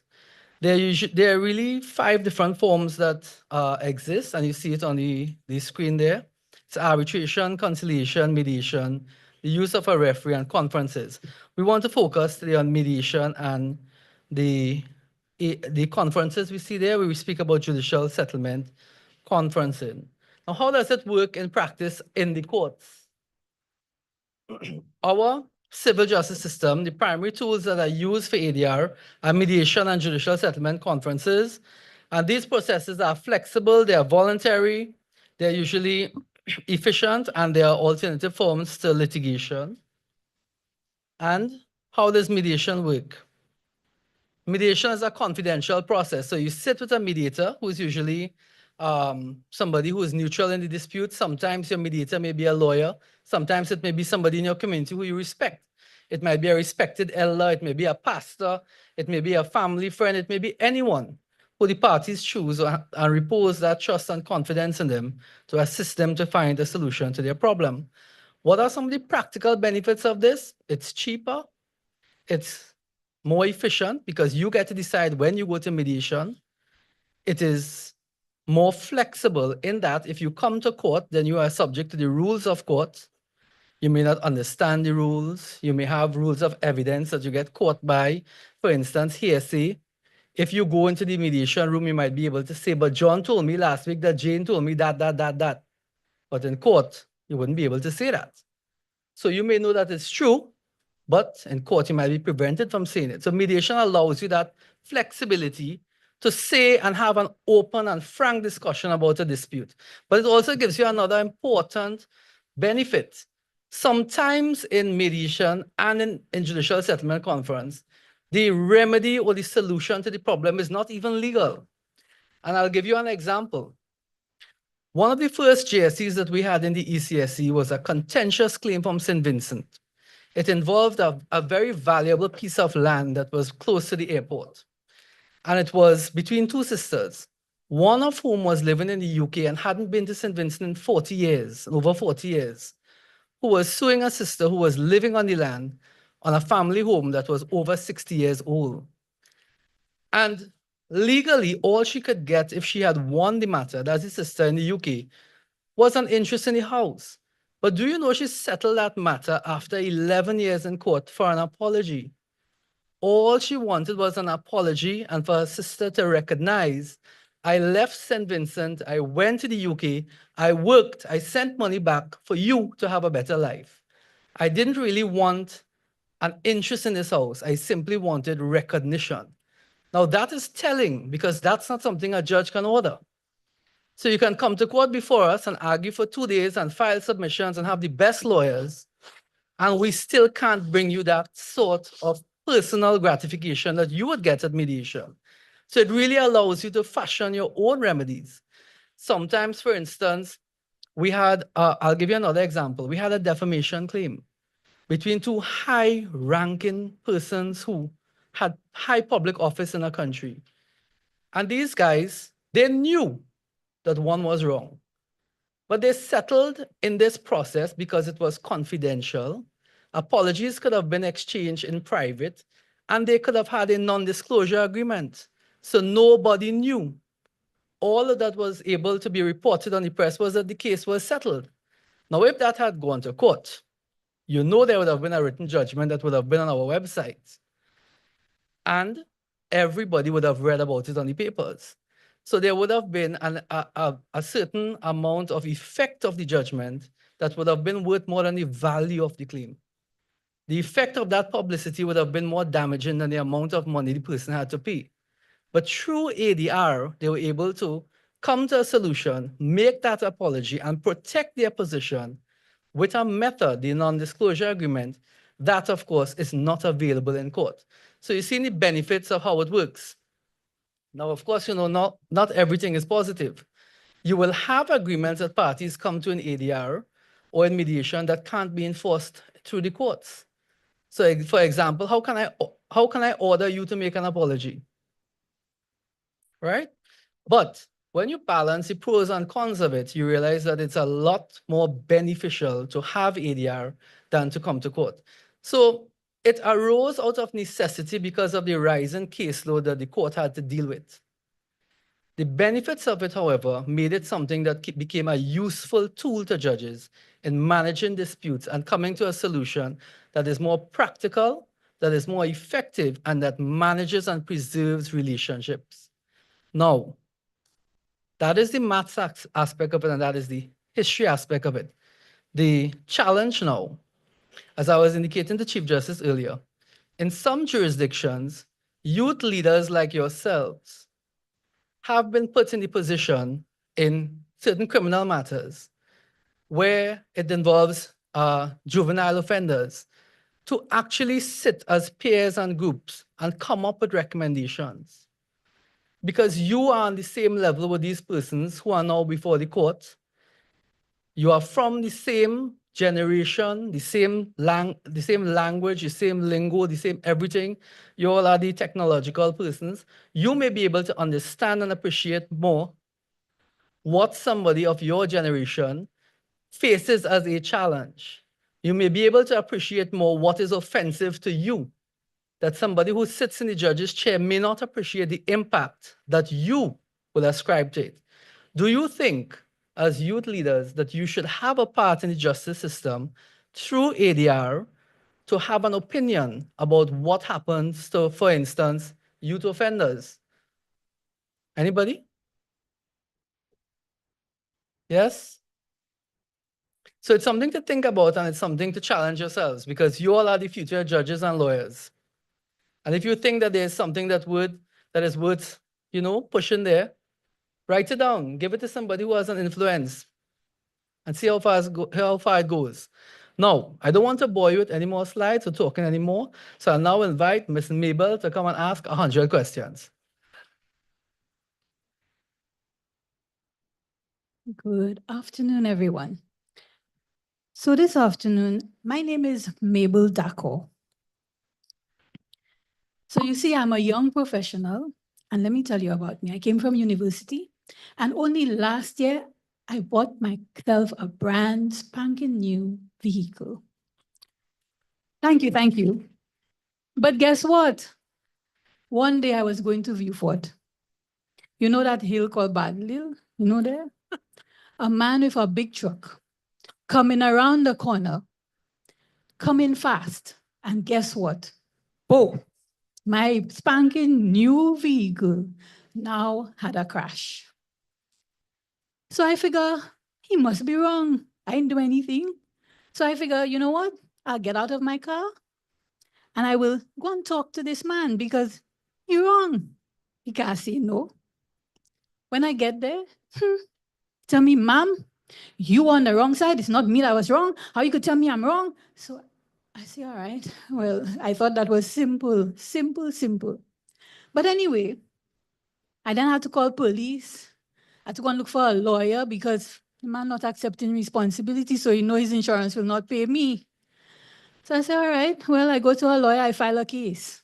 There are really 5 different forms that exist, and you see it on the screen there. It's arbitration, conciliation, mediation, the use of a referee, and conferences. We want to focus today on mediation and the conferences we see there, where we speak about judicial settlement, conferencing. Now, how does it work in practice in the courts? Our civil justice system, the primary tools that are used for ADR are mediation and judicial settlement conferences. And these processes are flexible, they are voluntary, they're usually efficient, and they are alternative forms to litigation. And how does mediation work? Mediation is a confidential process. So you sit with a mediator, who is usually somebody who is neutral in the dispute. Sometimes your mediator may be a lawyer. Sometimes it may be somebody in your community who you respect. It might be a respected elder. It may be a pastor. It may be a family friend. It may be anyone who the parties choose and repose that trust and confidence in them to assist them to find a solution to their problem. What are some of the practical benefits of this? It's cheaper. It's more efficient because you get to decide when you go to mediation. It is more flexible in that if you come to court, then you are subject to the rules of court. You may not understand the rules. You may have rules of evidence that you get caught by. For instance, hearsay. If you go into the mediation room, you might be able to say, but John told me last week that Jane told me that. But in court, you wouldn't be able to say that. So you may know that it's true, but in court, you might be prevented from saying it. So mediation allows you that flexibility to say and have an open and frank discussion about a dispute. But it also gives you another important benefit. Sometimes in mediation and in judicial settlement conference, the remedy or the solution to the problem is not even legal. And I'll give you an example. One of the first JSCs that we had in the ECSC was a contentious claim from St. Vincent. It involved a very valuable piece of land that was close to the airport. And it was between 2 sisters, one of whom was living in the UK and hadn't been to St. Vincent in 40 years, over 40 years, who was suing a sister who was living on the land on a family home that was over 60 years old. And legally, all she could get if she had won the matter, that's the sister in the UK, was an interest in the house. But do you know she settled that matter after 11 years in court for an apology? All she wanted was an apology and for her sister to recognize, I left St. Vincent, I went to the UK, I worked, I sent money back for you to have a better life. I didn't really want an interest in this house. I simply wanted recognition. Now that is telling because that's not something a judge can order. So you can come to court before us and argue for 2 days and file submissions and have the best lawyers, and we still can't bring you that sort of personal gratification that you would get at mediation. So it really allows you to fashion your own remedies. Sometimes, for instance, we had, I'll give you another example. We had a defamation claim between 2 high-ranking persons who had high public office in a country. And these guys, they knew that one was wrong. But they settled in this process because it was confidential. Apologies could have been exchanged in private, and they could have had a non-disclosure agreement. So nobody knew. All of that was able to be reported on the press was that the case was settled. Now, if that had gone to court, you know there would have been a written judgment that would have been on our website. And everybody would have read about it on the papers. So there would have been a certain amount of effect of the judgment that would have been worth more than the value of the claim. The effect of that publicity would have been more damaging than the amount of money the person had to pay. But through ADR, they were able to come to a solution, make that apology, and protect their position with a method, the non-disclosure agreement, that, of course, is not available in court. So you see the benefits of how it works. Now, of course, not everything is positive. You will have agreements that parties come to an ADR or in mediation that can't be enforced through the courts. So, for example, how can I order you to make an apology? Right? But when you balance the pros and cons of it, you realize that it's a lot more beneficial to have ADR than to come to court. So it arose out of necessity because of the rising caseload that the court had to deal with. The benefits of it, however, made it something that became a useful tool to judges in managing disputes and coming to a solution that is more practical, that is more effective, and that manages and preserves relationships. Now, that is the maths aspect of it, and that is the history aspect of it. The challenge now, as I was indicating to Chief Justice earlier, in some jurisdictions, youth leaders like yourselves have been put in the position in certain criminal matters where it involves juvenile offenders to actually sit as peers and groups and come up with recommendations. Because you are on the same level with these persons who are now before the court. You are from the same generation, the same language, the same lingo, the same everything. You all are the technological persons. You may be able to understand and appreciate more what somebody of your generation faces as a challenge. You may be able to appreciate more what is offensive to you, that somebody who sits in the judge's chair may not appreciate the impact that you will ascribe to it. Do you think, as youth leaders, that you should have a part in the justice system through ADR to have an opinion about what happens to, for instance, youth offenders? Anybody? Yes? So it's something to think about, and it's something to challenge yourselves, because you all are the future judges and lawyers. And if you think that there's something that is worth, pushing there, write it down, give it to somebody who has an influence, and see how far it goes. Now, I don't want to bore you with any more slides or talking anymore, so I'll now invite Ms. Mabel to come and ask 100 questions. Good afternoon, everyone. So this afternoon, my name is Mabel Dako. So you see, I'm a young professional, and let me tell you about me. I came from university, and only last year, I bought myself a brand spanking new vehicle. Thank you, thank you. But guess what? One day I was going to Viewfort. You know that hill called Battle Hill? You know there? A man with a big truck coming around the corner, coming fast. And guess what? Boom! My spanking new vehicle now had a crash. So I figure he must be wrong. I didn't do anything. So I figure, you know what? I'll get out of my car and I will go and talk to this man because he's wrong. He can't say no. When I get there, tell me, ma'am, you on the wrong side. It's not me that was wrong. How you could tell me I'm wrong? So I say, all right. Well, I thought that was simple. But anyway, I then had to call police. I had to go and look for a lawyer because the man not accepting responsibility, so his insurance will not pay me. So I said, all right, well, I go to a lawyer, I file a case.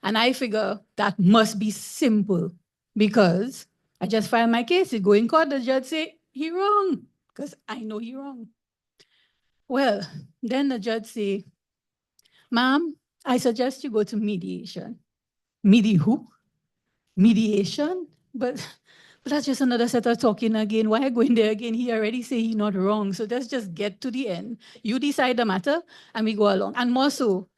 And I figure that must be simple because I just file my case, it go in court, the judge say, he wrong, because I know he wrong. Well, then the judge say, ma'am, I suggest you go to mediation. Mediation? But that's just another set of talking again. Why going there again? He already say he's not wrong. So let's just get to the end. You decide the matter and we go along. And more so,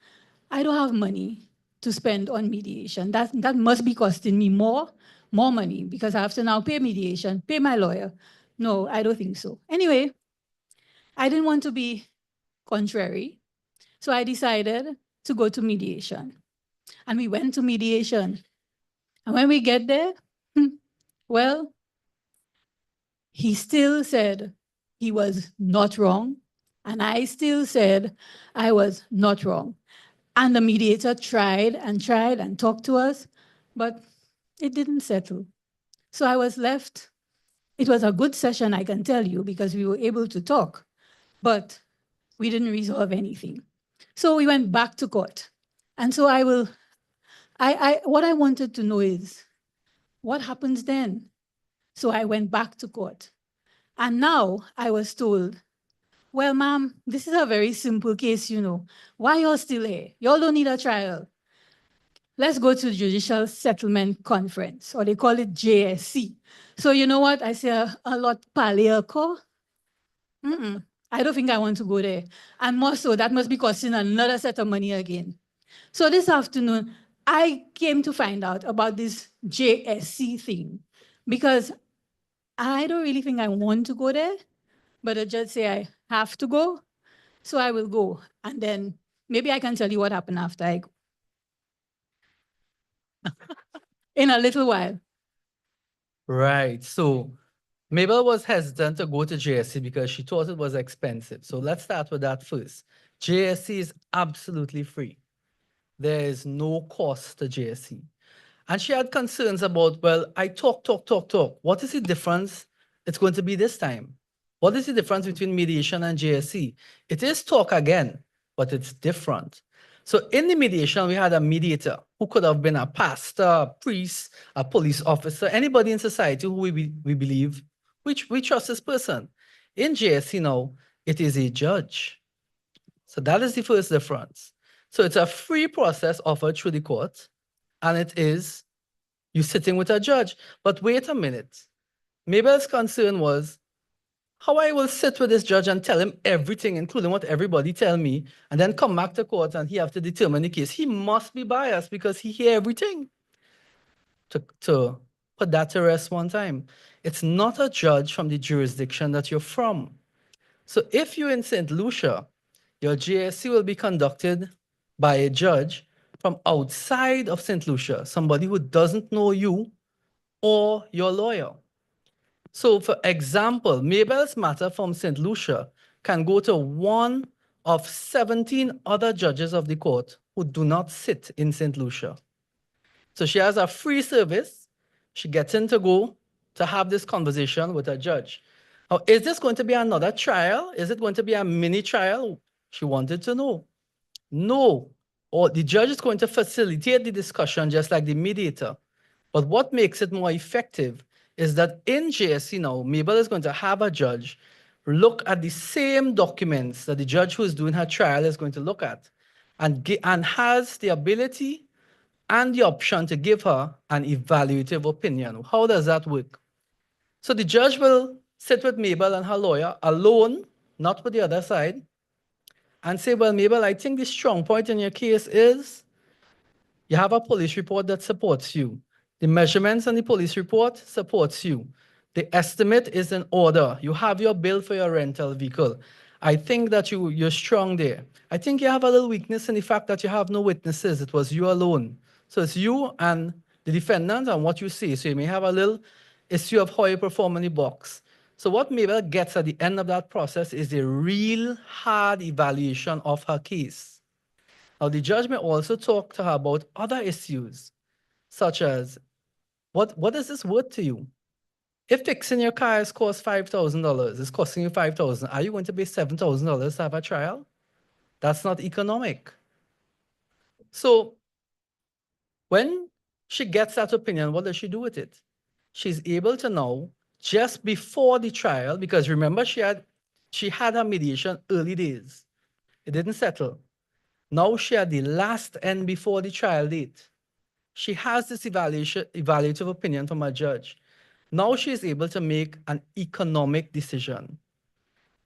I don't have money to spend on mediation. That must be costing me more more money because I have to now pay mediation, pay my lawyer. No, I don't think so. Anyway, I didn't want to be contrary, so I decided to go to mediation. And we went to mediation. And when we get there, well, he still said he was not wrong. And I still said I was not wrong. And the mediator tried and talked to us, but it didn't settle. So I was left. It was a good session, I can tell you, because we were able to talk, but we didn't resolve anything. So we went back to court. And so what I wanted to know is, what happens then? So I went back to court. And now I was told, well, ma'am, this is a very simple case, you know. Why you're still here? Y'all don't need a trial. Let's go to Judicial Settlement Conference, or they call it JSC. So you know what? I say a lot paleo ko. I don't think I want to go there. And more so, that must be costing another set of money again. So this afternoon, I came to find out about this JSC thing because I don't really think I want to go there, but the judge say I have to go, so I will go. And then maybe I can tell you what happened after I go. In a little while. Right. So Mabel was hesitant to go to JSC because she thought it was expensive. So let's start with that first. JSC is absolutely free. There is no cost to JSC. And she had concerns about, well, I talk. What is the difference it's going to be this time? What is the difference between mediation and JSC? It is talk again, but it's different. So in the mediation, we had a mediator who could have been a pastor, a priest, a police officer, anybody in society who we believe, we trust this person. In JSC now, it is a judge. So that is the first difference. So it's a free process offered through the court, and it is you sitting with a judge. But wait a minute. Mabel's concern was how I will sit with this judge and tell him everything, including what everybody tell me, and then come back to court and he have to determine the case. He must be biased because he hear everything. To put that to rest one time, it's not a judge from the jurisdiction that you're from. So if you're in St. Lucia, your JSC will be conducted by a judge from outside of St. Lucia, somebody who doesn't know you or your lawyer. So for example, Mabel's matter from St. Lucia can go to one of 17 other judges of the court who do not sit in St. Lucia. So she has a free service. She gets in to go to have this conversation with a judge. Now, is this going to be another trial? Is it going to be a mini trial? She wanted to know. No, or the judge is going to facilitate the discussion just like the mediator. But what makes it more effective is that in JSC now, Mabel is going to have a judge look at the same documents that the judge who is doing her trial is going to look at and has the ability and the option to give her an evaluative opinion. How does that work? So the judge will sit with Mabel and her lawyer alone, not with the other side, and say, well, Mabel, I think the strong point in your case is you have a police report that supports you. The measurements on the police report supports you. The estimate is in order. You have your bill for your rental vehicle. I think that you're strong there. I think you have a little weakness in the fact that you have no witnesses. It was you alone. So it's you and the defendant and what you say. So you may have a little issue of how you perform in the box. So what Mabel gets at the end of that process is a real hard evaluation of her case. Now, the judge may also talk to her about other issues, such as, what is this worth to you? If fixing your car has cost $5,000, it's costing you $5,000, are you going to pay $7,000 to have a trial? That's not economic. So when she gets that opinion, what does she do with it? She's able to know just before the trial, because remember she had her mediation early days. It didn't settle. Now she had the last end before the trial date. She has this evaluative opinion from a judge. Now she is able to make an economic decision.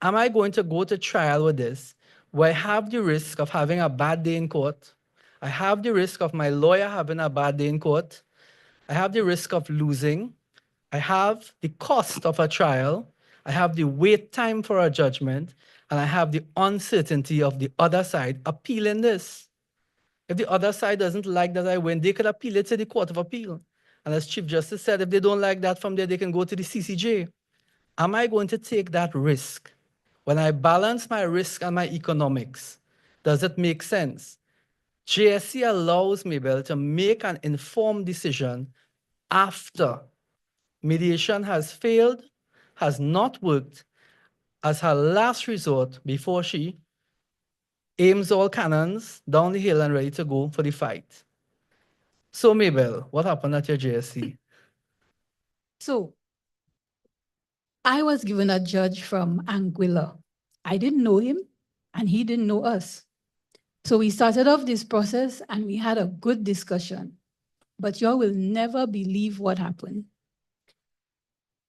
Am I going to go to trial with this, where I have the risk of having a bad day in court? I have the risk of my lawyer having a bad day in court. I have the risk of losing. I have the cost of a trial. I have the wait time for a judgment. And I have the uncertainty of the other side appealing this. If the other side doesn't like that I win, they could appeal it to the Court of Appeal. And as Chief Justice said, if they don't like that from there, they can go to the CCJ. Am I going to take that risk? When I balance my risk and my economics, does it make sense? JSC allows Mabel to make an informed decision after mediation has failed, has not worked, as her last resort before she aims all cannons down the hill and ready to go for the fight. So Mabel, what happened at your JSC? So I was given a judge from Anguilla. I didn't know him and he didn't know us. So we started off this process and we had a good discussion, but you will never believe what happened.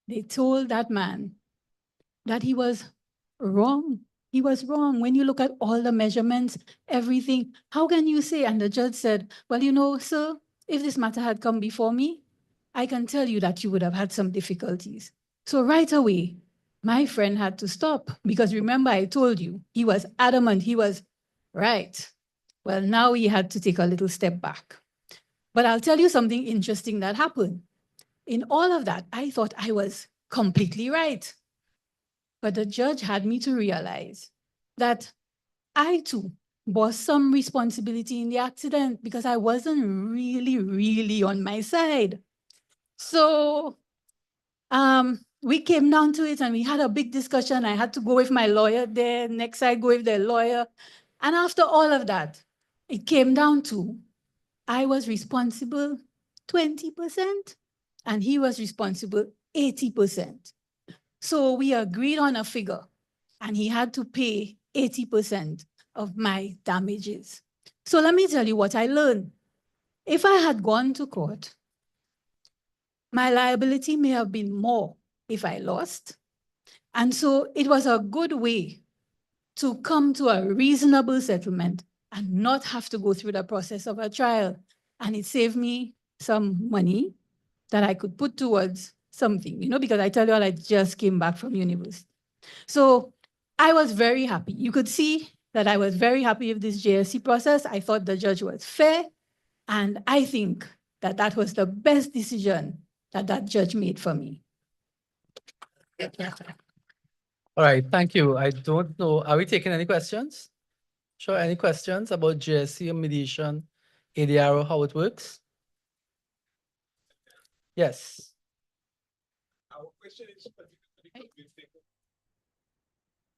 They told that man that he was wrong. He was wrong. When you look at all the measurements, everything, how can you say? And the judge said, well, you know, sir, if this matter had come before me, I can tell you that you would have had some difficulties. So right away, my friend had to stop because remember I told you, he was adamant, he was right. Well, now he had to take a little step back. But I'll tell you something interesting that happened. In all of that, I thought I was completely right. But the judge had me to realize that I too bore some responsibility in the accident because I wasn't really on my side. So we came down to it and we had a big discussion. I had to go with my lawyer there, next I go with their lawyer. And after all of that, it came down to I was responsible 20% and he was responsible 80%. So we agreed on a figure and he had to pay 80% of my damages. So let me tell you what I learned. If I had gone to court, my liability may have been more if I lost. And so it was a good way to come to a reasonable settlement and not have to go through the process of a trial. And it saved me some money that I could put towards something, you know, because I tell you all, I just came back from university. So I was very happy. You could see that I was very happy with this JSC process. I thought the judge was fair. And I think that that was the best decision that that judge made for me. All right, thank you. I don't know. Are we taking any questions? Sure, any questions about JSC or mediation, ADR, or how it works? Yes. Our question is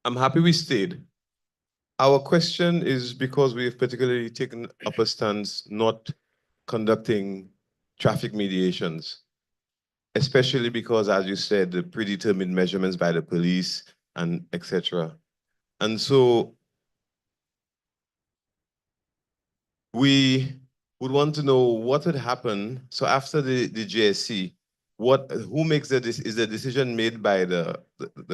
I'm happy we stayed. Our question is because we've particularly taken up a stance not conducting traffic mediations, especially because, as you said, the predetermined measurements by the police and etc. And so we would want to know what would happen. So after the JSC, who makes is the decision made by the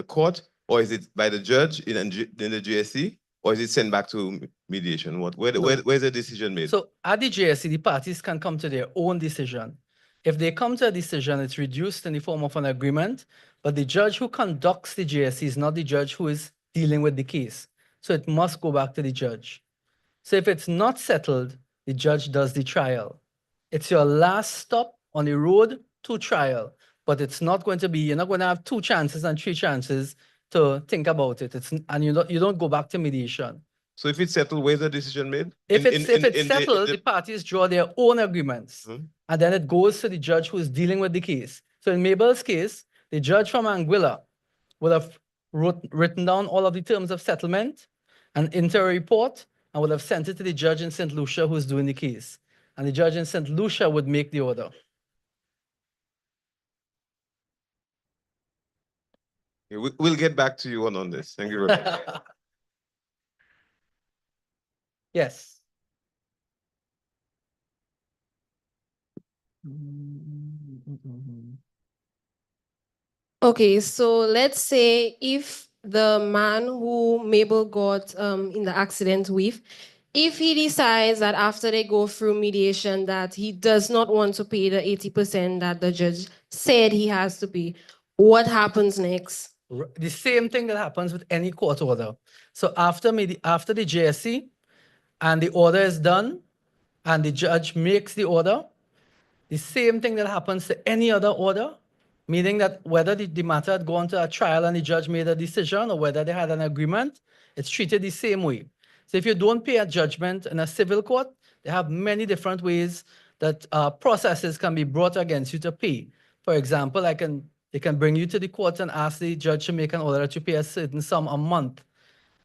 court, or is it by the judge in the JSC, or is it sent back to mediation? Where's the decision made? So at the JSC, the parties can come to their own decision. If they come to a decision, it's reduced in the form of an agreement, but the judge who conducts the JSC is not the judge who is dealing with the case. So it must go back to the judge. So if it's not settled, the judge does the trial. It's your last stop on the road to trial, but it's not going to be, you're not going to have 2 chances and 3 chances to think about it. And you don't go back to mediation. So if it's settled, where's the decision made? If it's settled, the parties draw their own agreements, and then it goes to the judge who is dealing with the case. So in Mabel's case, the judge from Anguilla would have written down all of the terms of settlement and enter a report, and would have sent it to the judge in St. Lucia who's doing the case. And the judge in St. Lucia would make the order. We'll get back to you on this. Thank you very much. Yes. Okay, so let's say if the man who Mabel got in the accident with If he decides that after they go through mediation that he does not want to pay the 80% that the judge said he has to pay, what happens next? The same thing that happens with any court order. So after the JSC and the order is done and the judge makes the order, the same thing that happens to any other order, meaning that whether the matter had gone to a trial and the judge made a decision or whether they had an agreement, it's treated the same way. So if you don't pay a judgment in a civil court, they have many different ways that processes can be brought against you to pay. For example, they can bring you to the court and ask the judge to make an order that you pay a certain sum a month.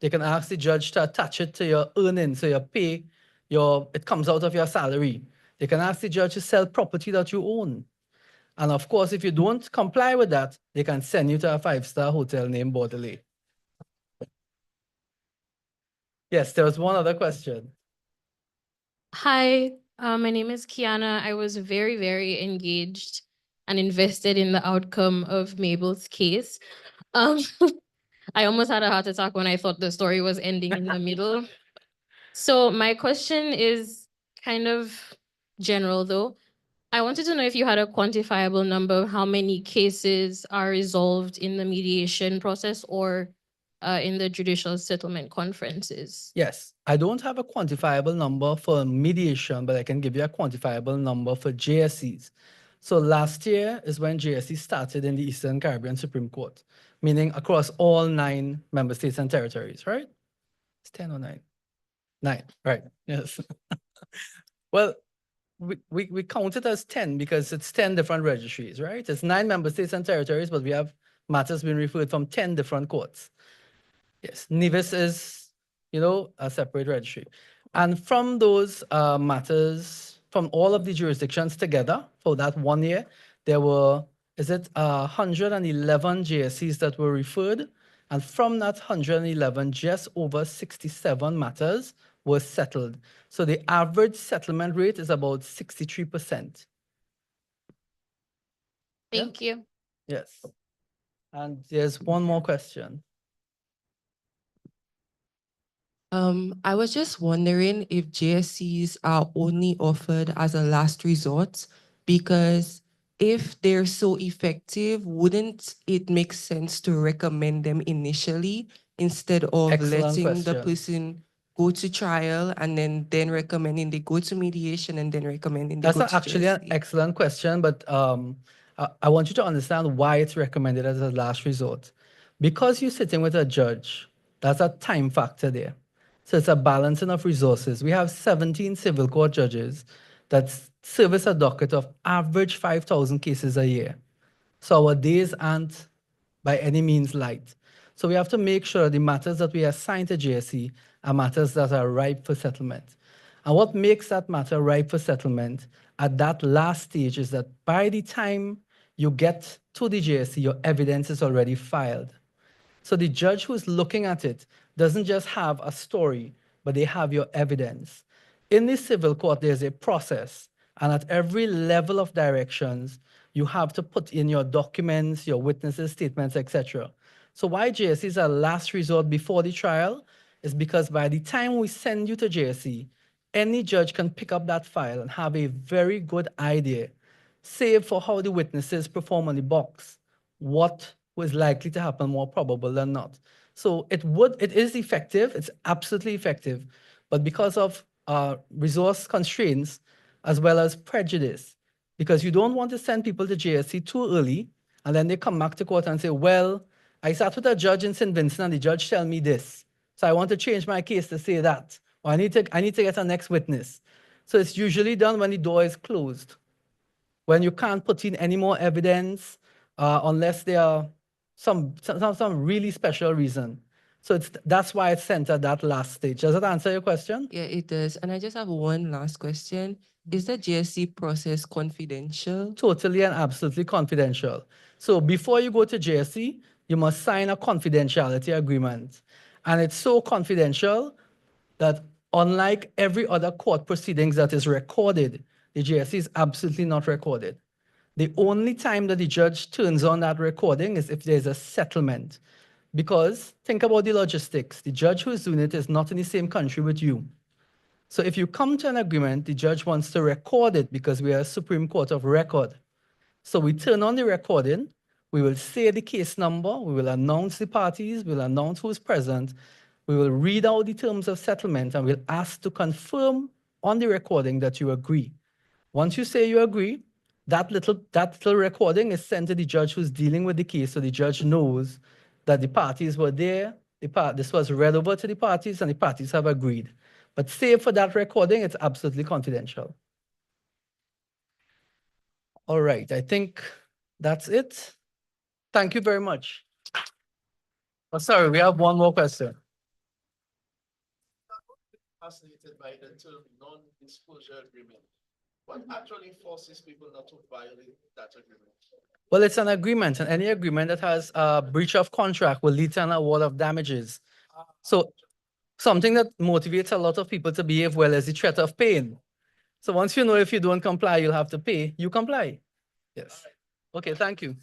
They can ask the judge to attach it to your earnings, so your pay, it comes out of your salary. They can ask the judge to sell property that you own. And of course, if you don't comply with that, they can send you to a 5-star hotel named Bordelais. Yes, there was one other question. Hi, my name is Kiana. I was very, very engaged and invested in the outcome of Mabel's case. I almost had a heart attack when I thought the story was ending in the middle. So my question is kind of general though. I wanted to know if you had a quantifiable number of how many cases are resolved in the mediation process or in the judicial settlement conferences. Yes, I don't have a quantifiable number for mediation, but I can give you a quantifiable number for JSCs. So last year is when JSC started in the Eastern Caribbean Supreme Court, meaning across all 9 member states and territories, right? It's 10 or 9? 9, right, yes. Well, we count it as 10 because it's 10 different registries, right? It's 9 member states and territories, but we have matters being referred from 10 different courts. Yes, Nevis is, a separate registry. And from those matters, from all of the jurisdictions together for that 1 year, there were, 111 JSCs that were referred. And from that 111, just over 67 matters were settled. So the average settlement rate is about 63%. Thank you. Yes. And there's one more question. I was just wondering if JSCs are only offered as a last resort, because if they're so effective, wouldn't it make sense to recommend them initially instead of letting the person go to trial and then recommending they go to mediation and then recommending they That's go to actually an JSC? excellent question, but I want you to understand why it's recommended as a last resort. Because you're sitting with a judge, that's a time factor there. So it's a balancing of resources. We have 17 civil court judges that service a docket of average 5,000 cases a year. So our days aren't by any means light. So we have to make sure the matters that we assign to JSC are matters that are ripe for settlement. And what makes that matter ripe for settlement at that last stage is that by the time you get to the JSC, your evidence is already filed. So the judge who's looking at it doesn't just have a story, but they have your evidence. In the civil court, there's a process, and at every level of directions, you have to put in your documents, your witnesses' statements, etc. So why JSC is a last resort before the trial is because by the time we send you to JSC, any judge can pick up that file and have a very good idea, save for how the witnesses perform on the box, what was likely to happen more probable than not. So it is effective, it's absolutely effective, but because of resource constraints as well as prejudice, because you don't want to send people to JSC too early, and then they come back to court and say, well, I sat with a judge in St. Vincent and the judge tell me this, so I want to change my case to say that, or I need to get a next witness. So it's usually done when the door is closed, when you can't put in any more evidence unless there are some really special reason. So that's why it's sent at that last stage. Does that answer your question? Yeah, it does. And I just have one last question. Is the JSC process confidential? Totally and absolutely confidential. So before you go to JSC, you must sign a confidentiality agreement. And it's so confidential that unlike every other court proceedings that is recorded, the JSC is absolutely not recorded. The only time that the judge turns on that recording is if there's a settlement. Because think about the logistics. The judge who is doing it is not in the same country with you. So if you come to an agreement, the judge wants to record it because we are a Supreme Court of record. So we turn on the recording, we will say the case number, we will announce the parties, we'll announce who's present, we will read out the terms of settlement, and we'll ask to confirm on the recording that you agree. Once you say you agree, that little recording is sent to the judge who's dealing with the case, so the judge knows that the parties were there, this was read over to the parties, and the parties have agreed. But save for that recording, it's absolutely confidential. All right, I think that's it. Thank you very much. Oh, sorry, we have one more question. Fascinated by the term non-disclosure agreement. What actually forces people not to violate that agreement? Well, it's an agreement, and any agreement that has a breach of contract will lead to an award of damages. So something that motivates a lot of people to behave well is the threat of pain. So once you know if you don't comply, you'll have to pay, you comply. Yes. Okay, thank you.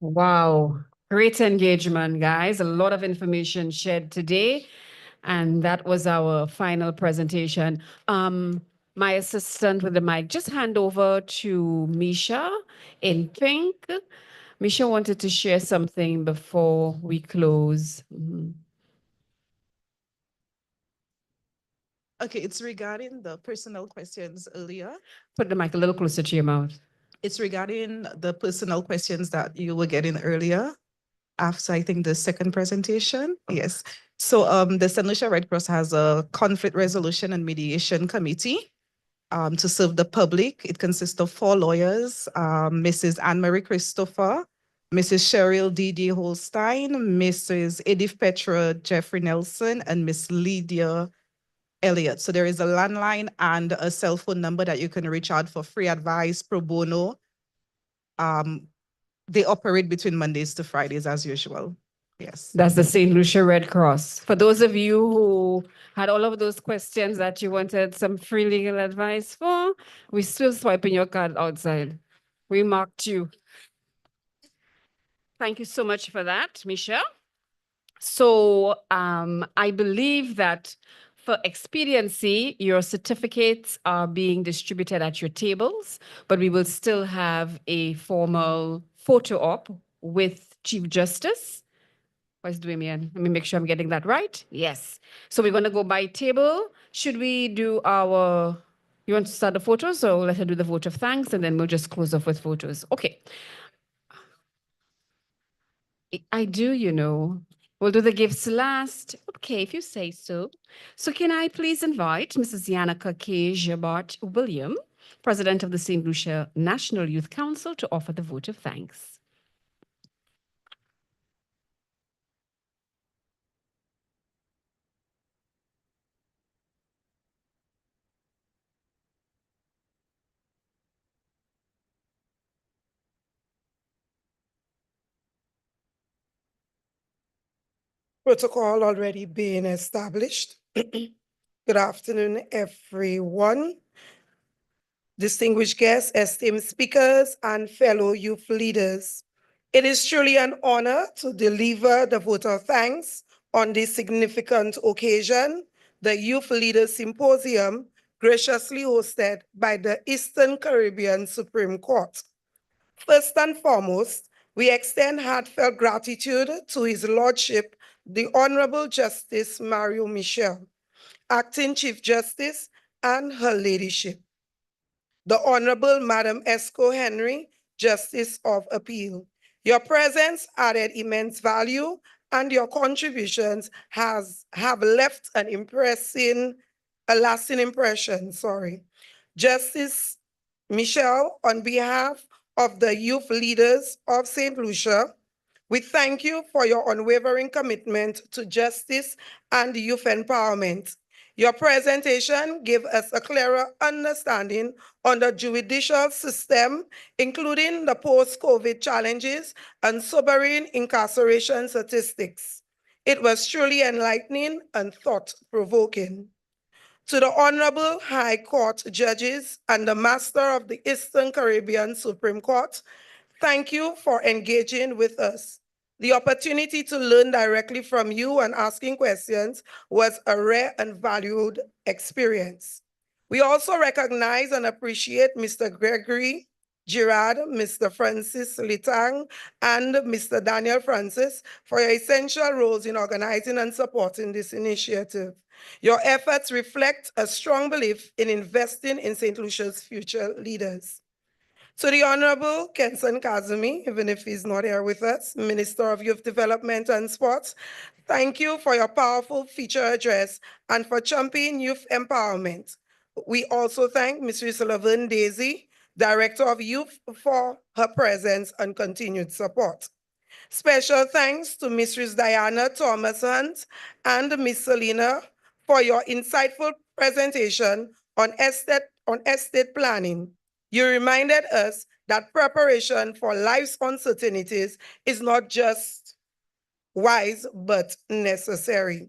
Wow, great engagement, guys. A lot of information shared today. And that was our final presentation. My assistant with the mic, just hand over to Misha in pink. Misha wanted to share something before we close. Okay, it's regarding the personal questions earlier. Put the mic a little closer to your mouth. It's regarding the personal questions that you were getting earlier after, I think, the second presentation. Yes. So the St. Lucia Red Cross has a conflict resolution and mediation committee to serve the public. It consists of 4 lawyers, Mrs. Anne-Marie Christopher, Mrs. Cheryl D.D. Holstein, Mrs. Edith Petra Jeffrey Nelson, and Miss Lydia Elliott. So there is a landline and a cell phone number that you can reach out for free advice, pro bono. They operate between Mondays to Fridays as usual. Yes. That's the St. Lucia Red Cross. For those of you who had all of those questions that you wanted some free legal advice for, we're still swiping your card outside. We marked you. Thank you so much for that, Misha. So I believe that for expediency, your certificates are being distributed at your tables, but we will still have a formal photo op with Chief Justice. Where's Dwayne? Let me make sure I'm getting that right. Yes. So we're going to go by table. Should we do our, you want to start the photos, or let her do the vote of thanks, and then we'll just close off with photos. Okay. I do, you know. We'll do the gifts last. Okay, if you say so. So can I please invite Mrs. Yannicka K. Jabart William, President of the St. Lucia National Youth Council, to offer the vote of thanks. Protocol already being established. Good afternoon, everyone. Distinguished guests, esteemed speakers, and fellow youth leaders. It is truly an honor to deliver the vote of thanks on this significant occasion, the Youth Leaders Symposium, graciously hosted by the Eastern Caribbean Supreme Court. First and foremost, we extend heartfelt gratitude to His Lordship, the Honorable Justice Mario Michel, Acting Chief Justice, and Her Ladyship, the Honorable Madam Esco Henry, Justice of Appeal. Your presence added immense value, and your contributions have left a lasting impression. Justice Michel, on behalf of the youth leaders of St. Lucia, we thank you for your unwavering commitment to justice and youth empowerment. Your presentation gave us a clearer understanding on the judicial system, including the post-COVID challenges and sobering incarceration statistics. It was truly enlightening and thought-provoking. To the Honorable High Court judges and the Master of the Eastern Caribbean Supreme Court, Thank you for engaging with us. The opportunity to learn directly from you and asking questions was a rare and valued experience. We also recognize and appreciate Mr. Gregory Girard, Mr. Francis Litang, and Mr. Daniel Francis for your essential roles in organizing and supporting this initiative. Your efforts reflect a strong belief in investing in St. Lucia's future leaders. To the Honorable Kenson Kazumi, even if he's not here with us, Minister of Youth Development and Sports, thank you for your powerful feature address and for championing youth empowerment. We also thank Ms. Sullivan Daisy, Director of Youth, for her presence and continued support. Special thanks to Mrs. Diana Thomas Hunt and Ms. Selina for your insightful presentation on estate planning. You reminded us that preparation for life's uncertainties is not just wise, but necessary.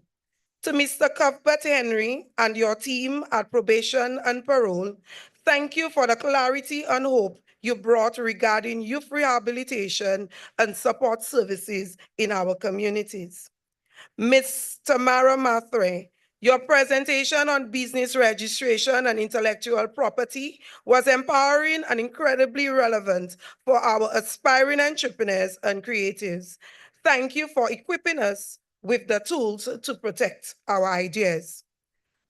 To Mr. Cuthbert Henry and your team at Probation and Parole, thank you for the clarity and hope you brought regarding youth rehabilitation and support services in our communities. Ms. Tamara Mathre, your presentation on business registration and intellectual property was empowering and incredibly relevant for our aspiring entrepreneurs and creatives. Thank you for equipping us with the tools to protect our ideas.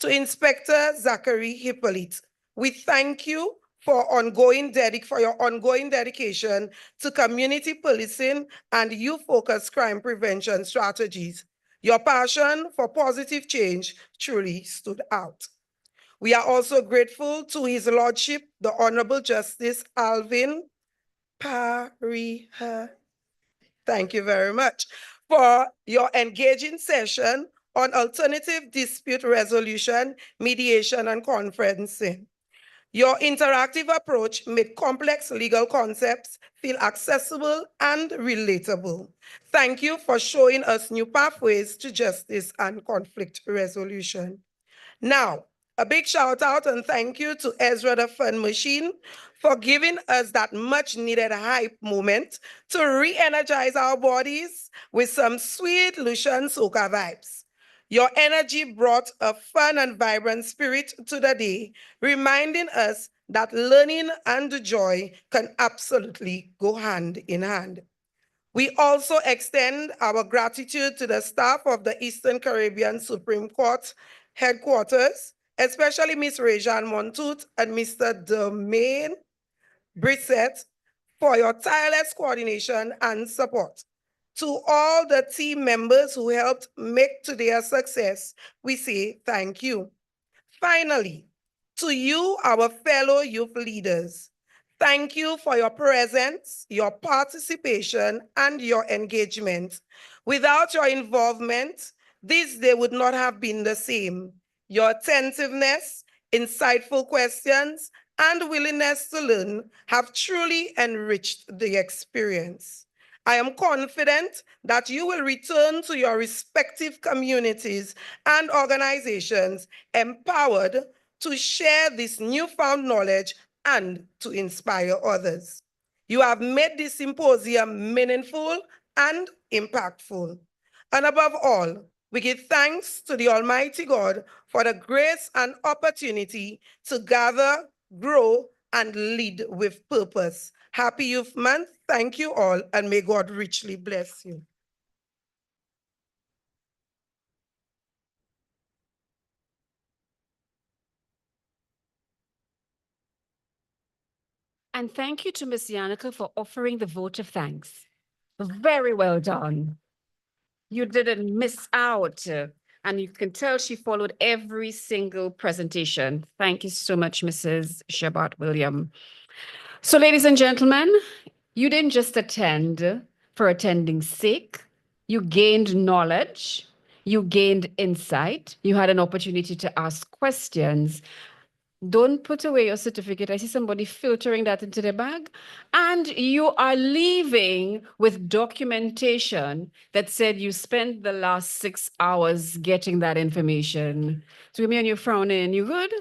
To Inspector Zachary Hippolyte, we thank you for your ongoing dedication to community policing and youth-focused crime prevention strategies. Your passion for positive change truly stood out. We are also grateful to His Lordship, the Honorable Justice Alvin Pariha. Thank you very much for your engaging session on alternative dispute resolution, mediation, and conferencing. Your interactive approach made complex legal concepts feel accessible and relatable. Thank you for showing us new pathways to justice and conflict resolution. Now, a big shout out and thank you to Ezra the Fun Machine for giving us that much needed hype moment to re-energize our bodies with some sweet Lucian soca vibes. Your energy brought a fun and vibrant spirit to the day, reminding us that learning and joy can absolutely go hand in hand. We also extend our gratitude to the staff of the Eastern Caribbean Supreme Court headquarters, especially Ms. Rejan Montout and Mr. Domaine Brissett, for your tireless coordination and support. To all the team members who helped make today a success, we say thank you. Finally, to you, our fellow youth leaders, thank you for your presence, your participation, and your engagement. Without your involvement, this day would not have been the same. Your attentiveness, insightful questions, and willingness to learn have truly enriched the experience. I am confident that you will return to your respective communities and organizations empowered to share this newfound knowledge and to inspire others. You have made this symposium meaningful and impactful. And above all, we give thanks to the Almighty God for the grace and opportunity to gather, grow, and lead with purpose. Happy Youth Month. Thank you all, and may God richly bless you. And thank you to Ms. Yannicka for offering the vote of thanks. Very well done. You didn't miss out. And you can tell she followed every single presentation. Thank you so much, Mrs. Shabat William. So, ladies and gentlemen, you didn't just attend for attending's sake. You gained knowledge. You gained insight. You had an opportunity to ask questions. Don't put away your certificate. I see somebody filtering that into the bag. And you are leaving with documentation that said you spent the last 6 hours getting that information. So me and you frowning, you good?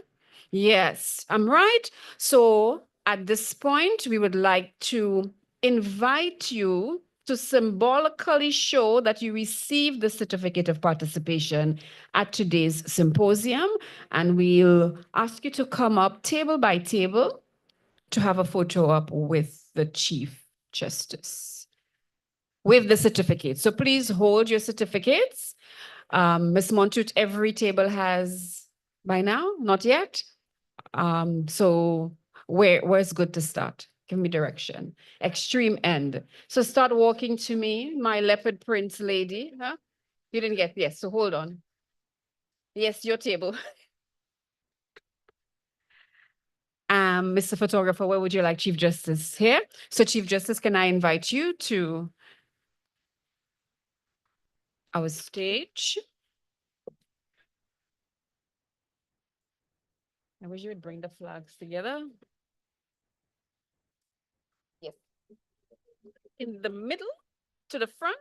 Yes, I'm right. So at this point, we would like to invite you to symbolically show that you received the certificate of participation at today's symposium. And we'll ask you to come up table by table to have a photo up with the Chief Justice, with the certificate. So please hold your certificates. Ms. Montut, every table has by now? Not yet? So where's good to start? Give me direction. Extreme end. So start walking to me, my leopard prince lady. Huh? You didn't get, yes, so hold on. Yes, your table. Mr. Photographer, where would you like Chief Justice? Here. So Chief Justice, can I invite you to our stage? I wish you would bring the flags together. Yes. In the middle, to the front.